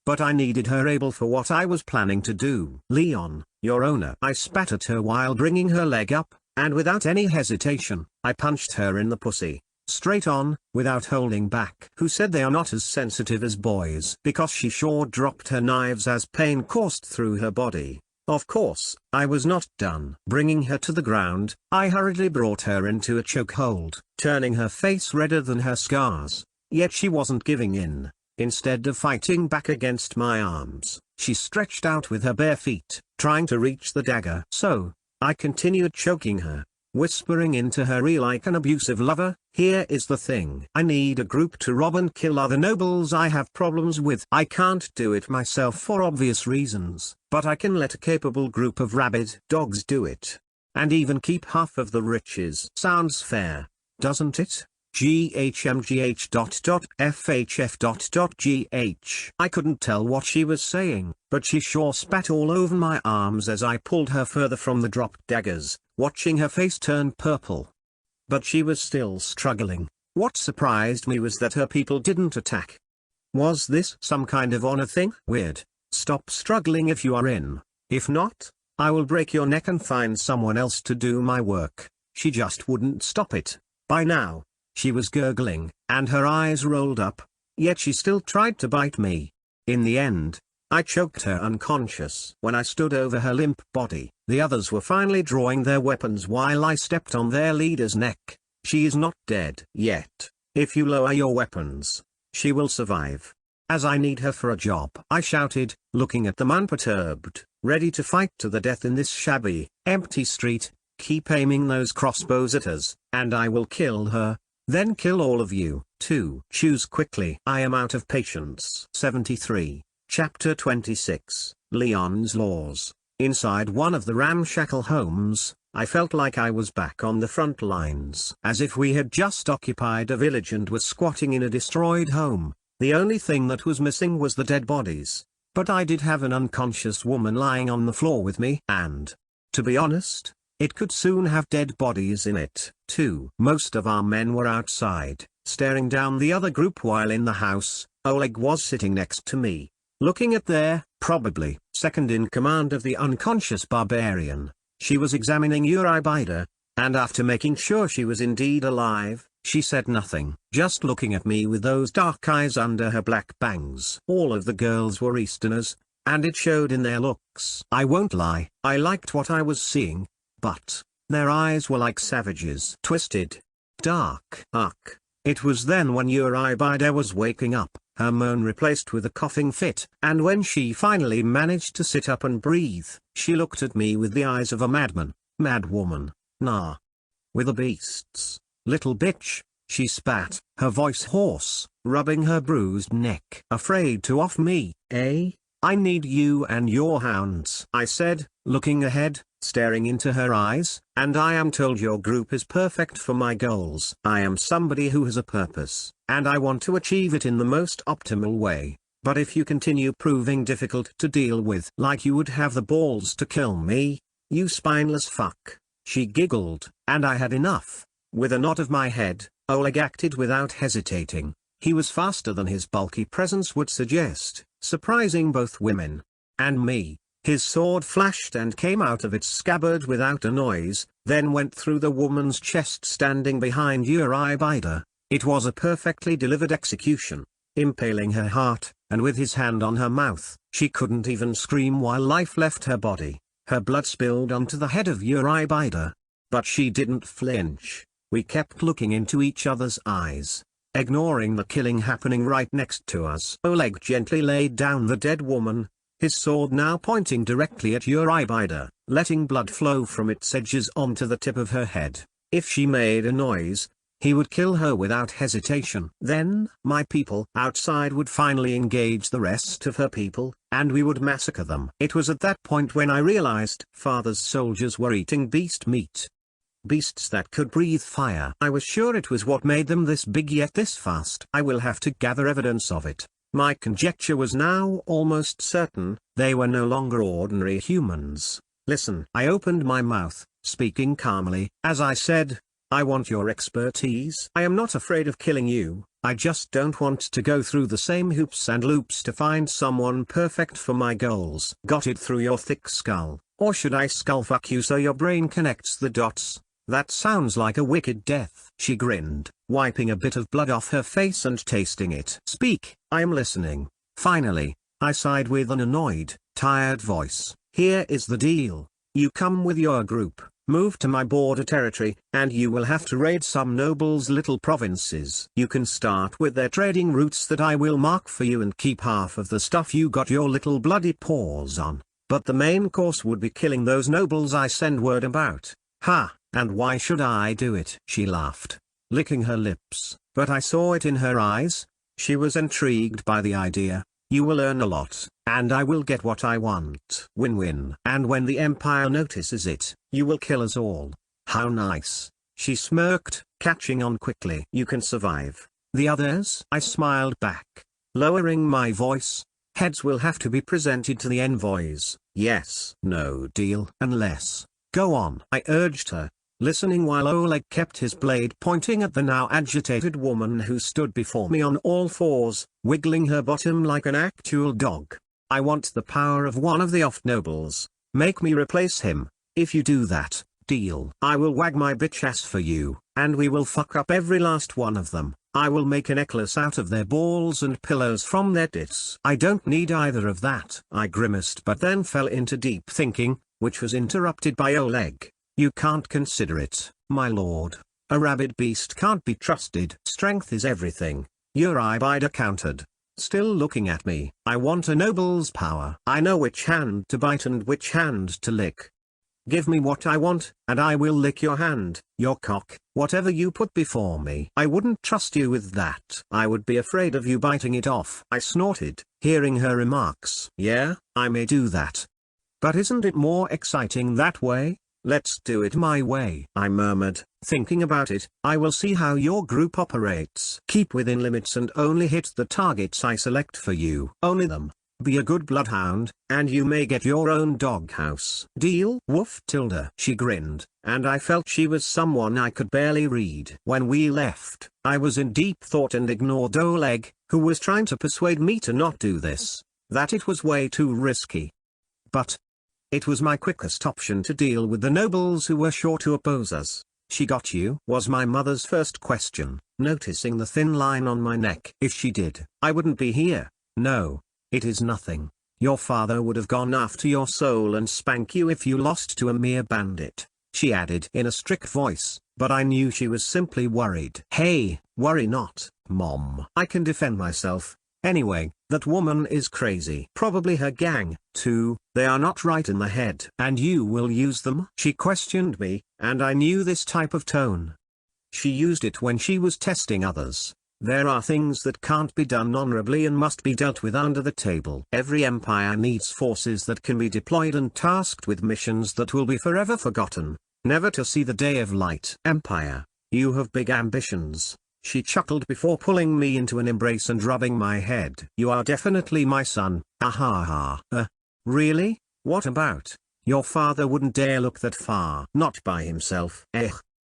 but I needed her able for what I was planning to do. "Leon, your owner." I spat at her while bringing her leg up, and without any hesitation, I punched her in the pussy. Straight on, without holding back. "Who said they are not as sensitive as boys?" Because she sure dropped her knives as pain coursed through her body. Of course, I was not done. Bringing her to the ground, I hurriedly brought her into a chokehold, turning her face redder than her scars. Yet she wasn't giving in. Instead of fighting back against my arms, she stretched out with her bare feet, trying to reach the dagger. So, I continued choking her, whispering into her ear like an abusive lover, "Here is the thing. I need a group to rob and kill other nobles I have problems with. I can't do it myself for obvious reasons, but I can let a capable group of rabid dogs do it. And even keep half of the riches. Sounds fair, doesn't it? GHMGH.FHF.GH." I couldn't tell what she was saying, but she sure spat all over my arms as I pulled her further from the dropped daggers, watching her face turn purple. But she was still struggling. What surprised me was that her people didn't attack. Was this some kind of honor thing? Weird. Stop struggling if you are in. If not, I will break your neck and find someone else to do my work. She just wouldn't stop it. By now, she was gurgling, and her eyes rolled up, yet she still tried to bite me. In the end, I choked her unconscious. When I stood over her limp body, the others were finally drawing their weapons while I stepped on their leader's neck. "She is not dead yet. If you lower your weapons, she will survive. As I need her for a job," I shouted, looking at them unperturbed, ready to fight to the death in this shabby, empty street. "Keep aiming those crossbows at us, and I will kill her. Then kill all of you, too. Choose quickly. I am out of patience." 73. Chapter 26, Leon's Laws. Inside one of the ramshackle homes, I felt like I was back on the front lines. As if we had just occupied a village and were squatting in a destroyed home. The only thing that was missing was the dead bodies. But I did have an unconscious woman lying on the floor with me, and, to be honest, it could soon have dead bodies in it, too. Most of our men were outside, staring down the other group while in the house, Oleg was sitting next to me, looking at their, probably, second in command of the unconscious barbarian. She was examining Uraibida, and after making sure she was indeed alive, she said nothing, just looking at me with those dark eyes under her black bangs. All of the girls were Easterners, and it showed in their looks. I won't lie, I liked what I was seeing, but their eyes were like savages. Twisted. Dark. Ugh. It was then when Uraibida was waking up, her moan replaced with a coughing fit, and when she finally managed to sit up and breathe, she looked at me with the eyes of a madman. "Mad woman, nah. With the beasts, little bitch," she spat, her voice hoarse, rubbing her bruised neck. "Afraid to off me, eh? I need you and your hounds," I said, looking ahead, staring into her eyes, "and I am told your group is perfect for my goals. I am somebody who has a purpose, and I want to achieve it in the most optimal way. But if you continue proving difficult to deal with, like you would have the balls to kill me, you spineless fuck." She giggled, and I had enough. With a nod of my head, Oleg acted without hesitating. He was faster than his bulky presence would suggest, surprising both women and me. His sword flashed and came out of its scabbard without a noise, then went through the woman's chest standing behind Uraibida. It was a perfectly delivered execution, impaling her heart, and with his hand on her mouth, she couldn't even scream while life left her body. Her blood spilled onto the head of Uraibida. But she didn't flinch. We kept looking into each other's eyes, ignoring the killing happening right next to us. Oleg gently laid down the dead woman, his sword now pointing directly at Uraibida, letting blood flow from its edges onto the tip of her head. If she made a noise, he would kill her without hesitation. Then, my people outside would finally engage the rest of her people, and we would massacre them. It was at that point when I realized father's soldiers were eating beast meat. Beasts that could breathe fire. I was sure it was what made them this big yet this fast. I will have to gather evidence of it. My conjecture was now almost certain. They were no longer ordinary humans. Listen. I opened my mouth, speaking calmly. As I said, I want your expertise. I am not afraid of killing you, I just don't want to go through the same hoops and loops to find someone perfect for my goals. Got it through your thick skull? Or should I skull fuck you so your brain connects the dots? That sounds like a wicked death. She grinned, wiping a bit of blood off her face and tasting it. Speak, I am listening. Finally, I sighed with an annoyed, tired voice. Here is the deal. You come with your group, move to my border territory, and you will have to raid some nobles' little provinces. You can start with their trading routes that I will mark for you and keep half of the stuff you got your little bloody paws on. But the main course would be killing those nobles I send word about. Ha, and why should I do it? She laughed, licking her lips, but I saw it in her eyes. She was intrigued by the idea. You will earn a lot, and I will get what I want. Win-win. And when the Empire notices it, you will kill us all. How nice. She smirked, catching on quickly. You can survive. The others? I smiled back, lowering my voice. Heads will have to be presented to the envoys. Yes. No deal. Unless. Go on. I urged her, listening while Oleg kept his blade pointing at the now agitated woman who stood before me on all fours, wiggling her bottom like an actual dog. I want the power of one of the off nobles. Make me replace him. If you do that, deal. I will wag my bitch ass for you, and we will fuck up every last one of them. I will make a necklace out of their balls and pillows from their tits. I don't need either of that. I grimaced but then fell into deep thinking, which was interrupted by Oleg. You can't consider it, my lord. A rabid beast can't be trusted. Strength is everything. Your eyebiter countered, still looking at me. I want a noble's power. I know which hand to bite and which hand to lick. Give me what I want, and I will lick your hand, your cock, whatever you put before me. I wouldn't trust you with that. I would be afraid of you biting it off. I snorted, hearing her remarks. Yeah, I may do that. But isn't it more exciting that way? Let's do it my way. I murmured, thinking about it. I will see how your group operates. Keep within limits and only hit the targets I select for you. Only them. Be a good bloodhound, and you may get your own doghouse. Deal? Woof tilde. She grinned, and I felt she was someone I could barely read. When we left, I was in deep thought and ignored Oleg, who was trying to persuade me to not do this, that it was way too risky. But it was my quickest option to deal with the nobles who were sure to oppose us. She got you? Was my mother's first question, noticing the thin line on my neck. If she did, I wouldn't be here. No. It is nothing. Your father would have gone after your soul and spank you if you lost to a mere bandit, she added in a strict voice, but I knew she was simply worried. Hey, worry not, Mom. I can defend myself. Anyway, that woman is crazy. Probably her gang, too. They are not right in the head. And you will use them? She questioned me, and I knew this type of tone. She used it when she was testing others. There are things that can't be done honorably and must be dealt with under the table. Every empire needs forces that can be deployed and tasked with missions that will be forever forgotten, never to see the day of light. Empire, you have big ambitions. She chuckled before pulling me into an embrace and rubbing my head. You are definitely my son. Ah ha. Really? What about? Your father wouldn't dare look that far. Not by himself.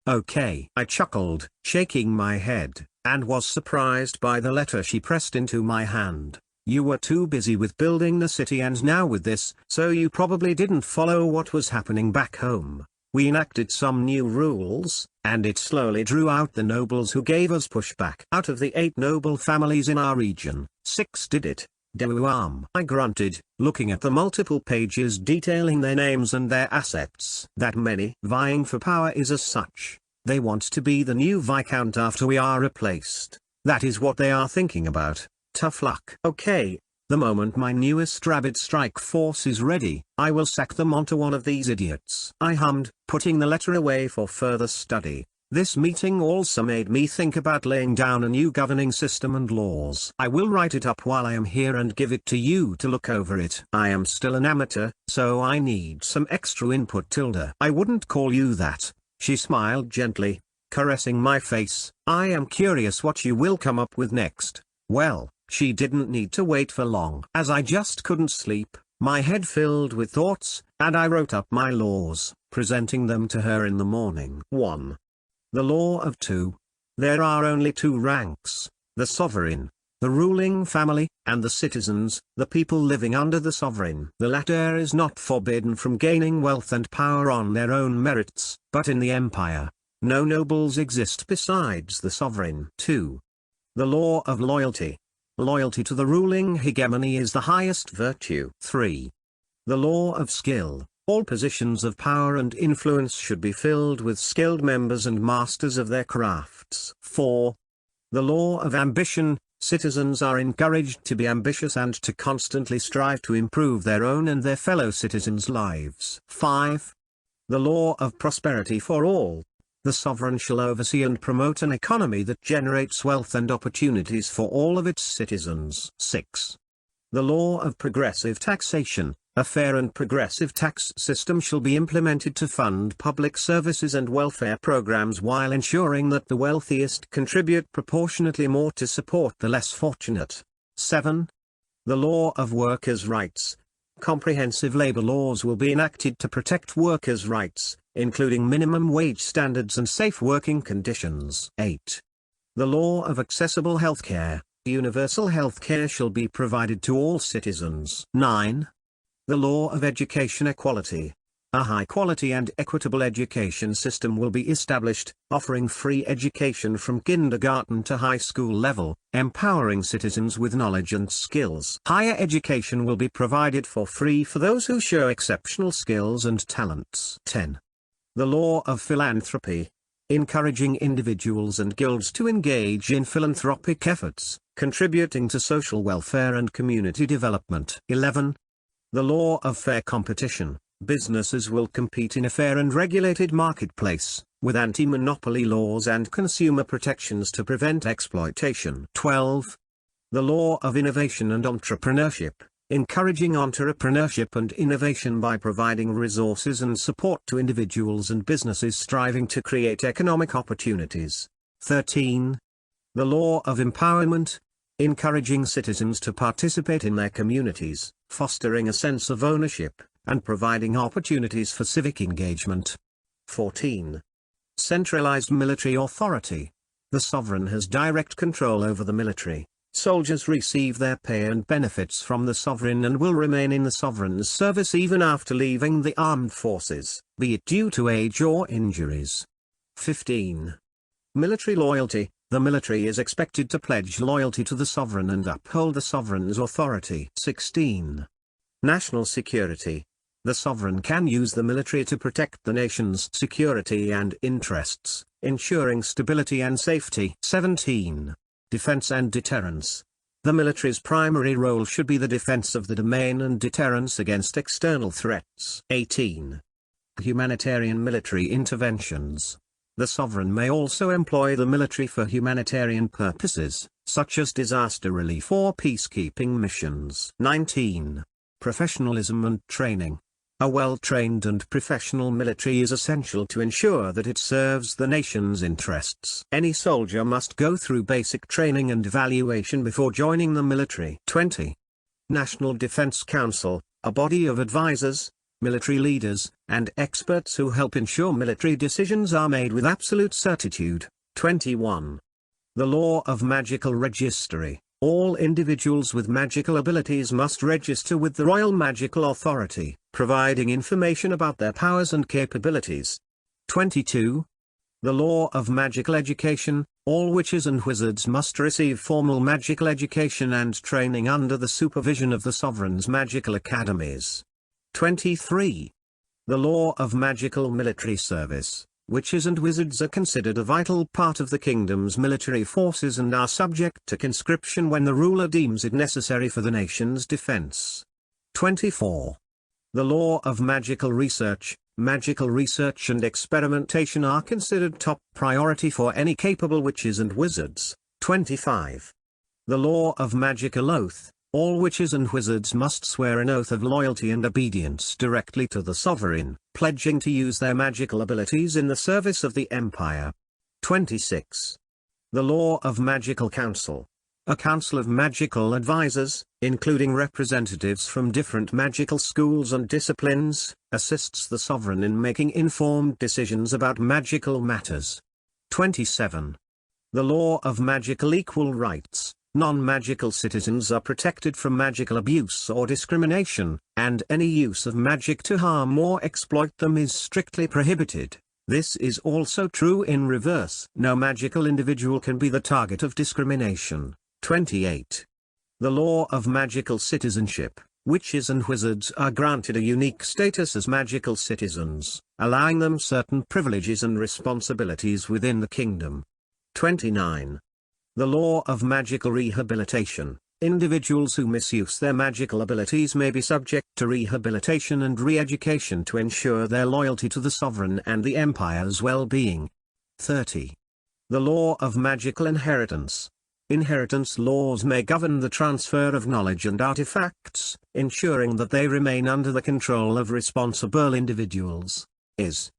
Okay. I chuckled, shaking my head, and was surprised by the letter she pressed into my hand. You were too busy with building the city and now with this, so you probably didn't follow what was happening back home. We enacted some new rules, and it slowly drew out the nobles who gave us pushback. Out of the 8 noble families in our region, 6 did it. Dewam. I grunted, looking at the multiple pages detailing their names and their assets. That many. Vying for power is as such. They want to be the new Viscount after we are replaced. That is what they are thinking about. Tough luck. Okay. The moment my newest rabid strike force is ready, I will sack them onto one of these idiots. I hummed, putting the letter away for further study. This meeting also made me think about laying down a new governing system and laws. I will write it up while I am here and give it to you to look over it. I am still an amateur, so I need some extra input. I wouldn't call you that. She smiled gently, caressing my face. I am curious what you will come up with next. Well, she didn't need to wait for long. As I just couldn't sleep, My head filled with thoughts, and I wrote up my laws, presenting them to her in the morning. 1. The law of 2. There are only 2 ranks: the sovereign, the ruling family, and the citizens, the people living under the sovereign. The latter is not forbidden from gaining wealth and power on their own merits, but in the empire, no nobles exist besides the sovereign. 2. The law of loyalty. Loyalty to the ruling hegemony is the highest virtue. 3. The law of skill. All positions of power and influence should be filled with skilled members and masters of their crafts. 4. The law of ambition. Citizens are encouraged to be ambitious and to constantly strive to improve their own and their fellow citizens' lives. 5. The law of prosperity for all. The sovereign shall oversee and promote an economy that generates wealth and opportunities for all of its citizens. 6. The law of progressive taxation. A fair and progressive tax system shall be implemented to fund public services and welfare programs while ensuring that the wealthiest contribute proportionately more to support the less fortunate. 7. The law of workers' rights. Comprehensive labor laws will be enacted to protect workers' rights, including minimum wage standards and safe working conditions. 8. The law of accessible healthcare. Universal healthcare shall be provided to all citizens. 9. The law of education equality. A high-quality and equitable education system will be established, offering free education from kindergarten to high school level, empowering citizens with knowledge and skills. Higher education will be provided for free for those who show exceptional skills and talents. 10. The law of philanthropy. Encouraging individuals and guilds to engage in philanthropic efforts, contributing to social welfare and community development. 11. The law of fair competition. Businesses will compete in a fair and regulated marketplace, with anti-monopoly laws and consumer protections to prevent exploitation. 12. The law of innovation and entrepreneurship. Encouraging entrepreneurship and innovation by providing resources and support to individuals and businesses striving to create economic opportunities. 13. The law of empowerment. Encouraging citizens to participate in their communities, fostering a sense of ownership, and providing opportunities for civic engagement. 14. Centralized military authority. The sovereign has direct control over the military. Soldiers receive their pay and benefits from the sovereign and will remain in the sovereign's service even after leaving the armed forces, be it due to age or injuries. 15. Military loyalty. The military is expected to pledge loyalty to the sovereign and uphold the sovereign's authority. 16. National security. The sovereign can use the military to protect the nation's security and interests, ensuring stability and safety. 17. Defense and deterrence. The military's primary role should be the defense of the domain and deterrence against external threats. 18. Humanitarian military interventions. The sovereign may also employ the military for humanitarian purposes, such as disaster relief or peacekeeping missions. 19. Professionalism and training. A well-trained and professional military is essential to ensure that it serves the nation's interests. Any soldier must go through basic training and evaluation before joining the military. 20. National Defense Council, a body of advisors, military leaders, and experts who help ensure military decisions are made with absolute certitude. 21. The law of magical registry. All individuals with magical abilities must register with the Royal Magical Authority, providing information about their powers and capabilities. 22. The law of magical education. All witches and wizards must receive formal magical education and training under the supervision of the sovereign's magical academies. 23. The law of magical military service. Witches and wizards are considered a vital part of the kingdom's military forces and are subject to conscription when the ruler deems it necessary for the nation's defense. 24. The law of magical research. Magical research and experimentation are considered top priority for any capable witches and wizards. 25. The law of magical oath. All witches and wizards must swear an oath of loyalty and obedience directly to the sovereign, pledging to use their magical abilities in the service of the empire. 26. The law of magical council. A council of magical advisors, including representatives from different magical schools and disciplines, assists the sovereign in making informed decisions about magical matters. 27. The law of magical equal rights. Non-magical citizens are protected from magical abuse or discrimination, and any use of magic to harm or exploit them is strictly prohibited. This is also true in reverse. No magical individual can be the target of discrimination. 28. The law of magical citizenship. Witches and wizards are granted a unique status as magical citizens, allowing them certain privileges and responsibilities within the kingdom. 29. The law of magical rehabilitation. Individuals who misuse their magical abilities may be subject to rehabilitation and re-education to ensure their loyalty to the sovereign and the empire's well-being. 30. The law of magical inheritance. Inheritance laws may govern the transfer of knowledge and artifacts, ensuring that they remain under the control of responsible individuals. Is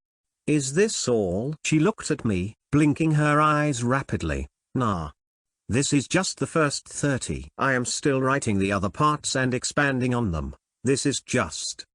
this all? She looked at me, blinking her eyes rapidly. Nah. This is just the first 30. I am still writing the other parts and expanding on them. This is just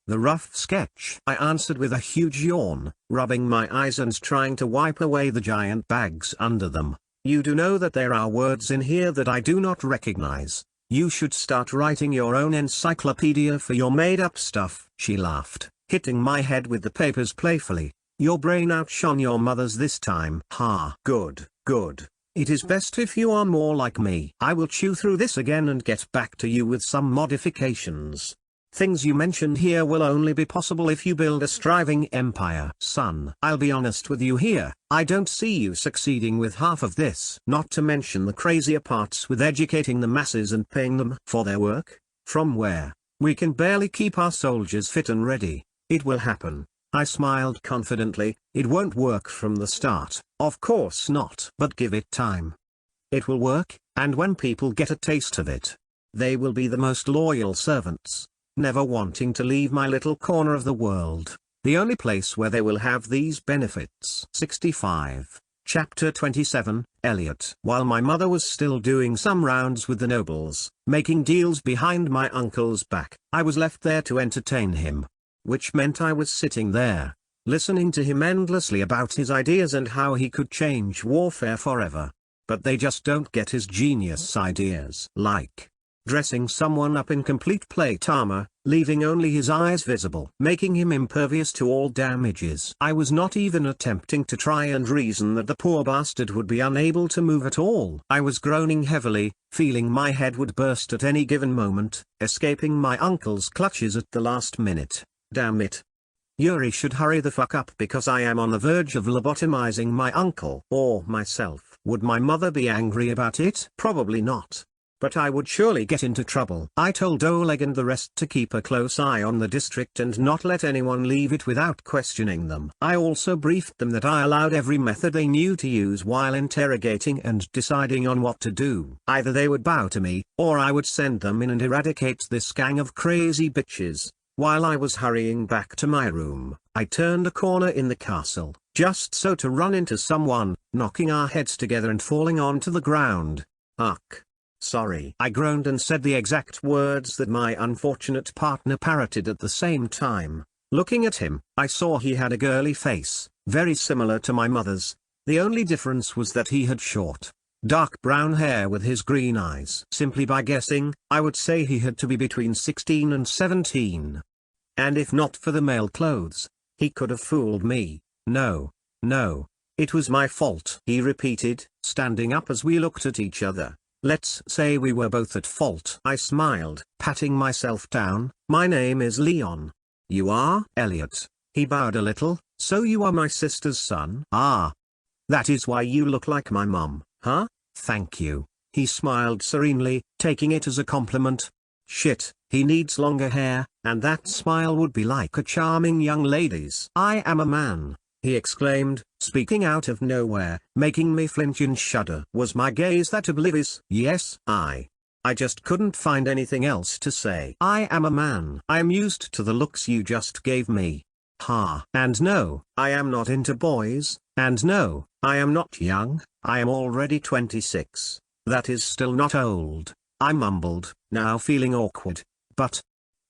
the rough sketch, I answered with a huge yawn, rubbing my eyes and trying to wipe away the giant bags under them. You do know that there are words in here that I do not recognize. You should start writing your own encyclopedia for your made-up stuff. She laughed, hitting my head with the papers playfully. Your brain outshone your mother's this time. Ha. Good, good. It is best if you are more like me. I will chew through this again and get back to you with some modifications. Things you mentioned here will only be possible if you build a striving empire. Son, I'll be honest with you here, I don't see you succeeding with half of this. Not to mention the crazier parts with educating the masses and paying them for their work. From where? We can barely keep our soldiers fit and ready. It will happen. I smiled confidently. It won't work from the start. Of course not. But give it time. It will work, and when people get a taste of it, they will be the most loyal servants, never wanting to leave my little corner of the world, the only place where they will have these benefits. 65. Chapter 27, Elliot. While my mother was still doing some rounds with the nobles, making deals behind my uncle's back, I was left there to entertain him. Which meant I was sitting there, listening to him endlessly about his ideas and how he could change warfare forever. But they just don't get his genius ideas. Like dressing someone up in complete plate armor, leaving only his eyes visible, making him impervious to all damages. I was not even attempting to try and reason that the poor bastard would be unable to move at all. I was groaning heavily, feeling my head would burst at any given moment, escaping my uncle's clutches at the last minute. Damn it. Yuri should hurry the fuck up because I am on the verge of lobotomizing my uncle or myself. Would my mother be angry about it? Probably not. But I would surely get into trouble. I told Oleg and the rest to keep a close eye on the district and not let anyone leave it without questioning them. I also briefed them that I allowed every method they knew to use while interrogating and deciding on what to do. Either they would bow to me, or I would send them in and eradicate this gang of crazy bitches. While I was hurrying back to my room, I turned a corner in the castle, just so to run into someone, knocking our heads together and falling onto the ground. Uck. Sorry. I groaned and said the exact words that my unfortunate partner parroted at the same time. Looking at him, I saw he had a girly face, very similar to my mother's. The only difference was that he had short, dark brown hair with his green eyes. Simply by guessing, I would say he had to be between 16 and 17. And if not for the male clothes, he could have fooled me. No, it was my fault, he repeated, standing up as we looked at each other. Let's say we were both at fault. I smiled, patting myself down. My name is Leon. You are? Elliot. He bowed a little. So you are my sister's son? Ah. That is why you look like my mum, huh? Thank you. He smiled serenely, taking it as a compliment. Shit, he needs longer hair, and that smile would be like a charming young lady's. I am a man, he exclaimed, speaking out of nowhere, making me flinch and shudder. Was my gaze that oblivious? Yes, I just couldn't find anything else to say. I am a man. I am used to the looks you just gave me. Ha. And no, I am not into boys, and no, I am not young, I am already 26. That is still not old, I mumbled, now feeling awkward. But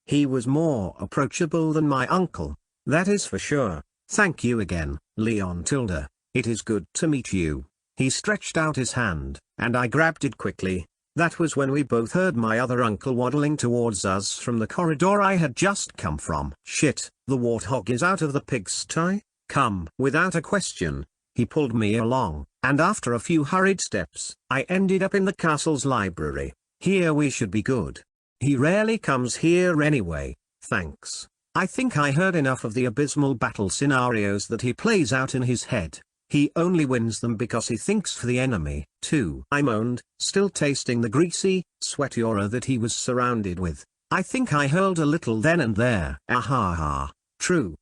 he was more approachable than my uncle. That is for sure. Thank you again, Leon Tilda. It is good to meet you. He stretched out his hand, and I grabbed it quickly. That was when we both heard my other uncle waddling towards us from the corridor I had just come from. Shit, the warthog is out of the pigsty? Come. Without a question, he pulled me along, and after a few hurried steps, I ended up in the castle's library. Here we should be good. He rarely comes here anyway, thanks. I think I heard enough of the abysmal battle scenarios that he plays out in his head. He only wins them because he thinks for the enemy, too. I moaned, still tasting the greasy, sweaty aura that he was surrounded with. I think I hurled a little then and there. Ah. True.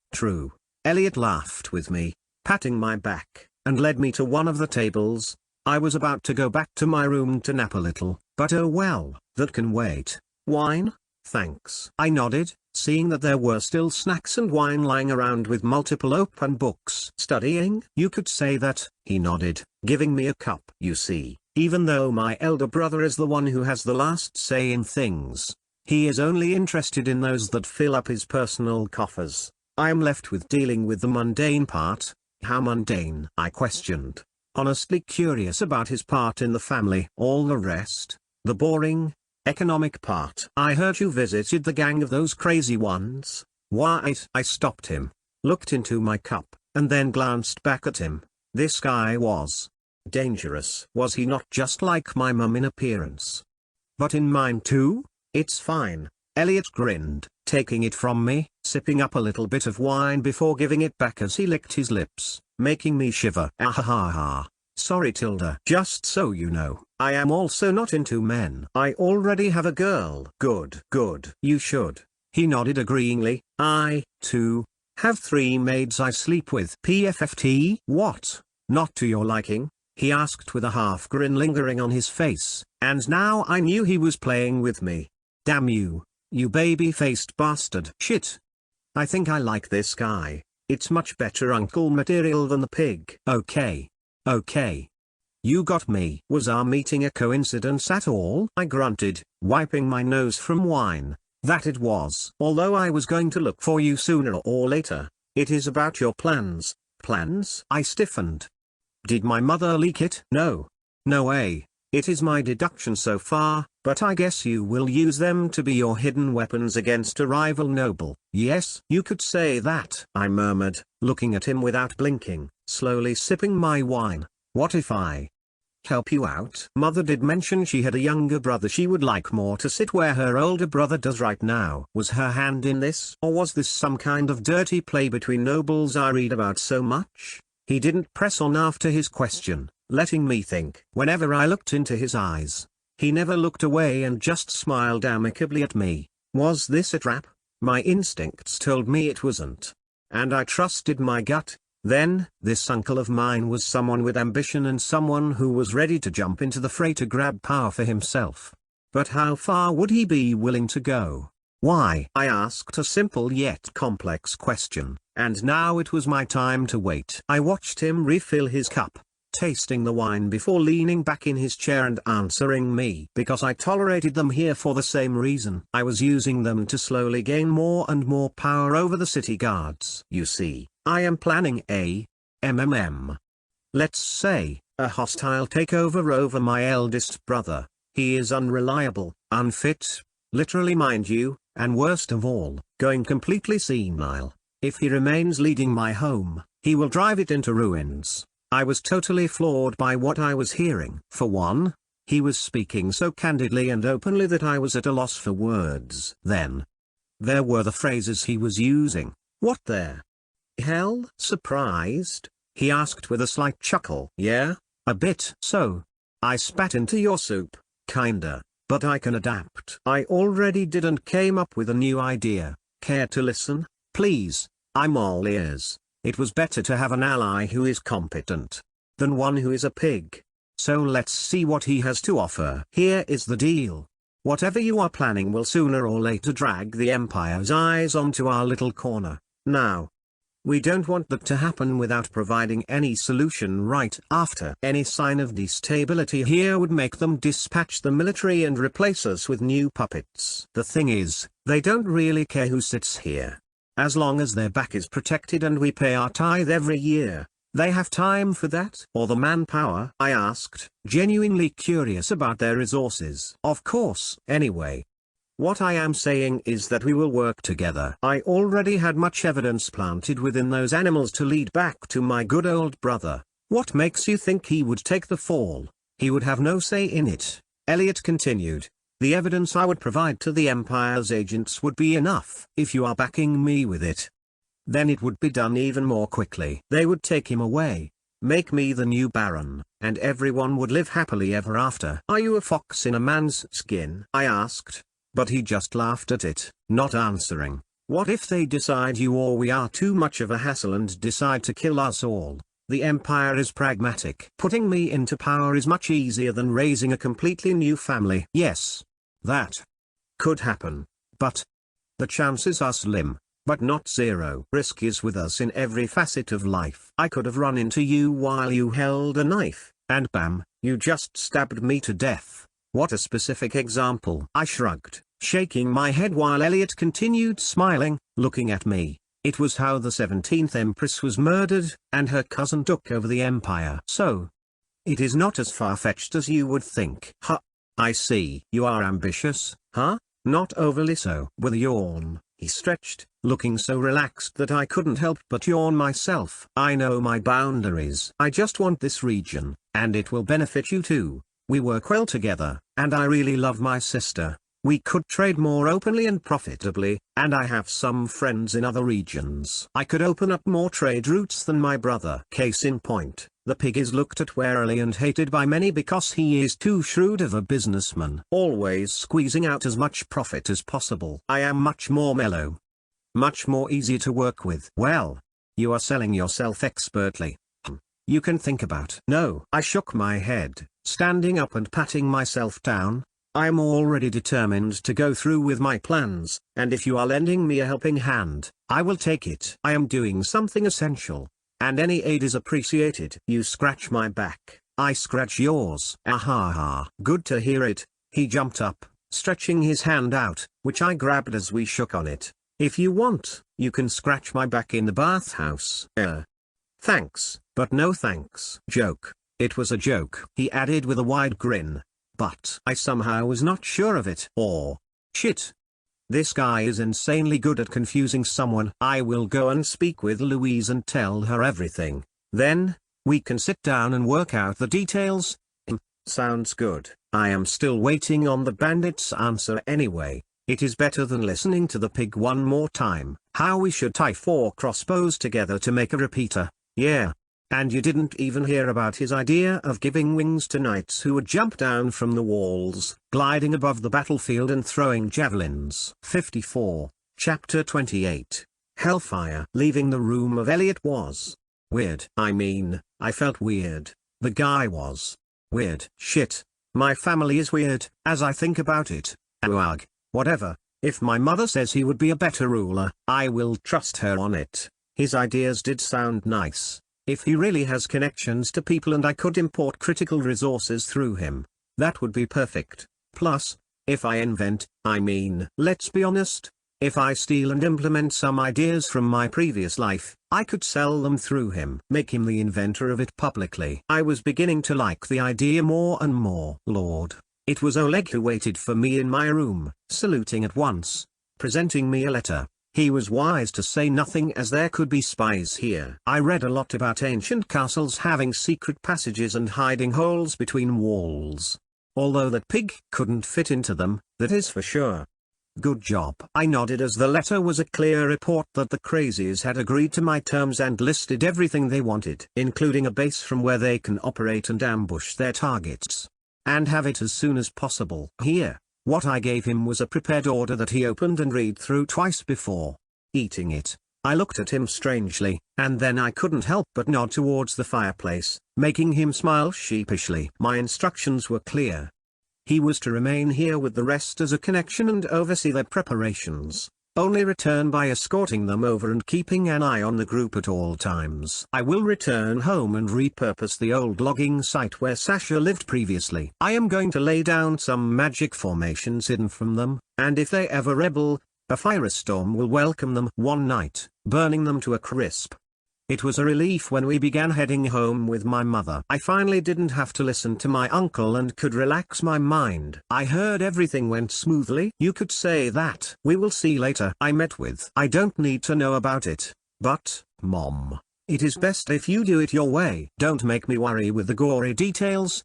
Elliot laughed with me, patting my back, and led me to one of the tables. I was about to go back to my room to nap a little, but oh well, that can wait. Wine? Thanks. I nodded, seeing that there were still snacks and wine lying around with multiple open books. Studying? You could say that, he nodded, giving me a cup. You see, even though my elder brother is the one who has the last say in things, he is only interested in those that fill up his personal coffers. I am left with dealing with the mundane part. How mundane? I questioned, honestly curious about his part in the family. All the rest, the boring, economic part. I heard you visited the gang of those crazy ones. What? I stopped him, looked into my cup, and then glanced back at him. This guy was dangerous. Was he not just like my mum in appearance? But in mine too? It's fine. Elliot grinned, taking it from me, sipping up a little bit of wine before giving it back as he licked his lips, making me shiver. Ah. Sorry Tilda. Just so you know, I am also not into men. I already have a girl. Good. You should. He nodded agreeingly. I, too, have 3 maids I sleep with. PFFT? What? Not to your liking? He asked with a half grin lingering on his face, and now I knew he was playing with me. Damn you, you baby-faced bastard. Shit. I think I like this guy. It's much better uncle material than the pig. Okay. You got me. Was our meeting a coincidence at all? I grunted, wiping my nose from wine. That it was. Although I was going to look for you sooner or later. It is about your plans. Plans? I stiffened. Did my mother leak it? No. No way. It is my deduction so far, but I guess you will use them to be your hidden weapons against a rival noble. Yes, you could say that, I murmured, looking at him without blinking, slowly sipping my wine. What if I help you out? Mother did mention she had a younger brother she would like more to sit where her older brother does right now. Was her hand in this? Or was this some kind of dirty play between nobles I read about so much? He didn't press on after his question, letting me think. Whenever I looked into his eyes, he never looked away and just smiled amicably at me. Was this a trap? My instincts told me it wasn't. And I trusted my gut. Then, this uncle of mine was someone with ambition and someone who was ready to jump into the fray to grab power for himself. But how far would he be willing to go? Why? I asked a simple yet complex question, and now it was my time to wait. I watched him refill his cup, tasting the wine before leaning back in his chair and answering me. Because I tolerated them here for the same reason. I was using them to slowly gain more and more power over the city guards. You see, I am planning a let's say, a hostile takeover over my eldest brother. He is unreliable, unfit, literally mind you, and worst of all, going completely senile. If he remains leading my home, he will drive it into ruins. I was totally floored by what I was hearing. For one, he was speaking so candidly and openly that I was at a loss for words. Then, there were the phrases he was using. What the hell? Surprised? He asked with a slight chuckle. Yeah, a bit. So, I spat into your soup, kinda, but I can adapt. I already did and came up with a new idea. Care to listen? Please, I'm all ears. It was better to have an ally who is competent than one who is a pig. So let's see what he has to offer. Here is the deal. Whatever you are planning will sooner or later drag the Empire's eyes onto our little corner. Now, We don't want that to happen without providing any solution right after. Any sign of destability here would make them dispatch the military and replace us with new puppets. The thing is, they don't really care who sits here. As long as their back is protected and we pay our tithe every year, they have time for that. Or the manpower? I asked, genuinely curious about their resources. Of course. Anyway, what I am saying is that we will work together. I already had much evidence planted within those animals to lead back to my good old brother. What makes you think he would take the fall? He would have no say in it. Elliot continued. The evidence I would provide to the Empire's agents would be enough. If you are backing me with it, then it would be done even more quickly. They would take him away, make me the new Baron, and everyone would live happily ever after. Are you a fox in a man's skin? I asked. But he just laughed at it, not answering. What if they decide you or we are too much of a hassle and decide to kill us all? The Empire is pragmatic. Putting me into power is much easier than raising a completely new family. Yes, that could happen, but the chances are slim, but not zero. Risk is with us in every facet of life. I could have run into you while you held a knife, and bam, you just stabbed me to death. What a specific example. I shrugged, shaking my head while Elliot continued smiling, looking at me. It was how the 17th Empress was murdered, and her cousin took over the Empire. So, it is not as far-fetched as you would think. Huh. I see. You are ambitious, huh? Not overly so. With a yawn, he stretched, looking so relaxed that I couldn't help but yawn myself. I know my boundaries. I just want this region, and it will benefit you too. We work well together, and I really love my sister. We could trade more openly and profitably, and I have some friends in other regions. I could open up more trade routes than my brother. Case in point, the pig is looked at warily and hated by many because he is too shrewd of a businessman, always squeezing out as much profit as possible. I am much more mellow, much more easy to work with. Well, you are selling yourself expertly. You can think about. No. I shook my head, standing up and patting myself down. I am already determined to go through with my plans, and if you are lending me a helping hand, I will take it. I am doing something essential, and any aid is appreciated. You scratch my back, I scratch yours. Ahaha. Good to hear it. He jumped up, stretching his hand out, which I grabbed as we shook on it. If you want, you can scratch my back in the bathhouse. Thanks, but no thanks. Joke. It was a joke, he added with a wide grin. But I somehow was not sure of it. Or, shit. This guy is insanely good at confusing someone. I will go and speak with Louise and tell her everything. Then, we can sit down and work out the details. Sounds good. I am still waiting on the bandit's answer anyway. It is better than listening to the pig one more time. How we should tie 4 crossbows together to make a repeater. Yeah. And you didn't even hear about his idea of giving wings to knights who would jump down from the walls, gliding above the battlefield and throwing javelins. 54, Chapter 28. Hellfire. Leaving the room of Elliot was weird. I mean, I felt weird. The guy was weird. Shit. My family is weird, as I think about it. Ugh. Whatever. If my mother says he would be a better ruler, I will trust her on it. His ideas did sound nice. If he really has connections to people and I could import critical resources through him, that would be perfect. Plus, if I invent, let's be honest, if I steal and implement some ideas from my previous life, I could sell them through him. Make him the inventor of it publicly. I was beginning to like the idea more and more. Lord. It was Oleg who waited for me in my room, saluting at once, presenting me a letter. He was wise to say nothing as there could be spies here. I read a lot about ancient castles having secret passages and hiding holes between walls. Although that pig couldn't fit into them, that is for sure. Good job. I nodded as the letter was a clear report that the crazies had agreed to my terms and listed everything they wanted, including a base from where they can operate and ambush their targets. And have it as soon as possible. Here. What I gave him was a prepared order that he opened and read through twice before eating it. I looked at him strangely, and then I couldn't help but nod towards the fireplace, making him smile sheepishly. My instructions were clear. He was to remain here with the rest as a connection and oversee their preparations. Only return by escorting them over and keeping an eye on the group at all times. I will return home and repurpose the old logging site where Sasha lived previously. I am going to lay down some magic formations hidden from them, and if they ever rebel, a firestorm will welcome them one night, burning them to a crisp. It was a relief when we began heading home with my mother. I finally didn't have to listen to my uncle and could relax my mind. I heard everything went smoothly. You could say that. We will see later. I met with. I don't need to know about it. But, Mom, it is best if you do it your way. Don't make me worry with the gory details.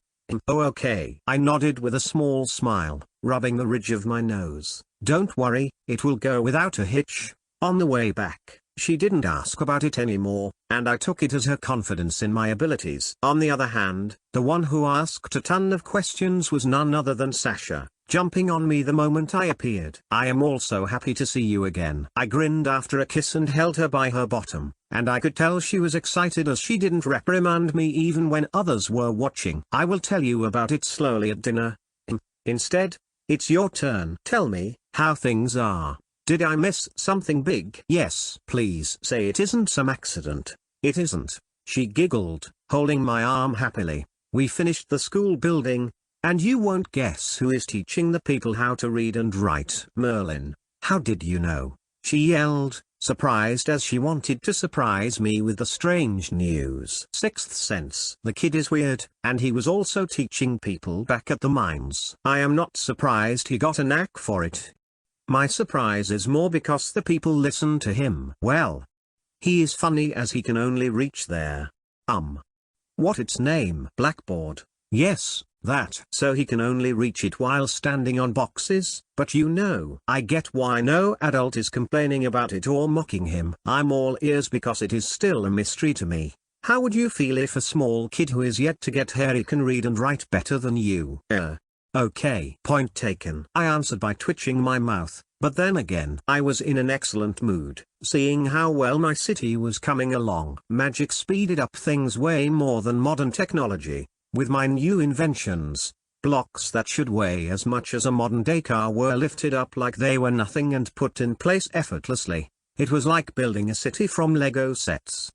Oh, okay. I nodded with a small smile, rubbing the ridge of my nose. Don't worry, it will go without a hitch. On the way back, she didn't ask about it anymore, and I took it as her confidence in my abilities. On the other hand, the one who asked a ton of questions was none other than Sasha, jumping on me the moment I appeared. I am also happy to see you again. I grinned after a kiss and held her by her bottom, and I could tell she was excited as she didn't reprimand me even when others were watching. I will tell you about it slowly at dinner. Instead, it's your turn. Tell me how things are. Did I miss something big? Yes. Please say it isn't some accident. It isn't. She giggled, holding my arm happily. We finished the school building, and you won't guess who is teaching the people how to read and write. Merlin. How did you know? She yelled, surprised as she wanted to surprise me with the strange news. Sixth sense. The kid is weird, and he was also teaching people back at the mines. I am not surprised he got a knack for it. My surprise is more because the people listen to him. Well, he is funny as he can only reach there. What its name? Blackboard. Yes, that. So he can only reach it while standing on boxes. But you know, I get why no adult is complaining about it or mocking him. I'm all ears because it is still a mystery to me. How would you feel if a small kid who is yet to get hairy can read and write better than you? Okay. Point taken. I answered by twitching my mouth, but then again, I was in an excellent mood, seeing how well my city was coming along. Magic speeded up things way more than modern technology. With my new inventions, blocks that should weigh as much as a modern-day car were lifted up like they were nothing and put in place effortlessly. It was like building a city from Lego sets.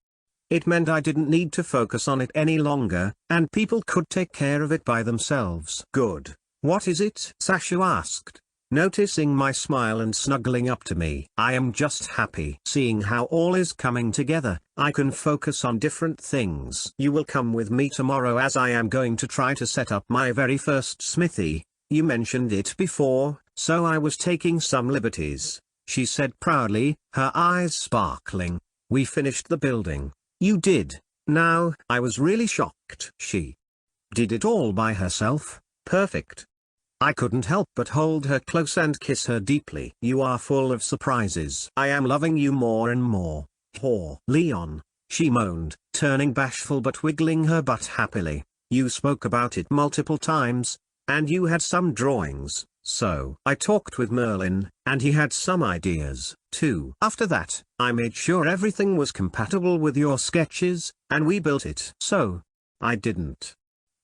It meant I didn't need to focus on it any longer, and people could take care of it by themselves. Good. What is it? Sasha asked, noticing my smile and snuggling up to me. I am just happy. Seeing how all is coming together, I can focus on different things. You will come with me tomorrow as I am going to try to set up my very first smithy. You mentioned it before, so I was taking some liberties, she said proudly, her eyes sparkling. We finished the building. You did. Now, I was really shocked. She did it all by herself. Perfect. I couldn't help but hold her close and kiss her deeply. You are full of surprises. I am loving you more and more. Poor Leon, she moaned, turning bashful but wiggling her butt happily. You spoke about it multiple times, and you had some drawings, so I talked with Merlin, and he had some ideas, too. After that, I made sure everything was compatible with your sketches, and we built it. So, I didn't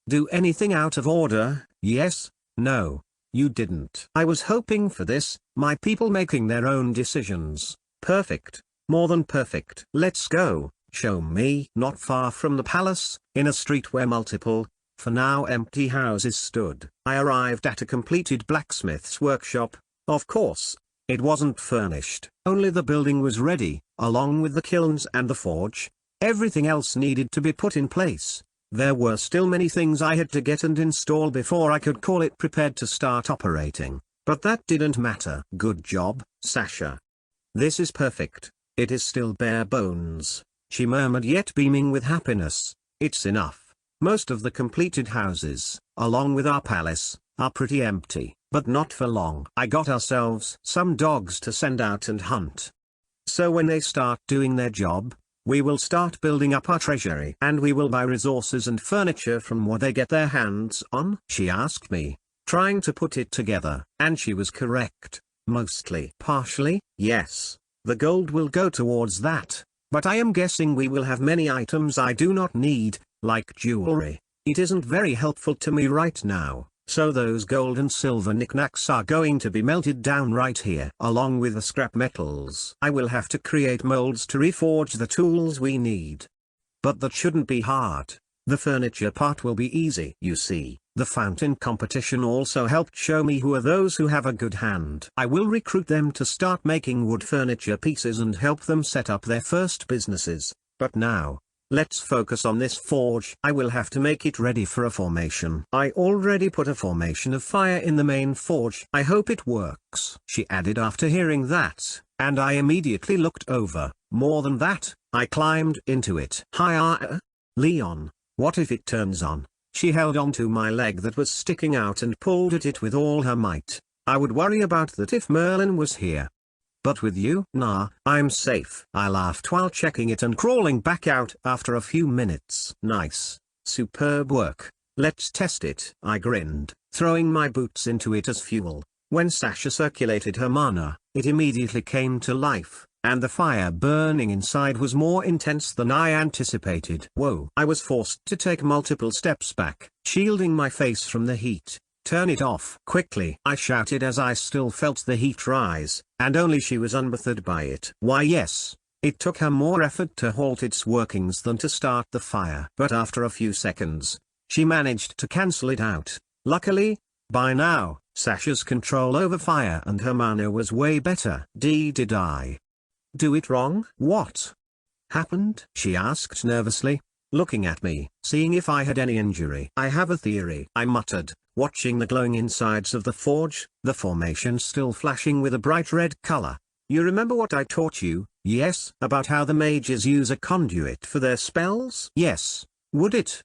do anything out of order, yes? No, you didn't. I was hoping for this, my people making their own decisions. Perfect. More than perfect. Let's go. Show me. Not far from the palace, in a street where multiple, for now empty houses stood, I arrived at a completed blacksmith's workshop. Of course, it wasn't furnished. Only the building was ready, along with the kilns and the forge. Everything else needed to be put in place. There were still many things I had to get and install before I could call it prepared to start operating, but that didn't matter. Good job, Sasha. This is perfect. It is still bare bones, she murmured, yet beaming with happiness. It's enough. Most of the completed houses, along with our palace, are pretty empty, but not for long. I got ourselves some dogs to send out and hunt. So when they start doing their job, we will start building up our treasury, and we will buy resources and furniture from what they get their hands on. She asked me, trying to put it together, and she was correct. Mostly. Partially, yes. The gold will go towards that, but I am guessing we will have many items I do not need, like jewelry. It isn't very helpful to me right now, So those gold and silver knickknacks are going to be melted down right here. Along with the scrap metals. I will have to create molds to reforge the tools we need. But that shouldn't be hard. The furniture part will be easy. You see, the fountain competition also helped show me who are those who have a good hand. I will recruit them to start making wood furniture pieces and help them set up their first businesses. But now, let's focus on this forge. I will have to make it ready for a formation. I already put a formation of fire in the main forge. I hope it works, she added after hearing that, and I immediately looked over. More than that, I climbed into it. Hi, Leon, what if it turns on? She held onto my leg that was sticking out and pulled at it with all her might. I would worry about that if Merlin was here. But with you? Nah, I'm safe. I laughed while checking it and crawling back out after a few minutes. Nice. Superb work. Let's test it. I grinned, throwing my boots into it as fuel. When Sasha circulated her mana, it immediately came to life, and the fire burning inside was more intense than I anticipated. Whoa. I was forced to take multiple steps back, shielding my face from the heat. Turn it off quickly, I shouted as I still felt the heat rise, and only she was unbothered by it. Why yes, it took her more effort to halt its workings than to start the fire. But after a few seconds, she managed to cancel it out. Luckily, by now, Sasha's control over fire and her mana was way better. Did I do it wrong? What happened? She asked nervously, looking at me, seeing if I had any injury. I have a theory, I muttered, watching the glowing insides of the forge, the formation still flashing with a bright red color. You remember what I taught you? Yes. About how the mages use a conduit for their spells? Yes. Would it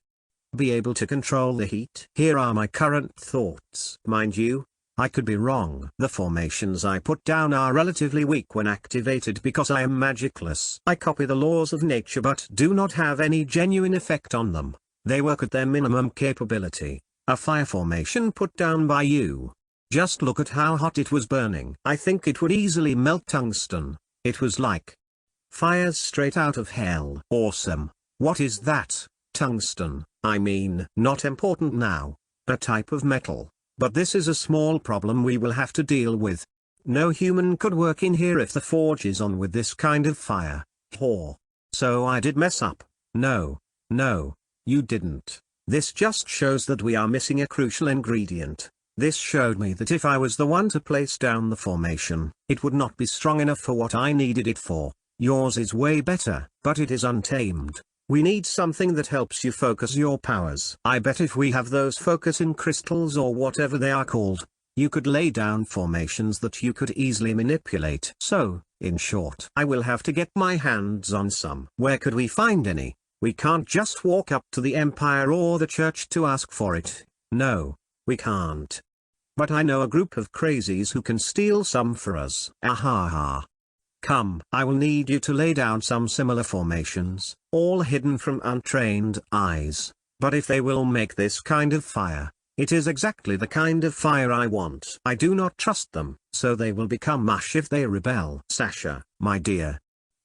be able to control the heat? Here are my current thoughts. Mind you, I could be wrong. The formations I put down are relatively weak when activated because I am magicless. I copy the laws of nature but do not have any genuine effect on them. They work at their minimum capability. A fire formation put down by you. Just look at how hot it was burning. I think it would easily melt tungsten. It was like fires straight out of hell. Awesome. What is that? Tungsten. I mean, not important now. A type of metal. But this is a small problem we will have to deal with. No human could work in here if the forge is on with this kind of fire. So I did mess up. No, you didn't. This just shows that we are missing a crucial ingredient. This showed me that if I was the one to place down the formation, it would not be strong enough for what I needed it for. Yours is way better, but it is untamed. We need something that helps you focus your powers. I bet if we have those focusing crystals or whatever they are called, you could lay down formations that you could easily manipulate. So, in short, I will have to get my hands on some. Where could we find any? We can't just walk up to the Empire or the church to ask for it. No, we can't. But I know a group of crazies who can steal some for us. Ahaha. Come, I will need you to lay down some similar formations, all hidden from untrained eyes. But if they will make this kind of fire, it is exactly the kind of fire I want. I do not trust them, so they will become mush if they rebel. Sasha, my dear.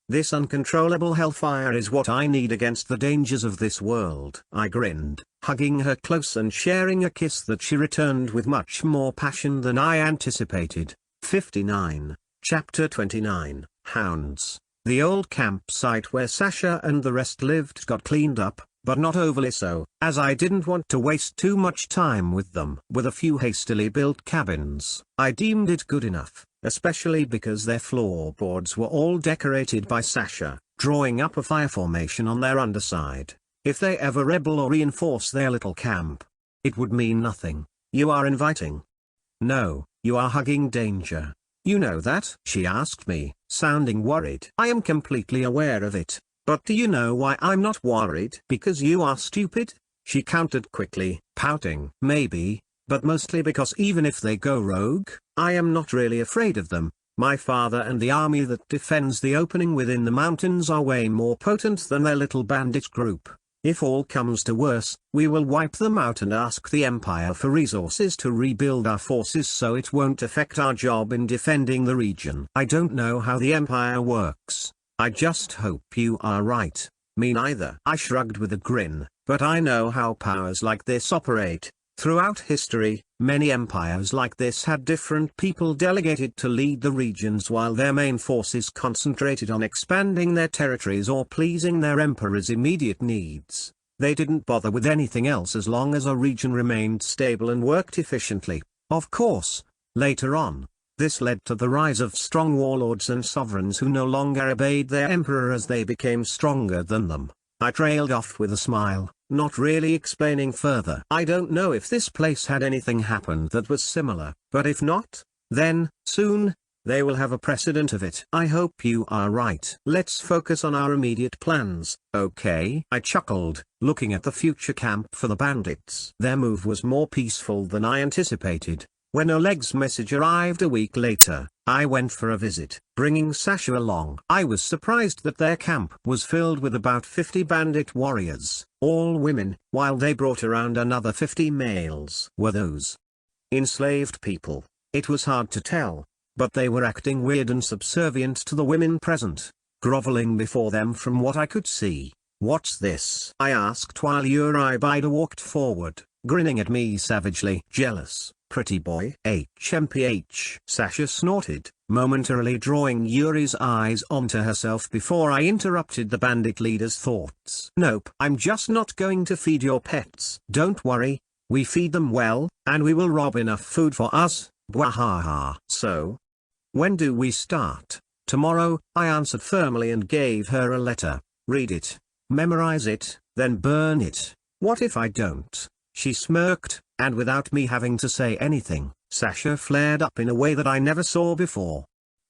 This uncontrollable hellfire is what I need against the dangers of this world. I grinned, hugging her close and sharing a kiss that she returned with much more passion than I anticipated. 59. Chapter 29, Hounds. The old campsite where Sasha and the rest lived got cleaned up, but not overly so, as I didn't want to waste too much time with them. With a few hastily built cabins, I deemed it good enough, especially because their floorboards were all decorated by Sasha, drawing up a fire formation on their underside. If they ever rebel or reinforce their little camp, it would mean nothing. You are inviting. No, you are hugging danger. You know that? She asked me, sounding worried. I am completely aware of it, but do you know why I'm not worried? Because you are stupid? She countered quickly, pouting. Maybe, but mostly because even if they go rogue, I am not really afraid of them. My father and the army that defends the opening within the mountains are way more potent than their little bandit group. If all comes to worse, we will wipe them out and ask the Empire for resources to rebuild our forces so it won't affect our job in defending the region. I don't know how the Empire works. I just hope you are right. Me neither. I shrugged with a grin, but I know how powers like this operate. Throughout history, many empires like this had different people delegated to lead the regions while their main forces concentrated on expanding their territories or pleasing their emperor's immediate needs. They didn't bother with anything else as long as a region remained stable and worked efficiently. Of course, later on, this led to the rise of strong warlords and sovereigns who no longer obeyed their emperor as they became stronger than them. I trailed off with a smile, not really explaining further. I don't know if this place had anything happen that was similar, but if not, then, soon, they will have a precedent of it. I hope you are right. Let's focus on our immediate plans, okay? I chuckled, looking at the future camp for the bandits. Their move was more peaceful than I anticipated. When Oleg's message arrived a week later, I went for a visit, bringing Sasha along. I was surprised that their camp was filled with about 50 bandit warriors, all women, while they brought around another 50 males. Were those enslaved people? It was hard to tell, but they were acting weird and subservient to the women present, groveling before them from what I could see. "What's this?" I asked while Yuri Bida walked forward, grinning at me savagely. "Jealous, pretty boy." HMPH. Sasha snorted, momentarily drawing Yuri's eyes onto herself before I interrupted the bandit leader's thoughts. "Nope. I'm just not going to feed your pets. Don't worry, we feed them well, and we will rob enough food for us, bwahaha." "So? When do we start?" "Tomorrow," I answered firmly and gave her a letter. "Read it, memorize it, then burn it." "What if I don't?" She smirked, and without me having to say anything, Sasha flared up in a way that I never saw before.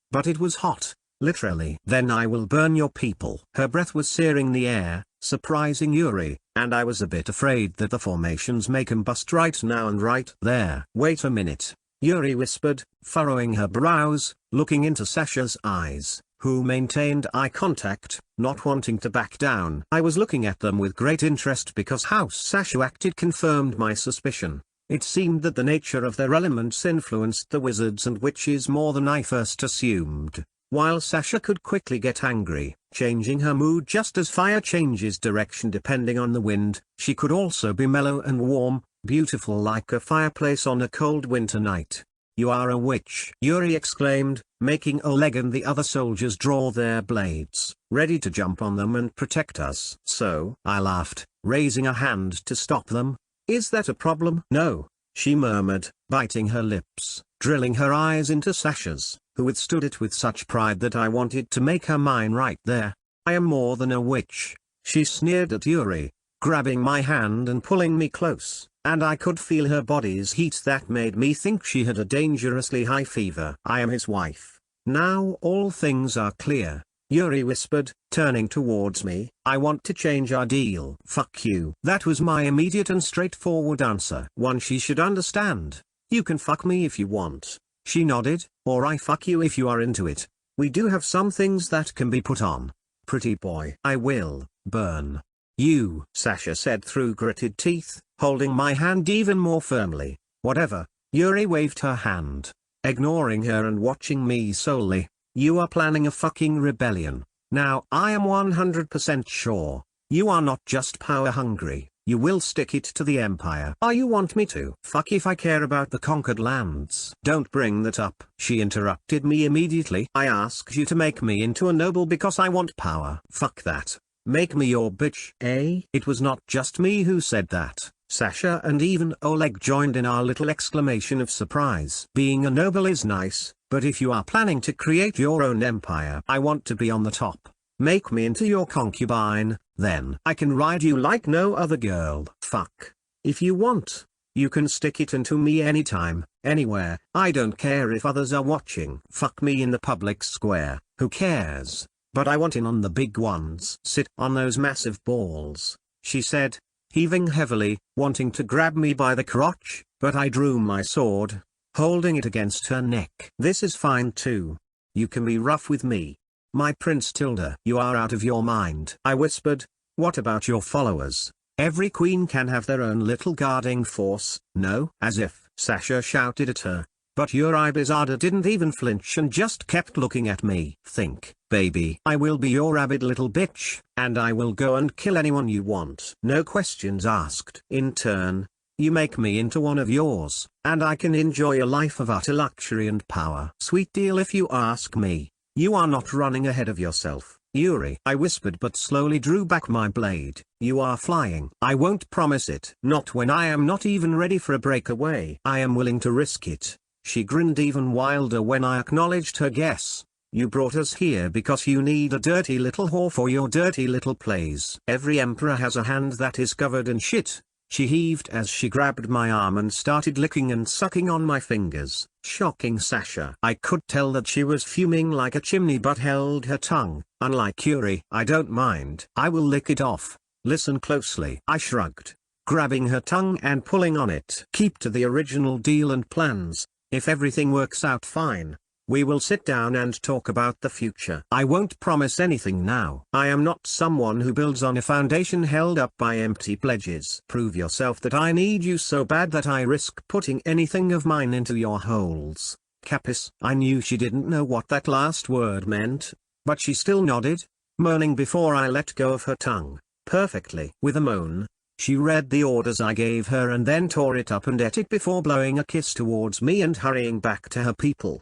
But it was hot, literally. "Then I will burn your people." Her breath was searing the air, surprising Yuri, and I was a bit afraid that the formations may combust right now and right there. "Wait a minute," Yuri whispered, furrowing her brows, looking into Sasha's eyes, who maintained eye contact, not wanting to back down. I was looking at them with great interest because how Sasha acted confirmed my suspicion. It seemed that the nature of their elements influenced the wizards and witches more than I first assumed. While Sasha could quickly get angry, changing her mood just as fire changes direction depending on the wind, she could also be mellow and warm, beautiful like a fireplace on a cold winter night. "You are a witch," Yuri exclaimed, making Oleg and the other soldiers draw their blades, ready to jump on them and protect us. "So?" I laughed, raising a hand to stop them. "Is that a problem?" "No," she murmured, biting her lips, drilling her eyes into Sasha's, who withstood it with such pride that I wanted to make her mine right there. "I am more than a witch," she sneered at Yuri, grabbing my hand and pulling me close, and I could feel her body's heat that made me think she had a dangerously high fever. "I am his wife. Now all things are clear," Yuri whispered, turning towards me. "I want to change our deal." "Fuck you." That was my immediate and straightforward answer. One she should understand. "You can fuck me if you want." She nodded, "Or I fuck you if you are into it. We do have some things that can be put on." "Pretty boy." "I will burn you," Sasha said through gritted teeth, holding my hand even more firmly. "Whatever." Yuri waved her hand, ignoring her and watching me solely. "You are planning a fucking rebellion. Now I am 100% sure, you are not just power hungry, you will stick it to the Empire. Or you want me to fuck if I care about the conquered lands." "Don't bring that up," she interrupted me immediately. "I asked you to make me into a noble because I want power." "Fuck that. Make me your bitch." "Eh?" It was not just me who said that. Sasha and even Oleg joined in our little exclamation of surprise. "Being a noble is nice, but if you are planning to create your own empire, I want to be on the top. Make me into your concubine, then I can ride you like no other girl." "Fuck. If you want, you can stick it into me anytime, anywhere. I don't care if others are watching. Fuck me in the public square, who cares? But I want in on the big ones." "Sit on those massive balls," she said, heaving heavily, wanting to grab me by the crotch, but I drew my sword, holding it against her neck. "This is fine too. You can be rough with me. My Prince Tilda." "You are out of your mind," I whispered. "What about your followers? Every queen can have their own little guarding force, no?" "As if," Sasha shouted at her. But Yuri Bizarda didn't even flinch and just kept looking at me. "Think, baby. I will be your rabid little bitch, and I will go and kill anyone you want. No questions asked." In turn, You make me into one of yours, and I can enjoy a life of utter luxury and power. Sweet deal if you ask me. You are not running ahead of yourself, Yuri. I whispered but slowly drew back my blade. You are flying. I won't promise it. Not when I am not even ready for a breakaway. I am willing to risk it. She grinned even wilder when I acknowledged her guess. You brought us here because you need a dirty little whore for your dirty little plays. Every emperor has a hand that is covered in shit. She heaved as she grabbed my arm and started licking and sucking on my fingers. Shocking Sasha. I could tell that she was fuming like a chimney but held her tongue. Unlike Yuri, I don't mind. I will lick it off. Listen closely. I shrugged, grabbing her tongue and pulling on it. Keep to the original deal and plans. If everything works out fine, we will sit down and talk about the future. I won't promise anything now. I am not someone who builds on a foundation held up by empty pledges. Prove yourself that I need you so bad that I risk putting anything of mine into your holes. Capis. I knew she didn't know what that last word meant, but she still nodded, moaning before I let go of her tongue. Perfectly. With a moan, she read the orders I gave her and then tore it up and ate it before blowing a kiss towards me and hurrying back to her people.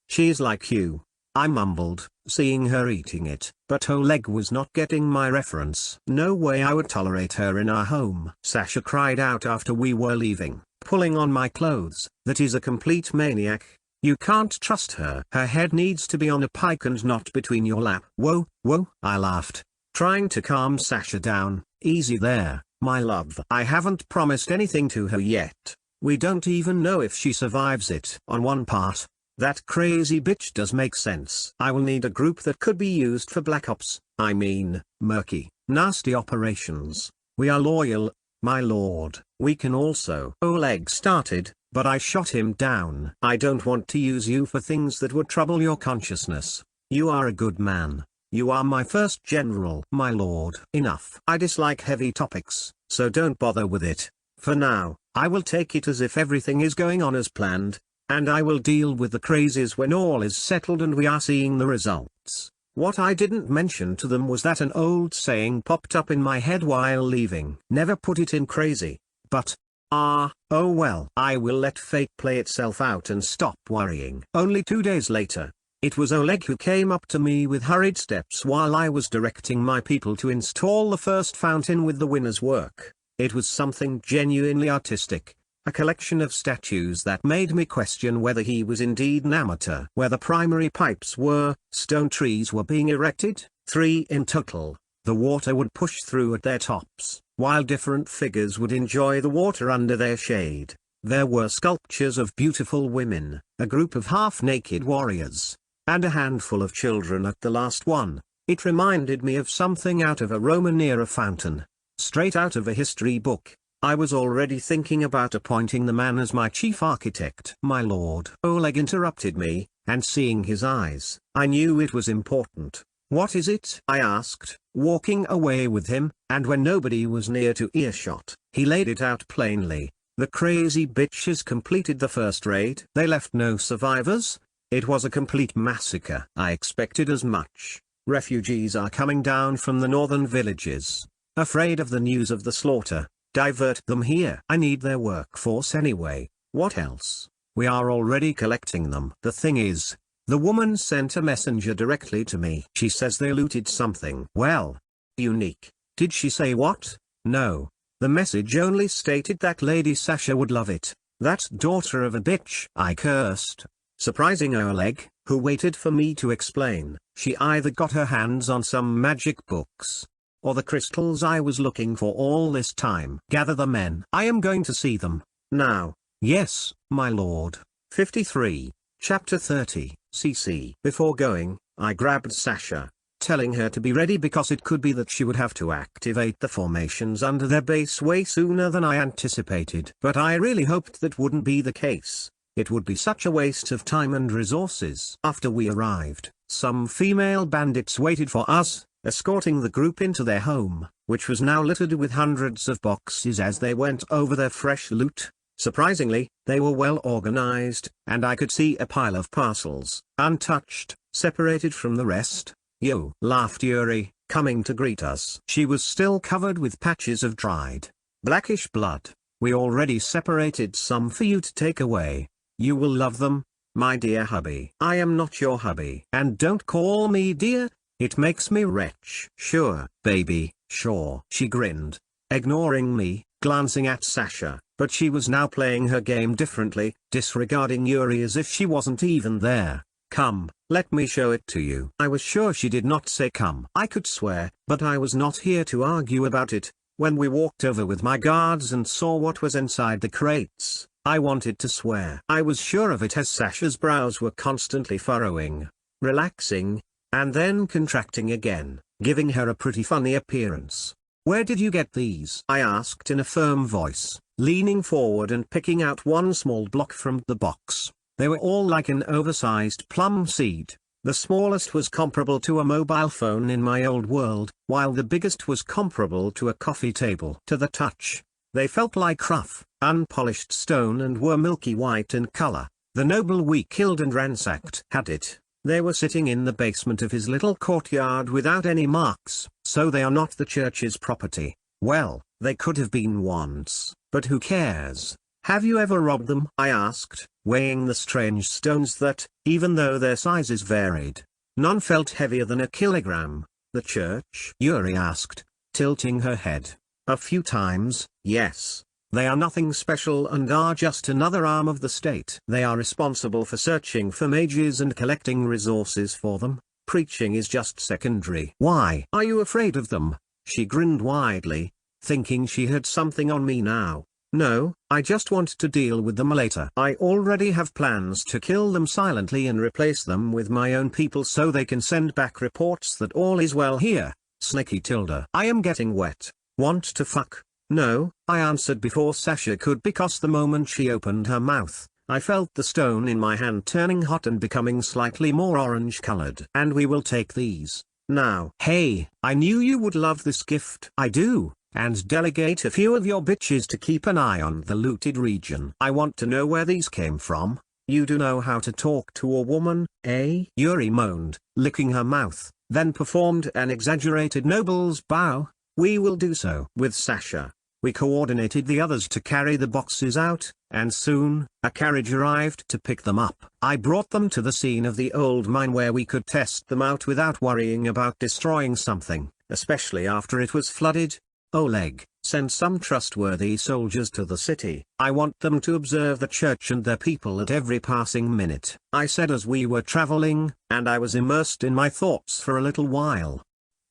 She's like you, I mumbled, seeing her eating it, but Oleg was not getting my reference. No way I would tolerate her in our home. Sasha cried out after we were leaving, pulling on my clothes. That is a complete maniac. You can't trust her. Her head needs to be on a pike and not between your lap. Whoa, whoa, I laughed, trying to calm Sasha down. Easy there, my love. I haven't promised anything to her yet. We don't even know if she survives it. On one part, that crazy bitch does make sense. I will need a group that could be used for black ops, I mean, murky, nasty operations. We are loyal, my lord. We can also. Oleg started, but I shot him down. I don't want to use you for things that would trouble your consciousness. You are a good man. You are my first general. My lord. Enough. I dislike heavy topics, so don't bother with it. For now, I will take it as if everything is going on as planned. And I will deal with the crazies when all is settled and we are seeing the results. What I didn't mention to them was that an old saying popped up in my head while leaving. Never put it in crazy, but, oh well. I will let fate play itself out and stop worrying. Only 2 days later, it was Oleg who came up to me with hurried steps while I was directing my people to install the first fountain with the winner's work. It was something genuinely artistic. A collection of statues that made me question whether he was indeed an amateur. Where the primary pipes were, stone trees were being erected, 3 in total. The water would push through at their tops, while different figures would enjoy the water under their shade. There were sculptures of beautiful women, a group of half-naked warriors, and a handful of children at the last one. It reminded me of something out of a Roman era fountain, straight out of a history book. I was already thinking about appointing the man as my chief architect. My lord. Oleg interrupted me, and seeing his eyes, I knew it was important. What is it? I asked, walking away with him, and when nobody was near to earshot, he laid it out plainly. The crazy bitches completed the first raid. They left no survivors. It was a complete massacre. I expected as much. Refugees are coming down from the northern villages, afraid of the news of the slaughter. Divert them here. I need their workforce anyway. What else? We are already collecting them. The thing is, the woman sent a messenger directly to me. She says they looted something. Well, unique. Did she say what? No. The message only stated that Lady Sasha would love it. That daughter of a bitch. I cursed, surprising Oleg, who waited for me to explain. She either got her hands on some magic books, or the crystals I was looking for all this time. Gather the men. I am going to see them. Now. Yes, my lord. 53, Chapter 30, CC. Before going, I grabbed Sasha, telling her to be ready because it could be that she would have to activate the formations under their base way sooner than I anticipated. But I really hoped that wouldn't be the case. It would be such a waste of time and resources. After we arrived, some female bandits waited for us, escorting the group into their home, which was now littered with hundreds of boxes as they went over their fresh loot. Surprisingly, they were well organized, and I could see a pile of parcels, untouched, separated from the rest. Yo, laughed Yuri, coming to greet us. She was still covered with patches of dried, blackish blood. We already separated some for you to take away. You will love them, my dear hubby. I am not your hubby. And don't call me dear, it makes me retch. Sure, baby, sure. She grinned, ignoring me, glancing at Sasha, but she was now playing her game differently, disregarding Yuri as if she wasn't even there. Come, let me show it to you. I was sure she did not say come. I could swear, but I was not here to argue about it. When we walked over with my guards and saw what was inside the crates, I wanted to swear. I was sure of it as Sasha's brows were constantly furrowing, relaxing, and then contracting again, giving her a pretty funny appearance. Where did you get these? I asked in a firm voice, leaning forward and picking out one small block from the box. They were all like an oversized plum seed. The smallest was comparable to a mobile phone in my old world, while the biggest was comparable to a coffee table. To the touch, they felt like rough, unpolished stone and were milky white in color. The noble we killed and ransacked had it. They were sitting in the basement of his little courtyard without any marks, so they are not the church's property. Well, they could have been once, but who cares? Have you ever robbed them? I asked, weighing the strange stones that, even though their sizes varied, none felt heavier than a kilogram. The church? Yuri asked, tilting her head. A few times, yes. They are nothing special and are just another arm of the state. They are responsible for searching for mages and collecting resources for them. Preaching is just secondary. Why are you afraid of them? She grinned widely, thinking she had something on me now. No, I just want to deal with them later. I already have plans to kill them silently and replace them with my own people so they can send back reports that all is well here. Snicky tilde. I am getting wet. Want to fuck? No, I answered before Sasha could, because the moment she opened her mouth, I felt the stone in my hand turning hot and becoming slightly more orange colored. And we will take these. Now. Hey, I knew you would love this gift. I do. And delegate a few of your bitches to keep an eye on the looted region. I want to know where these came from. You do know how to talk to a woman, eh? Yuri moaned, licking her mouth, then performed an exaggerated noble's bow. We will do so. With Sasha, we coordinated the others to carry the boxes out, and soon, a carriage arrived to pick them up. I brought them to the scene of the old mine where we could test them out without worrying about destroying something, especially after it was flooded. Oleg, send some trustworthy soldiers to the city. I want them to observe the church and their people at every passing minute. I said as we were traveling, and I was immersed in my thoughts for a little while.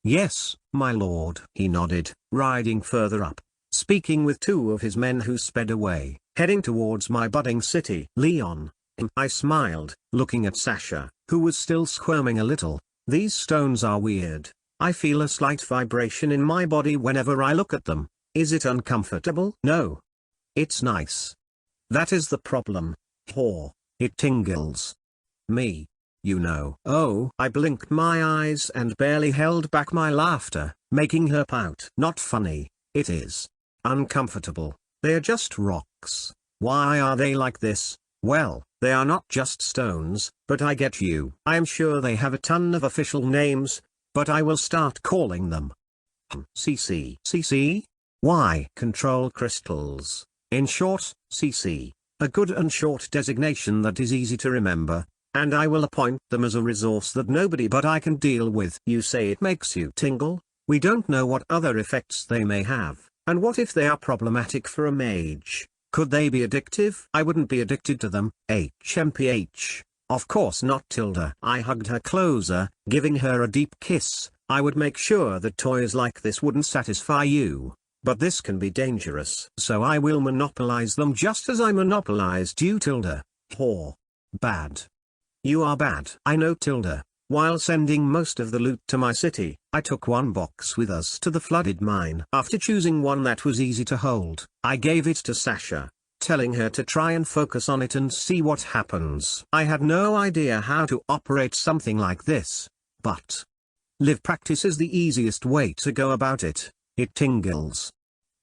Yes, my lord. He nodded, riding further up, speaking with two of his men who sped away, heading towards my budding city. Leon. I smiled, looking at Sasha, who was still squirming a little. These stones are weird. I feel a slight vibration in my body whenever I look at them. Is it uncomfortable? No. It's nice. That is the problem. Whore. It tingles. Me. You know. Oh. I blinked my eyes and barely held back my laughter, making her pout. Not funny. It is. Uncomfortable. They are just rocks. Why are they like this? Well, they are not just stones, but I get you. I am sure they have a ton of official names, but I will start calling them CC. CC? Why? Control crystals. In short, CC. A good and short designation that is easy to remember, and I will appoint them as a resource that nobody but I can deal with. You say it makes you tingle? We don't know what other effects they may have, and what if they are problematic for a mage? Could they be addictive? I wouldn't be addicted to them. HMPH. Of course not. Tilda. I hugged her closer, giving her a deep kiss. I would make sure that toys like this wouldn't satisfy you, but this can be dangerous. So I will monopolize them just as I monopolized you. Tilda. Whore. Bad. You are bad. I know. Tilda. While sending most of the loot to my city, I took one box with us to the flooded mine. After choosing one that was easy to hold, I gave it to Sasha, telling her to try and focus on it and see what happens. I had no idea how to operate something like this, but live practice is the easiest way to go about it. It tingles.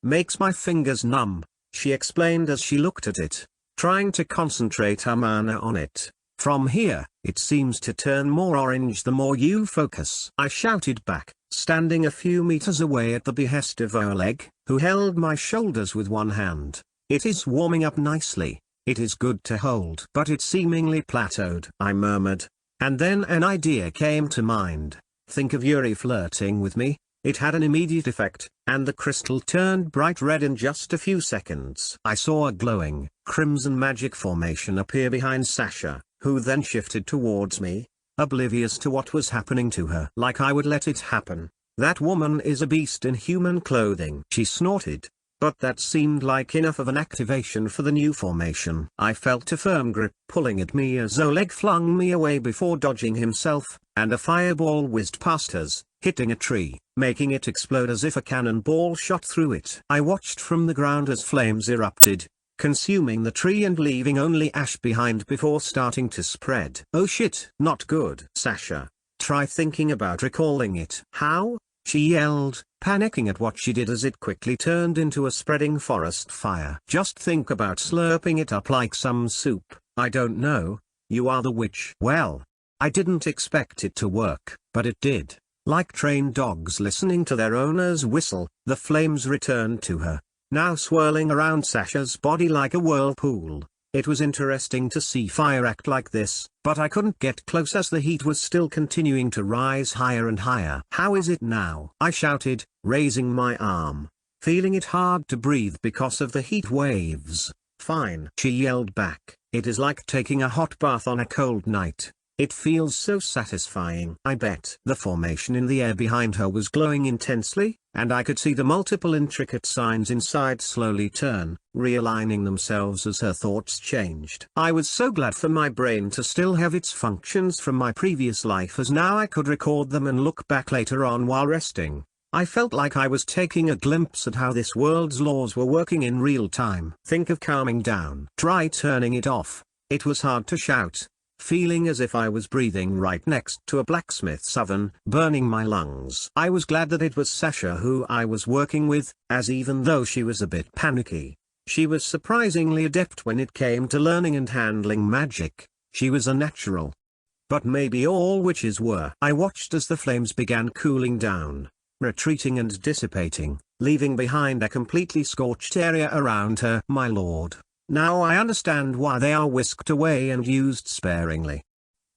Makes my fingers numb, she explained as she looked at it, trying to concentrate her mana on it. From here, it seems to turn more orange the more you focus. I shouted back, standing a few meters away at the behest of Oleg, who held my shoulders with one hand. It is warming up nicely. It is good to hold. But it seemingly plateaued, I murmured. And then an idea came to mind. Think of Yuri flirting with me. It had an immediate effect, and the crystal turned bright red in just a few seconds. I saw a glowing, crimson magic formation appear behind Sasha, who then shifted towards me, oblivious to what was happening to her. Like I would let it happen. That woman is a beast in human clothing. She snorted. But that seemed like enough of an activation for the new formation. I felt a firm grip pulling at me as Oleg flung me away before dodging himself, and a fireball whizzed past us, hitting a tree, making it explode as if a cannonball shot through it. I watched from the ground as flames erupted, consuming the tree and leaving only ash behind before starting to spread. Oh shit, not good. Sasha, try thinking about recalling it. How? She yelled, panicking at what she did as it quickly turned into a spreading forest fire. Just think about slurping it up like some soup. I don't know, you are the witch. Well, I didn't expect it to work, but it did. Like trained dogs listening to their owner's whistle, the flames returned to her, now swirling around Sasha's body like a whirlpool. It was interesting to see fire act like this, but I couldn't get close as the heat was still continuing to rise higher and higher. How is it now? I shouted, raising my arm, feeling it hard to breathe because of the heat waves. Fine, she yelled back. It is like taking a hot bath on a cold night. It feels so satisfying. I bet. The formation in the air behind her was glowing intensely, and I could see the multiple intricate signs inside slowly turn, realigning themselves as her thoughts changed. I was so glad for my brain to still have its functions from my previous life, as now I could record them and look back later on while resting. I felt like I was taking a glimpse at how this world's laws were working in real time. Think of calming down. Try turning it off. It was hard to shout, feeling as if I was breathing right next to a blacksmith's oven, burning my lungs. I was glad that it was Sasha who I was working with, as even though she was a bit panicky, she was surprisingly adept when it came to learning and handling magic. She was a natural. But maybe all witches were. I watched as the flames began cooling down, retreating and dissipating, leaving behind a completely scorched area around her. My lord. Now I understand why they are whisked away and used sparingly.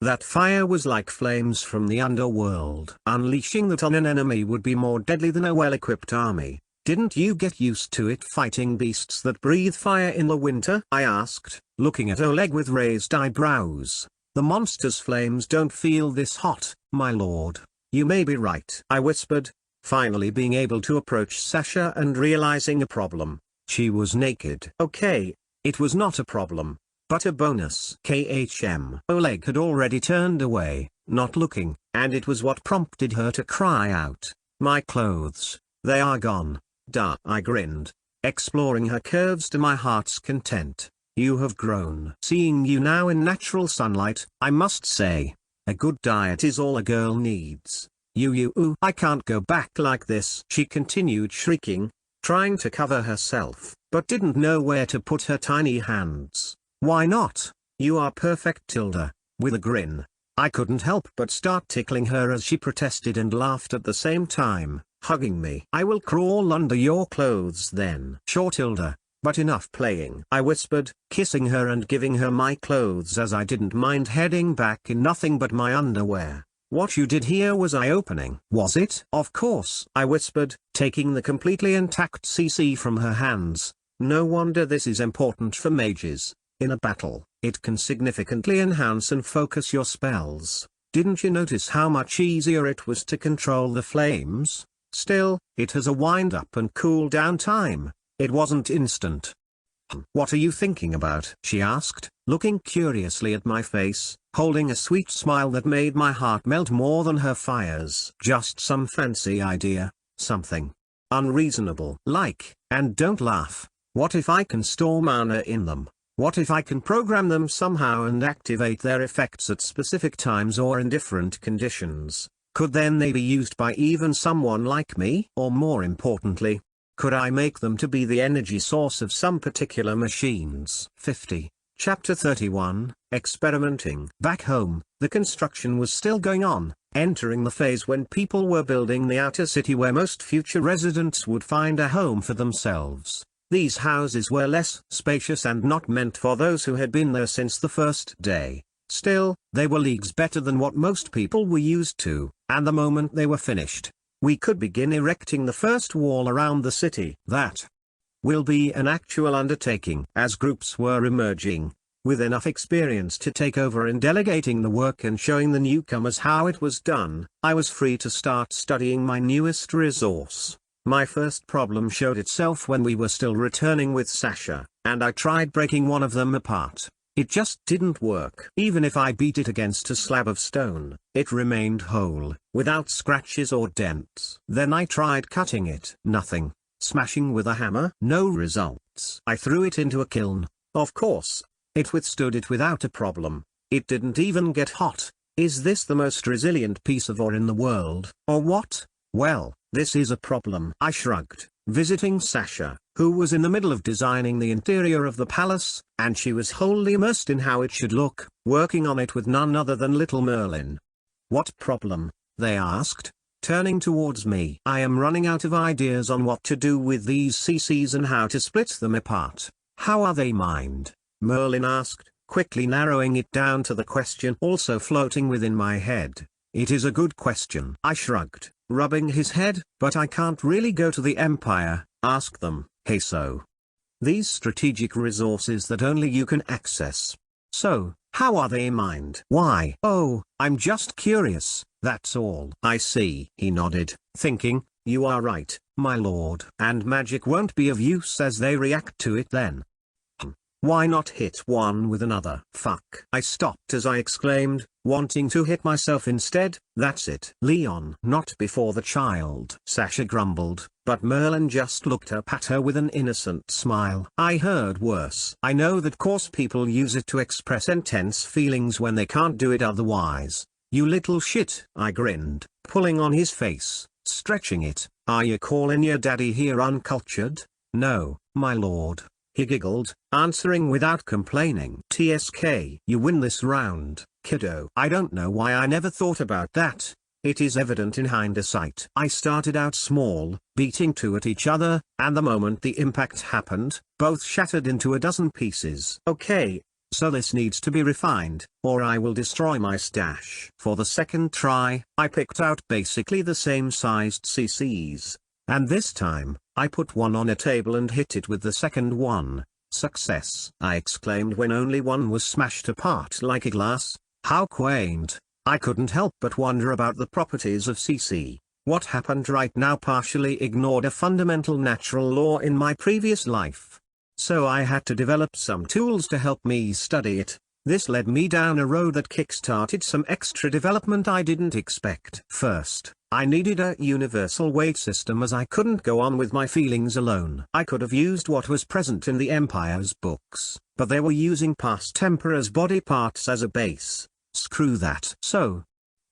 That fire was like flames from the underworld. Unleashing that on an enemy would be more deadly than a well-equipped army. Didn't you get used to it fighting beasts that breathe fire in the winter? I asked, looking at Oleg with raised eyebrows. The monster's flames don't feel this hot, my lord. You may be right, I whispered, finally being able to approach Sasha and realizing a problem. She was naked. Okay. It was not a problem, but a bonus. Oleg had already turned away, not looking, and it was what prompted her to cry out, "My clothes, they are gone." Duh. I grinned, exploring her curves to my heart's content. You have grown. Seeing you now in natural sunlight, I must say, a good diet is all a girl needs. I can't go back like this. She continued shrieking, trying to cover herself, but didn't know where to put her tiny hands. Why not? You are perfect, Tilda. With a grin, I couldn't help but start tickling her as she protested and laughed at the same time, hugging me. I will crawl under your clothes then. Sure, Tilda, but enough playing. I whispered, kissing her and giving her my clothes as I didn't mind heading back in nothing but my underwear. What you did here was eye-opening. Was it? Of course, I whispered, taking the completely intact CC from her hands. No wonder this is important for mages. In a battle, it can significantly enhance and focus your spells. Didn't you notice how much easier it was to control the flames? Still, it has a wind-up and cool-down time. It wasn't instant. What are you thinking about? She asked, looking curiously at my face, holding a sweet smile that made my heart melt more than her fires. Just some fancy idea, something unreasonable. Like, and don't laugh, what if I can store mana in them? What if I can program them somehow and activate their effects at specific times or in different conditions? Could then they be used by even someone like me? Or more importantly, could I make them to be the energy source of some particular machines? 50. Chapter 31, Experimenting. Back home, the construction was still going on, entering the phase when people were building the outer city where most future residents would find a home for themselves. These houses were less spacious and not meant for those who had been there since the first day. Still, they were leagues better than what most people were used to, and the moment they were finished, we could begin erecting the first wall around the city. That will be an actual undertaking. As groups were emerging, with enough experience to take over in delegating the work and showing the newcomers how it was done, I was free to start studying my newest resource. My first problem showed itself when we were still returning with Sasha, and I tried breaking one of them apart. It just didn't work. Even if I beat it against a slab of stone, it remained whole, without scratches or dents. Then I tried cutting it. Nothing. Smashing with a hammer? No results. I threw it into a kiln. Of course, it withstood it without a problem. It didn't even get hot. Is this the most resilient piece of ore in the world, or what? Well, this is a problem. I shrugged, visiting Sasha, who was in the middle of designing the interior of the palace, and she was wholly immersed in how it should look, working on it with none other than little Merlin. What problem? They asked, turning towards me. I am running out of ideas on what to do with these CCs and how to split them apart. How are they mined? Merlin asked, quickly narrowing it down to the question also floating within my head. It is a good question. I shrugged, rubbing his head. But I can't really go to the Empire, ask them, hey so. These strategic resources that only you can access. So, how are they mined? Why? Oh, I'm just curious, that's all. I see. He nodded, thinking, you are right, my lord. And magic won't be of use as they react to it then. Why not hit one with another? Fuck. I stopped as I exclaimed, wanting to hit myself instead. That's it. Leon. Not before the child. Sasha grumbled, but Merlin just looked up at her with an innocent smile. I heard worse. I know that coarse people use it to express intense feelings when they can't do it otherwise. You little shit. I grinned, pulling on his face, stretching it. Are you calling your daddy here uncultured? No, my lord. He giggled, answering without complaining. TSK. You win this round, kiddo. I don't know why I never thought about that. It is evident in hindsight. I started out small, beating two at each other, and the moment the impact happened, both shattered into a dozen pieces. Okay, so this needs to be refined, or I will destroy my stash. For the second try, I picked out basically the same sized CCs. And this time, I put one on a table and hit it with the second one. Success! I exclaimed when only one was smashed apart like a glass. How quaint! I couldn't help but wonder about the properties of CC. What happened right now partially ignored a fundamental natural law in my previous life. So I had to develop some tools to help me study it. This led me down a road that kick-started some extra development I didn't expect. First, I needed a universal weight system as I couldn't go on with my feelings alone. I could have used what was present in the Empire's books, but they were using past Emperor's body parts as a base. Screw that. So,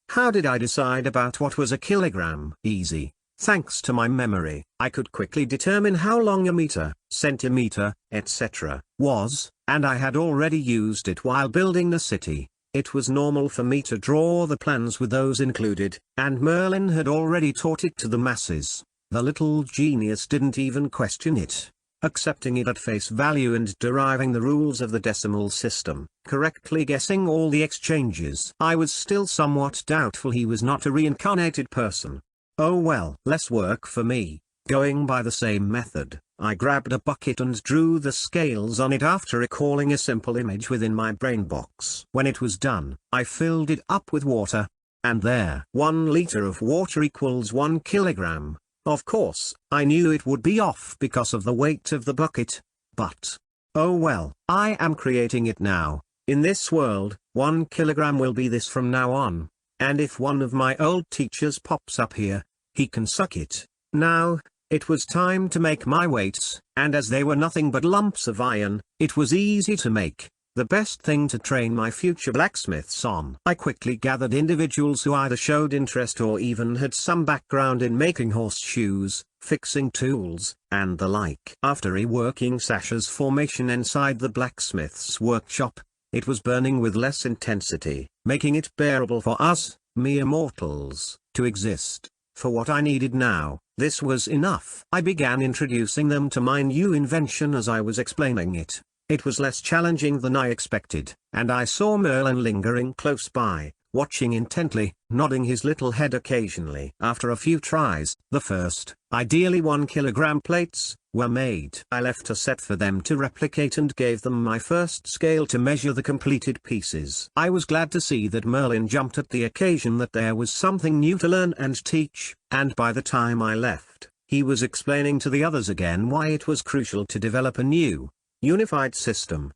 how did I decide about what was a kilogram? Easy. Thanks to my memory, I could quickly determine how long a meter, centimeter, etc. was, and I had already used it while building the city. It was normal for me to draw the plans with those included, and Merlin had already taught it to the masses. The little genius didn't even question it, accepting it at face value and deriving the rules of the decimal system, correctly guessing all the exchanges. I was still somewhat doubtful he was not a reincarnated person. Oh well. Less work for me. Going by the same method, I grabbed a bucket and drew the scales on it after recalling a simple image within my brain box. When it was done, I filled it up with water. And there. 1 liter of water equals 1 kilogram. Of course, I knew it would be off because of the weight of the bucket. But, oh well, I am creating it now. In this world, 1 kilogram will be this from now on. And if one of my old teachers pops up here, he can suck it. Now, it was time to make my weights, and as they were nothing but lumps of iron, it was easy to make. The best thing to train my future blacksmiths on. I quickly gathered individuals who either showed interest or even had some background in making horseshoes, fixing tools, and the like. After reworking Sasha's formation inside the blacksmith's workshop, it was burning with less intensity, making it bearable for us, mere mortals, to exist. for what I needed now. This was enough. I began introducing them to my new invention as I was explaining it. It was less challenging than I expected, and I saw Merlin lingering close by, watching intently, nodding his little head occasionally. After a few tries, the first, ideally 1 kilogram plates, were made. I left a set for them to replicate and gave them my first scale to measure the completed pieces. I was glad to see that Merlin jumped at the occasion, that there was something new to learn and teach, and by the time I left, he was explaining to the others again why it was crucial to develop a new, unified system.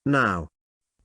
Now,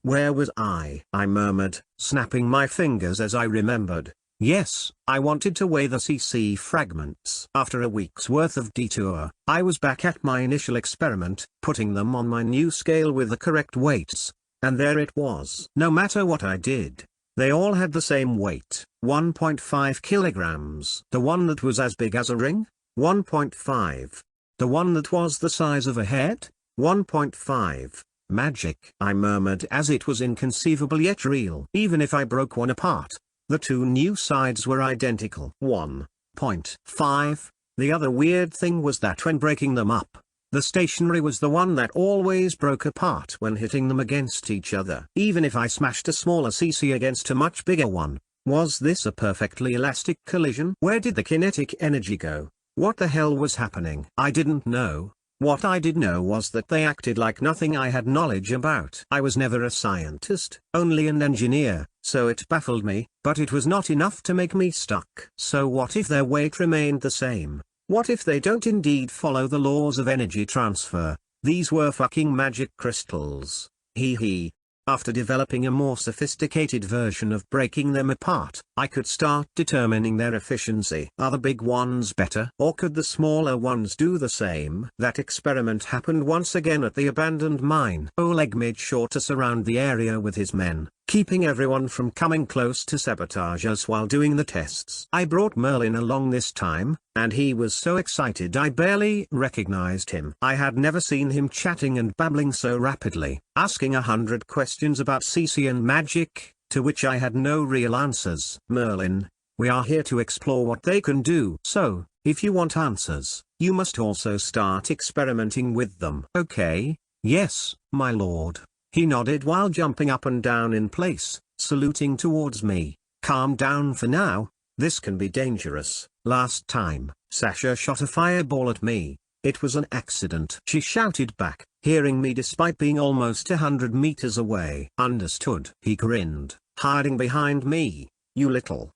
where was I murmured, snapping my fingers as I remembered. Yes, I wanted to weigh the CC fragments. After a week's worth of detour, I was back at my initial experiment, putting them on my new scale with the correct weights. And there it was. No matter what I did, they all had the same weight, 1.5 kilograms. The one that was as big as a ring? 1.5. The one that was the size of a head? 1.5. Magic, I murmured, as it was inconceivable yet real. Even if I broke one apart, the two new sides were identical. 1.5. The other weird thing was that when breaking them up, the stationary was the one that always broke apart when hitting them against each other. Even if I smashed a smaller CC against a much bigger one, was this a perfectly elastic collision? Where did the kinetic energy go? What the hell was happening? I didn't know. What I did know was that they acted like nothing I had knowledge about. I was never a scientist, only an engineer, so it baffled me, but it was not enough to make me stuck. So what if their weight remained the same? What if they don't indeed follow the laws of energy transfer? These were fucking magic crystals. Hee hee. After developing a more sophisticated version of breaking them apart, I could start determining their efficiency. Are the big ones better, or could the smaller ones do the same? That experiment happened once again at the abandoned mine. Oleg made sure to surround the area with his men, keeping everyone from coming close to sabotage us while doing the tests. I brought Merlin along this time, and he was so excited I barely recognized him. I had never seen him chatting and babbling so rapidly, asking 100 questions about CC and magic, to which I had no real answers. Merlin, we are here to explore what they can do. So, if you want answers, you must also start experimenting with them. Okay, yes, my lord. He nodded while jumping up and down in place, saluting towards me. Calm down for now, this can be dangerous. Last time, Sasha shot a fireball at me. It was an accident, she shouted back, hearing me despite being almost 100 meters away. Understood. He grinned, hiding behind me. You little.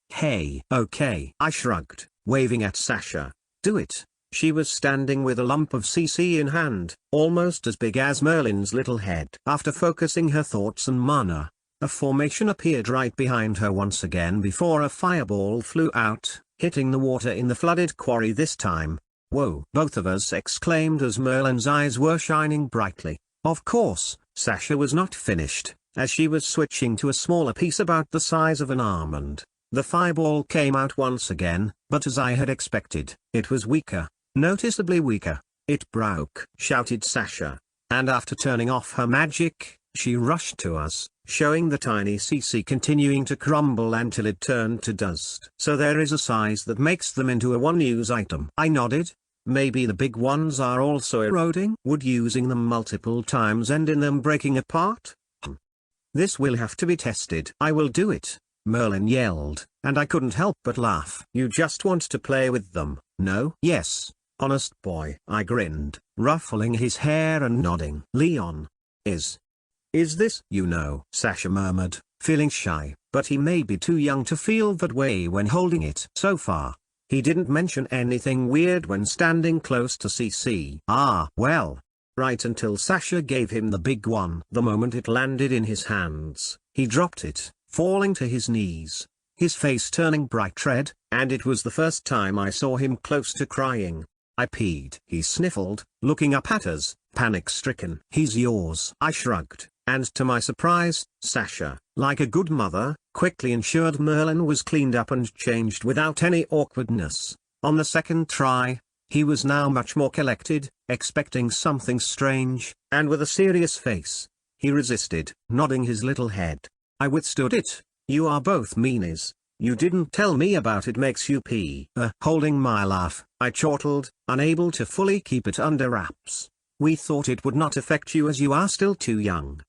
Hey. Okay. I shrugged, waving at Sasha. Do it. She was standing with a lump of CC in hand, almost as big as Merlin's little head. After focusing her thoughts and mana, a formation appeared right behind her once again before a fireball flew out, hitting the water in the flooded quarry this time. Whoa! Both of us exclaimed as Merlin's eyes were shining brightly. Of course, Sasha was not finished, as she was switching to a smaller piece about the size of an almond. The fireball came out once again, but as I had expected, it was weaker. Noticeably weaker. It broke, shouted Sasha, and after turning off her magic, she rushed to us, showing the tiny CC continuing to crumble until it turned to dust. So there is a size that makes them into a one-use item. I nodded. Maybe the big ones are also eroding? Would using them multiple times end in them breaking apart? This will have to be tested. I will do it, Merlin yelled, and I couldn't help but laugh. You just want to play with them, no? Yes. Honest boy. I grinned, ruffling his hair and nodding. Leon. Is this? You know, Sasha murmured, feeling shy, but he may be too young to feel that way when holding it. So far, he didn't mention anything weird when standing close to CC. Ah, well. Right until Sasha gave him the big one. The moment it landed in his hands, he dropped it, falling to his knees, his face turning bright red, and it was the first time I saw him close to crying. I peed. He sniffled, looking up at us, panic-stricken. He's yours. I shrugged, and to my surprise, Sasha, like a good mother, quickly ensured Merlin was cleaned up and changed without any awkwardness. On the second try, he was now much more collected, expecting something strange, and with a serious face. He resisted, nodding his little head. I withstood it. You are both meanies. You didn't tell me about it makes you pee. Holding my laugh, I chortled, unable to fully keep it under wraps. We thought it would not affect you as you are still too young.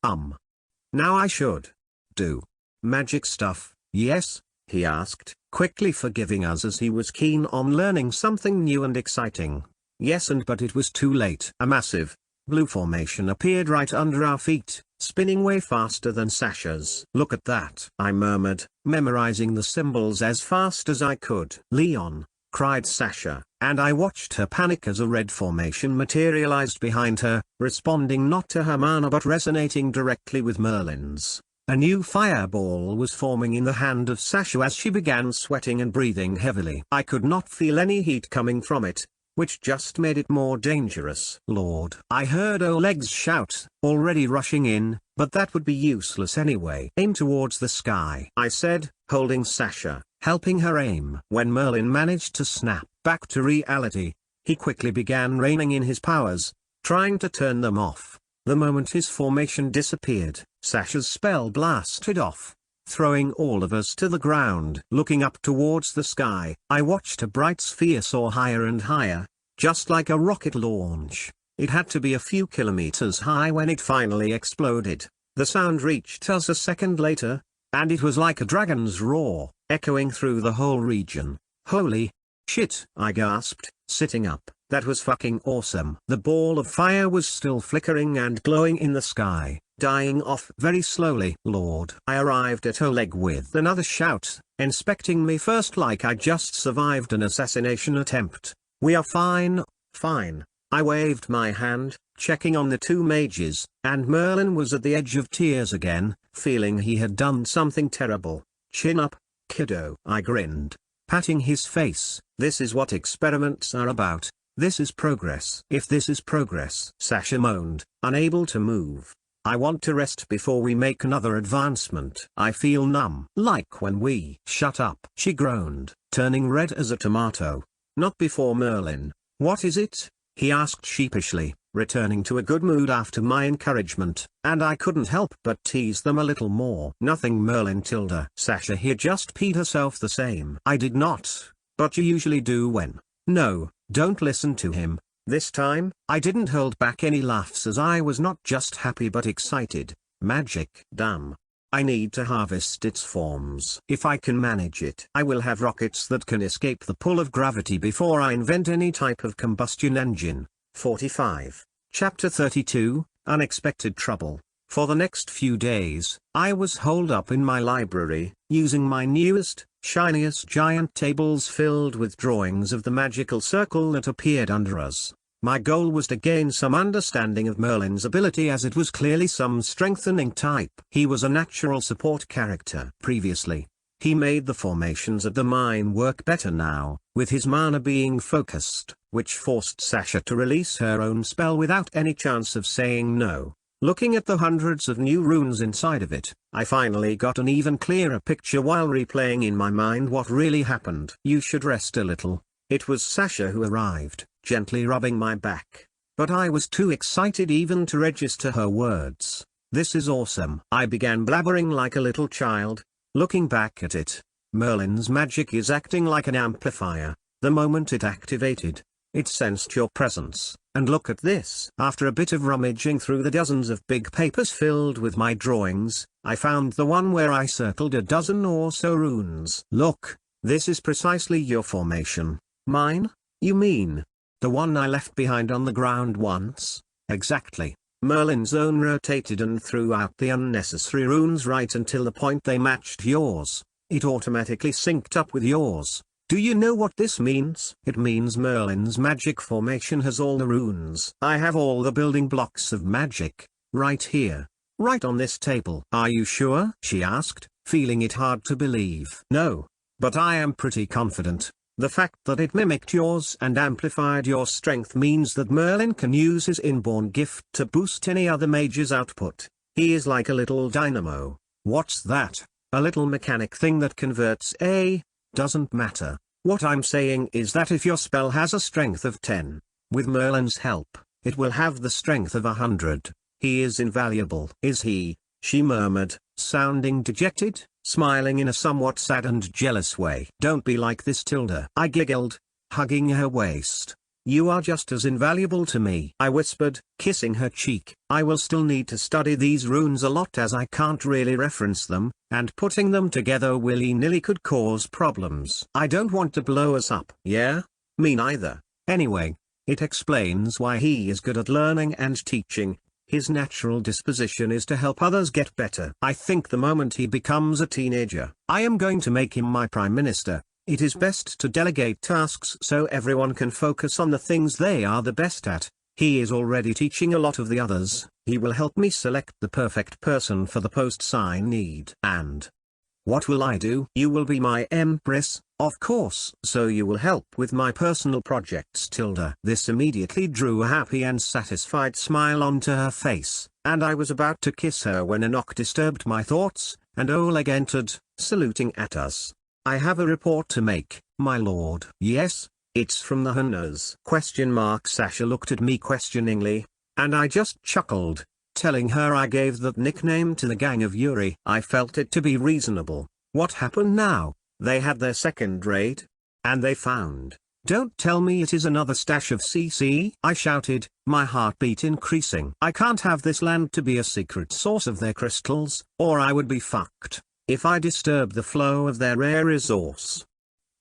Now I should do magic stuff, yes? He asked, quickly forgiving us as he was keen on learning something new and exciting. Yes, but it was too late. A massive blue formation appeared right under our feet, spinning way faster than Sasha's. Look at that, I murmured, memorizing the symbols as fast as I could. Leon, cried Sasha, and I watched her panic as a red formation materialized behind her, responding not to her mana but resonating directly with Merlin's. A new fireball was forming in the hand of Sasha as she began sweating and breathing heavily. I could not feel any heat coming from it, which just made it more dangerous. Lord! I heard Oleg's shout, already rushing in, but that would be useless anyway. Aim towards the sky, I said, holding Sasha, helping her aim. When Merlin managed to snap back to reality, he quickly began reining in his powers, trying to turn them off. The moment his formation disappeared, Sasha's spell blasted off, throwing all of us to the ground. Looking up towards the sky, I watched a bright sphere soar higher and higher, just like a rocket launch. It had to be a few kilometers high when it finally exploded. The sound reached us a second later, and it was like a dragon's roar, echoing through the whole region. Holy shit, I gasped, sitting up. That was fucking awesome. The ball of fire was still flickering and glowing in the sky, dying off very slowly. Lord! I arrived at Oleg with another shout, inspecting me first like I just survived an assassination attempt. We are fine, fine. I waved my hand, checking on the two mages, and Merlin was at the edge of tears again, feeling he had done something terrible. Chin up, kiddo. I grinned, patting his face. This is what experiments are about. This is progress. If this is progress, Sasha moaned, unable to move. I want to rest before we make another advancement. I feel numb. Like when we... Shut up. She groaned, turning red as a tomato. Not before Merlin. What is it? He asked sheepishly, returning to a good mood after my encouragement, and I couldn't help but tease them a little more. Nothing, Merlin tilde. Sasha here just peed herself the same. I did not, but you usually do when... No, don't listen to him. This time, I didn't hold back any laughs as I was not just happy but excited. Magic. Damn. I need to harvest its forms. If I can manage it, I will have rockets that can escape the pull of gravity before I invent any type of combustion engine. 45. Chapter 32, Unexpected Trouble. For the next few days, I was holed up in my library, using my newest, shiniest giant tables filled with drawings of the magical circle that appeared under us. My goal was to gain some understanding of Merlin's ability, as it was clearly some strengthening type. He was a natural support character. Previously, he made the formations of the mine work better now, with his mana being focused, which forced Sasha to release her own spell without any chance of saying no. Looking at the hundreds of new runes inside of it, I finally got an even clearer picture while replaying in my mind what really happened. You should rest a little. It was Sasha who arrived, gently rubbing my back. But I was too excited even to register her words. This is awesome. I began blabbering like a little child. Looking back at it, Merlin's magic is acting like an amplifier. The moment it activated, it sensed your presence. And look at this. After a bit of rummaging through the dozens of big papers filled with my drawings, I found the one where I circled a dozen or so runes. Look, this is precisely your formation. Mine? You mean the one I left behind on the ground once? Exactly. Merlin's own rotated and threw out the unnecessary runes right until the point they matched yours. It automatically synced up with yours. Do you know what this means? It means Merlin's magic formation has all the runes. I have all the building blocks of magic, right here, right on this table. Are you sure? She asked, feeling it hard to believe. No, but I am pretty confident. The fact that it mimicked yours and amplified your strength means that Merlin can use his inborn gift to boost any other mage's output. He is like a little dynamo. What's that? A little mechanic thing that converts doesn't matter. What I'm saying is that if your spell has a strength of 10, with Merlin's help, it will have the strength of 100. He is invaluable. Is he? She murmured, sounding dejected. smiling in a somewhat sad and jealous way. "Don't be like this, Tilda," I giggled, hugging her waist. "You are just as invaluable to me," I whispered, kissing her cheek. "I will still need to study these runes a lot as I can't really reference them, and putting them together willy-nilly could cause problems. I don't want to blow us up." "Yeah? Me neither. Anyway, it explains why he is good at learning and teaching. His natural disposition is to help others get better. I think the moment he becomes a teenager, I am going to make him my prime minister. It is best to delegate tasks so everyone can focus on the things they are the best at. He is already teaching a lot of the others. He will help me select the perfect person for the posts I need. And what will I do? You will be my empress, of course. So you will help with my personal projects, Tilda." This immediately drew a happy and satisfied smile onto her face, and I was about to kiss her when a knock disturbed my thoughts, and Oleg entered, saluting at us. "I have a report to make, my lord." "Yes? It's from the Hunners?" Sasha looked at me questioningly, and I just chuckled, telling her I gave that nickname to the gang of Yuri. I felt it to be reasonable. What happened now? They had their second raid? And they found— "Don't tell me it is another stash of CC," I shouted, my heartbeat increasing. "I can't have this land to be a secret source of their crystals, or I would be fucked. If I disturb the flow of their rare resource,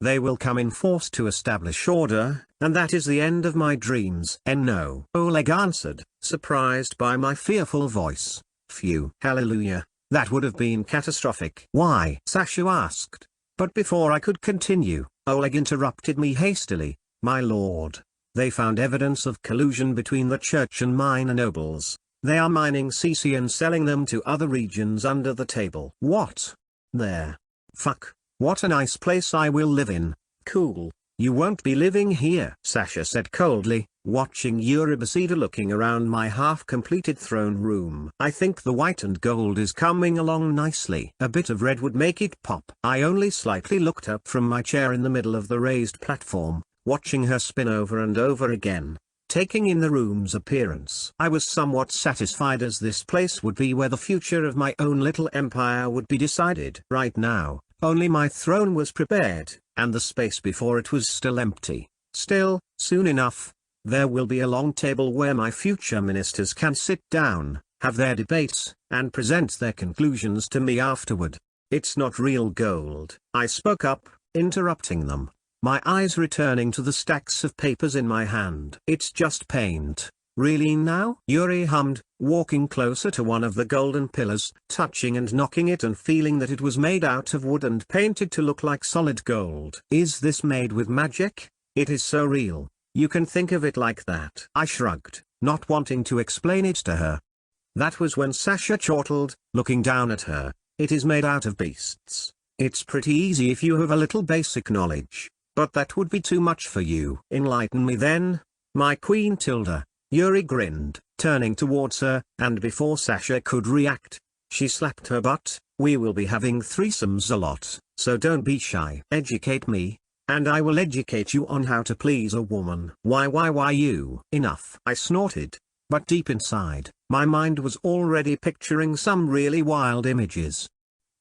they will come in force to establish order, and that is the end of my dreams." "No," Oleg answered, surprised by my fearful voice. "Phew. Hallelujah. That would have been catastrophic." "Why?" Sasha asked. But before I could continue, Oleg interrupted me hastily. "My lord, they found evidence of collusion between the church and minor nobles. They are mining CC and selling them to other regions under the table." "What? There? Fuck. What a nice place I will live in." "Cool. You won't be living here," Sasha said coldly, watching Eurybasida looking around my half-completed throne room. "I think the white and gold is coming along nicely. A bit of red would make it pop." I only slightly looked up from my chair in the middle of the raised platform, watching her spin over and over again, taking in the room's appearance. I was somewhat satisfied, as this place would be where the future of my own little empire would be decided. Right now, only my throne was prepared, and the space before it was still empty. Still, soon enough, there will be a long table where my future ministers can sit down, have their debates, and present their conclusions to me afterward. "It's not real gold," I spoke up, interrupting them, my eyes returning to the stacks of papers in my hand. "It's just paint." "Really now?" Yuri hummed, walking closer to one of the golden pillars, touching and knocking it and feeling that it was made out of wood and painted to look like solid gold. "Is this made with magic? It is so real. You can think of it like that." I shrugged, not wanting to explain it to her. That was when Sasha chortled, looking down at her. "It is made out of beasts. It's pretty easy if you have a little basic knowledge, but that would be too much for you." "Enlighten me then, my queen Tilda." Yuri grinned, turning towards her, and before Sasha could react, she slapped her butt. "We will be having threesomes a lot, so don't be shy. Educate me, and I will educate you on how to please a woman." Why you?" "Enough." I snorted, but deep inside, my mind was already picturing some really wild images.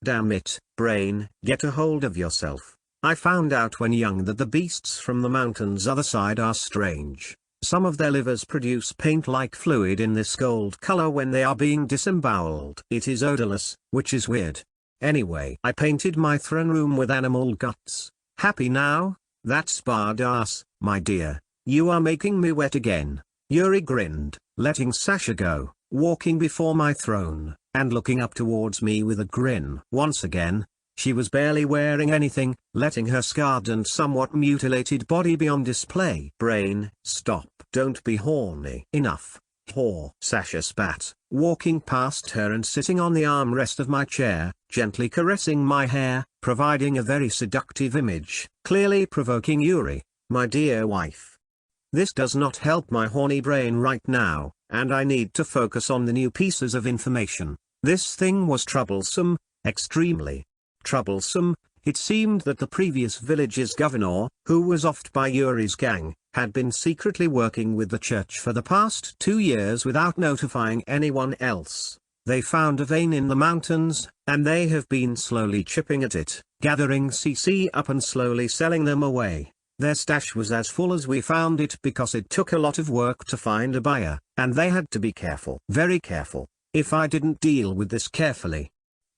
"Damn it, brain, get a hold of yourself. I found out when young that the beasts from the mountain's other side are strange. Some of their livers produce paint-like fluid in this gold color when they are being disemboweled. It is odorless, which is weird. Anyway, I painted my throne room with animal guts. Happy now? That's badass, my dear. You are making me wet again." Yuri grinned, letting Sasha go, walking before my throne, and looking up towards me with a grin. Once again, she was barely wearing anything, letting her scarred and somewhat mutilated body be on display. "Brain, stop. Don't be horny." "Enough, whore." Sasha spat, walking past her and sitting on the armrest of my chair, gently caressing my hair, providing a very seductive image, clearly provoking Yuri, my dear wife. This does not help my horny brain right now, and I need to focus on the new pieces of information. This thing was troublesome, extremely troublesome. It seemed that the previous village's governor, who was offed by Yuri's gang, had been secretly working with the church for the past 2 years without notifying anyone else. They found a vein in the mountains, and they have been slowly chipping at it, gathering CC up and slowly selling them away. Their stash was as full as we found it because it took a lot of work to find a buyer, and they had to be careful. Very careful. If I didn't deal with this carefully,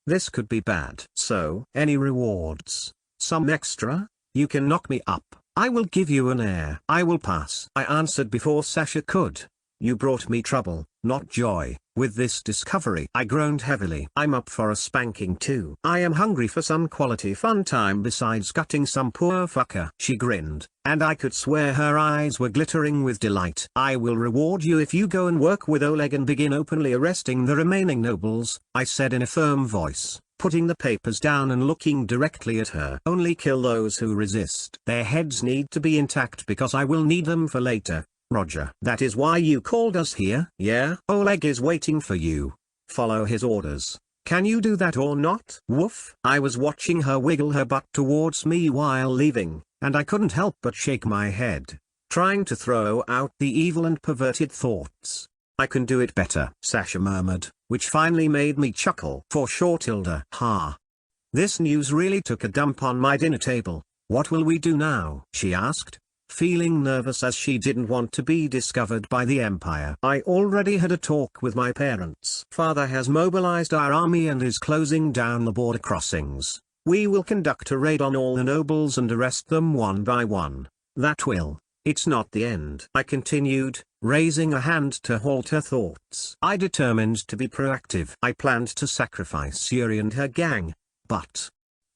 this could be bad. So, any rewards? Some extra? You can knock me up. I will give you an heir. I will pass. I answered before Sasha could. You brought me trouble, not joy. With this discovery, I groaned heavily. I'm up for a spanking too. I am hungry for some quality fun time besides gutting some poor fucker. She grinned, and I could swear her eyes were glittering with delight. I will reward you if you go and work with Oleg and begin openly arresting the remaining nobles, I said in a firm voice, putting the papers down and looking directly at her. Only kill those who resist. Their heads need to be intact because I will need them for later. Roger. That is why you called us here? Yeah? Oleg is waiting for you. Follow his orders. Can you do that or not? Woof. I was watching her wiggle her butt towards me while leaving, and I couldn't help but shake my head, trying to throw out the evil and perverted thoughts. I can do it better, Sasha murmured, which finally made me chuckle. For sure, Tilda. Ha. This news really took a dump on my dinner table. What will we do now? She asked, feeling nervous as she didn't want to be discovered by the Empire. I already had a talk with my parents. Father has mobilized our army and is closing down the border crossings. We will conduct a raid on all the nobles and arrest them one by one. That will. It's not the end. I continued, raising a hand to halt her thoughts. I determined to be proactive. I planned to sacrifice Yuri and her gang, but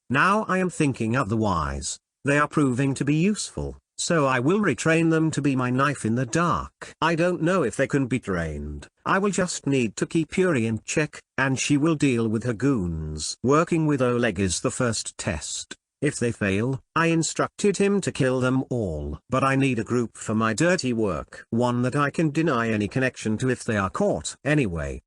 now I am thinking otherwise. They are proving to be useful. So I will retrain them to be my knife in the dark. I don't know if they can be trained. I will just need to keep Yuri in check, and she will deal with her goons. Working with Oleg is the first test. If they fail, I instructed him to kill them all. But I need a group for my dirty work. One that I can deny any connection to if they are caught. Anyway,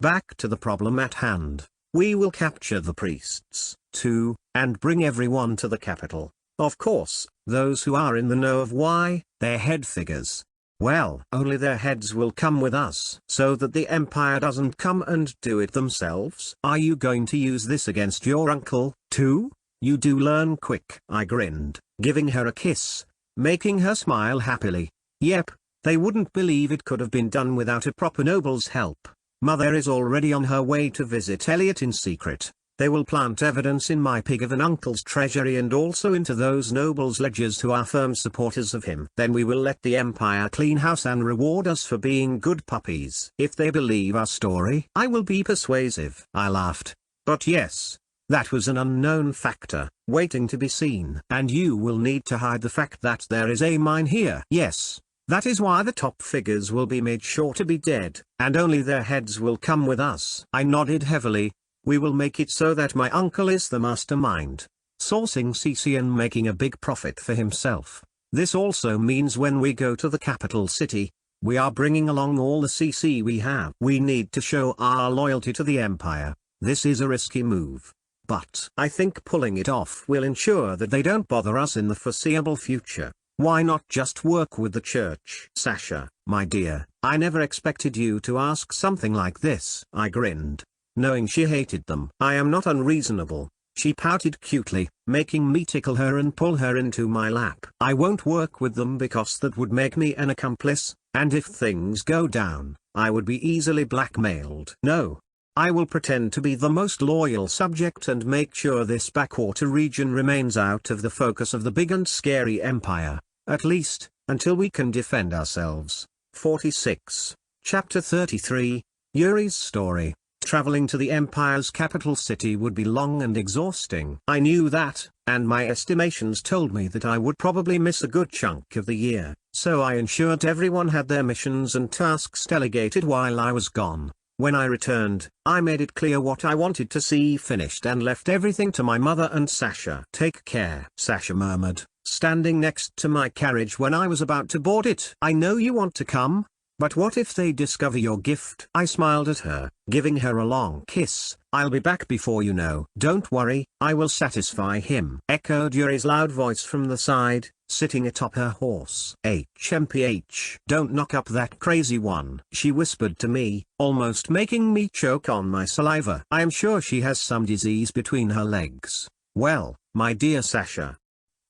back to the problem at hand. We will capture the priests, too, and bring everyone to the capital. Of course, those who are in the know of why, their head figures. Well, only their heads will come with us. So that the Empire doesn't come and do it themselves. Are you going to use this against your uncle, too? You do learn quick. I grinned, giving her a kiss, making her smile happily. Yep, they wouldn't believe it could have been done without a proper noble's help. Mother is already on her way to visit Elliot in secret. They will plant evidence in my pig of an uncle's treasury and also into those nobles' ledgers who are firm supporters of him. Then we will let the Empire clean house and reward us for being good puppies. If they believe our story, I will be persuasive. I laughed. But yes, that was an unknown factor, waiting to be seen. And you will need to hide the fact that there is a mine here. Yes. That is why the top figures will be made sure to be dead, and only their heads will come with us. I nodded heavily. We will make it so that my uncle is the mastermind, sourcing CC and making a big profit for himself. This also means when we go to the capital city, we are bringing along all the CC we have. We need to show our loyalty to the Empire. This is a risky move, but I think pulling it off will ensure that they don't bother us in the foreseeable future. Why not just work with the church? Sasha, my dear, I never expected you to ask something like this. I grinned, knowing she hated them. I am not unreasonable. She pouted cutely, making me tickle her and pull her into my lap. I won't work with them because that would make me an accomplice, and if things go down, I would be easily blackmailed. No. I will pretend to be the most loyal subject and make sure this backwater region remains out of the focus of the big and scary Empire, at least, until we can defend ourselves. 46. Chapter 33, Yuri's Story. Traveling to the Empire's capital city would be long and exhausting. I knew that, and my estimations told me that I would probably miss a good chunk of the year, so I ensured everyone had their missions and tasks delegated while I was gone. When I returned, I made it clear what I wanted to see finished and left everything to my mother and Sasha. Take care, Sasha murmured, standing next to my carriage when I was about to board it. I know you want to come, but what if they discover your gift? I smiled at her, giving her a long kiss. I'll be back before you know. Don't worry, I will satisfy him. Echoed Yuri's loud voice from the side, sitting atop her horse. HMPH. Don't knock up that crazy one, she whispered to me, almost making me choke on my saliva. I am sure she has some disease between her legs. Well, my dear Sasha,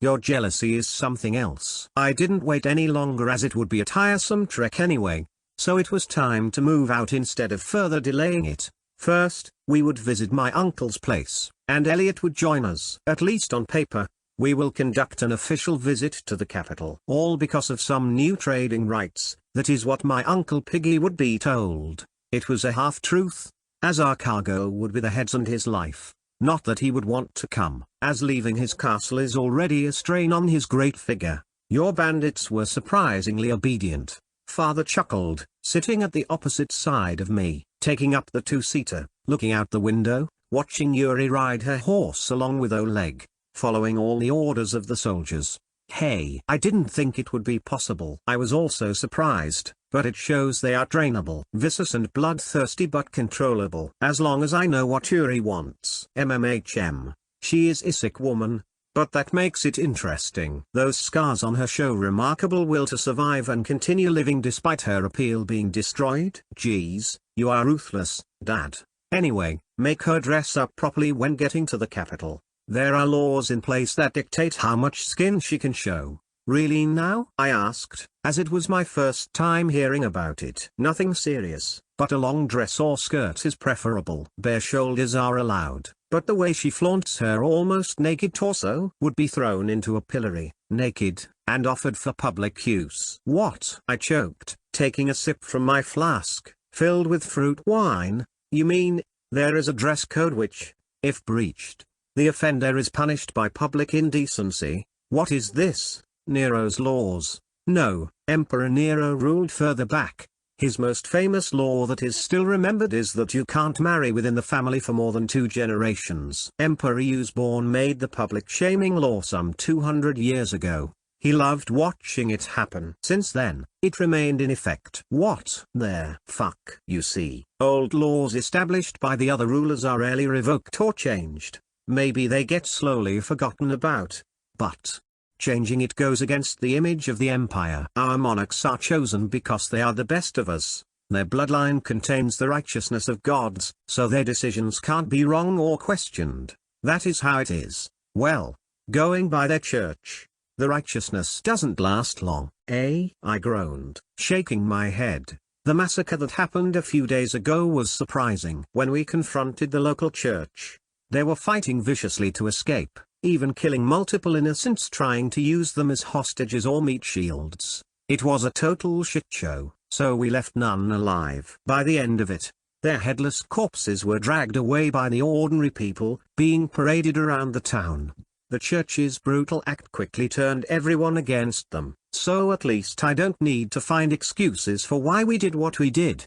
your jealousy is something else. I didn't wait any longer as it would be a tiresome trek anyway, so it was time to move out instead of further delaying it. First, we would visit my uncle's place, and Elliot would join us. At least on paper, we will conduct an official visit to the capital. All because of some new trading rights, that is what my Uncle Piggy would be told. It was a half-truth, as our cargo would be the heads and his life. Not that he would want to come, as leaving his castle is already a strain on his great figure. Your bandits were surprisingly obedient. Father chuckled, sitting at the opposite side of me, taking up the two-seater, looking out the window, watching Yuri ride her horse along with Oleg, following all the orders of the soldiers. Hey, I didn't think it would be possible. I was also surprised, but it shows they are trainable. Vicious and bloodthirsty but controllable. As long as I know what Yuri wants. MMHM. She is a sick woman, but that makes it interesting. Those scars on her show remarkable will to survive and continue living despite her appeal being destroyed. Geez, you are ruthless, Dad. Anyway, make her dress up properly when getting to the capital. There are laws in place that dictate how much skin she can show. Really now? I asked, as it was my first time hearing about it. Nothing serious, but a long dress or skirt is preferable. Bare shoulders are allowed, but the way she flaunts her almost naked torso would be thrown into a pillory, naked, and offered for public use. What? I choked, taking a sip from my flask, filled with fruit wine. You mean, there is a dress code which, if breached, the offender is punished by public indecency? What is this? Nero's laws? No, Emperor Nero ruled further back. His most famous law that is still remembered is that you can't marry within the family for more than 2 generations. Emperor Usborne made the public shaming law some 200 years ago. He loved watching it happen. Since then, it remained in effect. What the fuck? You see, old laws established by the other rulers are rarely revoked or changed. Maybe they get slowly forgotten about, but changing it goes against the image of the empire. Our monarchs are chosen because they are the best of us. Their bloodline contains the righteousness of gods, so their decisions can't be wrong or questioned. That is how it is. Well, going by their church, the righteousness doesn't last long. I groaned, shaking my head. The massacre that happened a few days ago was surprising. When we confronted the local church, they were fighting viciously to escape, even killing multiple innocents trying to use them as hostages or meat shields. It was a total shit show, so we left none alive. By the end of it, their headless corpses were dragged away by the ordinary people, being paraded around the town. The church's brutal act quickly turned everyone against them, so at least I don't need to find excuses for why we did what we did.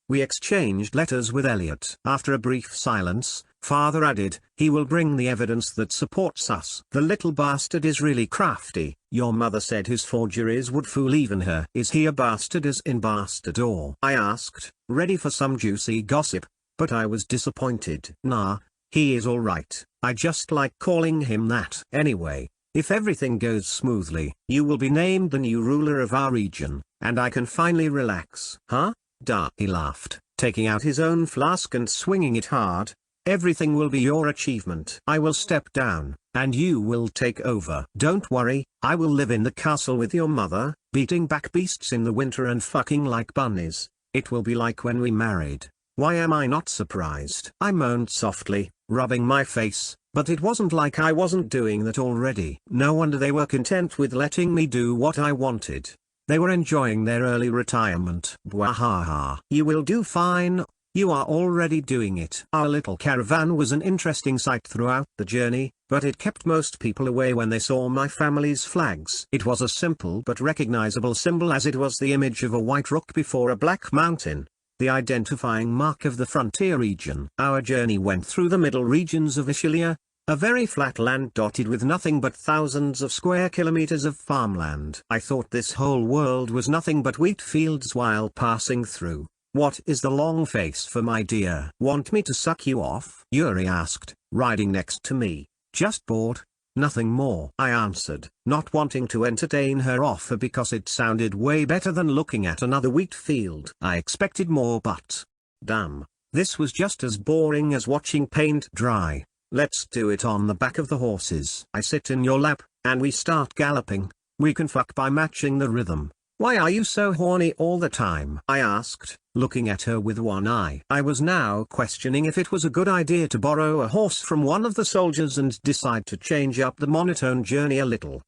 We exchanged letters with Elliot. After a brief silence, Father added, he will bring the evidence that supports us. The little bastard is really crafty. Your mother said his forgeries would fool even her. Is he a bastard as in bastard or? I asked, ready for some juicy gossip, but I was disappointed. Nah, he is alright. I just like calling him that. Anyway, if everything goes smoothly, you will be named the new ruler of our region, and I can finally relax. Huh? Duh. He laughed, taking out his own flask and swinging it hard. Everything will be your achievement. I will step down, and you will take over. Don't worry, I will live in the castle with your mother, beating back beasts in the winter and fucking like bunnies. It will be like when we married. Why am I not surprised? I moaned softly, rubbing my face, but it wasn't like I wasn't doing that already. No wonder they were content with letting me do what I wanted. They were enjoying their early retirement. Bwahaha. You will do fine. You are already doing it. Our little caravan was an interesting sight throughout the journey, but it kept most people away when they saw my family's flags. It was a simple but recognizable symbol as it was the image of a white rock before a black mountain, the identifying mark of the frontier region. Our journey went through the middle regions of Ishilia, a very flat land dotted with nothing but thousands of square kilometers of farmland. I thought this whole world was nothing but wheat fields while passing through. What is the long face for, my dear? Want me to suck you off? Yuri asked, riding next to me. Just bored. Nothing more, I answered, not wanting to entertain her offer because it sounded way better than looking at another wheat field. I expected more, but damn, this was just as boring as watching paint dry. Let's do it on the back of the horses. I sit in your lap, and we start galloping. We can fuck by matching the rhythm. Why are you so horny all the time? I asked, looking at her with one eye. I was now questioning if it was a good idea to borrow a horse from one of the soldiers and decide to change up the monotone journey a little.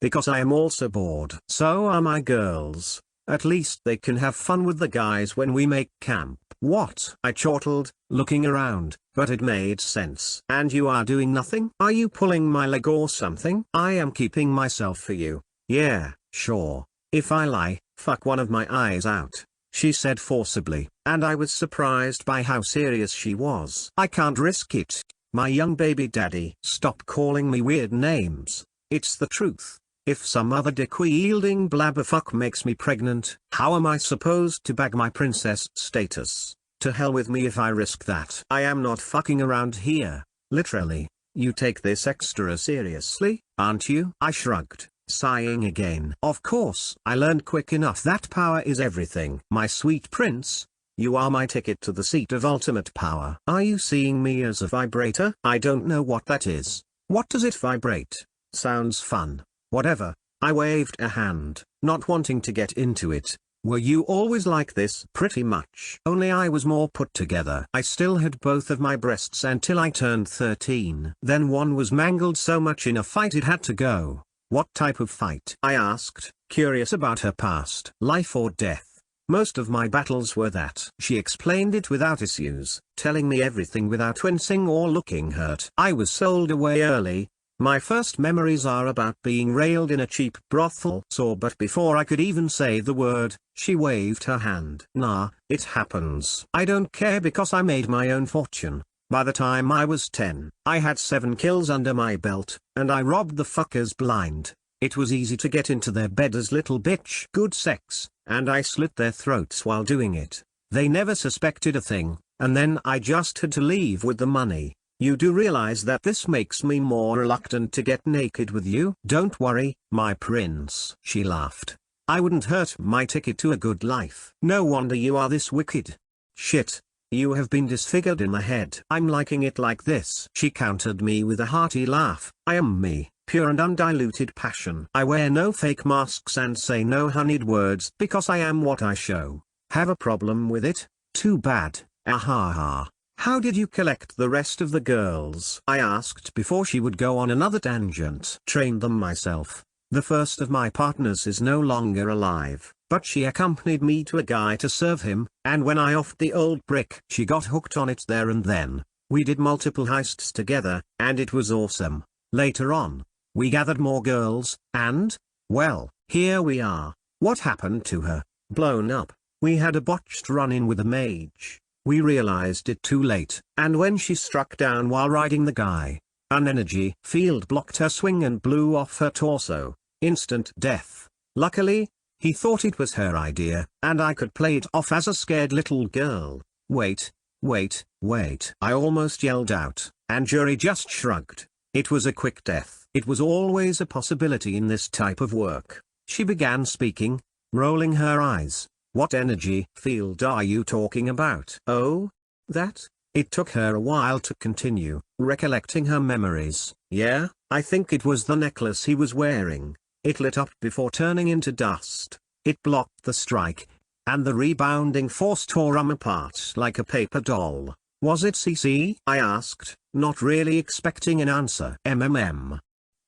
Because I am also bored. So are my girls. At least they can have fun with the guys when we make camp. What? I chortled, looking around, but it made sense. And you are doing nothing? Are you pulling my leg or something? I am keeping myself for you. Yeah, sure. If I lie, fuck one of my eyes out, she said forcibly, and I was surprised by how serious she was. I can't risk it. My young baby daddy. Stop calling me weird names. It's the truth. If some other dick-wielding blabberfuck makes me pregnant, how am I supposed to bag my princess status? To hell with me if I risk that. I am not fucking around here, literally. You take this extra seriously, aren't you? I shrugged, sighing again. Of course. I learned quick enough that power is everything. My sweet prince, you are my ticket to the seat of ultimate power. Are you seeing me as a vibrator? I don't know what that is. What does it vibrate? Sounds fun. Whatever. I waved a hand, not wanting to get into it. Were you always like this? Pretty much. Only I was more put together. I still had both of my breasts until I turned 13. Then one was mangled so much in a fight it had to go. What type of fight? I asked, curious about her past. Life or death. Most of my battles were that. She explained it without issues, telling me everything without wincing or looking hurt. I was sold away early. My first memories are about being railed in a cheap brothel. But before I could even say the word, she waved her hand. Nah, it happens. I don't care because I made my own fortune. By the time I was 10, I had 7 kills under my belt, and I robbed the fuckers blind. It was easy to get into their bed as little bitch. Good sex, and I slit their throats while doing it. They never suspected a thing, and then I just had to leave with the money. You do realize that this makes me more reluctant to get naked with you? Don't worry, my prince. She laughed. I wouldn't hurt my ticket to a good life. No wonder you are this wicked. Shit. You have been disfigured in the head. I'm liking it like this. She countered me with a hearty laugh. I am me, pure and undiluted passion. I wear no fake masks and say no honeyed words because I am what I show. Have a problem with it? Too bad. Ahaha. How did you collect the rest of the girls? I asked before she would go on another tangent. Trained them myself. The first of my partners is no longer alive, but she accompanied me to a guy to serve him, and when I offed the old brick, she got hooked on it there and then. We did multiple heists together, and it was awesome. Later on, we gathered more girls, and, well, here we are. What happened to her? Blown up. We had a botched run-in with a mage. We realized it too late, and when she struck down while riding the guy, an energy field blocked her swing and blew off her torso. Instant death. Luckily, he thought it was her idea, and I could play it off as a scared little girl. Wait. I almost yelled out, and Jury just shrugged. It was a quick death. It was always a possibility in this type of work. She began speaking, rolling her eyes. What energy field are you talking about? Oh? That? It took her a while to continue, recollecting her memories. Yeah, I think it was the necklace he was wearing. It lit up before turning into dust. It blocked the strike, and the rebounding force tore him apart like a paper doll. Was it CC? I asked, not really expecting an answer.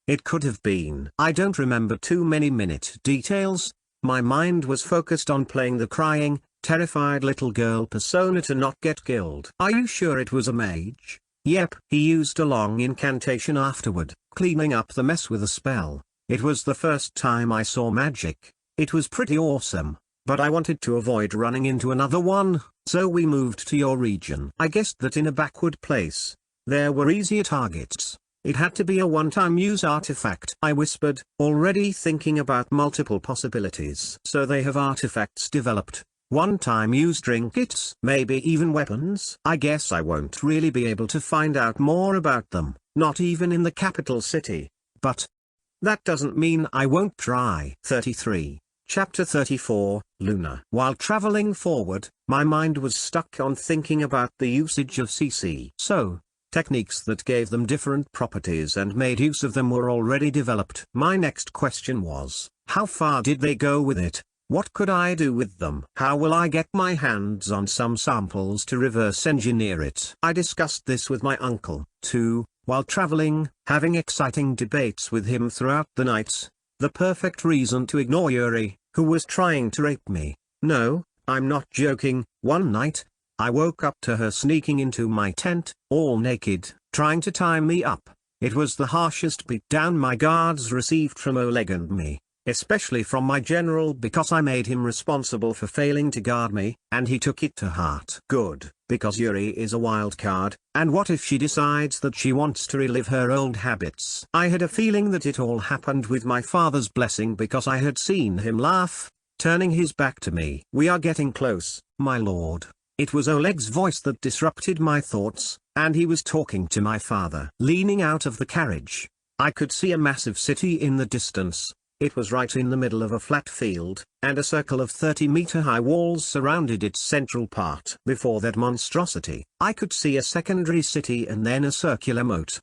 It could have been. I don't remember too many minute details. My mind was focused on playing the crying, terrified little girl persona to not get killed. Are you sure it was a mage? Yep. He used a long incantation afterward, cleaning up the mess with a spell. It was the first time I saw magic. It was pretty awesome, but I wanted to avoid running into another one, so we moved to your region. I guessed that in a backward place, there were easier targets. It had to be a one-time use artifact, I whispered, already thinking about multiple possibilities. So they have artifacts developed, one-time use trinkets, maybe even weapons? I guess I won't really be able to find out more about them, not even in the capital city. but that doesn't mean I won't try. 33. Chapter 34, Luna. While traveling forward, my mind was stuck on thinking about the usage of CC. So, techniques that gave them different properties and made use of them were already developed. My next question was, how far did they go with it? What could I do with them? How will I get my hands on some samples to reverse engineer it? I discussed this with my uncle, too, while traveling, having exciting debates with him throughout the night. The perfect reason to ignore Yuri, who was trying to rape me. No, I'm not joking. One night, I woke up to her sneaking into my tent, all naked, trying to tie me up. It was the harshest beatdown my guards received from Oleg and me, especially from my general, because I made him responsible for failing to guard me, and he took it to heart. Good, because Yuri is a wild card, and what if she decides that she wants to relive her old habits? I had a feeling that it all happened with my father's blessing because I had seen him laugh, turning his back to me. We are getting close, my lord. It was Oleg's voice that disrupted my thoughts, and he was talking to my father. Leaning out of the carriage, I could see a massive city in the distance. It was right in the middle of a flat field, and a circle of 30-meter-high walls surrounded its central part. Before that monstrosity, I could see a secondary city and then a circular moat.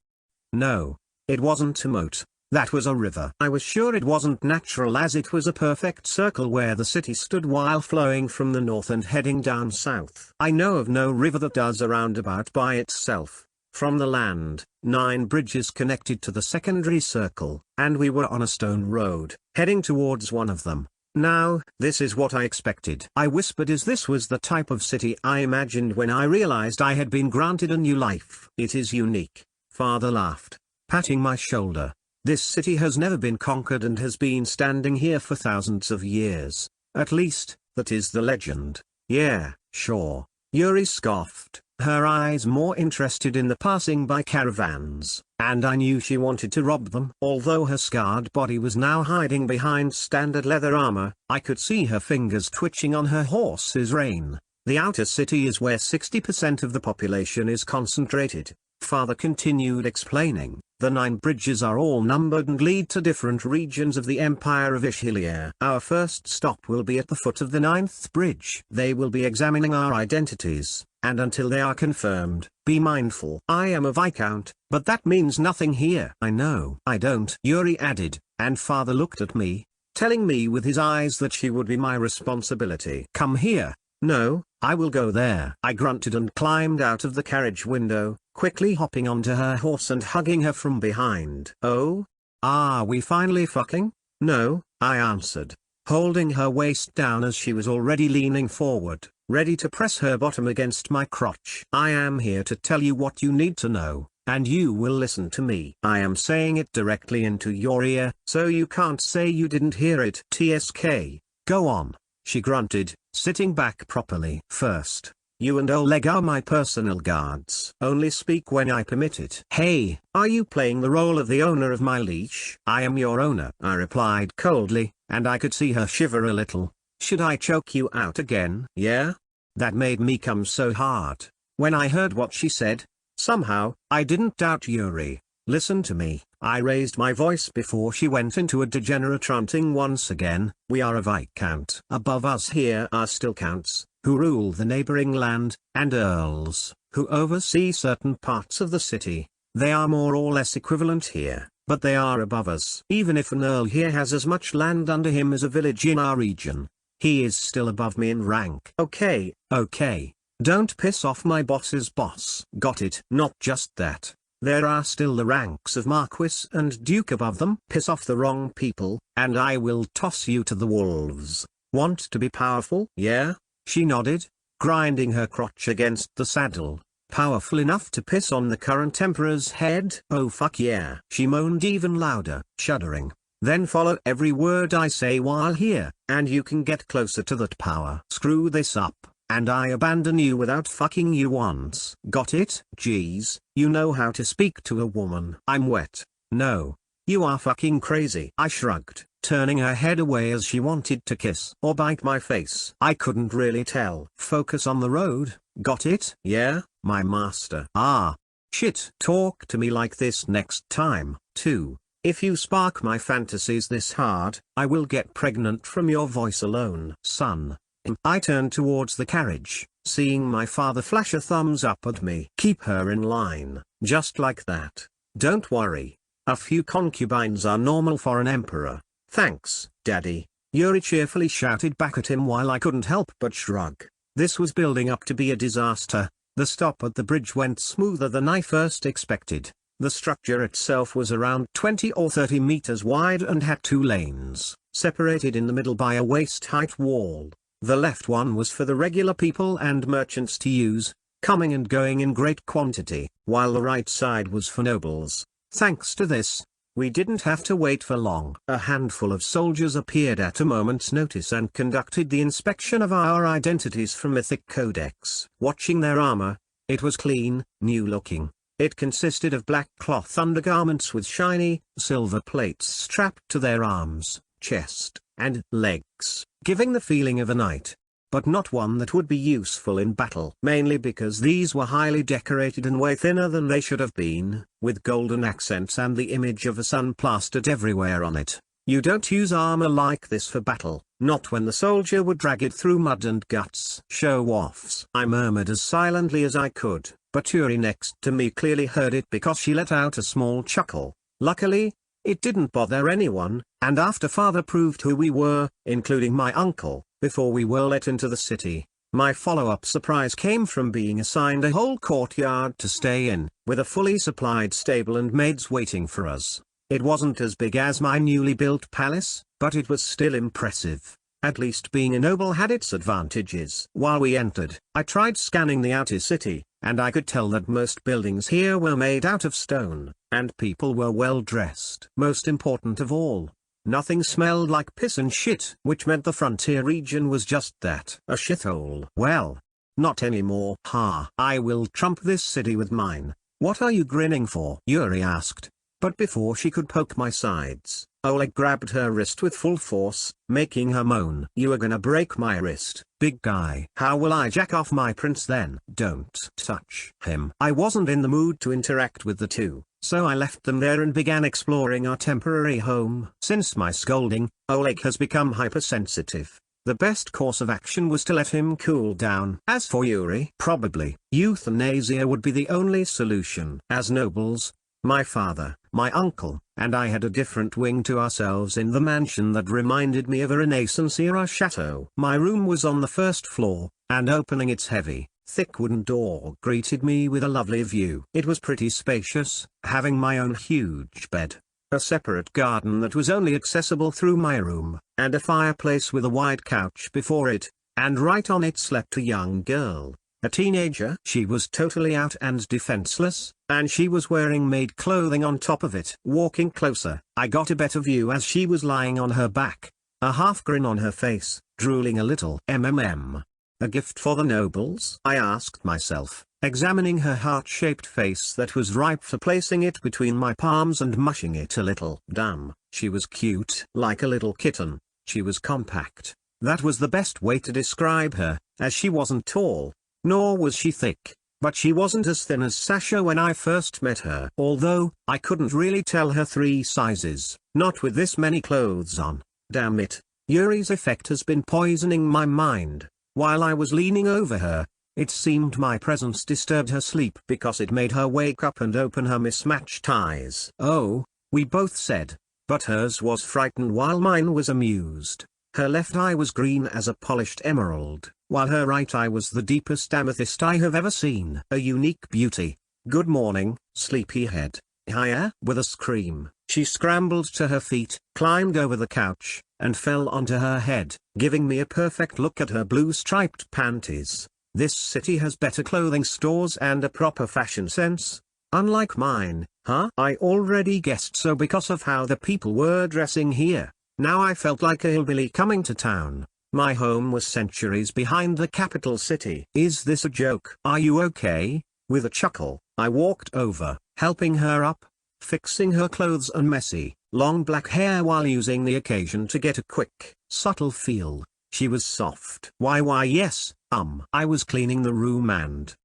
No, it wasn't a moat. That was a river. I was sure it wasn't natural, as it was a perfect circle where the city stood while flowing from the north and heading down south. I know of no river that does a roundabout by itself. From the land, 9 bridges connected to the secondary circle, and we were on a stone road, heading towards one of them. Now, this is what I expected. I whispered, as this was the type of city I imagined when I realized I had been granted a new life. It is unique. Father laughed, patting my shoulder. This city has never been conquered and has been standing here for thousands of years. At least, that is the legend. Yeah, sure. Yuri scoffed, her eyes more interested in the passing by caravans, and I knew she wanted to rob them. Although her scarred body was now hiding behind standard leather armor, I could see her fingers twitching on her horse's rein. The outer city is where 60% of the population is concentrated. Father continued explaining, the 9 bridges are all numbered and lead to different regions of the Empire of Ishilia. Our first stop will be at the foot of the 9th bridge. They will be examining our identities, and until they are confirmed, be mindful. I am a Viscount, but that means nothing here. I know. I don't, Yuri added, and Father looked at me, telling me with his eyes that she would be my responsibility. Come here. No, I will go there. I grunted and climbed out of the carriage window, quickly hopping onto her horse and hugging her from behind. Oh? Are we finally fucking? No, I answered, holding her waist down as she was already leaning forward, ready to press her bottom against my crotch. I am here to tell you what you need to know, and you will listen to me. I am saying it directly into your ear, so you can't say you didn't hear it. TSK, go on, she grunted, sitting back properly. First, you and Oleg are my personal guards. Only speak when I permit it. Hey, are you playing the role of the owner of my leash? I am your owner, I replied coldly, and I could see her shiver a little. Should I choke you out again? Yeah? That made me come so hard. When I heard what she said, somehow, I didn't doubt Yuri. Listen to me. I raised my voice before she went into a degenerate ranting once again. We are a Viscount. Above us here are still counts, who rule the neighboring land, and earls, who oversee certain parts of the city. They are more or less equivalent here, but they are above us. Even if an earl here has as much land under him as a village in our region, he is still above me in rank. Okay, okay. Don't piss off my boss's boss. Got it? Not just that. There are still the ranks of Marquis and Duke above them. Piss off the wrong people, and I will toss you to the wolves. Want to be powerful? Yeah? She nodded, grinding her crotch against the saddle. Powerful enough to piss on the current emperor's head? Oh fuck yeah. She moaned even louder, shuddering. Then follow every word I say while here, and you can get closer to that power. Screw this up, and I abandon you without fucking you once. Got it? Jeez, you know how to speak to a woman. I'm wet. No. You are fucking crazy. I shrugged, turning her head away as she wanted to kiss or bite my face. I couldn't really tell. Focus on the road. Got it? Yeah, my master. Ah. Shit. Talk to me like this next time, too. If you spark my fantasies this hard, I will get pregnant from your voice alone, son. I turned towards the carriage, seeing my father flash a thumbs up at me. Keep her in line, just like that. Don't worry. A few concubines are normal for an emperor. Thanks, Daddy. Yuri cheerfully shouted back at him while I couldn't help but shrug. This was building up to be a disaster. The stop at the bridge went smoother than I first expected. The structure itself was around 20 or 30 meters wide and had 2 lanes, separated in the middle by a waist-height wall. The left one was for the regular people and merchants to use, coming and going in great quantity, while the right side was for nobles. Thanks to this, we didn't have to wait for long. A handful of soldiers appeared at a moment's notice and conducted the inspection of our identities from a thick codex. Watching their armor, it was clean, new-looking. It consisted of black cloth undergarments with shiny, silver plates strapped to their arms, chest, and legs, giving the feeling of a knight, but not one that would be useful in battle. Mainly because these were highly decorated and way thinner than they should have been, with golden accents and the image of a sun plastered everywhere on it. You don't use armor like this for battle, not when the soldier would drag it through mud and guts. Show-offs. I murmured as silently as I could, but Yuri next to me clearly heard it because she let out a small chuckle. Luckily, it didn't bother anyone, and after father proved who we were, including my uncle, before we were let into the city, my follow-up surprise came from being assigned a whole courtyard to stay in, with a fully supplied stable and maids waiting for us. It wasn't as big as my newly built palace, but it was still impressive. At least being a noble had its advantages. While we entered, I tried scanning the outer city, and I could tell that most buildings here were made out of stone, and people were well dressed. Most important of all, nothing smelled like piss and shit, which meant the frontier region was just that, a shithole. Well, not anymore. Ha! I will trump this city with mine. What are you grinning for? Yuri asked. But before she could poke my sides, Oleg grabbed her wrist with full force, making her moan. You are gonna break my wrist, big guy. How will I jack off my prince then? Don't touch him. I wasn't in the mood to interact with the two, so I left them there and began exploring our temporary home. Since my scolding, Oleg has become hypersensitive. The best course of action was to let him cool down. As for Yuri, probably euthanasia would be the only solution. As nobles, my father, my uncle, and I had a different wing to ourselves in the mansion that reminded me of a Renaissance-era chateau. My room was on the first floor, and opening its heavy, thick wooden door greeted me with a lovely view. It was pretty spacious, having my own huge bed, a separate garden that was only accessible through my room, and a fireplace with a wide couch before it, and right on it slept a young girl. A teenager. She was totally out and defenseless, and she was wearing maid clothing on top of it. Walking closer, I got a better view as she was lying on her back, a half grin on her face, drooling a little. A gift for the nobles? I asked myself, examining her heart-shaped face that was ripe for placing it between my palms and mushing it a little. Damn, she was cute. Like a little kitten, she was compact. That was the best way to describe her, as she wasn't tall. Nor was she thick, but she wasn't as thin as Sasha when I first met her. Although, I couldn't really tell her 3 sizes, not with this many clothes on. Damn it, Yuri's effect has been poisoning my mind. While I was leaning over her, it seemed my presence disturbed her sleep because it made her wake up and open her mismatched eyes. Oh, we both said, but hers was frightened while mine was amused. Her left eye was green as a polished emerald, while her right eye was the deepest amethyst I have ever seen. A unique beauty. Good morning, sleepyhead. Hiya. With a scream, she scrambled to her feet, climbed over the couch, and fell onto her head, giving me a perfect look at her blue striped panties. This city has better clothing stores and a proper fashion sense. Unlike mine, huh? I already guessed so because of how the people were dressing here. Now I felt like a hillbilly coming to town. My home was centuries behind the capital city. Is this a joke? Are you okay? With a chuckle, I walked over, helping her up, fixing her clothes and messy, long black hair while using the occasion to get a quick, subtle feel. She was soft. Why yes, I was cleaning the room and...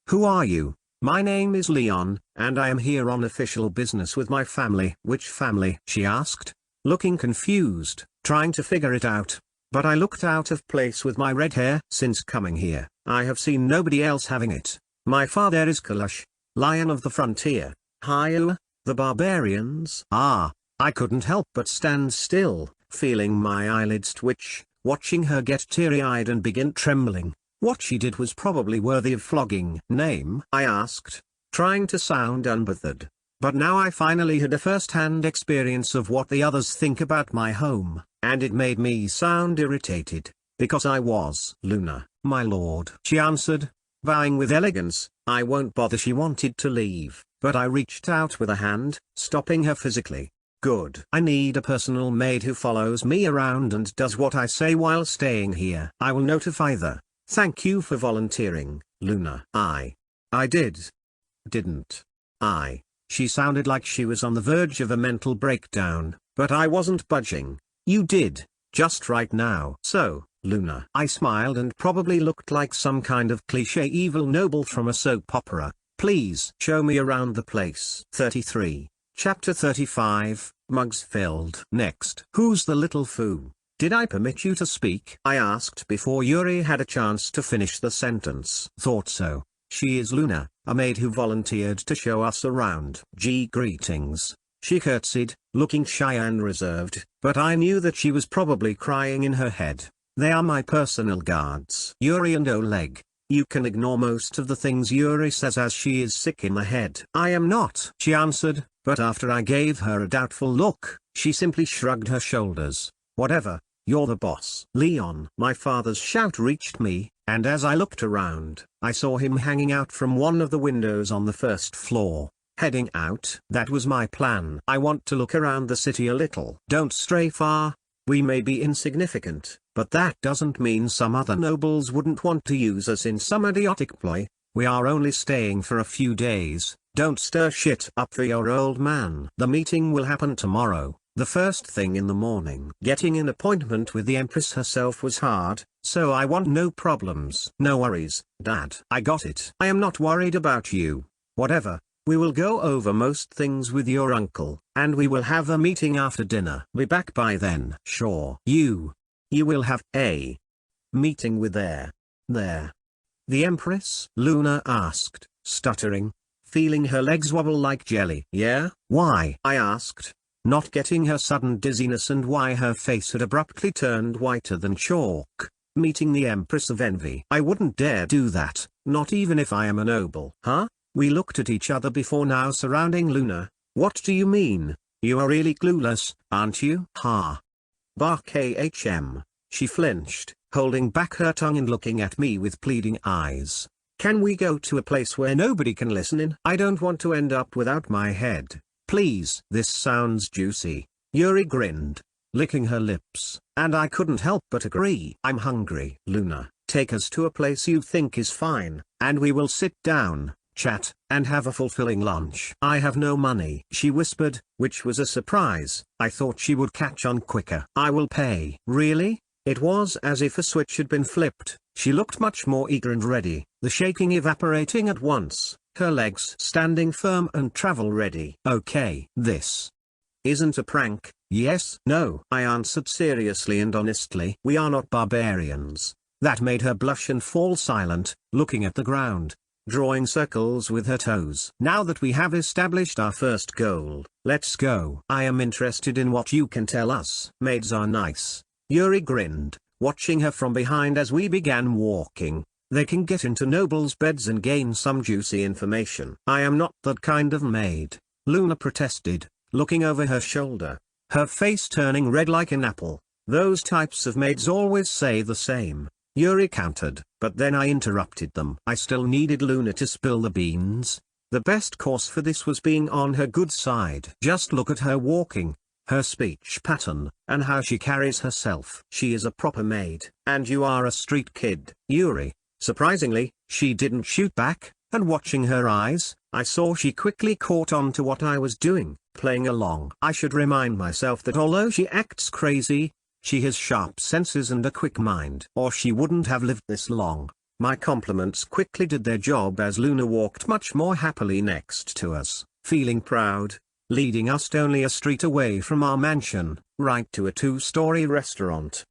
Who are you? My name is Leon, and I am here on official business with my family. Which family? She asked, looking confused, trying to figure it out. But I looked out of place with my red hair. Since coming here, I have seen nobody else having it. My father is Kalash, Lion of the Frontier. Hi, the barbarians. Ah, I couldn't help but stand still, feeling my eyelids twitch, watching her get teary-eyed and begin trembling. What she did was probably worthy of flogging. Name? I asked, trying to sound unbothered. But now I finally had a first-hand experience of what the others think about my home, and it made me sound irritated, because I was. Luna, my lord, she answered, bowing with elegance. I won't bother. She wanted to leave, but I reached out with a hand, stopping her physically. Good. I need a personal maid who follows me around and does what I say while staying here. I will notify the. Thank you for volunteering, Luna. I didn't. She sounded like she was on the verge of a mental breakdown, but I wasn't budging. You did, just right now. So, Luna. I smiled and probably looked like some kind of cliché evil noble from a soap opera. Please show me around the place. 33. Chapter 35, Mugs Filled. Next. Who's the little foo? Did I permit you to speak? I asked before Yuri had a chance to finish the sentence. Thought so. She is Luna, a maid who volunteered to show us around. Greetings. She curtsied, looking shy and reserved, but I knew that she was probably crying in her head. They are my personal guards. Yuri and Oleg. You can ignore most of the things Yuri says as she is sick in the head. I am not, she answered, but after I gave her a doubtful look, she simply shrugged her shoulders. Whatever, you're the boss. Leon. My father's shout reached me, and as I looked around, I saw him hanging out from one of the windows on the first floor. Heading out. That was my plan. I want to look around the city a little. Don't stray far. We may be insignificant, but that doesn't mean some other nobles wouldn't want to use us in some idiotic ploy. We are only staying for a few days. Don't stir shit up for your old man. The meeting will happen tomorrow, the first thing in the morning. Getting an appointment with the Empress herself was hard, so I want no problems. No worries, Dad. I got it. I am not worried about you. Whatever. We will go over most things with your uncle, and we will have a meeting after dinner. Be back by then. Sure. You will have a meeting with the Empress? Luna asked, stuttering, feeling her legs wobble like jelly. Yeah? Why? I asked, not getting her sudden dizziness and why her face had abruptly turned whiter than chalk. Meeting the Empress of Envy. I wouldn't dare do that, not even if I am a noble. Huh? We looked at each other before now surrounding Luna. What do you mean? You are really clueless, aren't you? Ha. Bark KHM. She flinched, holding back her tongue and looking at me with pleading eyes. Can we go to a place where nobody can listen in? I don't want to end up without my head. Please. This sounds juicy. Yuri grinned, licking her lips, and I couldn't help but agree. I'm hungry. Luna, take us to a place you think is fine, and we will sit down, chat, and have a fulfilling lunch. I have no money, she whispered, which was a surprise. I thought she would catch on quicker. I will pay. Really? It was as if a switch had been flipped. She looked much more eager and ready, the shaking evaporating at once, her legs standing firm and travel ready. Okay. This isn't a prank, yes? No, I answered seriously and honestly. We are not barbarians. That made her blush and fall silent, looking at the ground, drawing circles with her toes. Now that we have established our first goal, let's go. I am interested in what you can tell us. Maids are nice. Yuri grinned, watching her from behind as we began walking. They can get into nobles' beds and gain some juicy information. I am not that kind of maid, Luna protested, looking over her shoulder, her face turning red like an apple. Those types of maids always say the same, Yuri countered, but then I interrupted them. I still needed Luna to spill the beans. The best course for this was being on her good side. Just look at her walking, her speech pattern, and how she carries herself. She is a proper maid. And you are a street kid, Yuri. Surprisingly, she didn't shoot back, and watching her eyes, I saw she quickly caught on to what I was doing, playing along. I should remind myself that although she acts crazy, she has sharp senses and a quick mind. Or she wouldn't have lived this long. My compliments quickly did their job as Luna walked much more happily next to us, feeling proud, leading us only a street away from our mansion, right to a 2-story restaurant.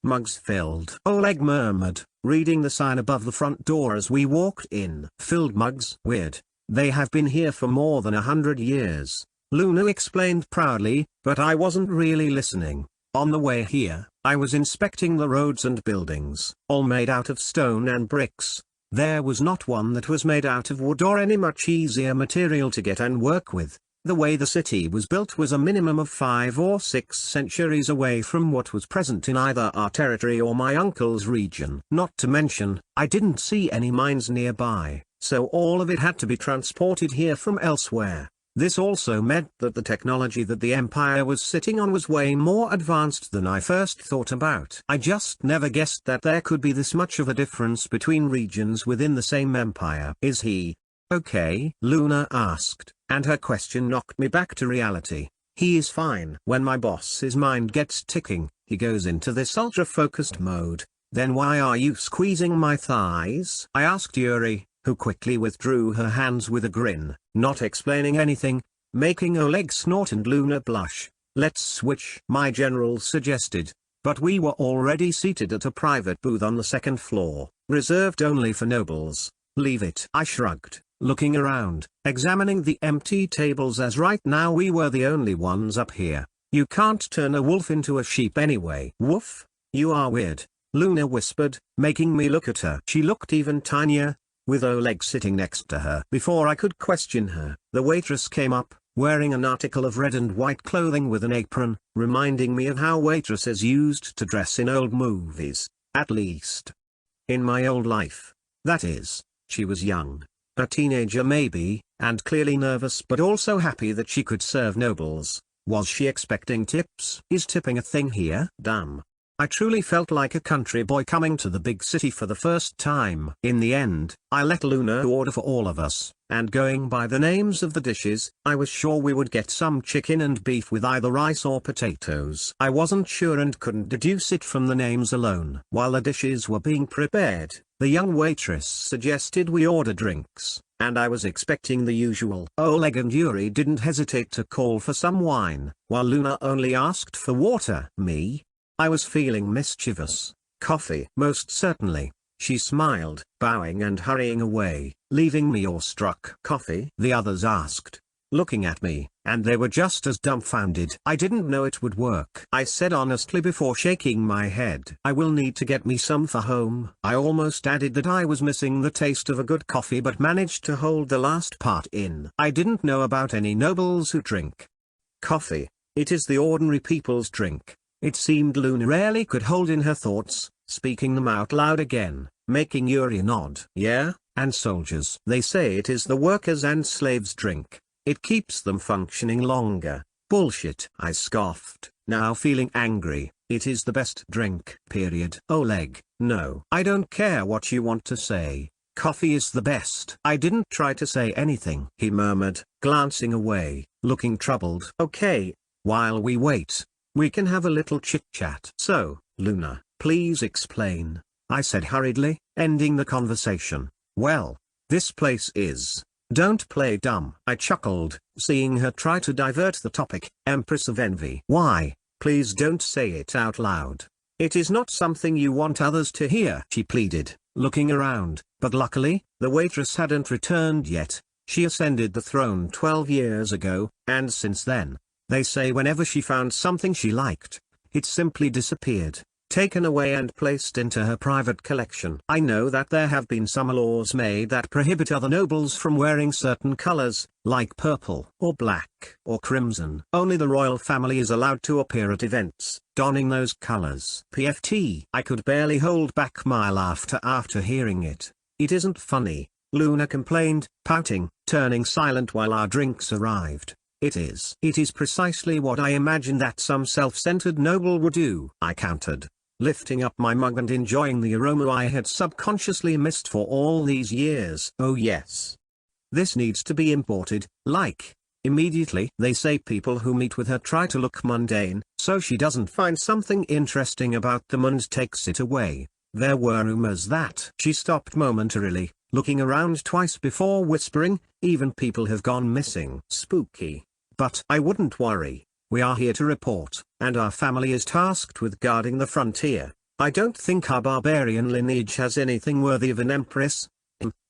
Mugs filled, Oleg murmured, reading the sign above the front door as we walked in. Filled mugs? Weird. They have been here for more than 100 years, Luna explained proudly, but I wasn't really listening. On the way here, I was inspecting the roads and buildings, all made out of stone and bricks. There was not one that was made out of wood or any much easier material to get and work with. The way the city was built was a minimum of 5 or 6 centuries away from what was present in either our territory or my uncle's region. Not to mention, I didn't see any mines nearby, so all of it had to be transported here from elsewhere. This also meant that the technology that the empire was sitting on was way more advanced than I first thought about. I just never guessed that there could be this much of a difference between regions within the same empire. Is he okay? Luna asked, and her question knocked me back to reality. He is fine. When my boss's mind gets ticking, he goes into this ultra-focused mode. Then why are you squeezing my thighs? I asked Yuri, who quickly withdrew her hands with a grin, not explaining anything, making Oleg snort and Luna blush. Let's switch, my general suggested, but we were already seated at a private booth on the 2nd floor, reserved only for nobles. Leave it. I shrugged, looking around, examining the empty tables as right now we were the only ones up here. You can't turn a wolf into a sheep anyway. Woof? You are weird, Luna whispered, making me look at her. She looked even tinier, with Oleg sitting next to her. Before I could question her, the waitress came up, wearing an article of red and white clothing with an apron, reminding me of how waitresses used to dress in old movies, at least in my old life. That is, she was young, a teenager maybe, and clearly nervous but also happy that she could serve nobles. Was she expecting tips? Is tipping a thing here? Damn. I truly felt like a country boy coming to the big city for the first time. In the end, I let Luna order for all of us, and going by the names of the dishes, I was sure we would get some chicken and beef with either rice or potatoes. I wasn't sure and couldn't deduce it from the names alone. While the dishes were being prepared, the young waitress suggested we order drinks, and I was expecting the usual. Oleg and Yuri didn't hesitate to call for some wine, while Luna only asked for water. Me? I was feeling mischievous. Coffee? Most certainly. She smiled, bowing and hurrying away, leaving me awestruck. Coffee? The others asked, looking at me, and they were just as dumbfounded. I didn't know it would work, I said honestly before shaking my head. I will need to get me some for home. I almost added that I was missing the taste of a good coffee but managed to hold the last part in. I didn't know about any nobles who drink coffee. It is the ordinary people's drink. It seemed Luna rarely could hold in her thoughts, speaking them out loud again, making Yuri nod. Yeah, and soldiers. They say it is the workers' and slaves' drink. It keeps them functioning longer. Bullshit, I scoffed, now feeling angry. It is the best drink, period. Oleg, no. I don't care what you want to say. Coffee is the best. I didn't try to say anything, he murmured, glancing away, looking troubled. Okay, while we wait, we can have a little chit-chat. So, Luna, please explain, I said hurriedly, ending the conversation. Well, this place is. Don't play dumb. I chuckled, seeing her try to divert the topic. Empress of Envy. Why? Please don't say it out loud. It is not something you want others to hear, she pleaded, looking around, but luckily, the waitress hadn't returned yet. She ascended the throne 12 years ago, and since then, they say whenever she found something she liked, it simply disappeared, taken away and placed into her private collection. I know that there have been some laws made that prohibit other nobles from wearing certain colors, like purple, or black, or crimson. Only the royal family is allowed to appear at events, donning those colors. PFT. I could barely hold back my laughter after hearing it. It isn't funny, Luna complained, pouting, turning silent while our drinks arrived. It is. It is precisely what I imagined that some self-centered noble would do, I countered, lifting up my mug and enjoying the aroma I had subconsciously missed for all these years. Oh yes. This needs to be imported, like, immediately. They say people who meet with her try to look mundane, so she doesn't find something interesting about them and takes it away. There were rumors that. She stopped momentarily, looking around twice before whispering, even people have gone missing. Spooky. But I wouldn't worry. We are here to report, and our family is tasked with guarding the frontier. I don't think our barbarian lineage has anything worthy of an empress.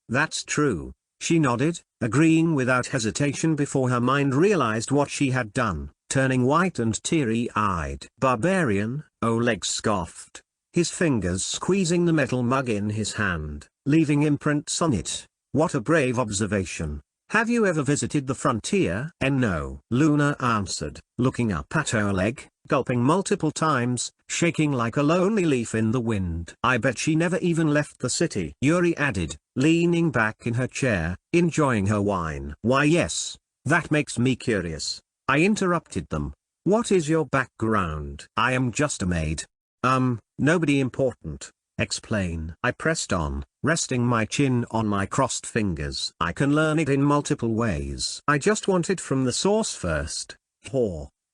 That's true. She nodded, agreeing without hesitation before her mind realized what she had done, turning white and teary-eyed. Barbarian, Oleg scoffed, his fingers squeezing the metal mug in his hand, leaving imprints on it. What a brave observation. Have you ever visited the frontier? No, Luna answered, looking up at Oleg, gulping multiple times, shaking like a lonely leaf in the wind. I bet she never even left the city, Yuri added, leaning back in her chair, enjoying her wine. Why yes, that makes me curious. I interrupted them. What is your background? I am just a maid. Nobody important. Explain. I pressed on, resting my chin on my crossed fingers. I can learn it in multiple ways. I just want it from the source first.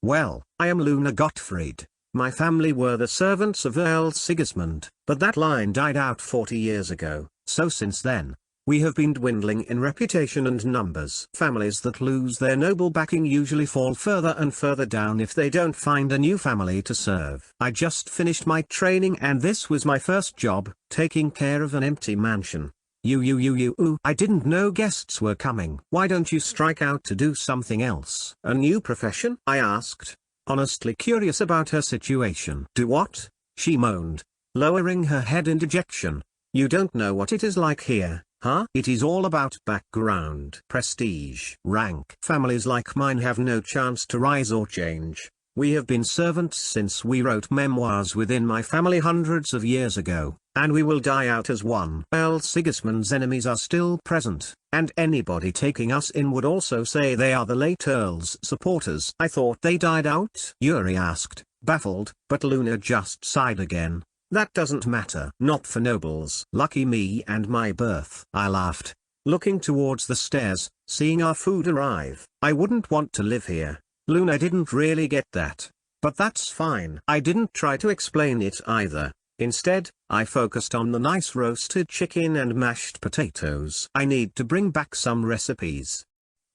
Well, I am Luna Gottfried. My family were the servants of Earl Sigismund, but that line died out 40 years ago, so since then, we have been dwindling in reputation and numbers. Families that lose their noble backing usually fall further and further down if they don't find a new family to serve. I just finished my training and this was my first job, taking care of an empty mansion. I didn't know guests were coming. Why don't you strike out to do something else? A new profession? I asked, honestly curious about her situation. Do what? She moaned, lowering her head in dejection. You don't know what it is like here. Huh? It is all about background, prestige, rank. Families like mine have no chance to rise or change. We have been servants since we wrote memoirs within my family hundreds of years ago, and we will die out as one. Earl Sigismund's enemies are still present, and anybody taking us in would also say they are the late Earl's supporters. I thought they died out? Yuri asked, baffled, but Luna just sighed again. That doesn't matter. Not for nobles. Lucky me and my birth. I laughed, looking towards the stairs, seeing our food arrive. I wouldn't want to live here. Luna didn't really get that. But that's fine. I didn't try to explain it either. Instead, I focused on the nice roasted chicken and mashed potatoes. I need to bring back some recipes.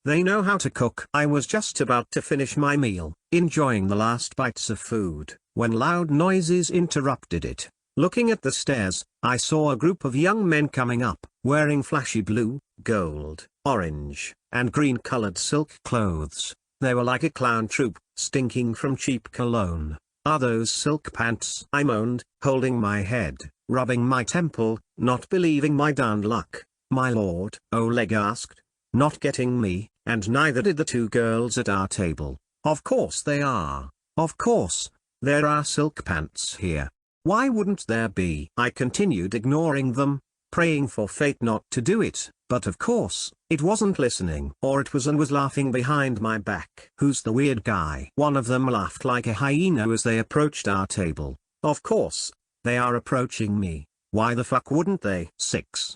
They know how to cook. I was just about to finish my meal, enjoying the last bites of food, when loud noises interrupted it. Looking at the stairs, I saw a group of young men coming up, wearing flashy blue, gold, orange, and green-colored silk clothes. They were like a clown troupe, stinking from cheap cologne. Are those silk pants? I moaned, holding my head, rubbing my temple, not believing my darned luck. My lord? Oleg asked, not getting me, and neither did the two girls at our table. Of course they are. Of course, there are silk pants here. Why wouldn't there be? I continued ignoring them, praying for fate not to do it, but of course, it wasn't listening. Or it was and was laughing behind my back. Who's the weird guy? One of them laughed like a hyena as they approached our table. Of course, they are approaching me. Why the fuck wouldn't they? 6.